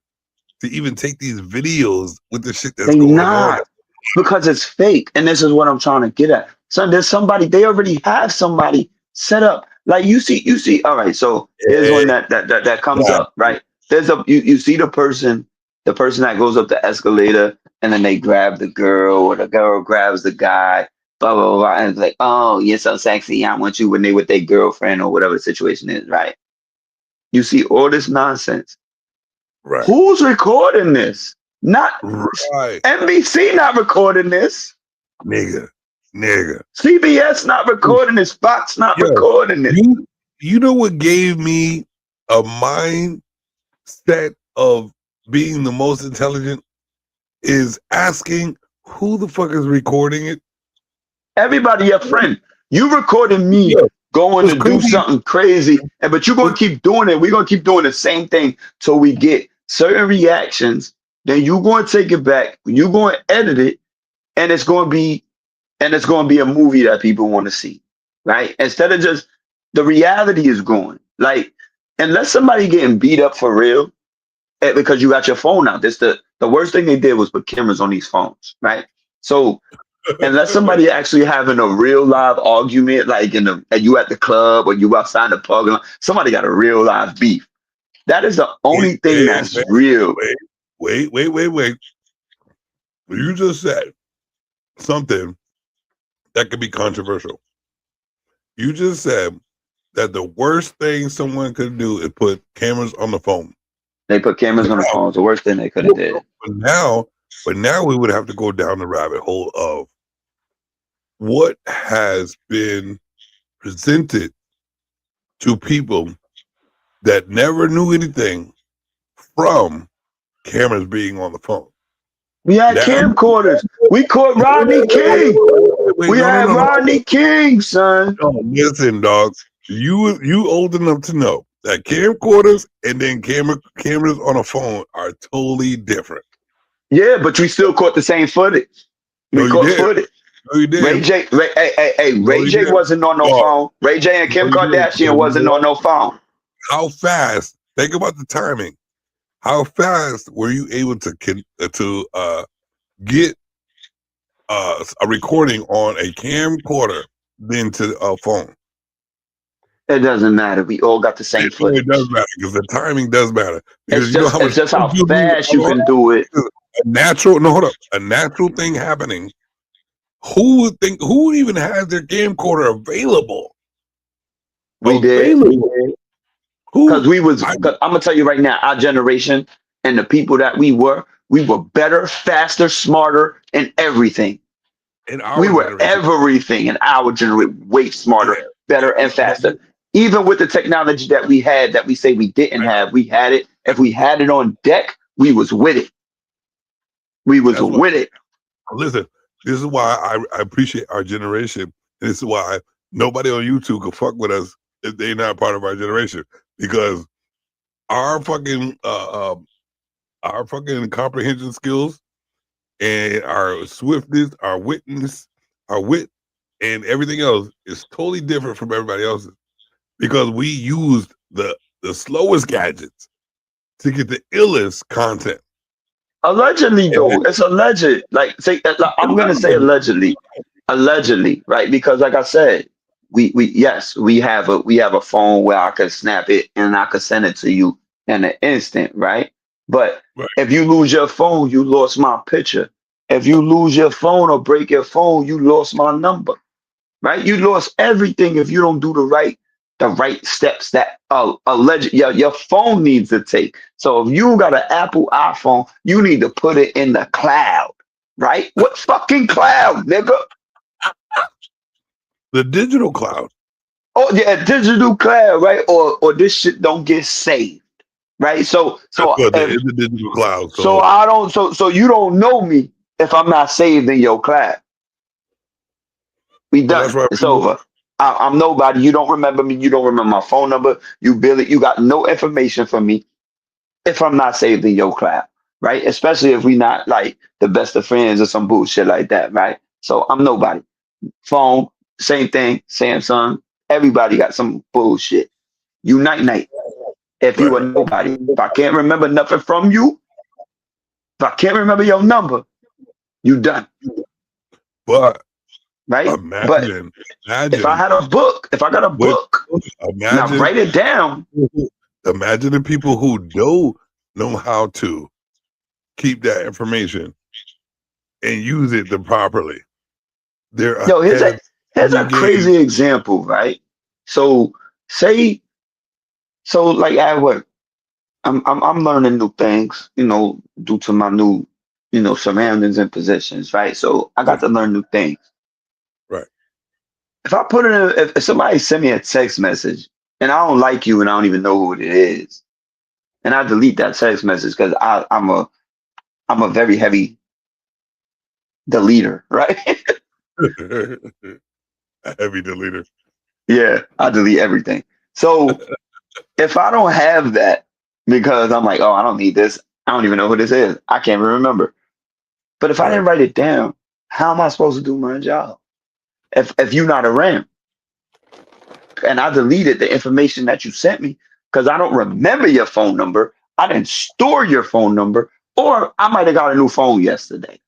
to even take these videos with the shit that's They going not on? because it's fake, and this is what I'm trying to get at. So there's somebody. They already have somebody set up. Like you see. All right. So there's one that comes up. Right. There's you see the person that goes up the escalator, and then they grab the girl, or the girl grabs the guy. Blah blah blah, and it's like, oh, you're so sexy. I want you when they with their girlfriend or whatever the situation is. Right. You see all this nonsense. Right. Who's recording this? Not right. NBC not recording this. Nigga. CBS not recording this. Fox not recording this. You know what gave me a mindset of being the most intelligent is asking who the fuck is recording it. Everybody, your friend. You recording me going to do something crazy, but you're gonna keep doing it. We're gonna keep doing the same thing till we get certain reactions. Then you're gonna take it back. You're gonna edit it, and it's gonna be a movie that people want to see, right? Instead of just the reality is going. Like, unless somebody getting beat up for real, because you got your phone out. This the worst thing they did was put cameras on these phones, right? So unless somebody actually having a real live argument, like you at the club or you outside the parking lot, somebody got a real live beef. That is the only thing that's real. Wait. You just said something that could be controversial. You just said that the worst thing someone could do is put cameras on the phone. They put cameras on the phone. It's the worst thing they could have did. But now we would have to go down the rabbit hole of what has been presented to people that never knew anything from cameras being on the phone. We had camcorders. We caught Rodney King. We had Rodney King, son. Oh, listen, dog. You old enough to know that camcorders and then cameras on a phone are totally different. Yeah, but we still caught the same footage. We caught footage. No, you did. Ray J wasn't on no phone. Ray J and Kim Kardashian wasn't on no phone. How fast? Think about the timing. How fast were you able to get a recording on a camcorder than to a phone. It doesn't matter. We all got the same footage. It does matter because the timing does matter. Because It's just how fast you can do it. A natural thing happening. Who even has their camcorder available? We did. Because I'm gonna tell you right now, our generation and the people that we were better, faster, smarter, and everything. We were everything in our generation, way smarter, better, and faster. Even with the technology that we had, that we say we didn't have, we had it. If we had it on deck, we was with it. We was with it. Listen, this is why I appreciate our generation. And this is why nobody on YouTube could fuck with us if they're not part of our generation. Because our fucking comprehension skills and our swiftness, our wit, and everything else is totally different from everybody else's. Because we used the slowest gadgets to get the illest content. Allegedly, though, it's alleged. I'm gonna say allegedly, right? Because, like I said, we have a phone where I could snap it and I could send it to you in an instant, right? But if you lose your phone, you lost my picture. If you lose your phone or break your phone, you lost my number, right? You lost everything if you don't do the right steps that your phone needs to take. So if you got an Apple iPhone, you need to put it in the cloud, right? What fucking cloud, nigga? The digital cloud. Oh yeah, digital cloud, right? Or this shit don't get saved, right? So it's the digital cloud. So you don't know me if I'm not saved in your cloud. We done. It's over. I'm nobody. You don't remember me. You don't remember my phone number. You got no information from me if I'm not saved in your cloud, right? Especially if we not like the best of friends or some bullshit like that, right? So I'm nobody. Phone, same thing. Samsung, everybody got some bullshit. You night. If you are nobody, if I can't remember nothing from you, if I can't remember your number, you done. But right? Imagine if I had a book, if I got a book, now write it down. Imagine the people who don't know how to keep that information and use it properly. Here's a crazy example, right? So like at work, I'm learning new things, due to my new, surroundings and positions, right? So I got to learn new things. Right. If I put if somebody send me a text message and I don't like you and I don't even know who it is, and I delete that text message because I'm a very heavy deleter, right? A heavy deleter. Yeah, I delete everything. So if I don't have that because I'm like, oh, I don't need this. I don't even know who this is. I can't even remember. But if I didn't write it down, how am I supposed to do my job? If you're not around, and I deleted the information that you sent me because I don't remember your phone number, I didn't store your phone number, or I might have got a new phone yesterday.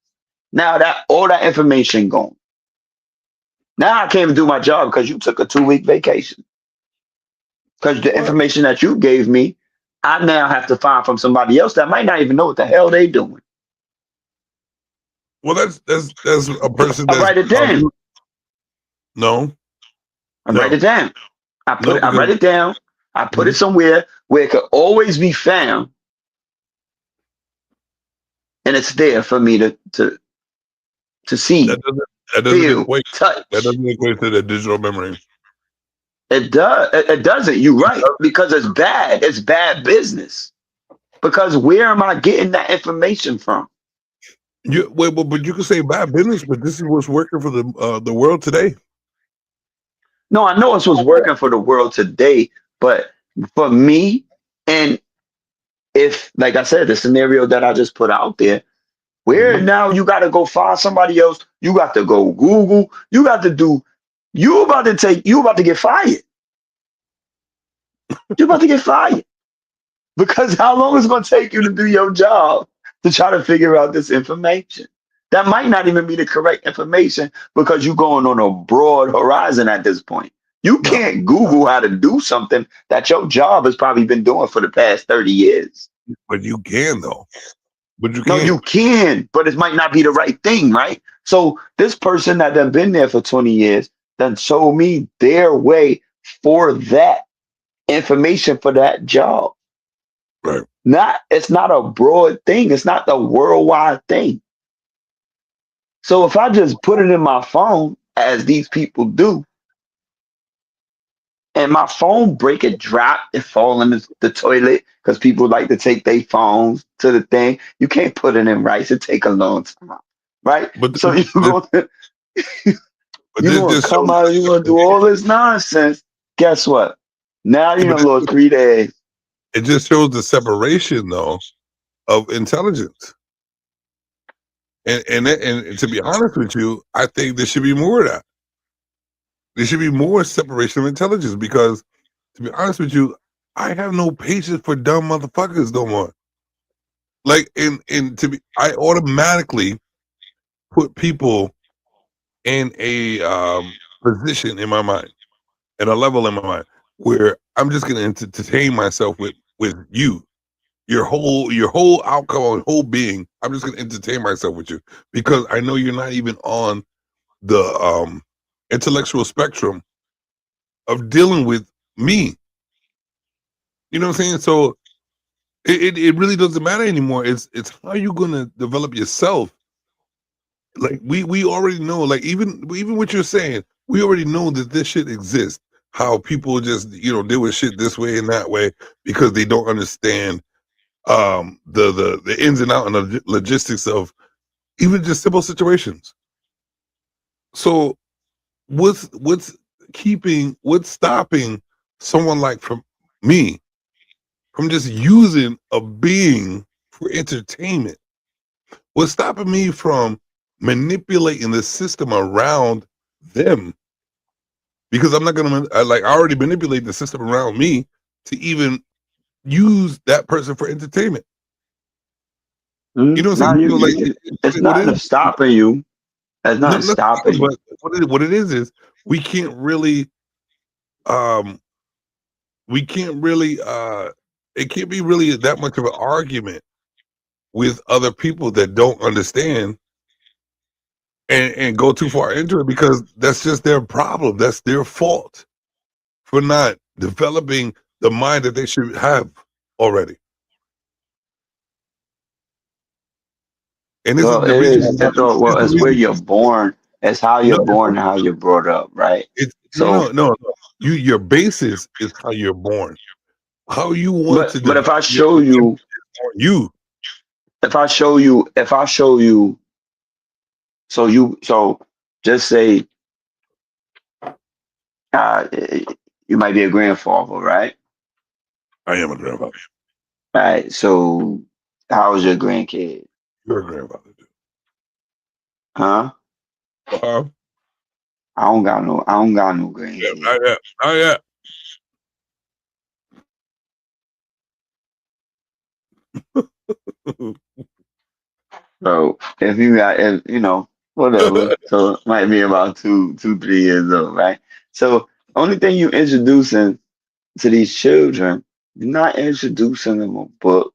Now all that information gone. Now I can't even do my job because you took a 2-week vacation. Because the information that you gave me, I now have to find from somebody else that might not even know what the hell they doing. Well, that's a person. I write it down. No. I write it down. I write it down. I put it somewhere where it could always be found. And it's there for me to see. That doesn't equate to the digital memory. It does. It doesn't. You're right. Because it's bad. It's bad business. Because where am I getting that information from? But you can say bad business, but this is what's working for the world today. No, I know it's what's working for the world today, but for me, and if, like I said, the scenario that I just put out there, where now you got to go find somebody else, you got to go Google, you about to get fired. You're about to get fired. Because how long is it going to take you to do your job to try to figure out this information? That might not even be the correct information because you're going on a broad horizon at this point. You can't Google how to do something that your job has probably been doing for the past 30 years. But you can though. But you No, can't. you can, but it might not be the right thing, right? So this person that done been there for 20 years done showed me their way for that information for that job. Right. It's not a broad thing. It's not the worldwide thing. So if I just put it in my phone, as these people do, and my phone break it, drop, and fall in the toilet, because people like to take their phones to the thing. You can't put it in rice. It take a long time, right? But so you're going to come out, you're going to do all this nonsense. Guess what? Now you done lost 3 days. It just shows the separation, though, of intelligence. And to be honest with you, I think there should be more of that. There should be more separation of intelligence because, to be honest with you, I have no patience for dumb motherfuckers no more. Like, I automatically put people in a position in my mind, at a level in my mind, where I'm just going to entertain myself with you. Your whole outcome, or whole being, I'm just going to entertain myself with you because I know you're not even on the intellectual spectrum of dealing with me. You know what I'm saying? So it really doesn't matter anymore. It's how you gonna develop yourself. Like we already know, like even what you're saying, we already know that this shit exists. How people just deal with shit this way and that way because they don't understand the ins and outs and the logistics of even just simple situations. So what's stopping someone like from me from just using a being for entertainment? What's stopping me from manipulating the system around them? Because I'm not gonna I already manipulate the system around me to even use that person for entertainment. You know what I'm saying? It's not stopping you. That's not stopping you. But what it is we can't really it can't be really that much of an argument with other people that don't understand and go too far into it because that's just their problem. That's their fault for not developing the mind that they should have already. And this it's where you're born. It's how you're born and how you're brought up, right? No. Your basis is how you're born. How you want to. But if I show you, so just say, you might be a grandfather, right? I am a grandfather. Right. So, how is your grandkid? You're a grandfather, too. Huh? I don't got no grandkids. Yeah, not yet. So if you got, whatever. So it might be about 2, 3 years old, right? So only thing you introducing to these children, you're not introducing them a book.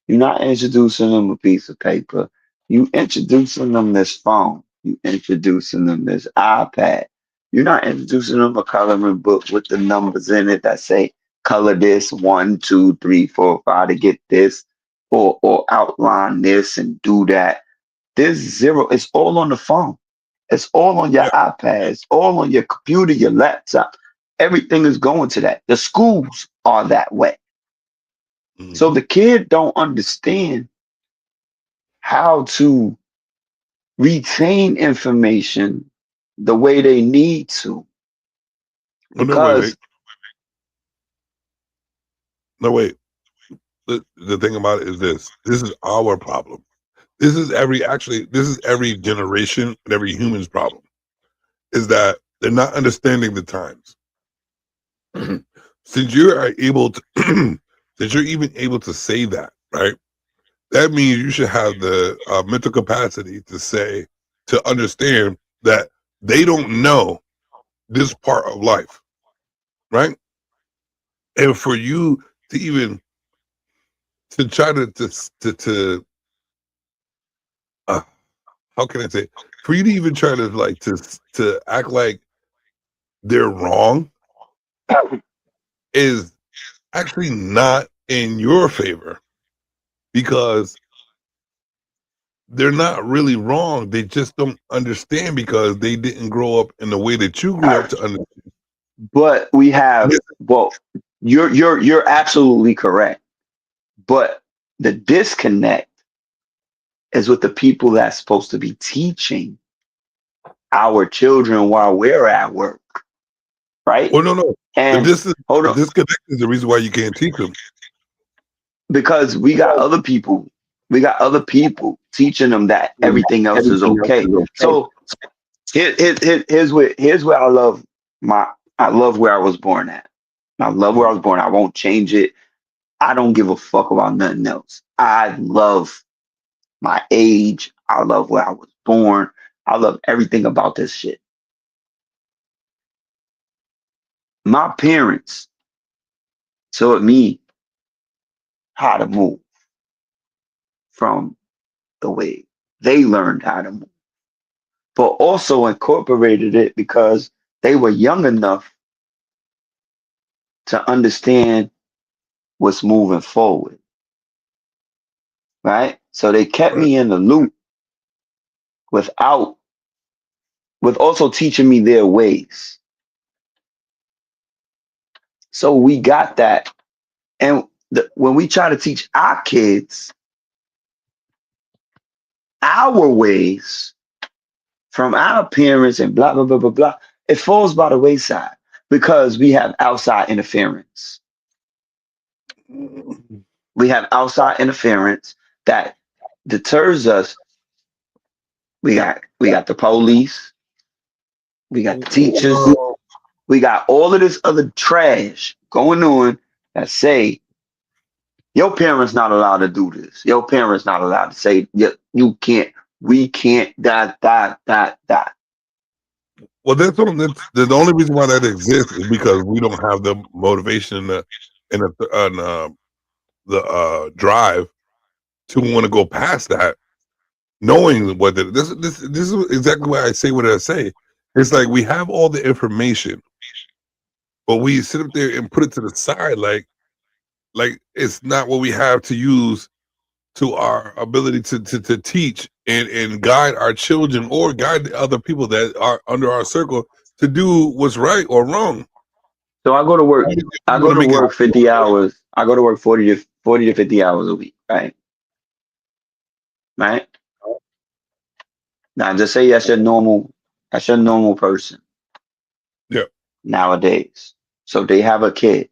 You're not introducing them a piece of paper. You introducing them this phone. You introducing them this iPad. You're not introducing them a coloring book with the numbers in it that say color this 1, 2, 3, 4, 5 to get this, or outline this and do that. There's zero. It's all on the phone. It's all on your iPad. It's all on your computer, your laptop. Everything is going to that. The schools are that way. So the kid don't understand how to retain information the way they need to. Because no, wait. The thing about it is this is our problem. This is every generation and every human's problem, is that they're not understanding the times. Since you're even able to say that, right? that means you should have the mental capacity to understand that they don't know this part of life, right? And for you to even to try to how can I say, for you to even try to like to act like they're wrong is actually not in your favor, because they're not really wrong. They just don't understand because they didn't grow up in the way that you grew up to understand. But we have, well, you're absolutely correct. But the disconnect is with the people that's supposed to be teaching our children while we're at work, right? Well, no. And The disconnect is the reason why you can't teach them. Because we got other people teaching them that everything else is okay. So here's where I love where I was born at. I love where I was born. I won't change it. I don't give a fuck about nothing else. I love my age. I love where I was born. I love everything about this shit. My parents taught me how to move from the way they learned how to move, but also incorporated it because they were young enough to understand what's moving forward, right? So they kept me in the loop with also teaching me their ways. So we got that. And when we try to teach our kids our ways from our parents and blah, blah, blah, blah, blah, it falls by the wayside because we have outside interference. We have outside interference that deters us. We got the police. We got the teachers. We got all of this other trash going on that say, your parents not allowed to do this. Your parents not allowed to say, you can't, we can't, that. Well, that's the only reason why that exists is because we don't have the motivation and the drive to want to go past that, knowing what this is exactly why I say what I say. It's like we have all the information, but we sit up there and put it to the side like it's not what we have to use to our ability to teach and guide our children or guide the other people that are under our circle to do what's right or wrong. So I go to work. I go to work 50 hours. I go to work 40 to 50 hours a week, right? Right? Now just say that's your normal person. Yeah. Nowadays. So they have a kid.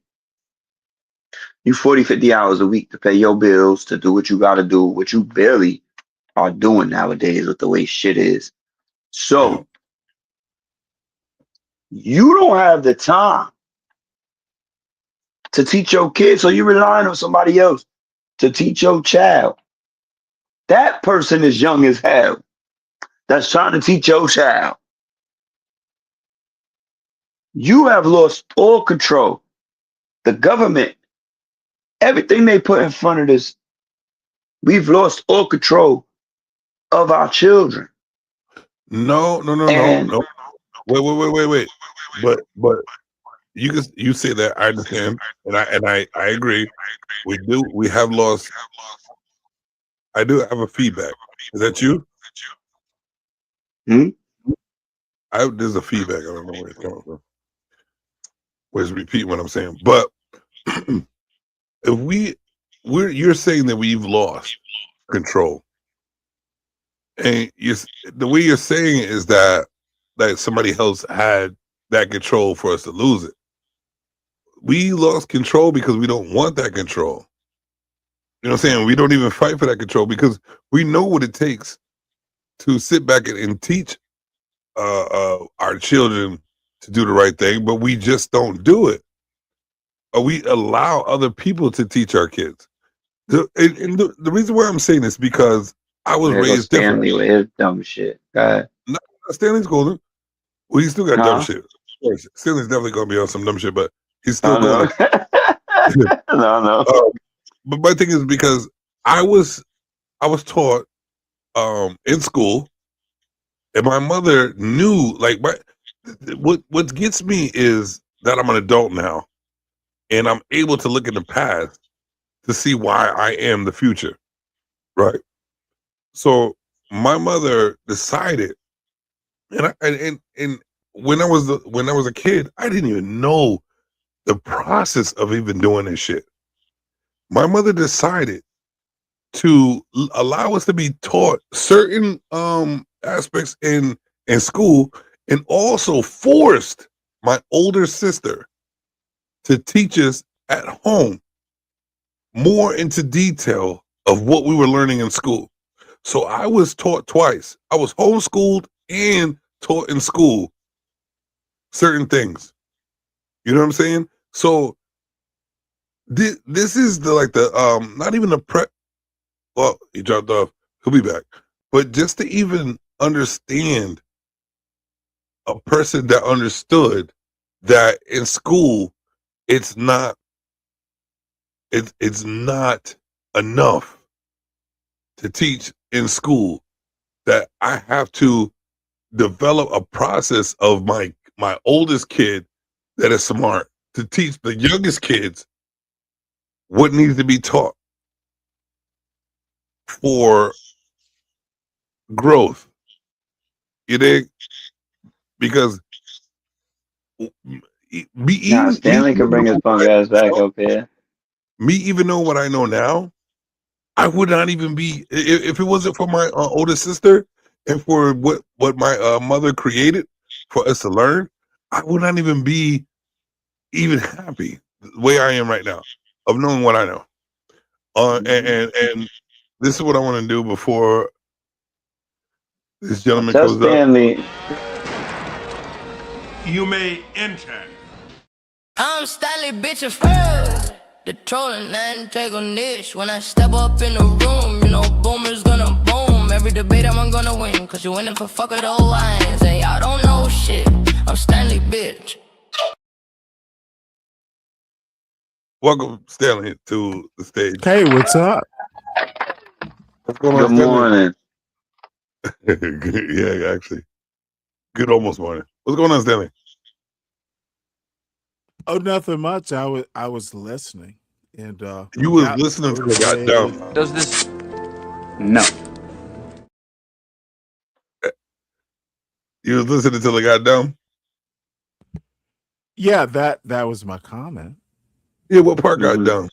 You 40, 50 hours a week to pay your bills, to do what you got to do, what you barely are doing nowadays with the way shit is. So you don't have the time to teach your kids, so you're relying on somebody else to teach your child. That person is young as hell that's trying to teach your child. You have lost all control. The government, everything they put in front of us, we've lost all control of our children. No. Wait. But you say that, I understand, and I agree. We have lost. I do have a feedback. Is that you? There's a feedback. I don't know where it's coming from. Where's repeating what I'm saying? But if you're saying that we've lost control, and the way you're saying it is that somebody else had that control for us to lose it. We lost control because we don't want that control. You know what I'm saying? We don't even fight for that control because we know what it takes to sit back and teach our children to do the right thing, but we just don't do it. Or we allow other people to teach our kids. The reason why I'm saying this because I was There goes raised different. Stanley with his dumb shit. God. No, Stanley's golden. Well, he still got dumb Huh? shit. Of course, Stanley's definitely gonna be on some dumb shit, but he's still Oh, no. golden. No. But my thing is because I was taught in school, and my mother knew like what gets me is that I'm an adult now, and I'm able to look in the past to see why I am the future, right? So my mother decided, and when I was a kid, I didn't even know the process of even doing this shit. My mother decided to allow us to be taught certain aspects in school, and also forced my older sister to teach us at home more into detail of what we were learning in school. So I was taught twice. I was homeschooled and taught in school certain things. You know what I'm saying? So this is the not even the prep. Well, he dropped off. He'll be back. But just to even understand a person that understood that in school, it's not enough to teach in school, that I have to develop a process of my oldest kid that is smart to teach the youngest kids what needs to be taught for growth. You dig? Because Nah, Stanley can bring his punk ass back up here. Me even know what I know now, I would not even be if it wasn't for my older sister and for what my mother created for us to learn. I would not even be even happy the way I am right now of knowing what I know. And this is what I want to do before this gentleman Tell goes Stanley. You may enter. I'm Stanley, bitch, of first. The trolling antagonist. When I step up in the room, you know, boomers gonna boom. Every debate I'm gonna win, cause you winning for fuck with old lines. And y'all don't know shit. I'm Stanley, bitch. Welcome, Stanley, to the stage. Hey, what's up? What's going on, Good morning. Yeah, actually. Good almost morning. What's going on, Stanley? Oh, nothing much. I was listening, and You was listening to the goddamn. Does this? No. You was listening to the goddamn. Yeah, that was my comment. Yeah, what part got done?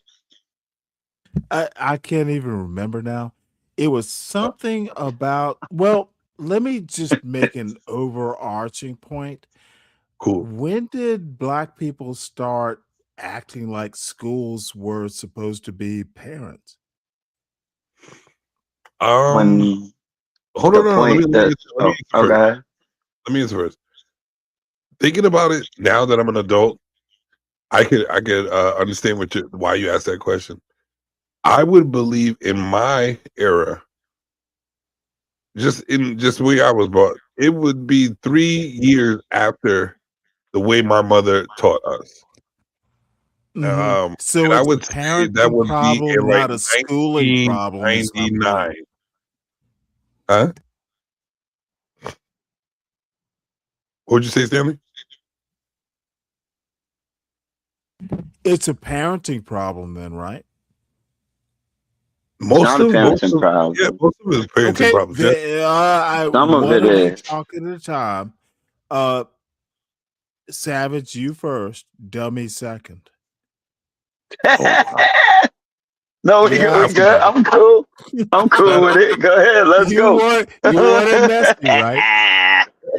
I can't even remember now. It was something about. Well, let me just make an overarching point. Cool. When did Black people start acting like schools were supposed to be parents? When Hold the on, point let me okay. Let me answer first. Thinking about it now that I'm an adult, I could understand why you asked that question. I would believe in my era, just the way I was brought, it would be 3 years after the way my mother taught us. So and I it's would a say that parenting would be problem, in like not a schooling problem. is my point. 1999. Huh? What would you say, Stanley? It's a parenting problem, then, right? Not a parenting problem. Yeah, most of it is parenting Okay, problems. Yeah. Some of it is. Talking at a time. Savage, you first. Dummy second. No, we good. I'm cool. I'm cool with it. Go ahead. Let's go. You want it messy, right?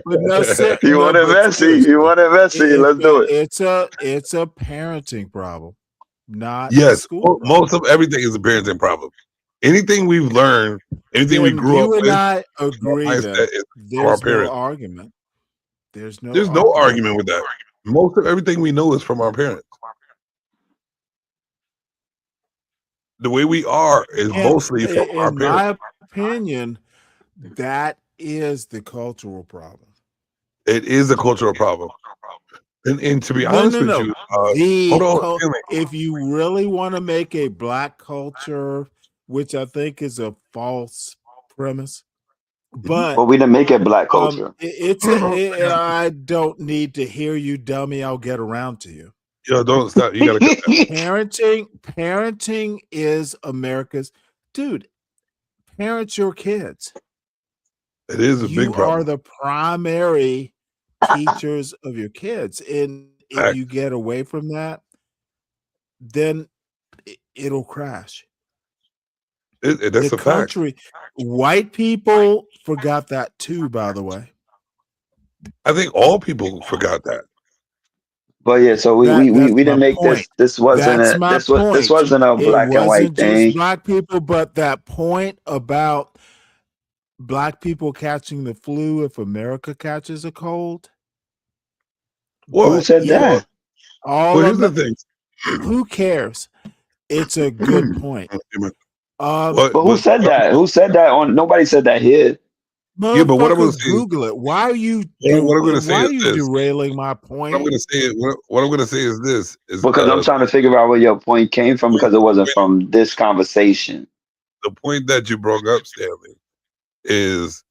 But no, You want it messy. You want it messy. Let's do it. It's a parenting problem, not a Yes, school. most of everything is a parenting problem. Anything we've learned, anything we Then grew up you and with, I agree mindset that is from our there's no parents. argument. There's no argument with that. Most of everything we know is from our parents. the way we are is mostly from our In parents. my opinion, that is the cultural problem. It is a cultural problem. And to be honest with you, hold on, Stanley. If you really want to make a black culture, which I think is a false premise, but we didn't make it black culture. I don't need to hear you, dummy. I'll get around to you. Yo, don't stop. You gotta cut that. Parenting is America's dude. Parent your kids. It is a big problem. You are the primary teachers of your kids, and if you get away from that, then it'll crash. That's a fact. White people forgot that too, by the way. I think all people forgot that. But yeah, so we didn't make point. this wasn't this wasn't a black and white thing. Black people, but that point about black people catching the flu if America catches a cold. Well, who said that? Here's the thing. Who cares? It's a good point. But who said that? Who said that? Nobody said that here. Yeah, but what I'm going to say, Google it. Why are you? What I'm going to say is this. Derailing my point? What I'm going to say is this. Because I'm trying to figure out where your point came from because it wasn't from this conversation. The point that you brought up, Stanley, is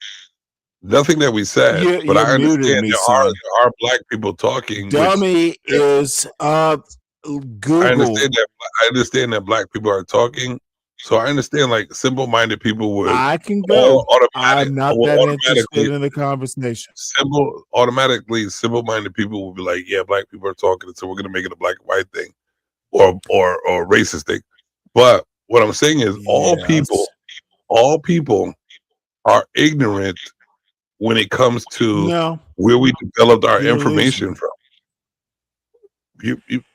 nothing that we said. But I understand there are black people talking. Dummy is Google. I understand that black people are talking. So I understand, like, simple-minded people would. I can go. I'm not that interested in the conversation. Simple-minded people would be like, "Yeah, black people are talking, so we're going to make it a black and white thing, or racist thing." But what I'm saying is, all people are ignorant when it comes to where we developed our information from.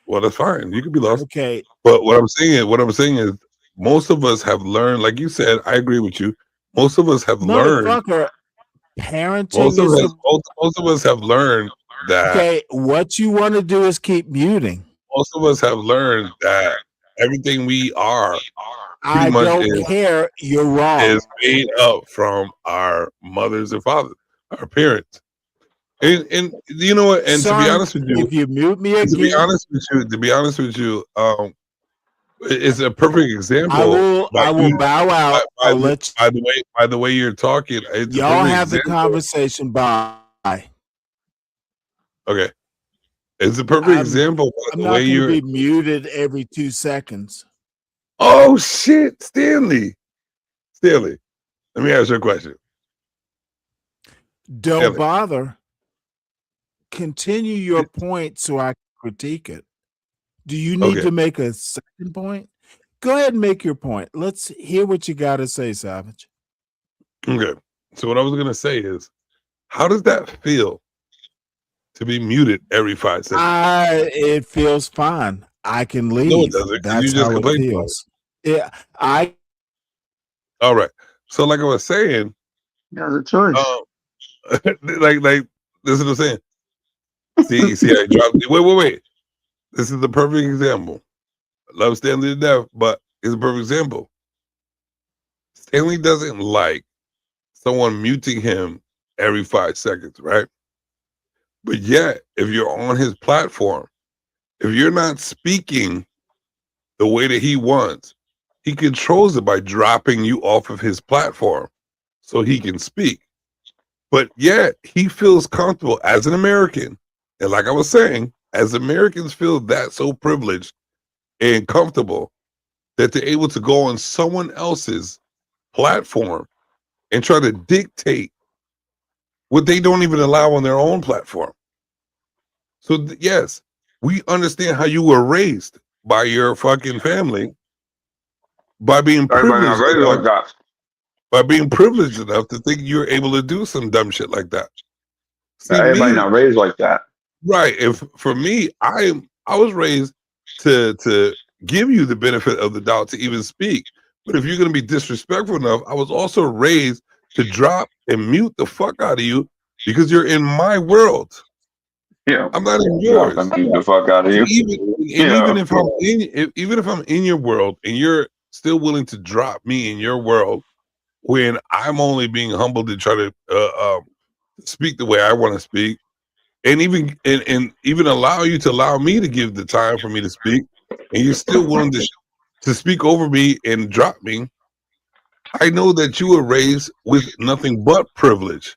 Well, that's fine. You can be lost. Okay. But what I'm saying is. Most of us have learned, like you said, I agree with you. Most of us have learned. Parenting. Most of us have learned that. Okay, what you want to do is keep muting. Most of us have learned that everything we are, I don't care. You're wrong. Is made up from our mothers and fathers, our parents. And you know what? And Son, to be honest with you, if you mute me again, to be honest with you, it's a perfect example. I will bow out. By the way you're talking, y'all have the conversation. Bye. Okay, it's a perfect example. I'm not going to be muted every 2 seconds. Oh shit, Stanley. Let me ask you a question. Don't bother. Continue your point so I can critique it. Do you need to make a second point? Go ahead and make your point. Let's hear what you got to say, Savage. Okay. So what I was going to say is, how does that feel to be muted every 5 seconds? It feels fine. I can leave. No, it doesn't. That's how it feels. Yeah, All right. So like I was saying, yeah, the choice. like this is what I'm saying. See, I dropped. Wait. This is the perfect example. I love Stanley to death, but it's a perfect example. Stanley doesn't like someone muting him every 5 seconds, right? But yet, if you're on his platform, if you're not speaking the way that he wants, he controls it by dropping you off of his platform so he can speak. But yet, he feels comfortable as an American. And like I was saying, as Americans feel that so privileged and comfortable that they're able to go on someone else's platform and try to dictate what they don't even allow on their own platform. So yes, we understand how you were raised by your fucking family by being privileged enough to think you're able to do some dumb shit like that. See, everybody not raised like that. Right. If for me, I was raised to give you the benefit of the doubt to even speak. But if you're going to be disrespectful enough, I was also raised to drop and mute the fuck out of you because you're in my world. Yeah, I'm not in yours. Mute the fuck out of you. Even if I'm in your world and you're still willing to drop me in your world when I'm only being humbled to try to speak the way I want to speak, and even allow you to allow me to give the time for me to speak, and you're still willing to speak over me and drop me. I know that you were raised with nothing but privilege,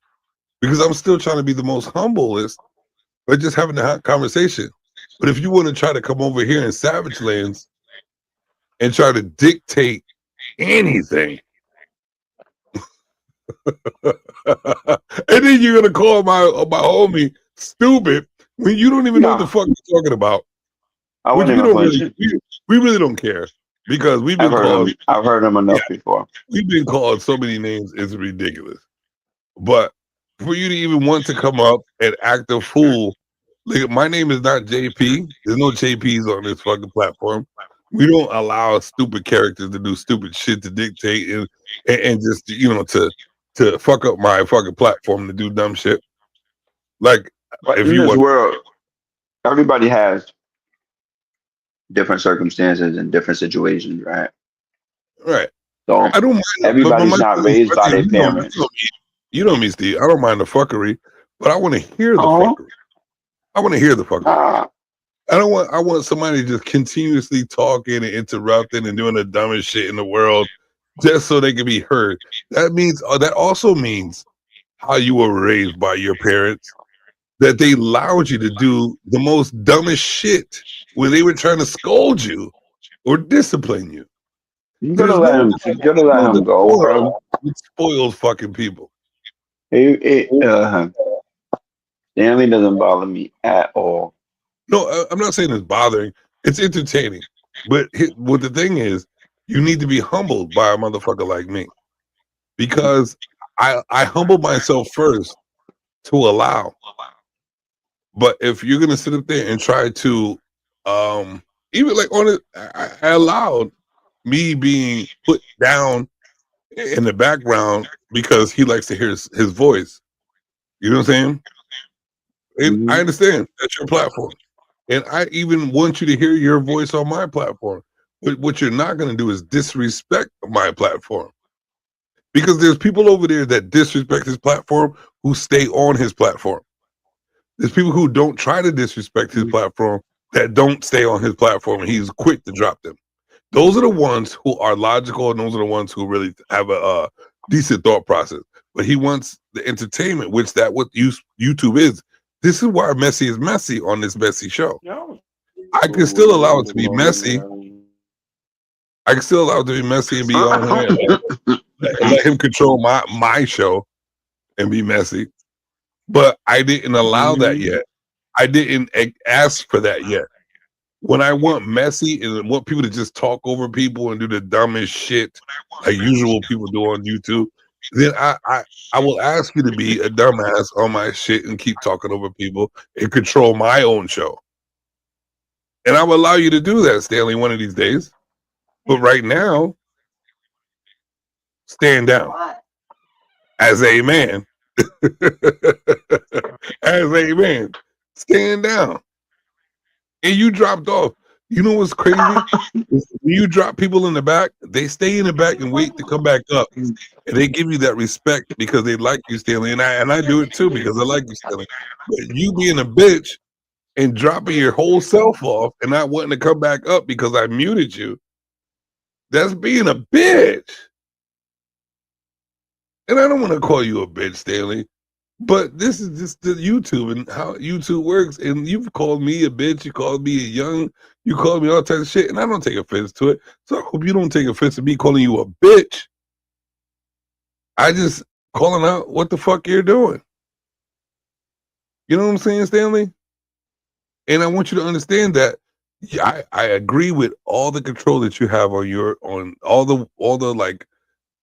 because I'm still trying to be the most humblest, but just having a conversation. But if you want to try to come over here in Savage Lands and try to dictate anything, and then you're gonna call my homie stupid when you don't even know what the fuck you're talking about. I We really don't care, because we've been called. I've heard him enough before. We've been called so many names, it's ridiculous. But for you to even want to come up and act a fool, like, my name is not JP. There's no JPs on this fucking platform. We don't allow stupid characters to do stupid shit to dictate and just, to fuck up my fucking platform to do dumb shit. Like, But if in you this want, world, everybody has different circumstances and different situations, right? right? So I don't mind. everybody's my not thing is, raised by their you parents. know me, Steve. I don't mind the fuckery, but I want to hear the fuckery. I want to hear the fuckery. I want somebody just continuously talking and interrupting and doing the dumbest shit in the world just so they can be heard. That also means how you were raised by your parents, that they allowed you to do the most dumbest shit when they were trying to scold you or discipline you. You gotta let him. You gotta let him go, bro. It spoils fucking people. Stanley doesn't bother me at all. No, I'm not saying it's bothering. It's entertaining. But what the thing is, you need to be humbled by a motherfucker like me, because I humble myself first to allow. But if you're gonna sit up there and try to, even like on it, I allowed me being put down in the background because he likes to hear his voice. You know what I'm saying? I understand that's your platform, and I even want you to hear your voice on my platform. But what you're not going to do is disrespect my platform, because there's people over there that disrespect his platform who stay on his platform. There's people who don't try to disrespect his platform that don't stay on his platform, and he's quick to drop them. Those are the ones who are logical, and those are the ones who really have a decent thought process. But he wants the entertainment, which what YouTube is. This is why Messy is messy on this messy show. I can still allow it to be messy. I can still allow it to be messy and be on here and let him control my show and be messy. But I didn't allow that yet. I didn't ask for that yet. When I want messy and want people to just talk over people and do the dumbest shit like usual people do on YouTube, then I will ask you to be a dumbass on my shit and keep talking over people and control my own show. And I will allow you to do that, Stanley, one of these days. But right now, stand down as a man. As a man, stand down. And you dropped off. You know what's crazy? When you drop people in the back, they stay in the back and wait to come back up, and they give you that respect because they like you, Stanley. And I do it too because I like you, Stanley. But you being a bitch and dropping your whole self off and not wanting to come back up because I muted you, that's being a bitch. And I don't want to call you a bitch, Stanley, but this is just the YouTube and how YouTube works. And you've called me a bitch, you called me you called me all types of shit, and I don't take offense to it. So I hope you don't take offense to me calling you a bitch. I just calling out what the fuck you're doing. You know what I'm saying, Stanley? And I want you to understand that I agree with all the control that you have on all the like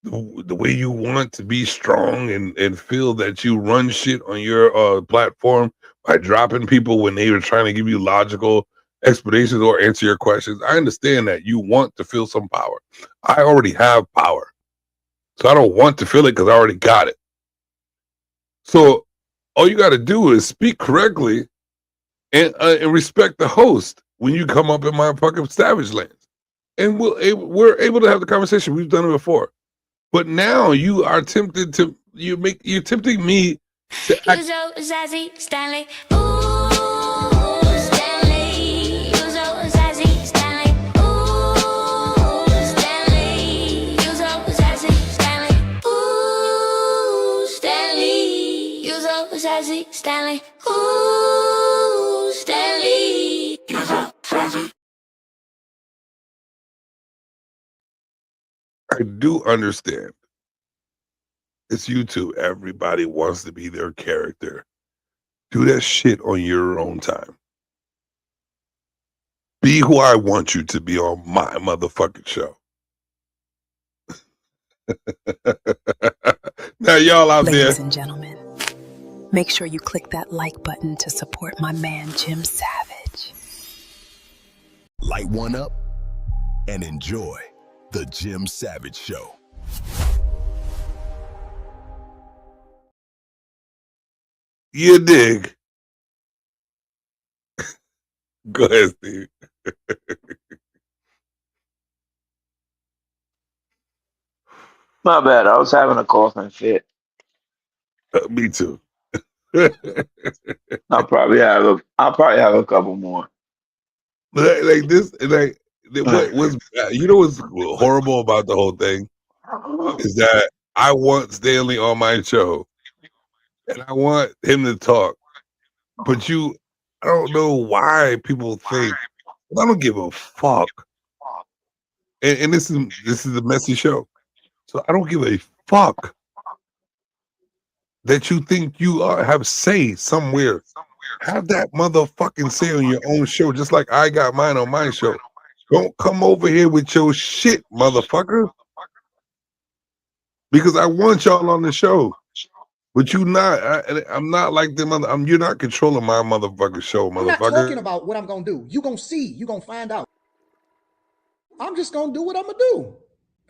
the way you want to be strong and feel that you run shit on your platform by dropping people when they were trying to give you logical explanations or answer your questions. I understand that you want to feel some power. I already have power, so I don't want to feel it because I already got it. So all you got to do is speak correctly and respect the host when you come up in my fucking Savage Lands. and we're able to have the conversation. We've done it before, but now you are tempted to you're tempting me to act. You so sassy, Stanley. Ooh, Stanley. You so sassy, Stanley. Ooh, Stanley. You so sassy, Stanley. Ooh, Stanley. You so sassy, Stanley. Ooh, Stanley. You so sassy. I do understand. It's YouTube. Everybody wants to be their character. Do that shit on your own time. Be who I want you to be on my motherfucking show. Now, y'all out there. Ladies and gentlemen, make sure you click that like button to support my man, Jim Savage. Light one up and enjoy the Jim Savage Show. You dig? Go ahead, Steve. My bad. I was having a coughing fit. Me too. I'll probably have a couple more. Like this, what was you know what's horrible about the whole thing is that I want Stanley on my show, and I want him to talk, but I don't know why people think I don't give a fuck. And this is a messy show, so I don't give a fuck that you think you have say somewhere. Have that motherfucking say on your own show, just like I got mine on my show. Don't come over here with your shit, motherfucker. Because I want y'all on the show. But you not. I'm not like them. You're not controlling my motherfucking show, motherfucker. I'm not talking about what I'm going to do. You're going to see. You're going to find out. I'm just going to do what I'm going to do.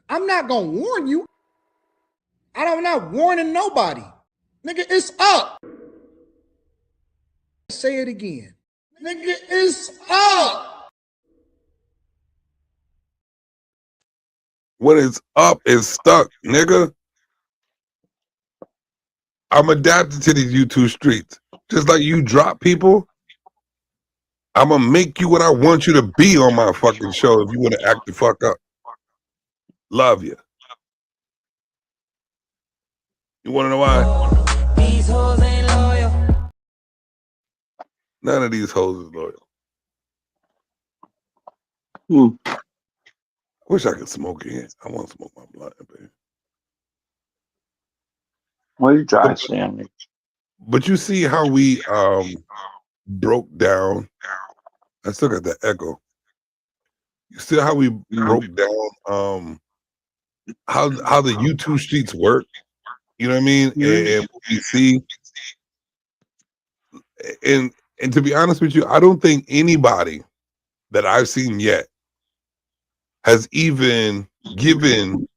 I'm not going to warn you. I'm not warning nobody. Nigga, it's up. Say it again. Nigga, it's up. When it's up, it's stuck, nigga. I'm adapted to these YouTube streets. Just like you drop people, I'm going to make you what I want you to be on my fucking show if you want to act the fuck up. Love you. You want to know why? These hoes ain't loyal. None of these hoes is loyal. I wish I could smoke again. I want to smoke my blunt, baby. What are you trying to say? But you see how we broke down. I still got that echo. You see how we broke down how the YouTube streets work. You know what I mean? And what we see. And to be honest with you, I don't think anybody that I've seen yet has even given,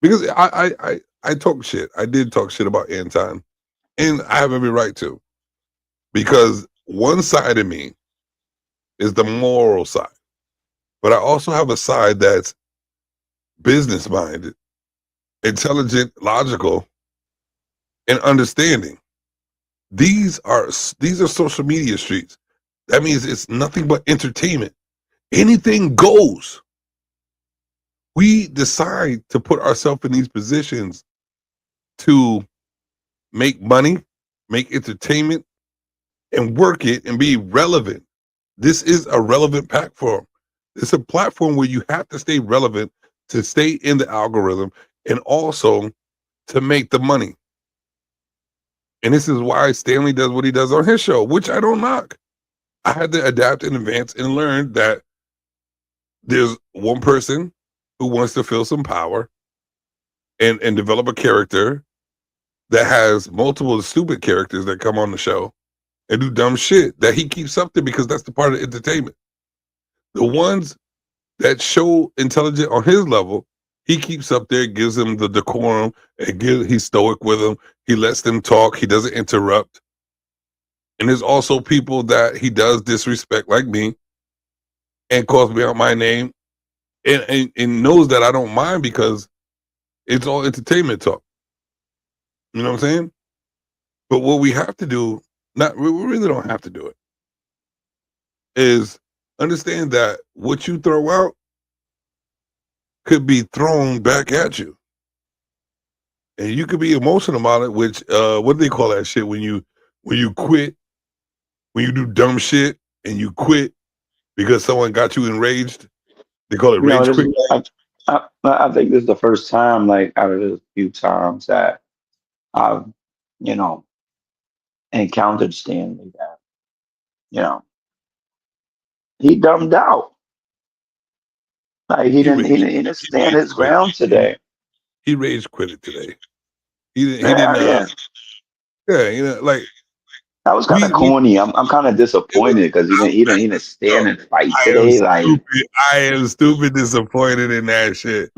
because I talk shit. I did talk shit about Anton, and I have every right to, because one side of me is the moral side, but I also have a side that's business minded, intelligent, logical, and understanding. These are social media streets. That means it's nothing but entertainment. Anything goes. We decide to put ourselves in these positions to make money, make entertainment, and work it and be relevant. This is a relevant platform. It's a platform where you have to stay relevant to stay in the algorithm and also to make the money. And this is why Stanley does what he does on his show, which I don't knock. I had to adapt and advance and learn that there's one person who wants to feel some power and develop a character that has multiple stupid characters that come on the show and do dumb shit that he keeps up there because that's the part of entertainment. The ones that show intelligent on his level, he keeps up there, gives them the decorum, and he's stoic with them. He lets them talk. He doesn't interrupt. And there's also people that he does disrespect, like me, and calls me out my name and knows that I don't mind because it's all entertainment talk. You know what I'm saying? But what we have to do, we really don't have to do it, is understand that what you throw out could be thrown back at you. And you could be emotional about it, which what do they call that shit when you quit, when you do dumb shit and you quit because someone got you enraged? They call it rage quit. I think this is the first time, like out of the few times that I've, encountered Stanley that, he dumbed out. Like he didn't stand his ground today. He rage quit it today. He didn't. Yeah, like that was kind of corny. I'm kind of disappointed because he didn't stand and fight today. I am stupid disappointed in that shit.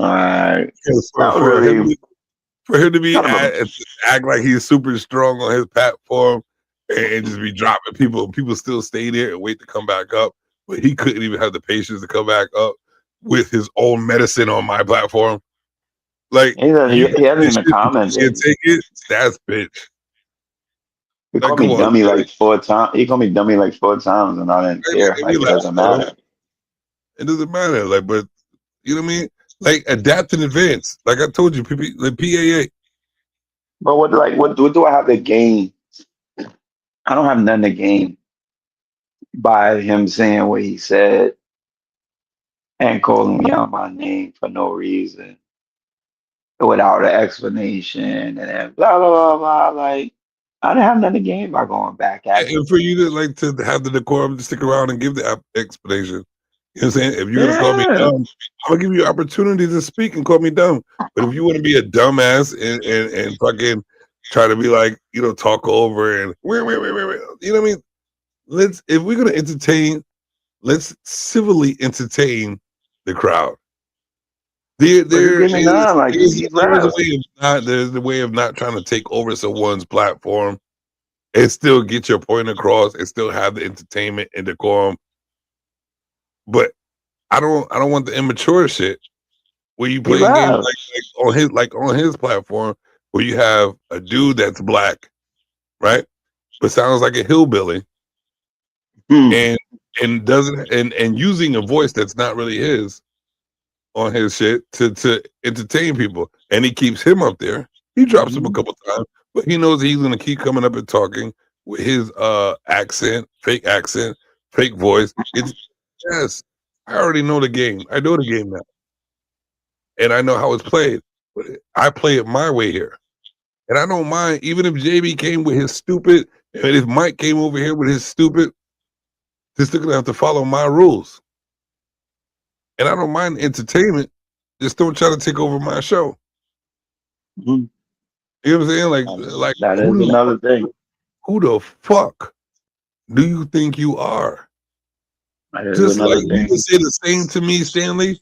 For him to be act like he's super strong on his platform and just be dropping people. People still stay there and wait to come back up, but he couldn't even have the patience to come back up with his own medicine on my platform. Like he hasn't even commented. Take it. That's bitch. He called me dummy like 4 times. He called me dummy like 4 times, and I didn't care. Like, it doesn't matter. It doesn't matter. Like, but you know what I mean? Like, adapt in advance. Like I told you, like PAA. But what do I have to gain? I don't have nothing to gain by him saying what he said and calling me out my name for no reason, without an explanation, and then blah blah blah blah. Like, I didn't have nothing to gain by going back at him. And for you to have the decorum to stick around and give the explanation. You know what I'm saying? If you're gonna call me dumb, I'm gonna give you opportunity to speak and call me dumb. But if you want to be a dumbass and fucking try to be like, talk over and you know what I mean? If we're gonna entertain, let's civilly entertain the crowd. There's a way of not trying to take over someone's platform and still get your point across and still have the entertainment and decorum. But I don't want the immature shit where you play games like on his platform where you have a dude that's black, right? But sounds like a hillbilly and doesn't and using a voice that's not really his on his shit to entertain people. And he keeps him up there. He drops him a couple times, but he knows he's gonna keep coming up and talking with his accent, fake voice. Yes, I already know the game. I know the game now. And I know how it's played. But I play it my way here. And I don't mind, even if JB came with his stupid, and if Mike came over here with his stupid, they're still gonna have to follow my rules. And I don't mind entertainment. Just don't try to take over my show. Mm-hmm. You know what I'm saying? Like that is another thing. Who the fuck do you think you are? Just like you can say the same to me, Stanley.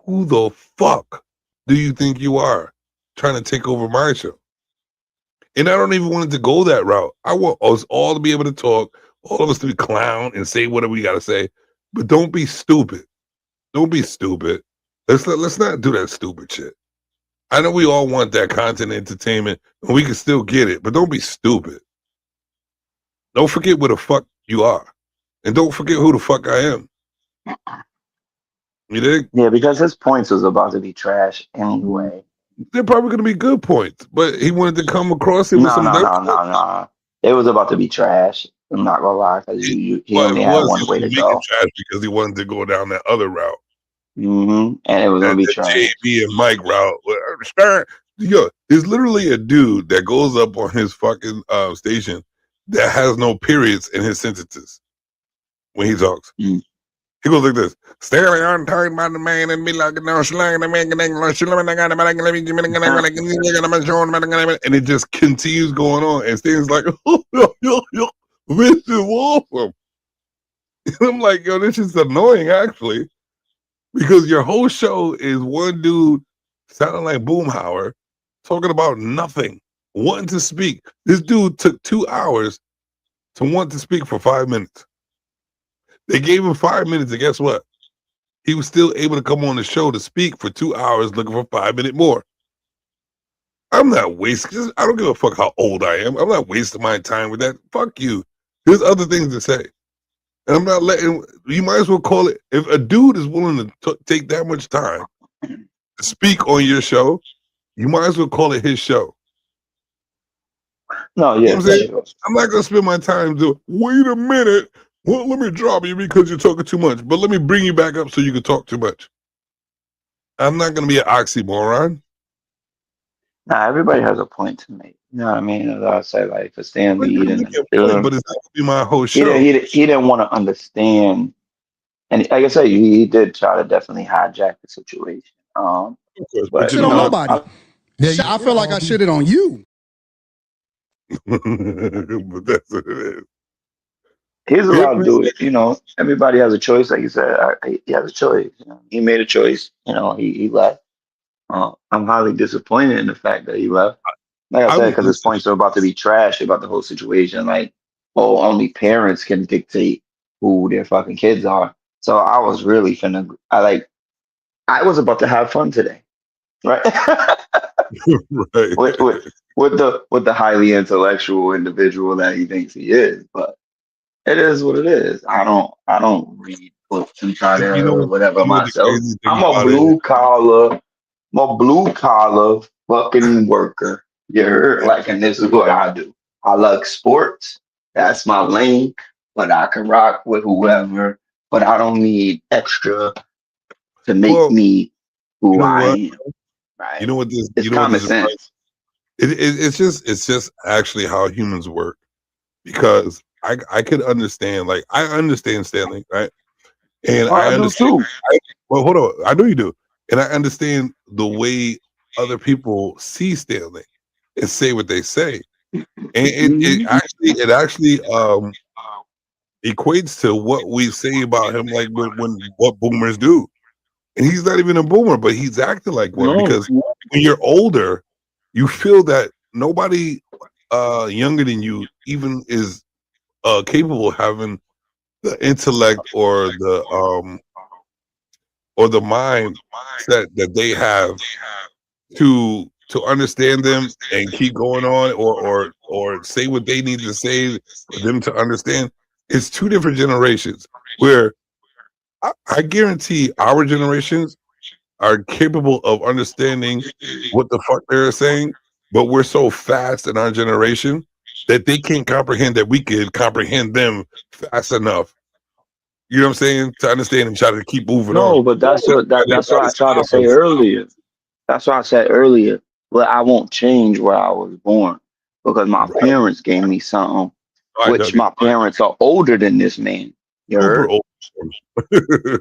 Who the fuck do you think you are trying to take over my show? And I don't even want it to go that route. I want us all to be able to talk, all of us to be clown and say whatever we got to say, but don't be stupid. Don't be stupid. Let's not do that stupid shit. I know we all want that content entertainment, and we can still get it, but don't be stupid. Don't forget where the fuck you are. And don't forget who the fuck I am. You dig? Yeah, because his points was about to be trash anyway. They're probably going to be good points, but he wanted to come across it with some... No. It was about to be trash. I'm not going to lie, because he only had one way to go. Trash because he wanted to go down that other route. Mm-hmm. And it was going to be trash. JB and Mike route. Yo, there's literally a dude that goes up on his fucking station that has no periods in his sentences when he talks. Mm. He goes like this. Stanley, I'm talking about the man and me like no slang and it just continues going on. And Stanley's like, Mr. Wolfram. I'm like, yo, this is annoying actually. Because your whole show is one dude sounding like Boomhauer talking about nothing, wanting to speak. This dude took 2 hours to want to speak for 5 minutes. They gave him 5 minutes, and guess what? he was still able to come on the show to speak for 2 hours looking for 5 minutes more. I'm not wasting. I don't give a fuck how old I am. I'm not wasting my time with that. Fuck you. There's other things to say. And I'm not letting, you might as well call it, if a dude is willing to take that much time to speak on your show, you might as well call it his show. No, You know yeah, what for I'm saying? sure. I'm not going to spend my time doing, wait a minute. Well, let me drop you because you're talking too much, but let me bring you back up so you can talk too much. I'm not going to be an oxymoron. Nah, everybody has a point to make. You know what I mean? As I say, like for Stan Lee, he But didn't, it's not going to be my whole show. he didn't want to understand. And like I said, he did try to definitely hijack the situation. But Shit you on know, nobody. I feel like I shitted on you. But that's what it is. he's allowed to do it. You know, everybody has a choice. Like you said, he has a choice. You know, he made a choice. You know, he left. I'm highly disappointed in the fact that he left. Like I said, because his points are about to be trash about the whole situation. Like, oh, only parents can dictate who their fucking kids are. So I was really I was about to have fun today, right? Right. with the highly intellectual individual that he thinks he is, but it is what it is. I don't read books and try to whatever myself. I'm a blue collar fucking worker. You heard? Like, and this is what I do. I like sports. That's my lane. But I can rock with whoever. But I don't need extra to make me who I am. Right? You know what this? It's You know what common this sense. It's just actually how humans work, because I could understand, like, I understand Stanley, right? And I understand. Well, hold on, I know you do, and I understand the way other people see Stanley and say what they say, and it actually equates to what we say about him, like when what boomers do. And he's not even a boomer, but he's acting like one, because when you're older, you feel that nobody younger than you even is capable of having the intellect or the mindset that they have to understand them and keep going on, or say what they need to say for them to understand. It's two different generations, where I guarantee our generations are capable of understanding what the fuck they're saying, but we're so fast in our generation that they can't comprehend that we can comprehend them fast enough. You know what I'm saying? To understand and try to keep moving on. No, but that's what I tried to say earlier. That's what I said earlier. But I won't change where I was born, because my parents gave me something, which my parents are older than this man. You heard?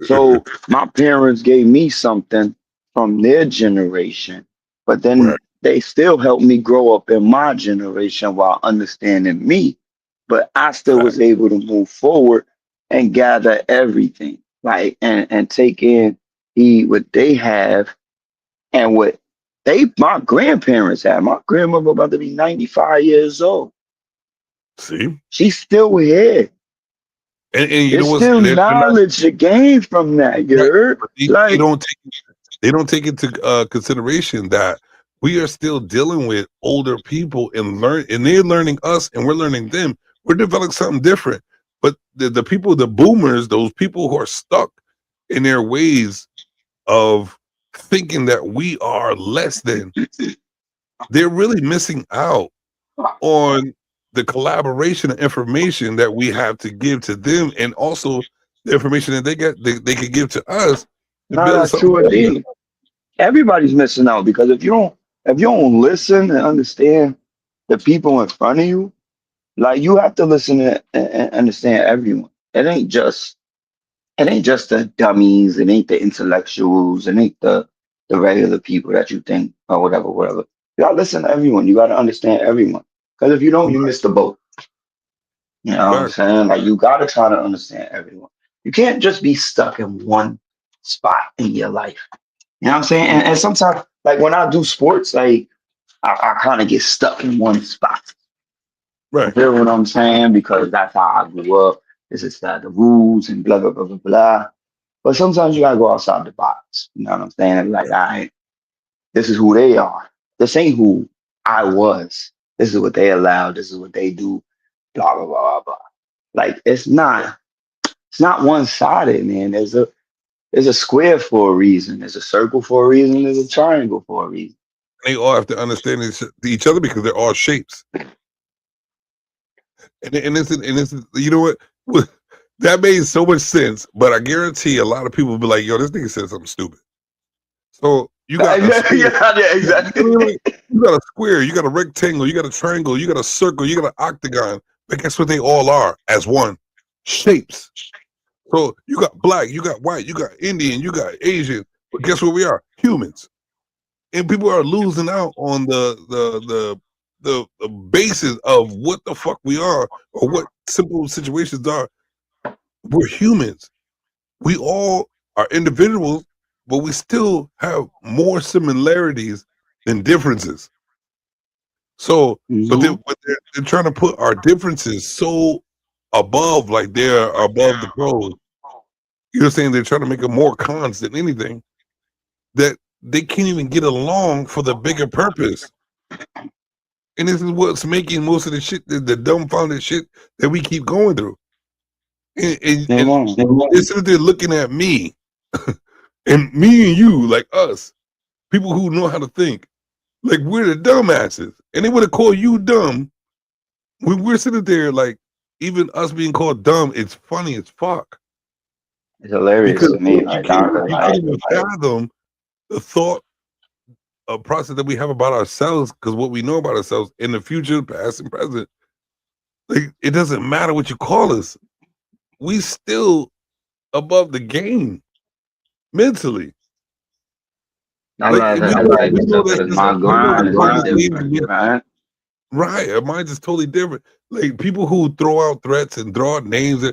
So my parents gave me something from their generation, but then they still helped me grow up in my generation while understanding me. But I still was able to move forward and gather everything, like, and take in what they have and what my grandparents have. My grandmother about to be 95 years old. See, she's still here. And you There's know what's still knowledge to gain from that. You heard? They don't take into consideration that we are still dealing with older people and they're learning us and we're learning them. We're developing something different. But the people, the boomers, those people who are stuck in their ways of thinking that we are less than, they're really missing out on the collaboration of information that we have to give to them, and also the information that they could give to us. No, that's true indeed. Everybody's missing out, because if you don't listen and understand the people in front of you, like, you have to listen and understand everyone. It ain't just the dummies, it ain't the intellectuals, it ain't the regular people that you think or whatever. You gotta listen to everyone. You gotta understand everyone. Because if you don't, you miss the boat. You know what I'm saying? Like, you gotta try to understand everyone. You can't just be stuck in one spot in your life. You know what I'm saying? And sometimes, like, when I do sports, like, I kind of get stuck in one spot. Right. You hear what I'm saying? Because that's how I grew up. This is the rules and blah, blah, blah, blah, blah. But sometimes you gotta go outside the box. You know what I'm saying? Like, all right, this is who they are. This ain't who I was. This is what they allow. This is what they do. Blah blah blah blah blah. Like it's not one sided, man. There's a square for a reason. There's a circle for a reason. There's a triangle for a reason. They all have to understand each other because they're all shapes. And this is, you know what? That made so much sense, but I guarantee a lot of people will be like, yo, this nigga said something stupid. So you got yeah, exactly. You got a square, you got a rectangle, you got a triangle, you got a circle, you got an octagon. But guess what they all are as one? Shapes. So you got black, you got white, you got Indian, you got Asian. But guess what we are? Humans. And people are losing out on the basis of what the fuck we are or what simple situations are. We're humans. We all are individuals, but we still have more similarities than differences. So, but they're trying to put our differences so above, like they're above the pros. You know what I'm saying? They're trying to make it more cons than anything, that they can't even get along for the bigger purpose. And this is what's making most of the shit, the dumbfounded shit that we keep going through. And instead of they're looking at me, and me and you, like us, people who know how to think, like we're the dumbasses. And they would have called you dumb. When we're sitting there, like, even us being called dumb, it's funny as fuck. It's hilarious to me. You can't even fathom the thought process that we have about ourselves, because what we know about ourselves in the future, past and present, like it doesn't matter what you call us. We still above the game mentally. My grind is different, right? Right, our mind is totally different. Like people who throw out threats and draw out names,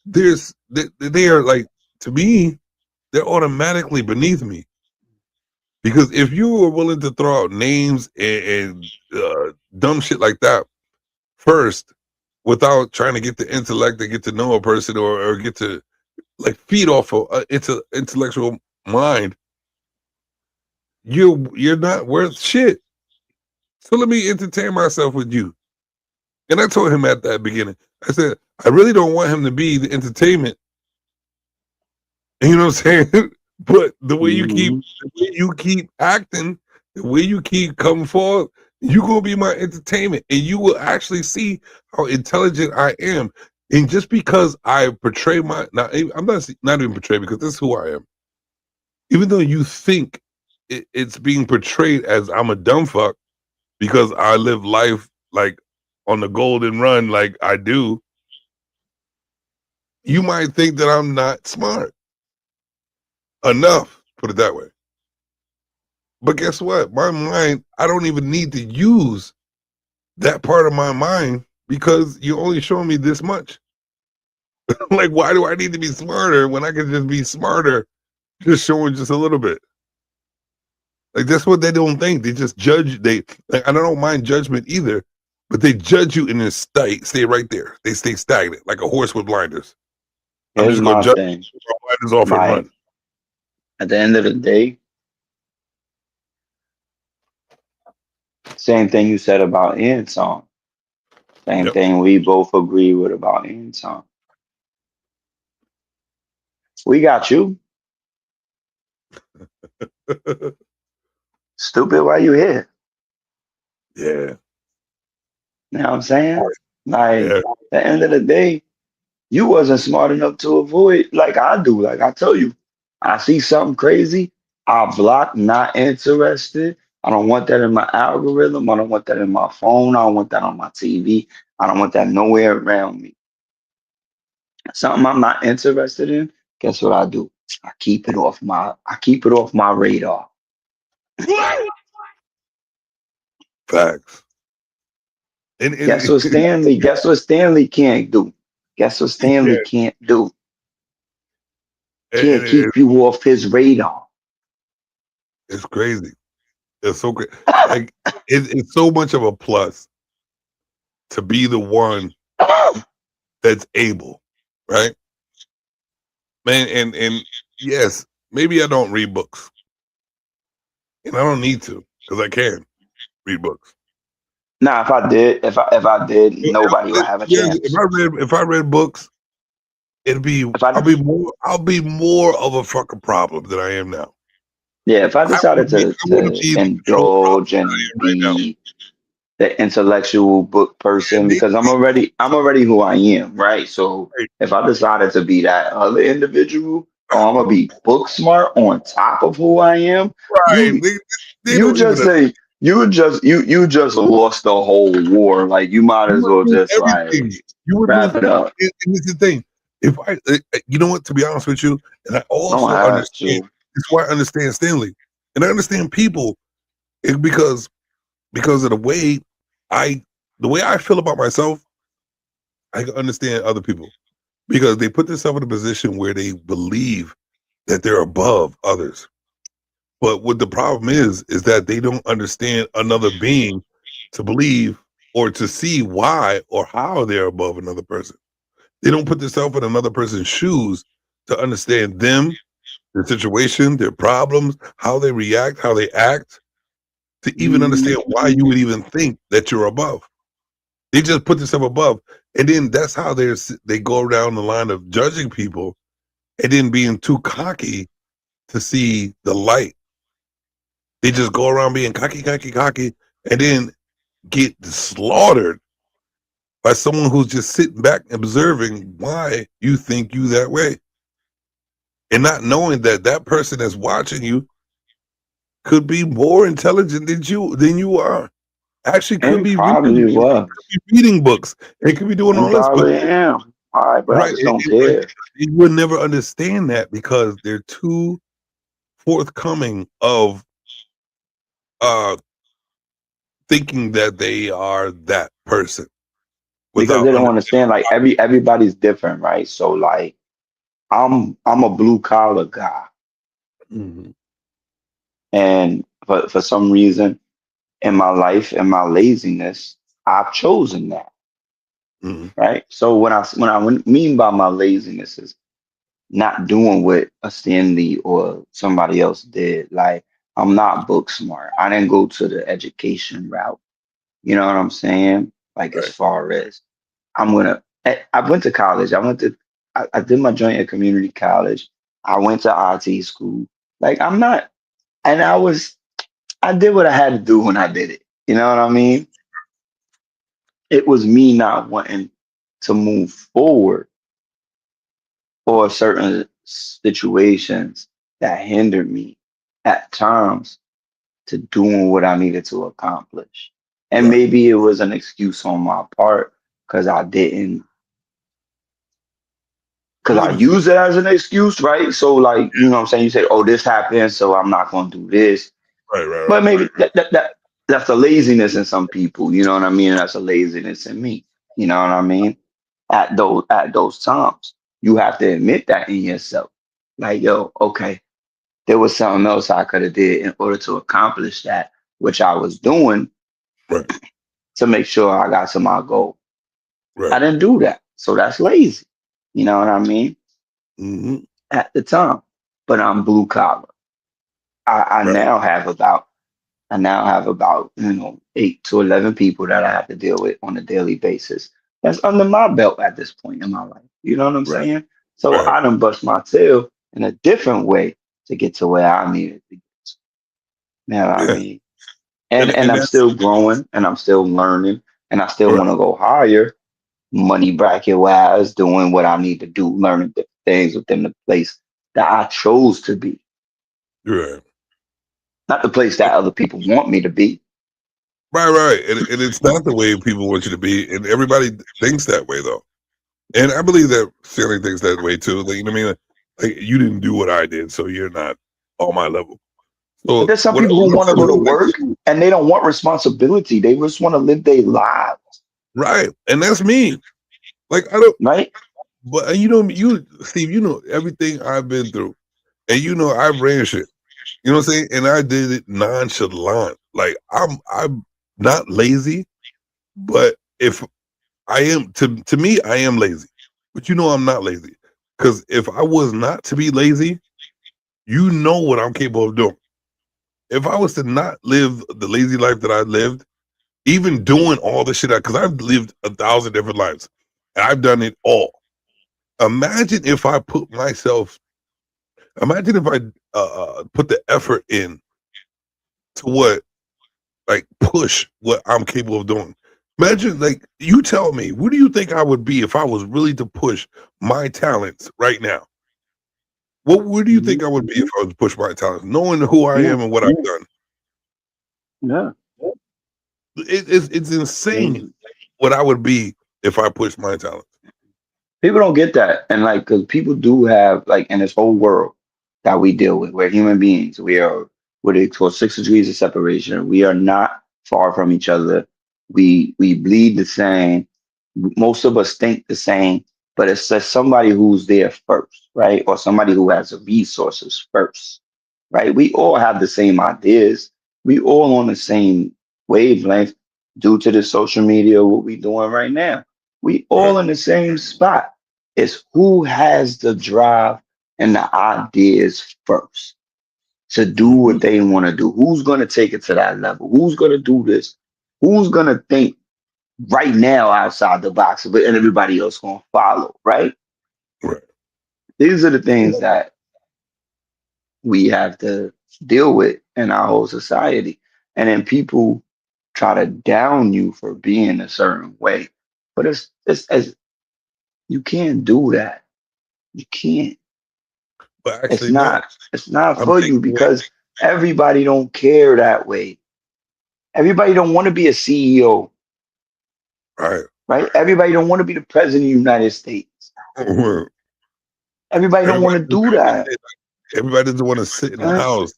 they are like, to me, they're automatically beneath me. Because if you were willing to throw out names and dumb shit like that first, without trying to get the intellect to get to know a person or get to like feed off of intellectual mind, you're not worth shit. So let me entertain myself with you. And I told him at that beginning, I said, I really don't want him to be the entertainment. You know what I'm saying? But the way you keep acting, the way you keep coming forward, you're gonna be my entertainment, and you will actually see how intelligent I am. And just because I portray I'm not even portray, because this is who I am. Even though you think it's being portrayed as I'm a dumb fuck because I live life like on the golden run, like I do, you might think that I'm not smart enough, put it that way. But guess what? My mind, I don't even need to use that part of my mind because you're only showing me this much. Like, why do I need to be smarter when I can just be smarter, just showing just a little bit? Like, that's what they don't think. They just judge. I don't mind judgment either, but they judge you and then stay right there. They stay stagnant, like a horse with blinders. Here's my thing. Blinders off and run. At the end of the day, same thing you said about Song. Same thing we both agree with about Song. We got you. Stupid, why you here? Yeah. You know what I'm saying? Like, at the end of the day, you wasn't smart enough to avoid like I do. Like I tell you, I see something crazy, I block, not interested. I don't want that in my algorithm. I don't want that in my phone. I don't want that on my TV. I don't want that nowhere around me. Something I'm not interested in, guess what I do? I keep it off my radar. Facts. Guess what Stanley can't do? Guess what Stanley can't do? Can't keep you off his radar. It's crazy. It's so great. Like it's so much of a plus to be the one that's able, right? Man, and yes, maybe I don't read books, and I don't need to because I can read books. Nah, if I did, nobody would have a Yeah, chance. if I read books, it'd be I'll be more of a fucking problem than I am now. Yeah, if I decided to be indulge and be the intellectual book person, because I'm already who I am, right? So if I decided to be that other individual, or I'm gonna be book smart on top of who I am, you just lost the whole war. Like you might as well just like wrap it up. And this is the thing. If I, you know what? To be honest with you, and I also Don't have understand. That's why I understand Stanley, and I understand people, because of the way I feel about myself. I can understand other people because they put themselves in a position where they believe that they're above others. But what the problem is that they don't understand another being to believe or to see why or how they're above another person. They don't put themselves in another person's shoes to understand them, their situation, their problems, how they react, how they act, to even understand why you would even think that you're above. They just put themselves above. And then that's how they go down the line of judging people and then being too cocky to see the light. They just go around being cocky, and then get slaughtered by someone who's just sitting back observing why you think you that way. And not knowing that that person that's watching you could be more intelligent than you are. Actually could be reading books. It could be doing all this. Probably am. All right, but I just don't care. You would never understand that because they're too forthcoming of thinking that they are that person. Because they don't understand, like everybody's different, right? So like I'm a blue collar guy. Mm-hmm. And for some reason in my life and my laziness, I've chosen that. Mm-hmm. Right. So what I mean by my laziness is not doing what a Stanley or somebody else did. Like I'm not book smart. I didn't go to the education route. You know what I'm saying? Like as far as I went to college. I did my joint at community college. I went to IT school. Like I'm not, and I did what I had to do when I did it. You know what I mean? It was me not wanting to move forward or certain situations that hindered me at times to doing what I needed to accomplish. And maybe it was an excuse on my part because I use it as an excuse, right? So like, you know what I'm saying? You say, oh, this happened, so I'm not going to do this. Right. But maybe that's a laziness in some people, you know what I mean? That's a laziness in me, you know what I mean? At those times, you have to admit that in yourself. Like, yo, okay, there was something else I could have did in order to accomplish that, which I was doing to make sure I got to my goal. I didn't do that. So that's lazy. You know what I mean? Mm-hmm. At the time. But I'm blue collar. I now have about 8 to 11 people that I have to deal with on a daily basis. That's under my belt at this point in my life. You know what I'm saying? So I done bust my tail in a different way to get to where I needed to get to. You know what I mean? And I'm still growing and I'm still learning and I still want to go higher, money bracket wise, doing what I need to do, learning different things within the place that I chose to be. Right. Not the place that other people want me to be. Right. And it's not the way people want you to be. And everybody thinks that way, though. And I believe that Stanley thinks that way, too. Like, you know what I mean? Like, you didn't do what I did, so you're not on my level. So there's some people who want to go to work and they don't want responsibility. They just want to live their lives. Right. And that's me. Like, I don't. Right. But, Steve, you know everything I've been through. And you know, I ran shit. You know what I'm saying? And I did it nonchalant. Like I'm not lazy, but if I am to me, I am lazy. But you know I'm not lazy. Because if I was not to be lazy, You know what I'm capable of doing. If I was to not live the lazy life that I lived, even doing all the shit, because I've lived 1,000 different lives, and I've done it all. Imagine if I put myself. Imagine if I put the effort in to what, like, push what I'm capable of doing. Imagine, like, you tell me, what do you think I would be if I was really to push my talents right now? Where do you think I would be if I was to push my talents, knowing who I am and what I've done? Yeah. It's insane what I would be if I pushed my talents. People don't get that. And like, because people do have, like, in this whole world that we deal with, we're human beings. We are what it's called 6 degrees of separation. We are not far from each other. We bleed the same. Most of us think the same, but it's just somebody who's there first, right? Or somebody who has the resources first, right? We all have the same ideas. We all on the same wavelength due to the social media, what we doing right now. We all in the same spot. It's who has the drive and the ideas first to do what they want to do. Who's going to take it to that level? Who's going to do this? Who's going to think right now outside the box, but and everybody else going to follow, right? Right. These are the things that we have to deal with in our whole society. And then people try to down you for being a certain way. But it's as you can't do that. You can't. But actually, it's not for you because everybody don't care that way. Everybody don't want to be a CEO. Right? Everybody don't want to be the president of the United States. Everybody don't want to do that. Everybody doesn't want to sit in the house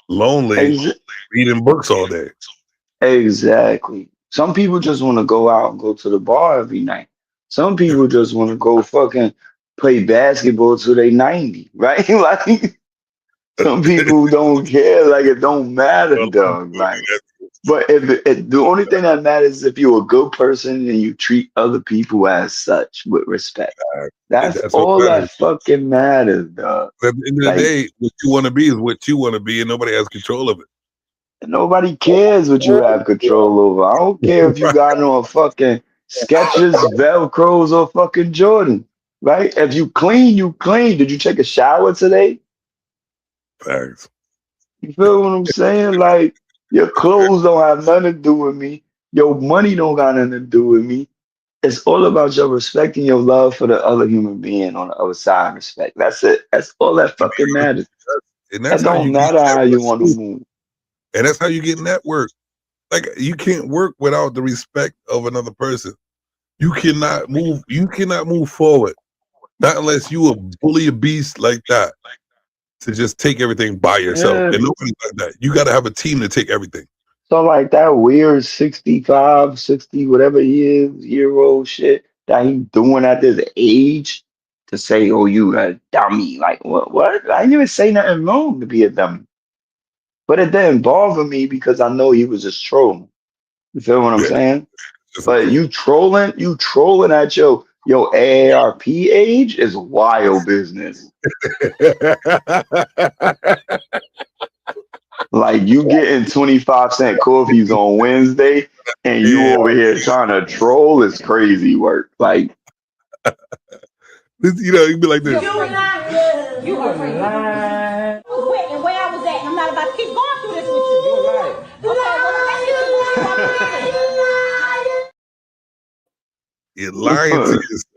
lonely, reading books all day. Exactly. Some people just want to go out and go to the bar every night. Some people just want to go fucking play basketball till they 90, right? Like, some people don't care. Like, it don't matter, dog. Like, but if the only thing that matters is if you're a good person and you treat other people as such with respect. That's all that fucking matters, dog. At the end of the day, what you want to be is what you want to be, and nobody has control of it. Nobody cares what you have control over. I don't care if you got on fucking Skechers, Velcros, or fucking Jordan, right? If you clean, you clean. Did you take a shower today? Thanks. You feel what I'm saying? Like, your clothes don't have nothing to do with me. Your money don't got nothing to do with me. It's all about your respect and your love for the other human being on the other side. Respect. That's it. That's all that fucking matters. And that's That don't matter how you want to move. And that's how you get network. Like, you can't work without the respect of another person. You cannot move. You cannot move forward, not unless you a bully, a beast like that, to just take everything by yourself. Yeah. And nobody's like that. You got to have a team to take everything. So like that weird 65, 60, whatever he is, year-old shit that he doing at this age to say, oh, you a dummy. Like, what? I didn't even say nothing wrong to be a dummy. But it didn't bother me because I know he was just trolling. You feel what I'm saying? But you trolling at your AARP age is wild business. Like, you getting 25-cent coffees on Wednesday and you over here trying to troll is crazy work. Like, you know, you'd be like this. You were lying. And where I was at, I'm not about to keep going through this with you. You're lying. Okay, well, let's get you going. You're lying to yourself.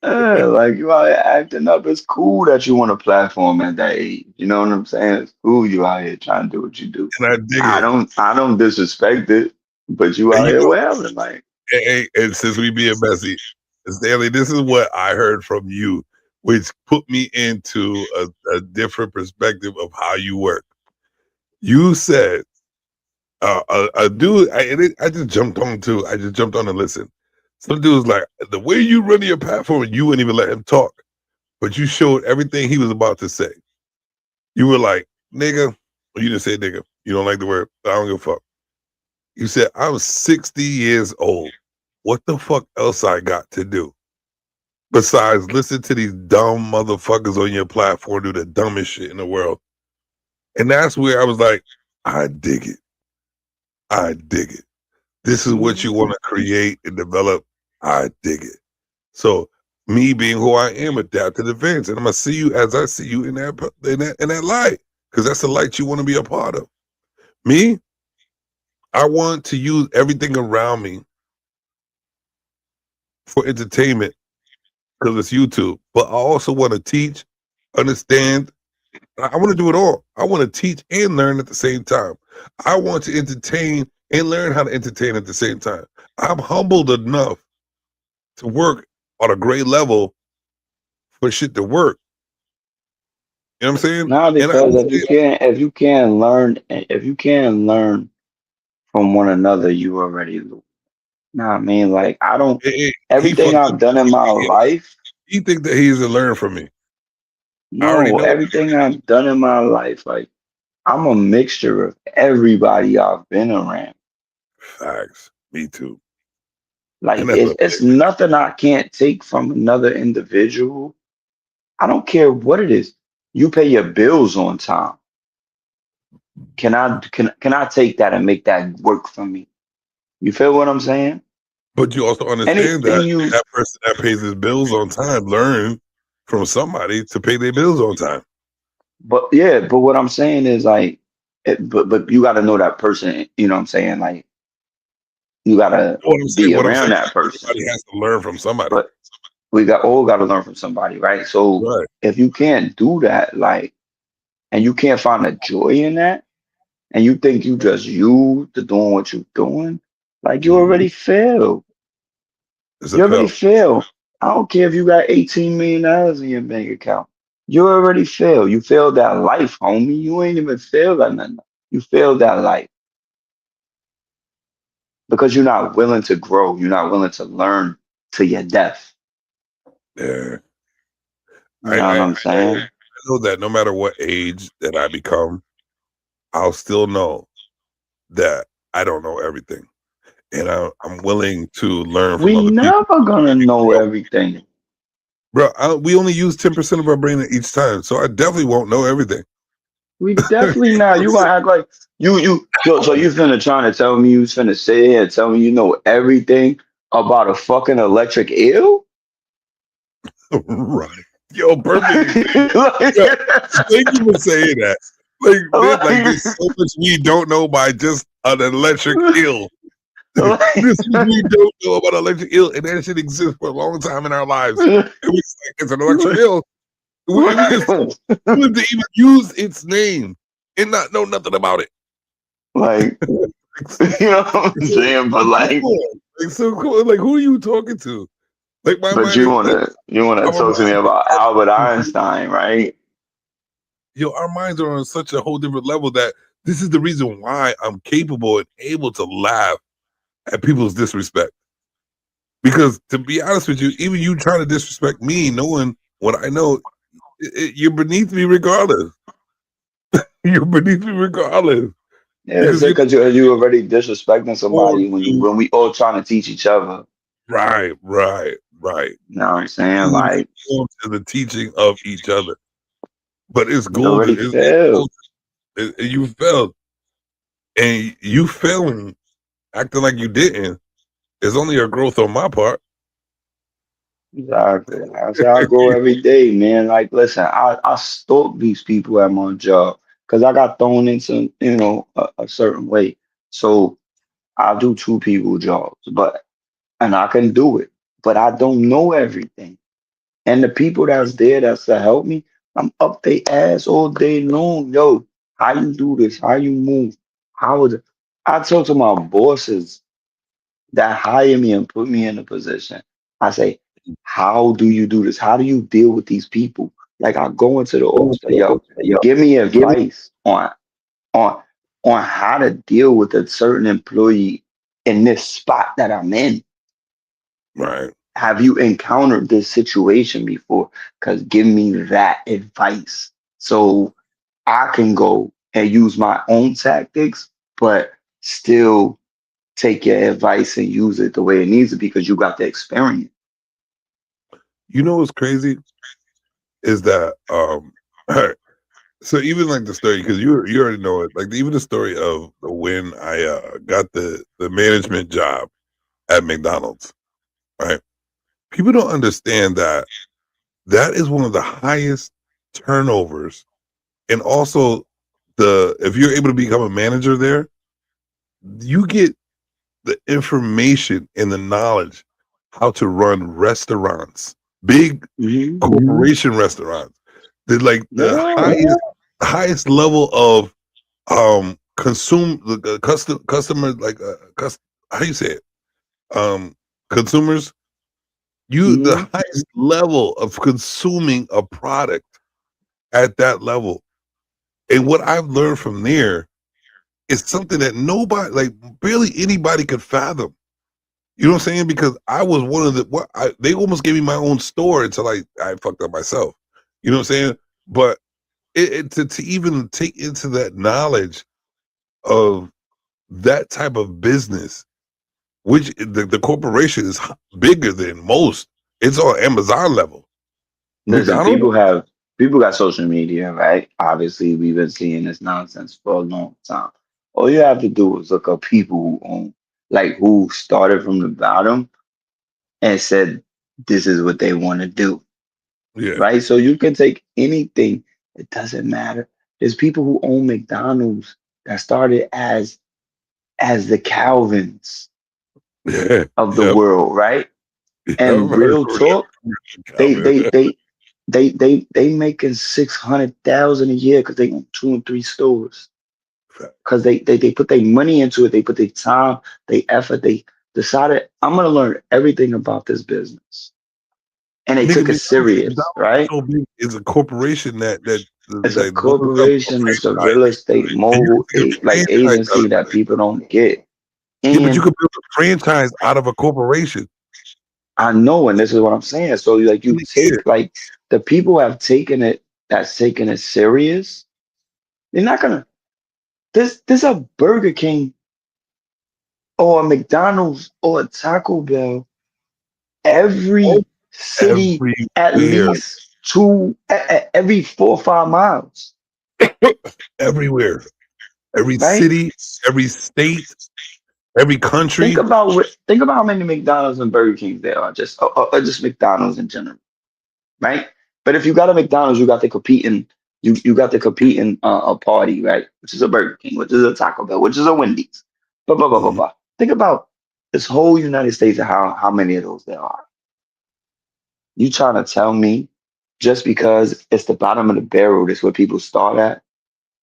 yeah, like, you out here acting up. It's cool that you want a platform at that age. You know what I'm saying? It's cool you out here trying to do what you do. And I dig it. I don't disrespect it, but you out here whatever. Like, and since we being messy, Stanley, this is what I heard from you, which put me into a different perspective of how you work. You said, a dude, I just jumped on too. I just jumped on and listened. Some dude was like, the way you run your platform, you wouldn't even let him talk, but you showed everything he was about to say. You were like, nigga, well, you didn't say nigga. You don't like the word. I don't give a fuck. You said, I'm 60 years old. What the fuck else I got to do? besides listen to these dumb motherfuckers on your platform do the dumbest shit in the world. And that's where I was like, I dig it. I dig it. This is what you want to create and develop. I dig it. So me being who I am, adapt to the events, and I'm gonna see you as I see you in that light, because that's the light you want to be a part of. Me, I want to use everything around me for entertainment because it's YouTube, but I also want to teach, understand. I want to do it all. I want to teach and learn at the same time. I want to entertain and learn how to entertain at the same time. I'm humbled enough to work on a great level for shit to work. You know what I'm saying? No, because if you can't learn from one another, you already lose. Nah, I mean, like I don't. Everything I've done in my life. You think that he's to learn from me? No, everything I've done in my life, like I'm a mixture of everybody I've been around. Facts. Me too. Like it's nothing I can't take from another individual. I don't care what it is. You pay your bills on time. Can I take that and make that work for me? You feel what I'm saying? But you also understand that person that pays his bills on time learn from somebody to pay their bills on time. But what I'm saying is like, but you got to know that person. You know what I'm saying? Like, you got to be around that person. Everybody has to learn from somebody. But we all got to learn from somebody, right? So if you can't do that, like, and you can't find a joy in that, and you think you just you to doing what you're doing, like you already failed. You already failed. I don't care if you got $18 million in your bank account. You already failed. You failed that life, homie. You ain't even failed that nothing. You failed that life. Because you're not willing to grow. You're not willing to learn to your death. Yeah. You know what I'm saying? I know that no matter what age that I become, I'll still know that I don't know everything. And I'm willing to learn from other people. We never gonna know everything. Bro, we only use 10% of our brain each time. So I definitely won't know everything. We definitely not. You gonna act like so you finna trying to tell me you finna sit here and tell me you know everything about a fucking electric eel? Right. Yo, perfect. Thank you for saying that. Like there's so much we don't know by just an electric eel. This is we don't know about electric eel, and that shit exists for a long time in our lives. It was like it's an electric eel. We to even use its name and not know nothing about it. Like, you know what I'm saying? But like so cool. Like, who are you talking to? Like, but you wanna talk to me about Albert Einstein, right? Yo, our minds are on such a whole different level that this is the reason why I'm capable and able to laugh at people's disrespect. Because to be honest with you, even you trying to disrespect me, knowing what I know, you're beneath me regardless. You're beneath me regardless. Yeah, because you already disrespecting somebody when we all trying to teach each other. Right. You know what I'm saying? Like to the teaching of each other. But it's golden. You failed. And you failing, acting like you didn't, is only a growth on my part. Exactly. That's how I go every day, man. Like, listen, I stalk these people at my job because I got thrown into, a certain way. So I do 2 people jobs, and I can do it, but I don't know everything. And the people that's there that's to help me, I'm up their ass all day long. Yo, how you do this? How you move? I talk to my bosses that hire me and put me in a position. I say, how do you do this? How do you deal with these people? Like I go into the office, yo, give me advice on how to deal with a certain employee in this spot that I'm in. Right. Have you encountered this situation before? Because give me that advice so I can go and use my own tactics, but still take your advice and use it the way it needs to because you got the experience. You know what's crazy is that so even like the story, because you already know it, like even the story of when I got the management job at McDonald's, right? People don't understand that is one of the highest turnovers, and also if you're able to become a manager there, you get the information and the knowledge how to run restaurants, big corporation restaurants. They're like the highest level of customer, like how do you say it? Consumers. The highest level of consuming a product at that level. And what I've learned from there is something that nobody, like barely anybody could fathom. You know what I'm saying? Because I was one of they almost gave me my own store until I fucked up myself. You know what I'm saying? But to even take into that knowledge of that type of business, which the corporation is bigger than most. It's on Amazon level. Listen, people got social media, right? Obviously, we've been seeing this nonsense for a long time. All you have to do is look up people who own, like who started from the bottom and said this is what they want to do. Yeah. Right? So you can take anything, it doesn't matter. There's people who own McDonald's that started as the Calvins of the world, right? And real talk, they making 600,000 a year because they own 2 and 3 stores. Because they put their money into it, they put their time, their effort, they decided I'm gonna learn everything about this business. And they took it serious, right? It's a corporation it's a corporation, it's a real estate mogul agency that people don't get. And yeah, but you could build a franchise out of a corporation. I know, and this is what I'm saying. So like you take like the people have taken it serious. They're not gonna there's a Burger King or a McDonald's or a Taco Bell every city at least every 4 or 5 miles. Everywhere. Every city, every state, every country. Think about how many McDonald's and Burger Kings there are, just McDonald's in general, right? But if you got a McDonald's, you got to compete in a party, right? Which is a Burger King, which is a Taco Bell, which is a Wendy's. Blah blah blah blah blah. Think about this whole United States and how many of those there are. You trying to tell me just because it's the bottom of the barrel, that's where people start at?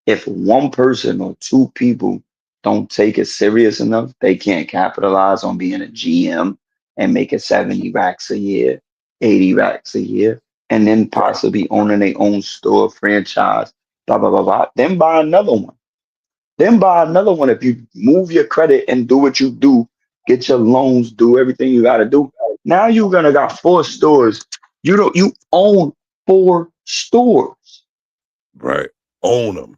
If one person or 2 people don't take it serious enough, they can't capitalize on being a GM and making 70 racks a year, 80 racks a year, and then possibly owning their own store, franchise, blah, blah, blah, blah. Then buy another one. If you move your credit and do what you do, get your loans, do everything you got to do. Now you're going to got 4 stores. You own 4 stores. Right. Own them.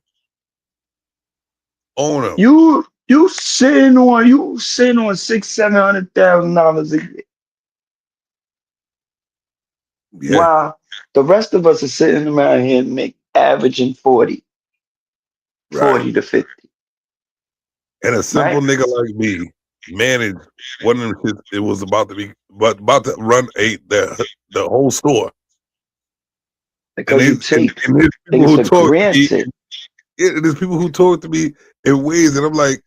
You sitting on $600,000-$700,000 a year. Yeah. While the rest of us are sitting around here and averaging 40 to 50. And a simple nigga like me managed one of them shit. It was about to run the whole store. Because you take things for granted. There's people who talk to me in ways that I'm like,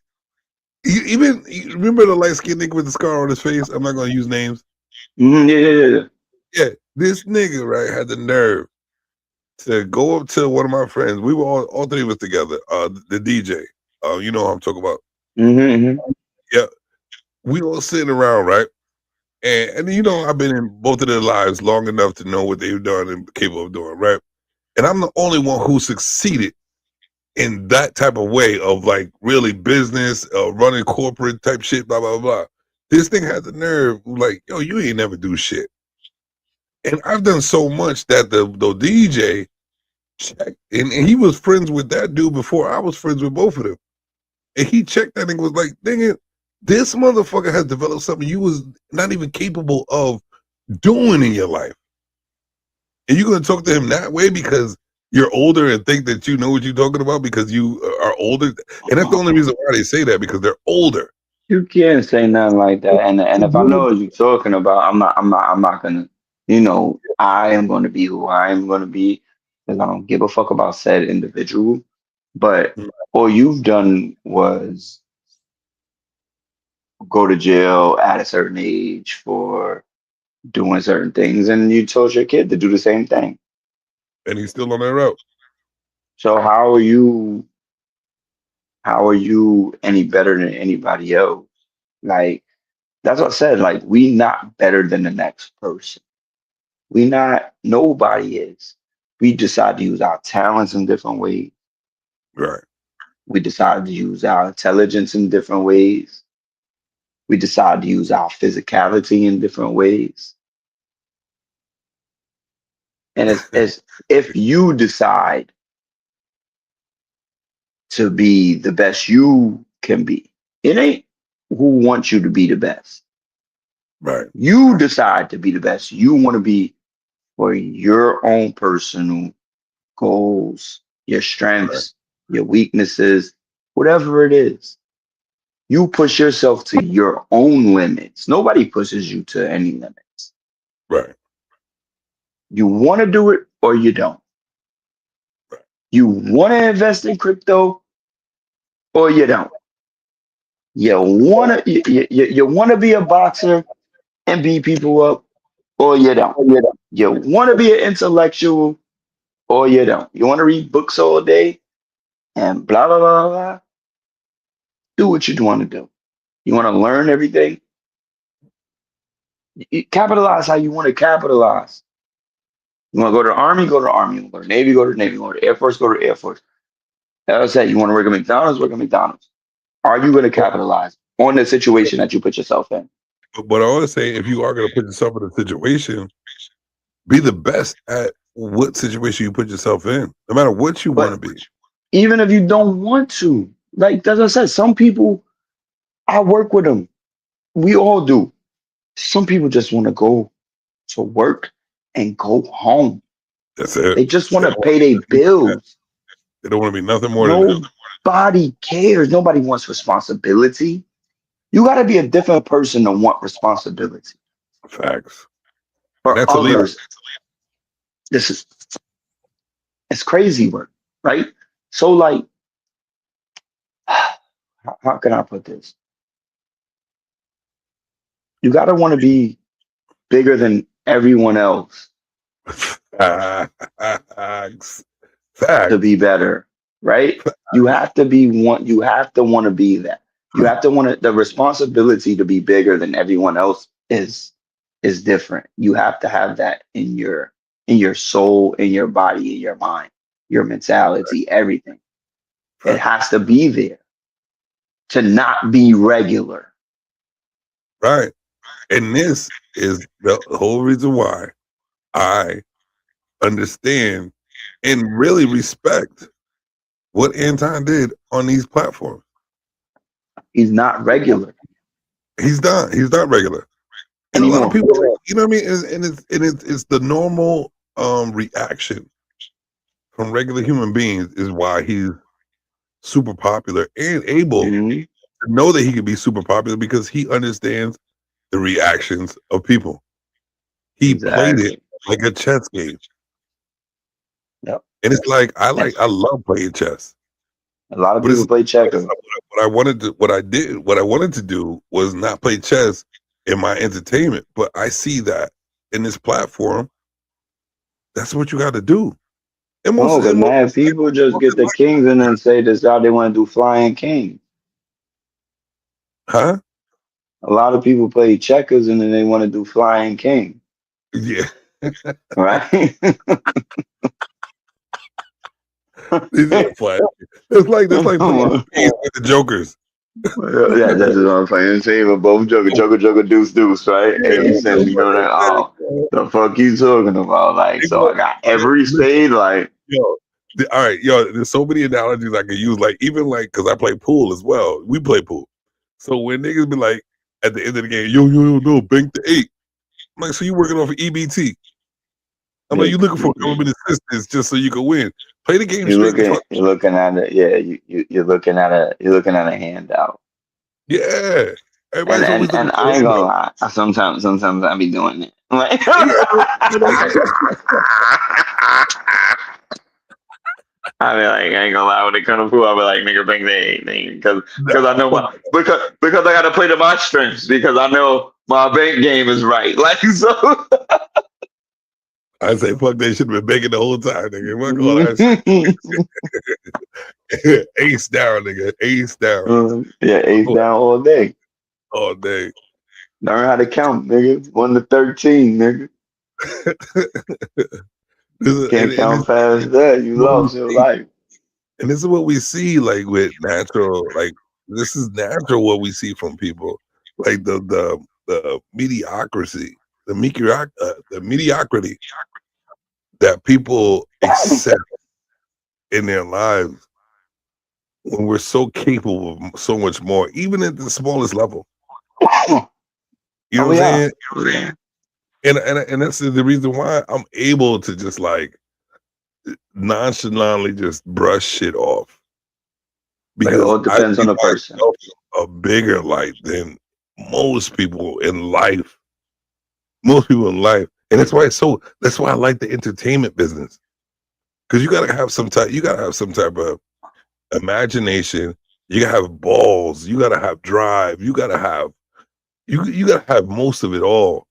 you remember the light skinned nigga with the scar on his face? I'm not gonna use names. Yeah. This nigga, right, had the nerve to go up to one of my friends. We were all 3 of us together. The DJ. You know what I'm talking about. Yeah. We all sitting around, right? And you know, I've been in both of their lives long enough to know what they've done and capable of doing, right? And I'm the only one who succeeded in that type of way of like really business, running corporate type shit, blah, blah, blah. This thing had the nerve, like, yo, you ain't never do shit. And I've done so much that the DJ checked, and he was friends with that dude before I was friends with both of them. And he checked that and was like, dang it, this motherfucker has developed something you was not even capable of doing in your life. And you're gonna talk to him that way because you're older and think that you know what you're talking about because you are older. And that's the only reason why they say that, because they're older. You can't say nothing like that. And if I know what you're talking about, I'm not gonna, I am gonna be who I am gonna be because I don't give a fuck about said individual. But all you've done was go to jail at a certain age for doing certain things, and you told your kid to do the same thing. And he's still on that route. So how are you any better than anybody else? Like, that's what I said. Like, we not better than the next person. Nobody is. We decide to use our talents in different ways. Right. We decide to use our intelligence in different ways. We decide to use our physicality in different ways. And it's if you decide to be the best you can be, it ain't who wants you to be the best. Right. You decide to be the best you want to be for your own personal goals, your strengths, your weaknesses, whatever it is. You push yourself to your own limits. Nobody pushes you to any limits. Right. You want to do it or you don't. Right. You want to invest in crypto or you don't. You want to be a boxer and beat people up or you don't. You want to be an intellectual or you don't. You want to read books all day and blah, blah, blah, blah. Do what you want to do. You want to learn everything. You capitalize how you want to capitalize. You want to go to the Army, go to the Army. You want to go to the Navy, go to the Navy. You want to go to the Air Force, go to the Air Force. As I said, you want to work at McDonald's, work at McDonald's. Are you going to capitalize on the situation that you put yourself in? But I always say, if you are going to put yourself in a situation, be the best at what situation you put yourself in, no matter what you want to be. Even if you don't want to, like as I said, some people, I work with them. We all do. Some people just want to go to work and go home. That's it. They just want to pay their bills. They don't want to be nothing more than that. Nobody cares. Nobody wants responsibility. You got to be a different person to want responsibility. Facts. For That's others, it's crazy work, right? So like, how can I put this? You got to want to be bigger than everyone else Facts. to be better, right? You have to be one. You have to want to be that. You have to want the responsibility to be bigger than everyone else is different. You have to have that in your soul, in your body, in your mind, your mentality, everything. It has to be there to not be regular. Right. And this is the whole reason why I understand and really respect what Anton did on these platforms. He's not regular. He's not regular. And a lot of people, you know what I mean? It's the normal reaction from regular human beings is why he's super popular and able to know that he can be super popular, because he understands the reactions of people. He played it like a chess game. Yep. And it's like I love playing chess. A lot of people play checkers. What I wanted to do was not play chess in my entertainment, but I see that in this platform, that's what you got to do. Man, people just get the kings and then say this out. They want to do flying king. Huh? A lot of people play checkers and then they want to do flying king. Yeah. Right? It's like with the jokers. Yeah, that's what I'm playing. Same with both joker, deuce, right? And he said, you know that, oh, the fuck you talking about? Like, so I got every spade, like. All right, there's so many analogies I could use. Like, even like, because I play pool as well. We play pool. So when niggas be like, at the end of the game, no, bank the 8. I'm like, so you working off of EBT? I'm like, you looking for government assistance just so you can win. Play the game You're straight. looking at it. Yeah, you're looking at a handout. Yeah. Everybody's always And I ain't gonna lie. Sometimes I be doing it. Like, I be like, I ain't gonna lie, when it comes to food, I be like, nigga, bring the anything, because I know because I gotta play to my strengths, because I know my bank game is right. Like, so I say, fuck, they should have been begging the whole time, nigga. Fuck all that. Ace down, nigga. Ace down. Yeah, ace down all day. All day. Learn how to count, nigga. 1 to 13, nigga. Can't count past that. You lost your life. And this is what we see, like, with natural, like, this is natural what we see from people. Like the mediocrity, the mediocrity that people accept in their lives when we're so capable of so much more, even at the smallest level. You know what I'm saying? And that's the reason why I'm able to just like nonchalantly just brush shit off. Because it all depends on the person. A bigger light than most people in life. Most people in life. And that's why I like the entertainment business. Because you gotta have some type of imagination. You gotta have balls, you gotta have drive, you gotta have most of it all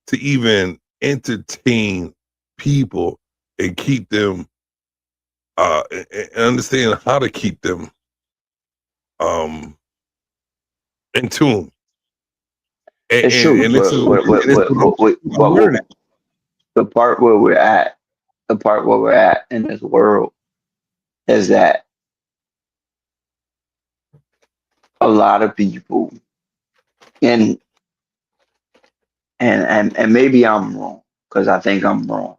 to even entertain people and keep them and understand how to keep them in tune. It's true. The part where we're at in this world is that a lot of people, and maybe I'm wrong, because I think I'm wrong,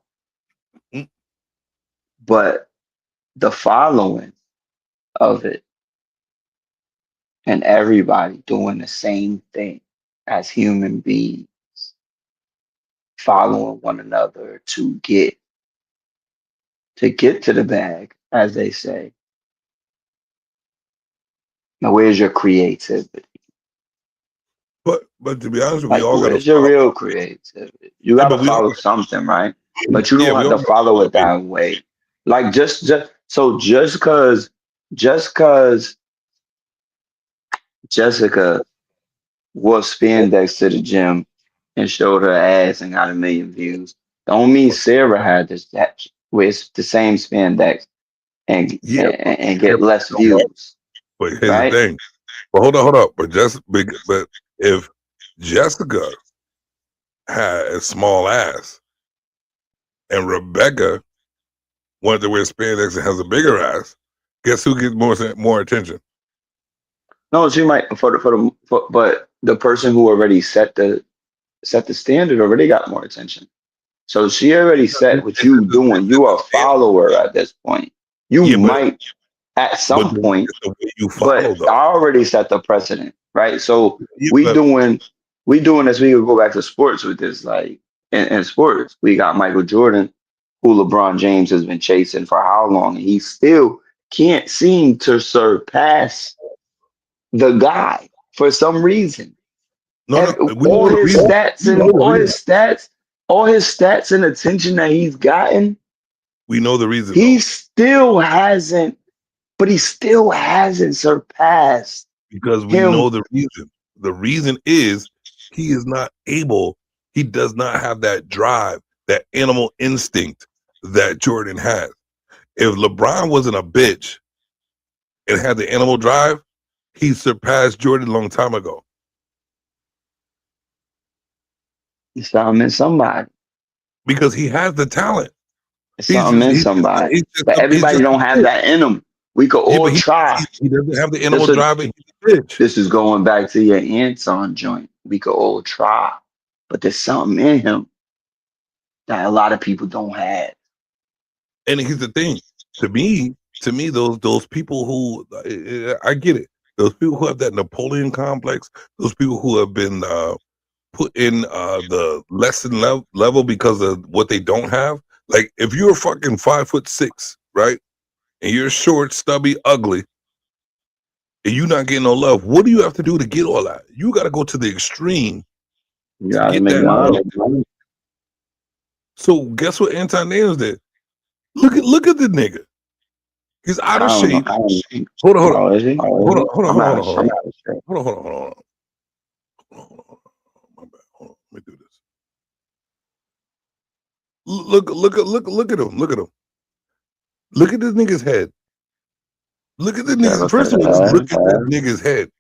but the following of it and everybody doing the same thing as human beings, following one another to get to the bag, as they say. Now, where's your creativity? But to be honest with you, where's your real creativity? You gotta follow something, right? But you don't have to follow it that way. Like just because Jessica wore spandex to the gym and showed her ass and got 1 million views, don't mean Sarah had that with the same spandex and get less views. But here's the thing. But hold up. But if Jessica had a small ass and Rebecca wanted to wear spandex and has a bigger ass, guess who gets more attention? No, she might but the person who already set the standard already got more attention. So she already set what you doing. You are a follower at this point. You might at some point, but I already set the precedent, right? So we doing this. We could go back to sports with this, like in sports, we got Michael Jordan, who LeBron James has been chasing for how long, and he still can't seem to surpass the guy for some reason. All his stats and attention that he's gotten, we know the reason. He still hasn't surpassed. Because we know the reason. The reason is he is not able. He does not have that drive, that animal instinct that Jordan has. If LeBron wasn't a bitch and had the animal drive, he surpassed Jordan a long time ago. Something in somebody. Because he has the talent. Something in somebody. But everybody don't have that in them. We could all try. He doesn't have the animal drive. This is going back to your Anton joint. We could all try. But there's something in him that a lot of people don't have. And here's the thing. To me, those people who, I get it. Those people who have that Napoleon complex, those people who have been put in the lesson level because of what they don't have. Like if you're fucking 5'6", right, and you're short, stubby, ugly, and you're not getting no love, what do you have to do to get all that? You got to go to the extreme You to gotta get make that money. love. So guess what Anton did? Look at the nigga. He's out of shape. Hold on. Oh, is he? Hold on. I'm out of shape. Hold on. My bad. Hold on. Let me do this. Look at him. Look at this nigga's head. Look at the nigga. First of all, just look at that nigga's head.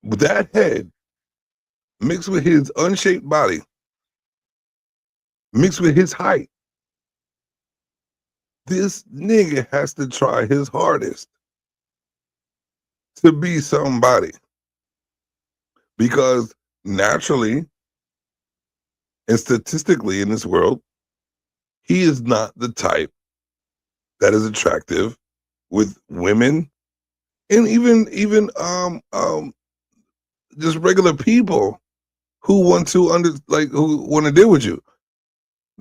With that head, mixed with his unshaped body, mixed with his height, this nigga has to try his hardest to be somebody. Because naturally and statistically in this world, he is not the type that is attractive with women and even just regular people who want to who want to deal with you.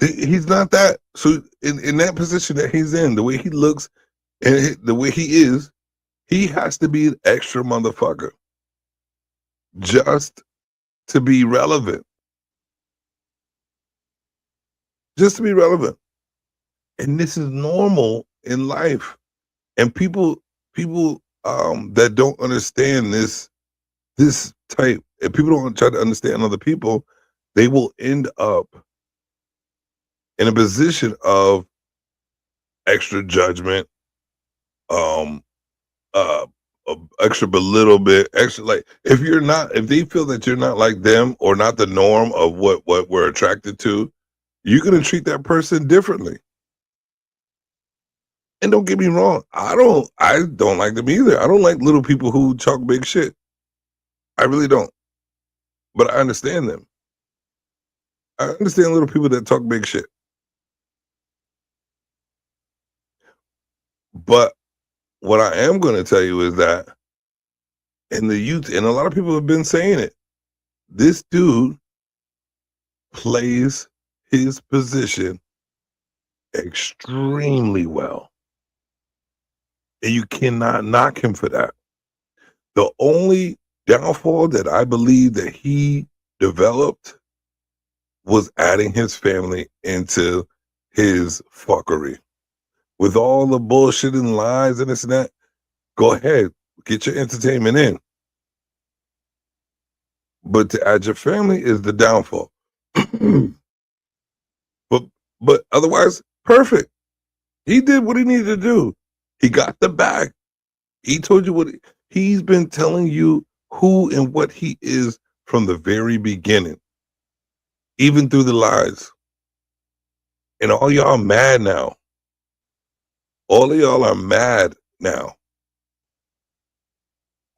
He's not that. So in that position that he's in, the way he looks and the way he is, he has to be an extra motherfucker just to be relevant. Just to be relevant. And this is normal in life. And people that don't understand this type, if people don't try to understand other people, they will end up in a position of extra judgment, extra belittle bit, extra like if they feel that you're not like them or not the norm of what we're attracted to, you're gonna treat that person differently. And don't get me wrong, I don't like them either. I don't like little people who talk big shit. I really don't. But I understand them. I understand little people that talk big shit. But what I am going to tell you is that in the youth, and a lot of people have been saying it, this dude plays his position extremely well. And you cannot knock him for that. The only downfall that I believe that he developed was adding his family into his fuckery. With all the bullshit and lies and this and that, go ahead, get your entertainment in. But to add your family is the downfall. But otherwise, perfect. He did what he needed to do. He got the bag. He told you what he's been telling you who and what he is from the very beginning, even through the lies. And all y'all mad now. All of y'all are mad now.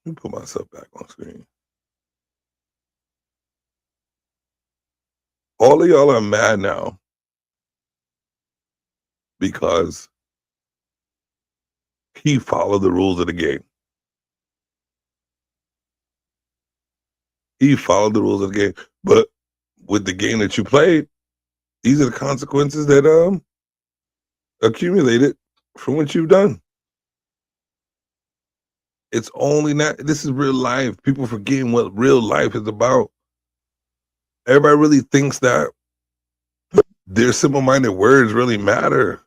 Let me put myself back on screen. All of y'all are mad now because he followed the rules of the game. He followed the rules of the game. But with the game that you played, these are the consequences that accumulated from what you've done. It's only not, this is real life. People forgetting what real life is about. Everybody really thinks that their simple-minded words really matter.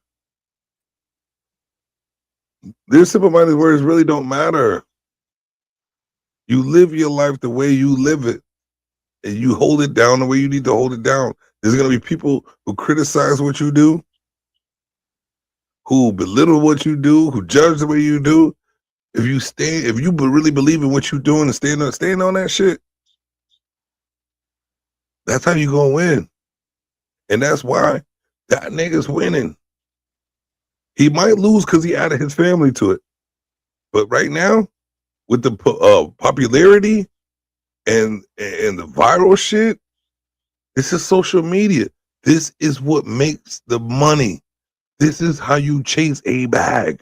Their simple-minded words really don't matter. You live your life the way you live it, and you hold it down the way you need to hold it down. There's going to be people who criticize what you do, who belittle what you do, who judge the way you do. If you really believe in what you're doing and stand on that shit, that's how you gonna win. And that's why that nigga's winning. He might lose because he added his family to it. But right now, with the popularity and the viral shit, this is social media. This is what makes the money. This is how you chase a bag.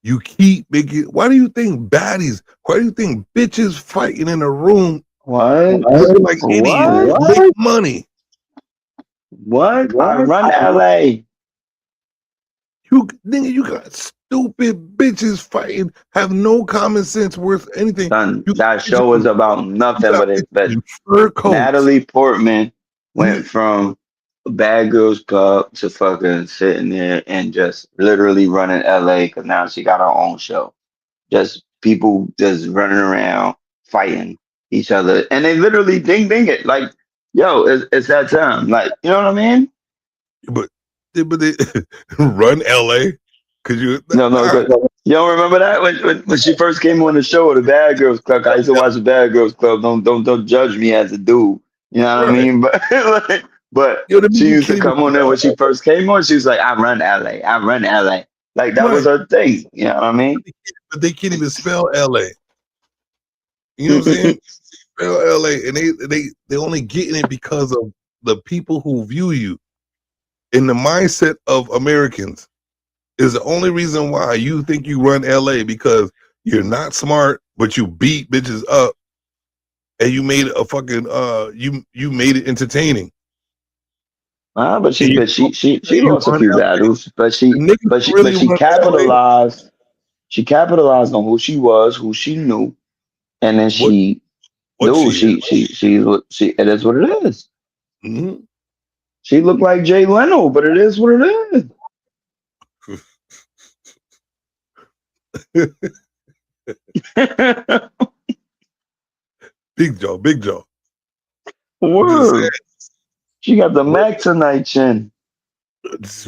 You keep making. Why do you think baddies? Why do you think bitches fighting in a room What? Looking like idiots. Big money. What? I run LA. Nigga, you got stupid bitches fighting, have no common sense worth anything. Son, that show was about nothing but Natalie Portman went from a Bad Girls Club to fucking sitting there and just literally running LA because now she got her own show. Just people just running around fighting each other. And they literally ding it. Like, yo, it's that time. Like, you know what I mean? But they run LA? Cause you No, you don't remember that when she first came on the show, the Bad Girls Club. I used to watch the Bad Girls Club. Don't judge me as a dude. You know what I mean? But she used to come on there when she first came on. She was like, "I run LA. I run LA." Like that was her thing. You know what I mean? But they can't even spell LA. You know what I'm saying? Spell LA, and they only getting it because of the people who view you. In the mindset of Americans, is the only reason why you think you run LA because you're not smart, but you beat bitches up, and you made a fucking you made it entertaining. But she lost a few battles, but she capitalized. She capitalized on who she was, who she knew, and then it is what it is. Mm-hmm. She looked like Jay Leno, but it is what it is. Big Joe. Word. She got the Mac Tonight chin.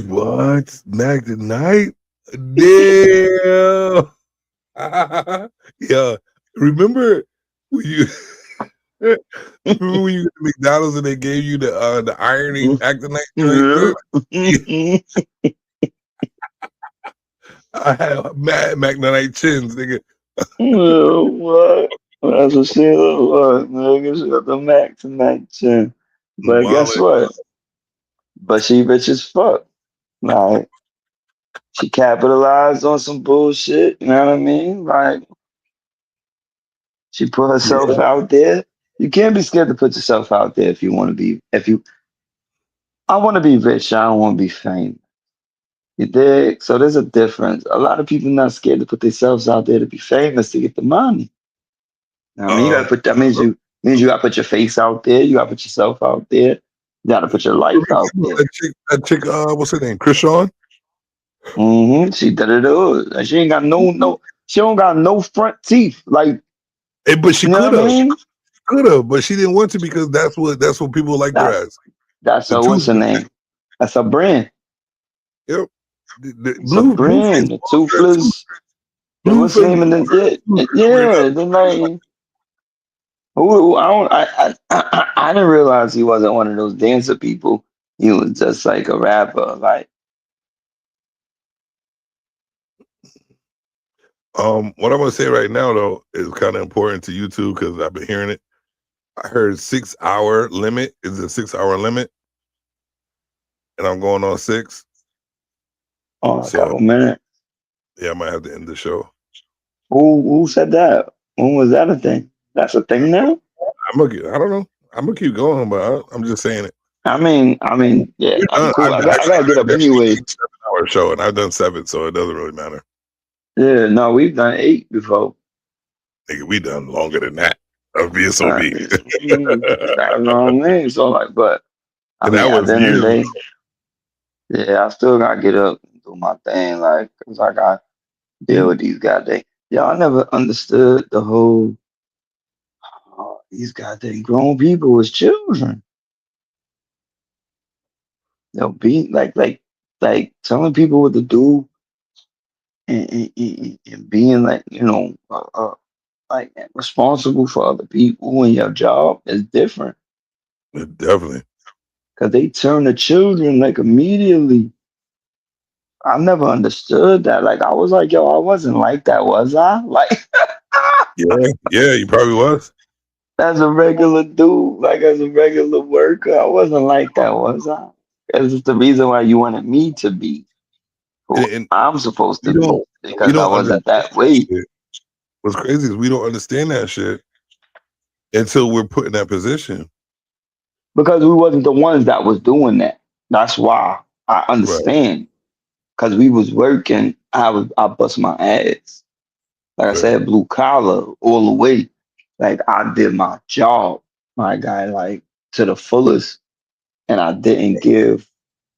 What? Mac Tonight? Damn. Yeah. Remember when you went to McDonald's and they gave you the ironing Actonite? I have Mac Tonight chins, nigga. What? That's what she look like, nigga. She got the Mac Tonight chin. But guess what? But she rich as fuck. Like, she capitalized on some bullshit. You know what I mean? Like, she put herself out there. You can't be scared to put yourself out there if you want to be. I want to be rich. I don't want to be famous. You dig? So there's a difference. A lot of people not scared to put themselves out there to be famous to get the money. I mean, you gotta put that means you gotta put your face out there. You gotta put yourself out there. You gotta put your life out there. That chick, what's her name? Krishan? Mm-hmm. She did it all. She ain't got no. She don't got no front teeth. Like, but she could have. Could have, but she didn't want to because that's what people like her as. That's her. What's her name? That's her brand. Yep. The brand. The Toothless. What's the name of it? Yeah. The name. I didn't realize he wasn't one of those dancer people. He was just like a rapper. Like, what I'm gonna say right now though is kind of important to you too because I've been hearing it. I heard 6 hour limit is a 6 hour limit, and I'm going on 6. Oh, a couple minutes. Yeah, I might have to end the show. Who said that? When was that a thing? That's a thing now? I don't know. I'm gonna keep going, but I'm just saying it. I mean, yeah. I'm cool. I gotta get up anyway. 7 hour show, and I've done 7, so it doesn't really matter. Yeah, no, we've done 8 before. Nigga, we done longer than that. Of BSOB. That's what I mean. So like, but I mean, at the end of the day, yeah, I still gotta get up and do my thing, like, cause I gotta deal with these goddamn. Y'all never understood the whole. These goddamn grown people as children. They'll be like telling people what to do, and being like, you know, like responsible for other people and your job is different. Definitely. Cause they turn the children like immediately. I never understood that. Like I was like, yo, I wasn't like that, was I? Like yeah, you probably was. As a regular dude, like as a regular worker, I wasn't like that, was I? It's the reason why you wanted me to be who I'm supposed to be because I wasn't that way. What's crazy is we don't understand that shit until we're put in that position. Because we wasn't the ones that was doing that. That's why I understand. Because we was working, I bust my ass. Like I said, blue collar all the way. Like I did my job, my guy, like to the fullest. And I didn't give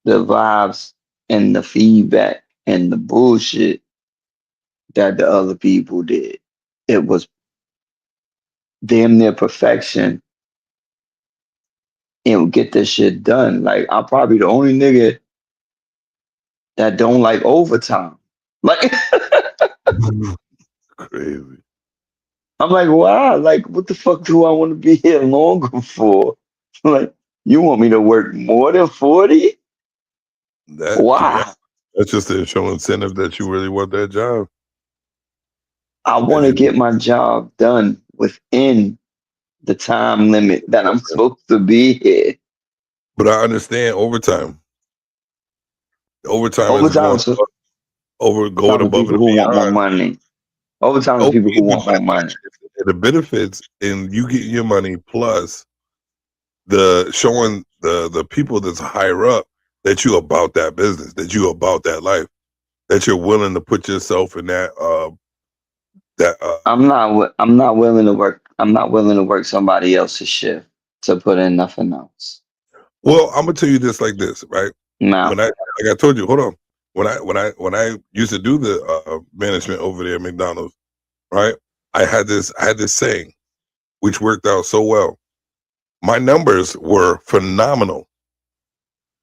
the vibes and the feedback and the bullshit that the other people did. It was damn near perfection and get this shit done. Like I'm probably the only nigga that don't like overtime. Like crazy. I'm like, wow, like what the fuck do I want to be here longer for? Like, you want me to work more than 40? Why? That's just to show incentive that you really want that job. I want to get my job done within the time limit that I'm supposed to be here. But I understand overtime. Overtime is going above people who want more money. Overtime is people who want more money. The benefits in you getting your money plus the showing the people that's higher up that you about that business, that you about that life, that you're willing to put yourself in that I'm not willing to work. I'm not willing to work somebody else's shift to put in nothing else. Well, I'm gonna tell you this like this, right? No. When like I told you, hold on. When I used to do the management over there at McDonald's, right? I had this saying, which worked out so well. My numbers were phenomenal.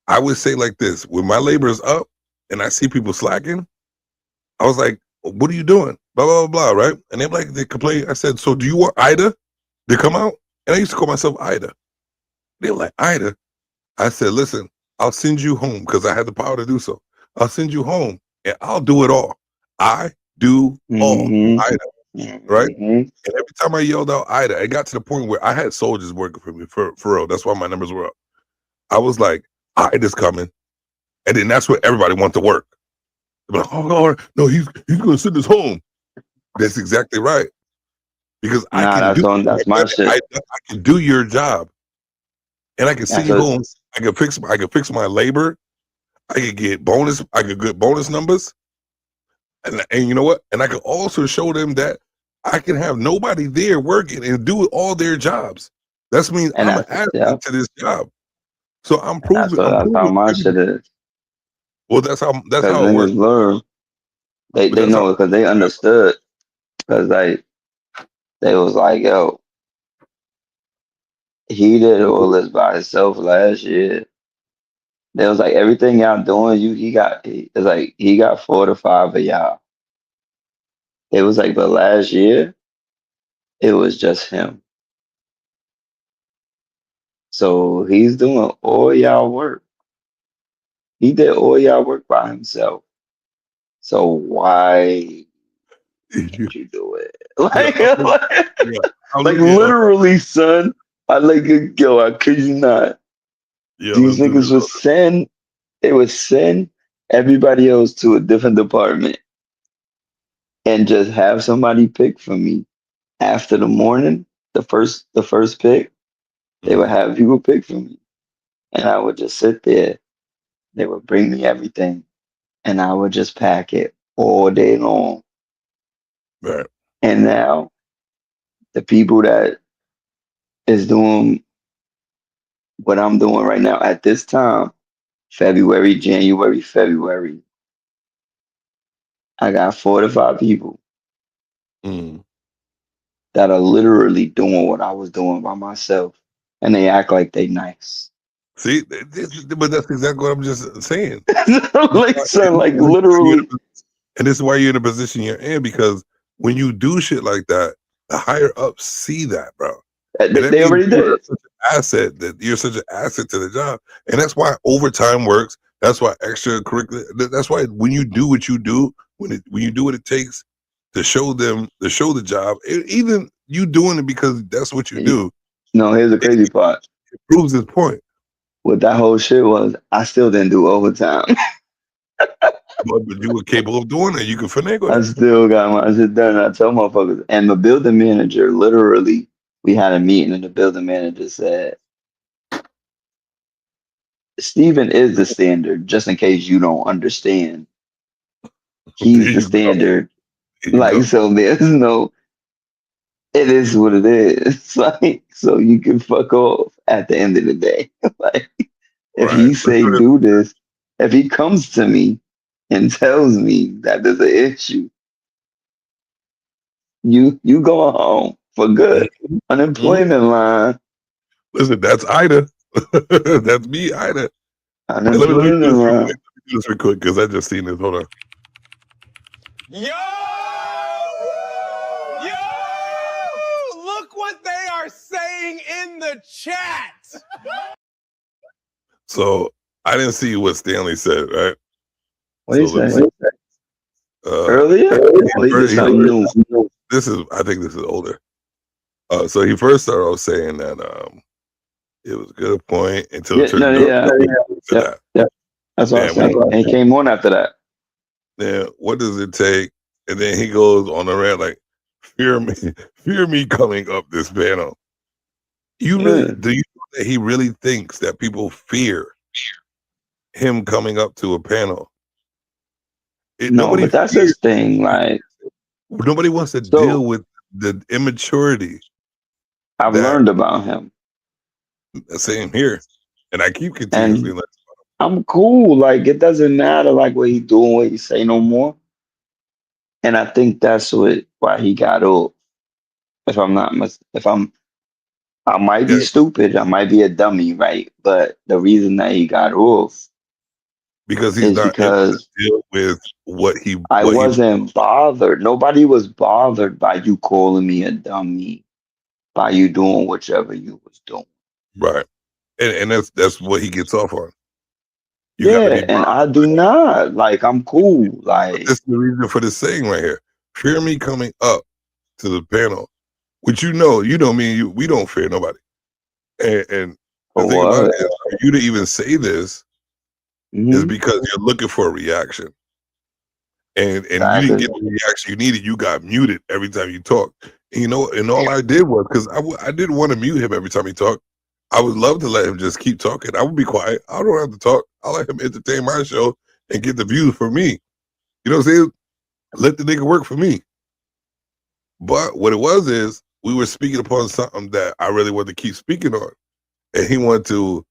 I would say like this: when my labor is up and I see people slacking, I was like, "What are you doing?" Blah blah blah, right? And they complain. I said, "So do you want Ida to come out?" And I used to call myself Ida. They were like, "Ida." I said, "Listen, I'll send you home because I had the power to do so. I'll send you home and I'll do it all. I do all, Ida." Right? And every time I yelled out Ida, it got to the point where I had soldiers working for me for real. That's why my numbers were up. I was like, Ida's coming. And then that's where everybody wants to work. They're like, oh Lord, no, he's gonna send us home. That's exactly right. Because I can do your job. And I can send you home. I can fix my labor. I could get bonus numbers. And you know what? And I could also show them that I can have nobody there working and do all their jobs. That means I'm an asset to this job. So I'm proving. That's how my shit is. Well, that's how it works. Learn. They know it because they understood. Because they was like, yo, he did all this by himself last year. They was like, everything y'all doing, he got 4 to 5 of y'all. It was like, but last year, it was just him. So he's doing all y'all work. He did all y'all work by himself. So why did you do it? Like literally, son. I kid you not. Yeah, these niggas would send everybody else to a different department and just have somebody pick for me after the morning, the first pick. They would have people pick for me, and I would just sit there. They would bring me everything, and I would just pack it all day long. Right. And now, the people that is doing what I'm doing right now at this time, January, February, I got 4 to 5 people that are literally doing what I was doing by myself, and they act like they nice. See, but that's exactly what I'm just saying. like literally. And this is why you're in the position you're in, because when you do shit like that, the higher ups see that, bro. They already did. You're such an asset to the job, and that's why overtime works. That's why extracurricular. That's why when you do what you do, when you do what it takes to show the job, even you doing it because that's what you do. No, here's the crazy part. It proves his point. What that whole shit was, I still didn't do overtime. But you were capable of doing it. You can finagle it. I still got my shit done. I tell motherfuckers, and the building manager literally we had a meeting and the building manager said, Steven is the standard, just in case you don't understand. He's the standard. Like, so there's no, it is what it is. Like, so you can fuck off at the end of the day. Like, if he say do this, if he comes to me and tells me that there's an issue, you go home for good. Unemployment line. Listen, that's Ida. That's me, Ida. Hey, let me do this real quick because I just seen this. Hold on. Yo! Look what they are saying in the chat. So I didn't see what Stanley said, right? What did he say? Earlier? This is, I think this is older. So he first started off saying that it was a good point until it turned yeah. That's what I'm saying. And he came on after that. Then what does it take? And then he goes on the rant like, fear me coming up this panel. You really do you know that he really thinks that people fear him coming up to a panel? But that's his thing. Like, nobody wants to deal with the immaturity. I've learned about him. Same here, and I keep continuously. I'm cool. Like, it doesn't matter like what he doing, what he say no more. And I think that's why he got up. I might be stupid. I might be a dummy, right? But the reason that he got off because he's not able to deal with what he. I wasn't bothered. Nobody was bothered by you calling me a dummy, by you doing whichever you was doing. Right, and that's what he gets off on. And I do not. Like, I'm cool. Like, that's the reason for this saying right here. Fear me coming up to the panel, which you know me, we don't fear nobody. And the thing about it is, for you to even say this is because you're looking for a reaction. And you didn't get the reaction you needed. You got muted every time you talked. And all I did was, because I didn't want to mute him every time he talked. I would love to let him just keep talking. I would be quiet. I don't have to talk. I'll let him entertain my show and get the views for me. You know what I'm saying? Let the nigga work for me. But what it was is, we were speaking upon something that I really wanted to keep speaking on. And he wanted to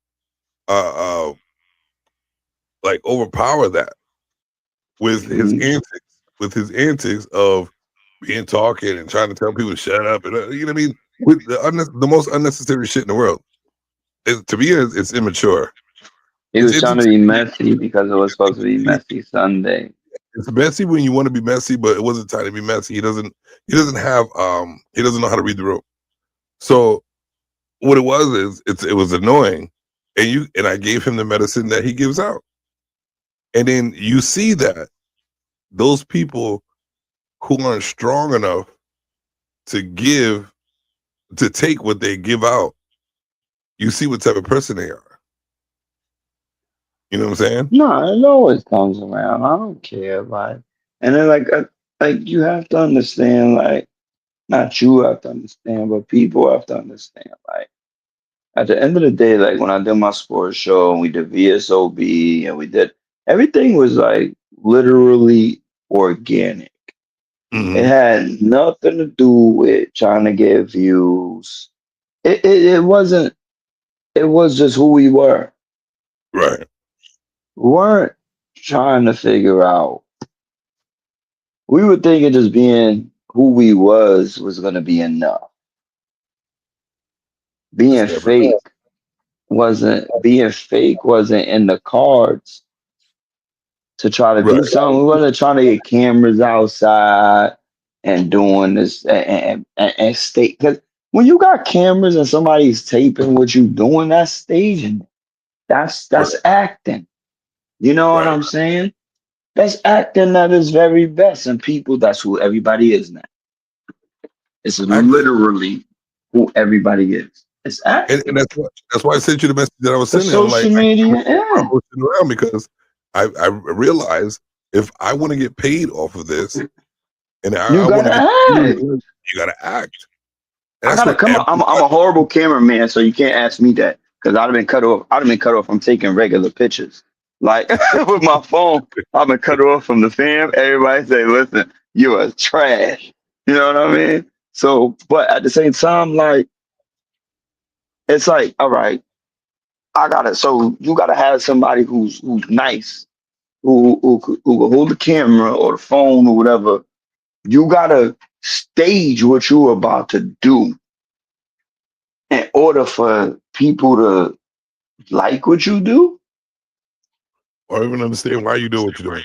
like overpower that with his antics of being talking and trying to tell people to shut up, and you know what I mean, with the most unnecessary shit in the world. To me, it's immature. He was trying to be messy because it was supposed to be messy Sunday. It's messy when you want to be messy, but it wasn't time to be messy. He doesn't know how to read the room. So what it was is it was annoying, and I gave him the medicine that he gives out. And then you see that those people who aren't strong enough to take what they give out, you see what type of person they are. You know what I'm saying? No, it always comes around. I don't care. Like, and then like you have to understand, like, not you have to understand, but people have to understand. Like, at the end of the day, like when I did my sports show and we did VSOB and we did everything was like literally organic. It had nothing to do with trying to get views. It wasn't. It was just who we were. Right. We weren't trying to figure out. We were thinking just being who we was going to be enough. Being fake wasn't in the cards to try to do something. We wasn't trying to get cameras outside and doing this and stay. Because when you got cameras and somebody's taping what you doing, that's staging. That's acting. You know what I'm saying? That's acting at its very best. And people, that's who everybody is now. It's literally who everybody is. It's acting. And that's why I sent you the message that I was sending. Social media, I'm around because I realized if I want to get paid off of this, and I want to, you got to act. And I that's gotta what come on. I'm a horrible cameraman, so you can't ask me that because I'd have been cut off. I'd have been cut off from taking regular pictures. Like with my phone, I've been cut off from the fam. Everybody say, "Listen, you are trash." You know what I mean? So, but at the same time, like it's like, all right, I gotta. So you gotta have somebody who's nice, who will hold the camera or the phone or whatever. You gotta stage what you're about to do in order for people to like what you do. or even understand why you do what you're doing.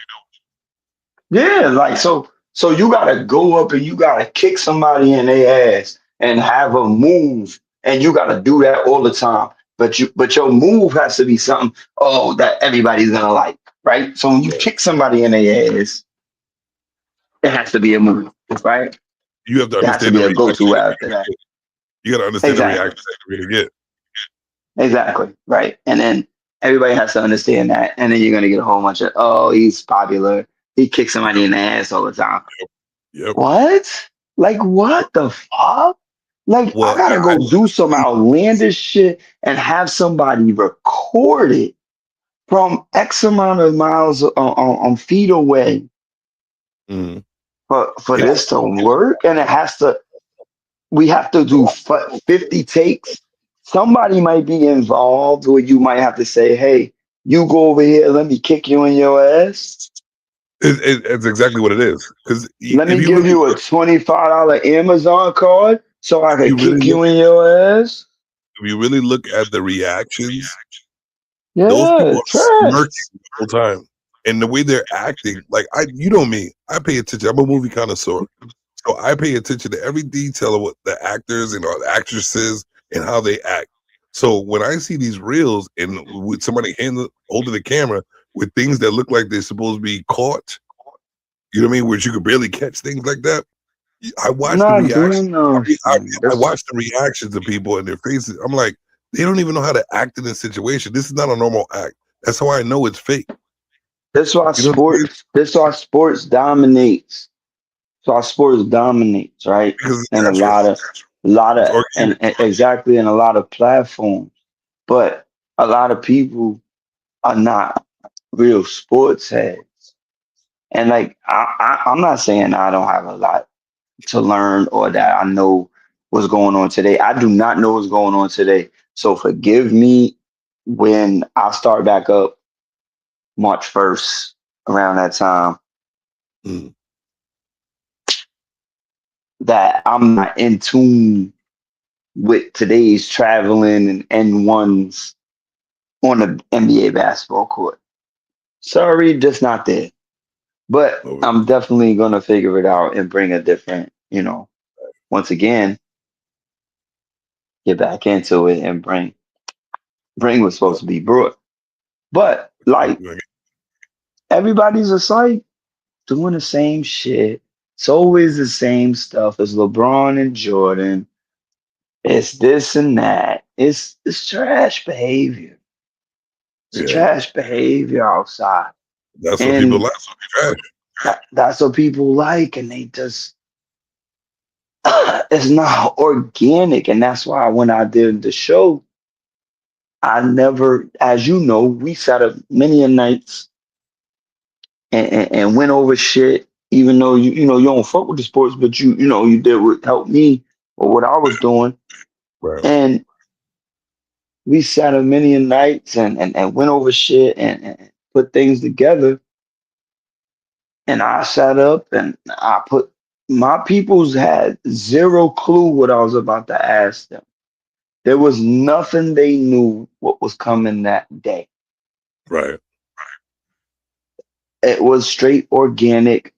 Yeah, like so you gotta go up and you gotta kick somebody in their ass and have a move, and you gotta do that all the time. But your move has to be something that everybody's gonna like, right? So when you kick somebody in their ass, it has to be a move, right? You have to It has to understand be the a reaction. go-to after that. You got to understand Exactly. the reaction that you're going to get. Exactly, right. And then everybody has to understand that. And then you're gonna get a whole bunch of, oh, he's popular. He kicks somebody in the ass all the time. Yep. What? Like what the fuck? Like I gotta go do some outlandish shit and have somebody record it from X amount of miles on feet away for this to work. And we have to do 50 takes. Somebody might be involved where you might have to say, hey, you go over here, let me kick you in your ass. It's exactly what it is. Because let me give you a $25 Amazon card so I can kick you in your ass. If you really look at the reactions, yeah, those people are smirking the whole time. And the way they're acting, like you know me, I pay attention. I'm a movie connoisseur. So I pay attention to every detail of what the actors and the actresses and how they act. So when I see these reels and with somebody holding the camera with things that look like they're supposed to be caught, you know what I mean? Where you could barely catch things like that. I watch the reactions. I watch the reactions of people and their faces. I'm like, they don't even know how to act in this situation. This is not a normal act. That's how I know it's fake. That's why sports dominates. So our sports dominates, right? And a lot of and exactly in a lot of platforms. But a lot of people are not real sports heads. And like I'm not saying I don't have a lot to learn or that I know what's going on today. I do not know what's going on today. So forgive me when I start back up March 1st around that time. That I'm not in tune with today's traveling and N1s on the NBA basketball court. Sorry, just not there. But I'm definitely going to figure it out and bring a different, once again, get back into it and bring what's supposed to be brought. But like, everybody's just like doing the same shit. It's always the same stuff as LeBron and Jordan. It's this and that. It's trash behavior. It's trash behavior outside. That's what people like. That's what people like, and they just it's not organic. And that's why when I did the show, I never, as you know, we sat up many a nights and went over shit. Even though you don't fuck with the sports, but you did what helped me or what I was doing. Right. And we sat up many nights and went over shit and put things together. And I sat up and my peoples had zero clue what I was about to ask them. There was nothing they knew what was coming that day. Right. It was straight organic,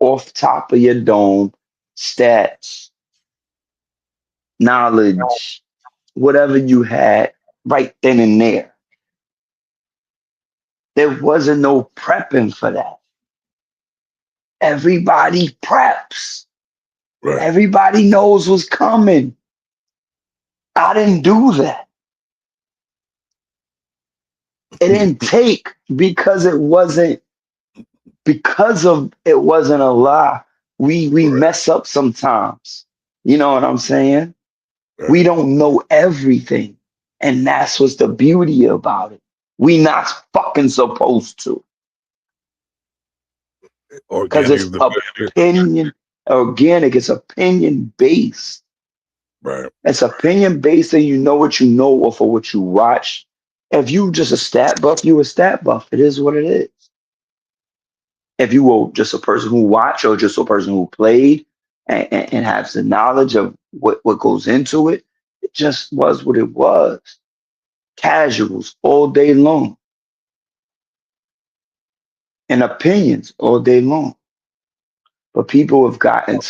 off top of your dome, stats, knowledge, whatever you had right then and there. There wasn't no prepping for that. Everybody preps. Right. Everybody knows what's coming. I didn't do that. It didn't take because it wasn't a lie. We mess up sometimes. You know what I'm saying? We don't know everything. And that's what's the beauty about it. We not fucking supposed to. Because it's organic, it's opinion based. Right. It's opinion based, and you know what you know or for what you watch. If you just a stat buff, you a stat buff. It is what it is. If you were just a person who watched or just a person who played and has the knowledge of what goes into it, it just was what it was. Casuals all day long. And opinions all day long. But people have gotten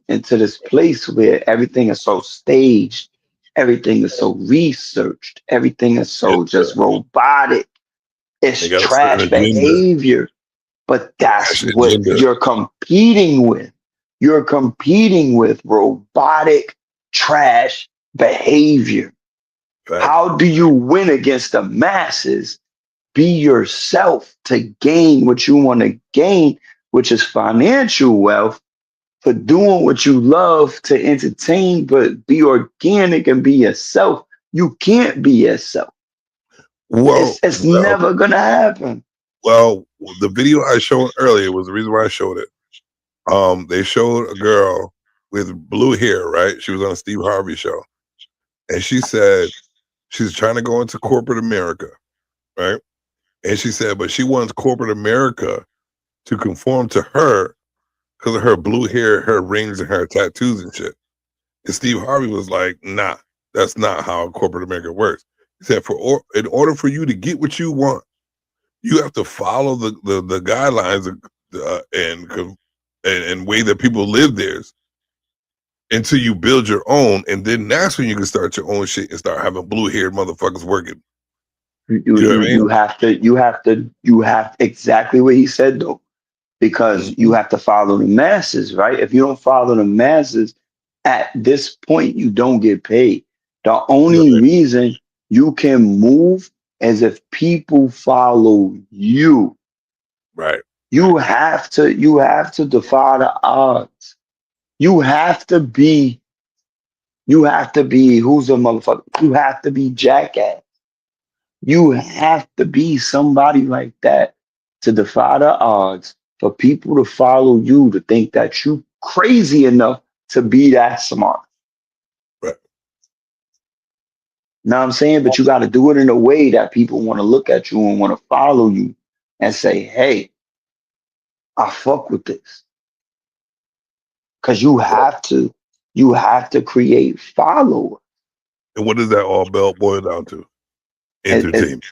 into this place where everything is so staged, everything is so researched, everything is so just robotic. It's trash behavior. But that's what you're competing with. You're competing with robotic trash behavior. Right. How do you win against the masses? Be yourself to gain what you want to gain, which is financial wealth, for doing what you love to entertain, but be organic and be yourself. You can't be yourself. Well, it's never going to happen. Well, the video I showed earlier was the reason why I showed it. They showed a girl with blue hair, right? She was on a Steve Harvey show. And she said she's trying to go into corporate America, right? And she said, but she wants corporate America to conform to her because of her blue hair, her rings, and her tattoos and shit. And Steve Harvey was like, nah, that's not how corporate America works. He said, in order for you to get what you want, you have to follow the guidelines and way that people live theirs until you build your own, and then that's when you can start your own shit and start having blue-haired motherfuckers working. You know what I mean? You have exactly what he said though, because you have to follow the masses, right? If you don't follow the masses, at this point you don't get paid. The only reason you can move is if people follow you. Right. You have to defy the odds. You have to be who's a motherfucker? You have to be Jackass. You have to be somebody like that to defy the odds for people to follow you, to think that you crazy enough to be that smart. Right. Know what I'm saying? But you got to do it in a way that people want to look at you and want to follow you and say, hey, I fuck with this. Because you have to create followers. And what does that all boil down to? Entertainment.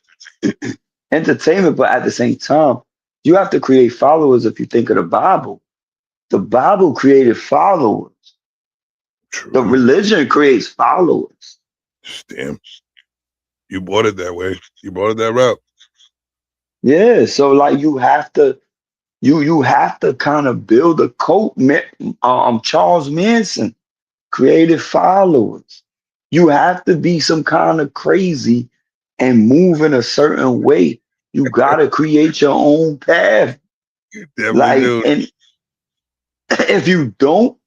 Entertainment, but at the same time, you have to create followers. If you think of the Bible created followers. True. The religion creates followers. Damn. You bought it that way. You bought it that route. Yeah, so like you have to kind of build a cult. Charles Manson created followers. You have to be some kind of crazy and move in a certain way. You gotta create your own path. And if you don't,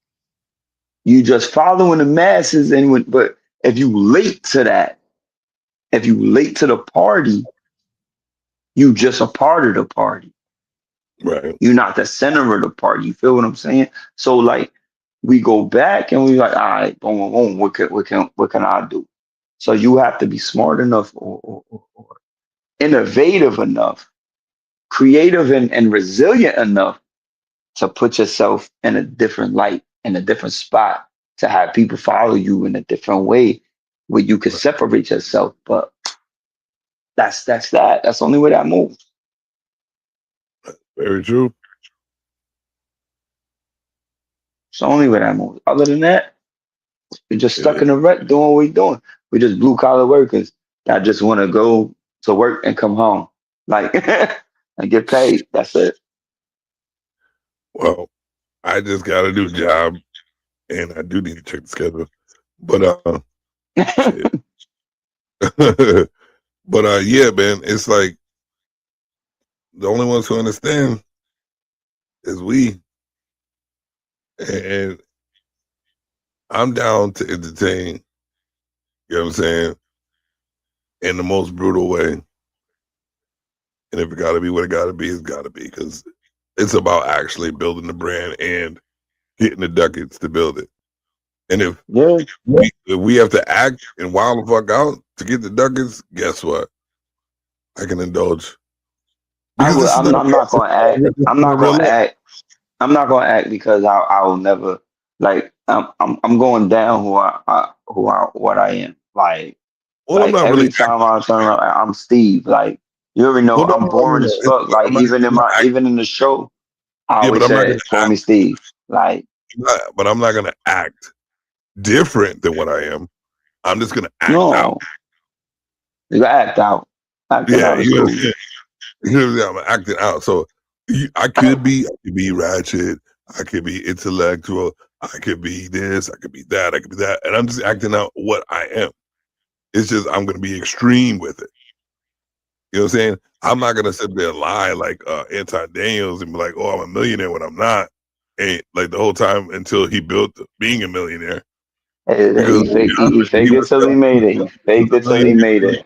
you just following the masses. But if you late to that, if you late to the party, you just a part of the party. Right. You're not the center of the party. You feel what I'm saying? So like we go back and we like, all right, boom, boom, what can I do? So you have to be smart enough or innovative enough, creative and resilient enough to put yourself in a different light, in a different spot, to have people follow you in a different way where you can separate yourself. But that's that. That's the only way that moves. Very true. It's the only way that moves. Other than that, we're just stuck in the rut doing what we're doing. We're just blue collar workers that just want to go to work and come home, like and get paid. That's it. Well, I just got a new job, and I do need to check the schedule. But yeah, man, it's like the only ones who understand is we. And I'm down to entertain You know what I'm saying? In the most brutal way. And if it got to be what it got to be, it's got to be, because it's about actually building the brand and getting the ducats to build it. And if we have to act and wild the fuck out to get the ducats, guess what? I can indulge. I'm not gonna act. I'm not gonna act. I'm not gonna act because I will never like. I'm going down what I am. Like I'm not every really time I turn around, I'm Steve. Like you already know, I'm boring as fuck. Like even in the show, I always say, "Call me Steve." Like, but I'm not gonna act different than what I am. I'm just gonna act out. You gotta act out. Acting out is cool. I'm acting out. So I could be ratchet. I could be intellectual. I could be this. I could be that. I could be that. And I'm just acting out what I am. It's just I'm gonna be extreme with it. You know what I'm saying? I'm not gonna sit there and lie like Anton Daniels and be like, "Oh, I'm a millionaire," when I'm not. And like the whole time until he built being a millionaire. He faked it till he made it. He faked it till he made it.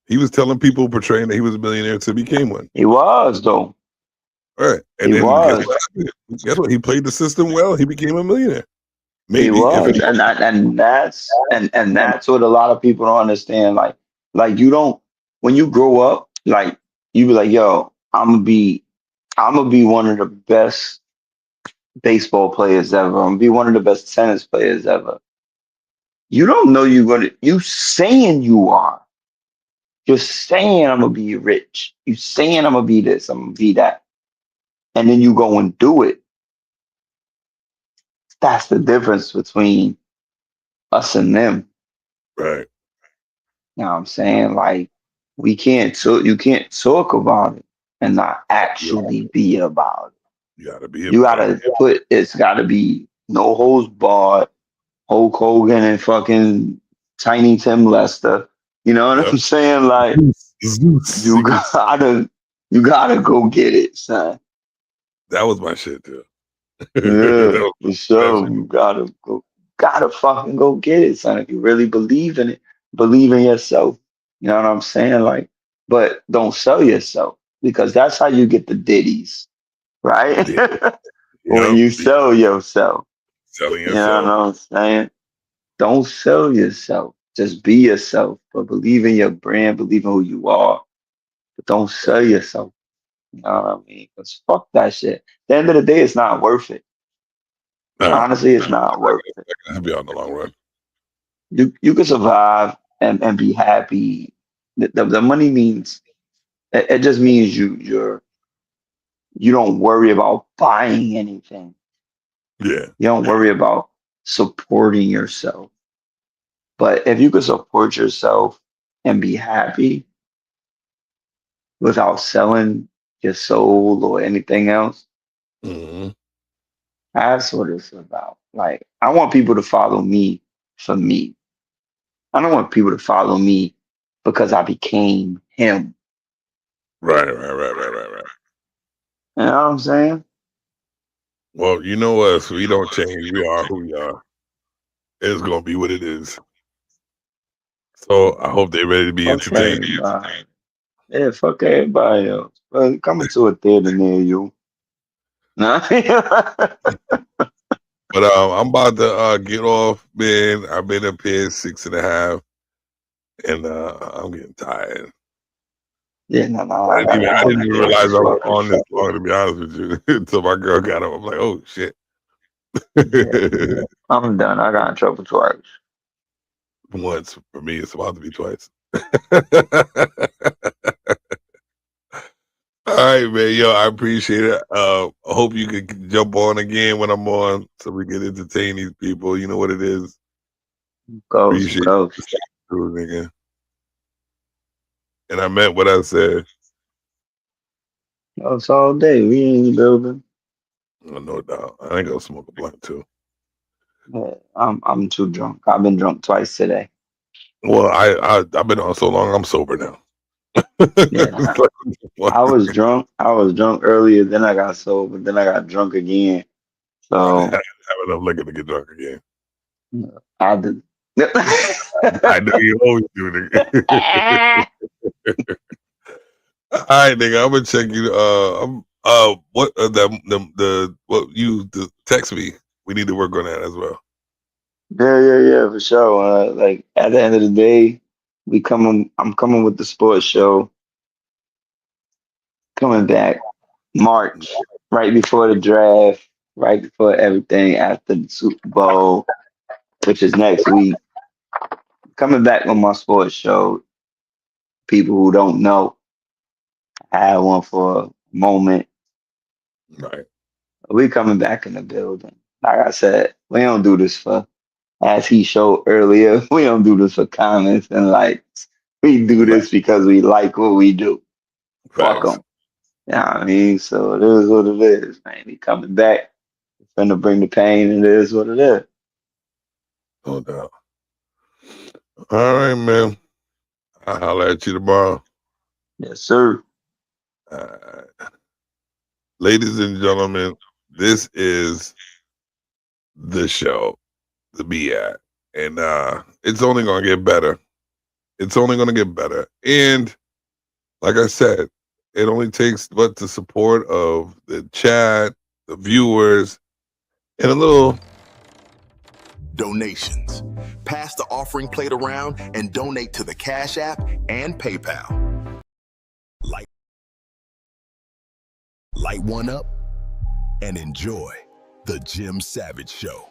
He was telling people, portraying that he was a millionaire until he became one. He was, though. Right. And he then was. Guess what? He played the system well. He became a millionaire. Maybe. He was. And that's what a lot of people don't understand. Like you don't, when you grow up, like you be like, yo, I'm gonna be one of the best baseball players ever. I'm gonna be one of the best tennis players ever. You don't know you saying you are. You're saying I'm gonna be rich. You saying I'm gonna be this, I'm gonna be that. And then you go and do it. That's the difference between us and them. Right. You know what I'm saying? Like you can't talk about it and not actually be about it. You gotta be it's gotta be no holds barred, Hulk Hogan and fucking Tiny Tim Lester. You know what I'm saying? Like you gotta go get it, son. That was my shit too. Yeah, for sure. You gotta fucking go get it, son. If you really believe in it, believe in yourself. You know what I'm saying? Like, but don't sell yourself, because that's how you get the ditties, right? When you sell yourself. Selling yourself. You know what I'm saying? Don't sell yourself. Just be yourself, but believe in your brand, believe in who you are. But don't sell yourself. You know what I mean? Because fuck that shit. At the end of the day, it's not worth it. Honestly, it's not worth it. It'll be on the long run. You can survive and be happy. The money means it just means you don't worry about buying anything. Yeah. You don't worry about supporting yourself. But if you could support yourself and be happy without selling your soul or anything else, that's what it's about. Like, I want people to follow me for me. I don't want people to follow me because I became him. Right. You know what I'm saying? Well, you know us. We don't change. We are who we are. It's gonna be what it is. So I hope they're ready to be entertained. Yeah, fuck everybody else. But coming to a theater near you. Nah. But I'm about to get off, man. I've been up here 6.5, and I'm getting tired. Yeah, no. I didn't even realize I was on this long, to be honest with you, until my girl got up. I'm like, oh shit. Yeah, I'm done. I got in trouble twice. Once. For me, it's about to be twice. All right, man. Yo, I appreciate it. I hope you could jump on again when I'm on, so we can entertain these people. You know what it is. Go. Nigga. And I meant what I said. It's all day. We ain't building. No doubt. I ain't gonna smoke a blunt too. Yeah, I'm too drunk. I've been drunk twice today. Well, I've been on so long. I'm sober now. Yeah, I was drunk. I was drunk earlier. Then I got sober. Then I got drunk again. So I have enough liquor to get drunk again. I did. I know you always do, nigga. All right, nigga. I'm gonna check you. What what you text me? We need to work on that as well. Yeah, for sure. Like at the end of the day, I'm coming with the sports show. Coming back March, right before the draft, right before everything, after the Super Bowl, which is next week. Coming back on my sports show. People who don't know, I had one for a moment. Right. We coming back in the building. Like I said, we don't do this for, as he showed earlier, we don't do this for comments and likes. We do this because we like what we do. Fuck them. You know what I mean? So it is what it is, man. We coming back. It's gonna bring the pain, and it is what it is. No doubt. All right, man. I'll holler at you tomorrow. Yes, sir. Ladies and gentlemen, this is the show to be at. And it's only going to get better. It's only going to get better. And like I said, it only takes but the support of the chat, the viewers, and a little donations. Pass the offering plate around and donate to the Cash App and PayPal. Light one up and enjoy the Jim Savage Show.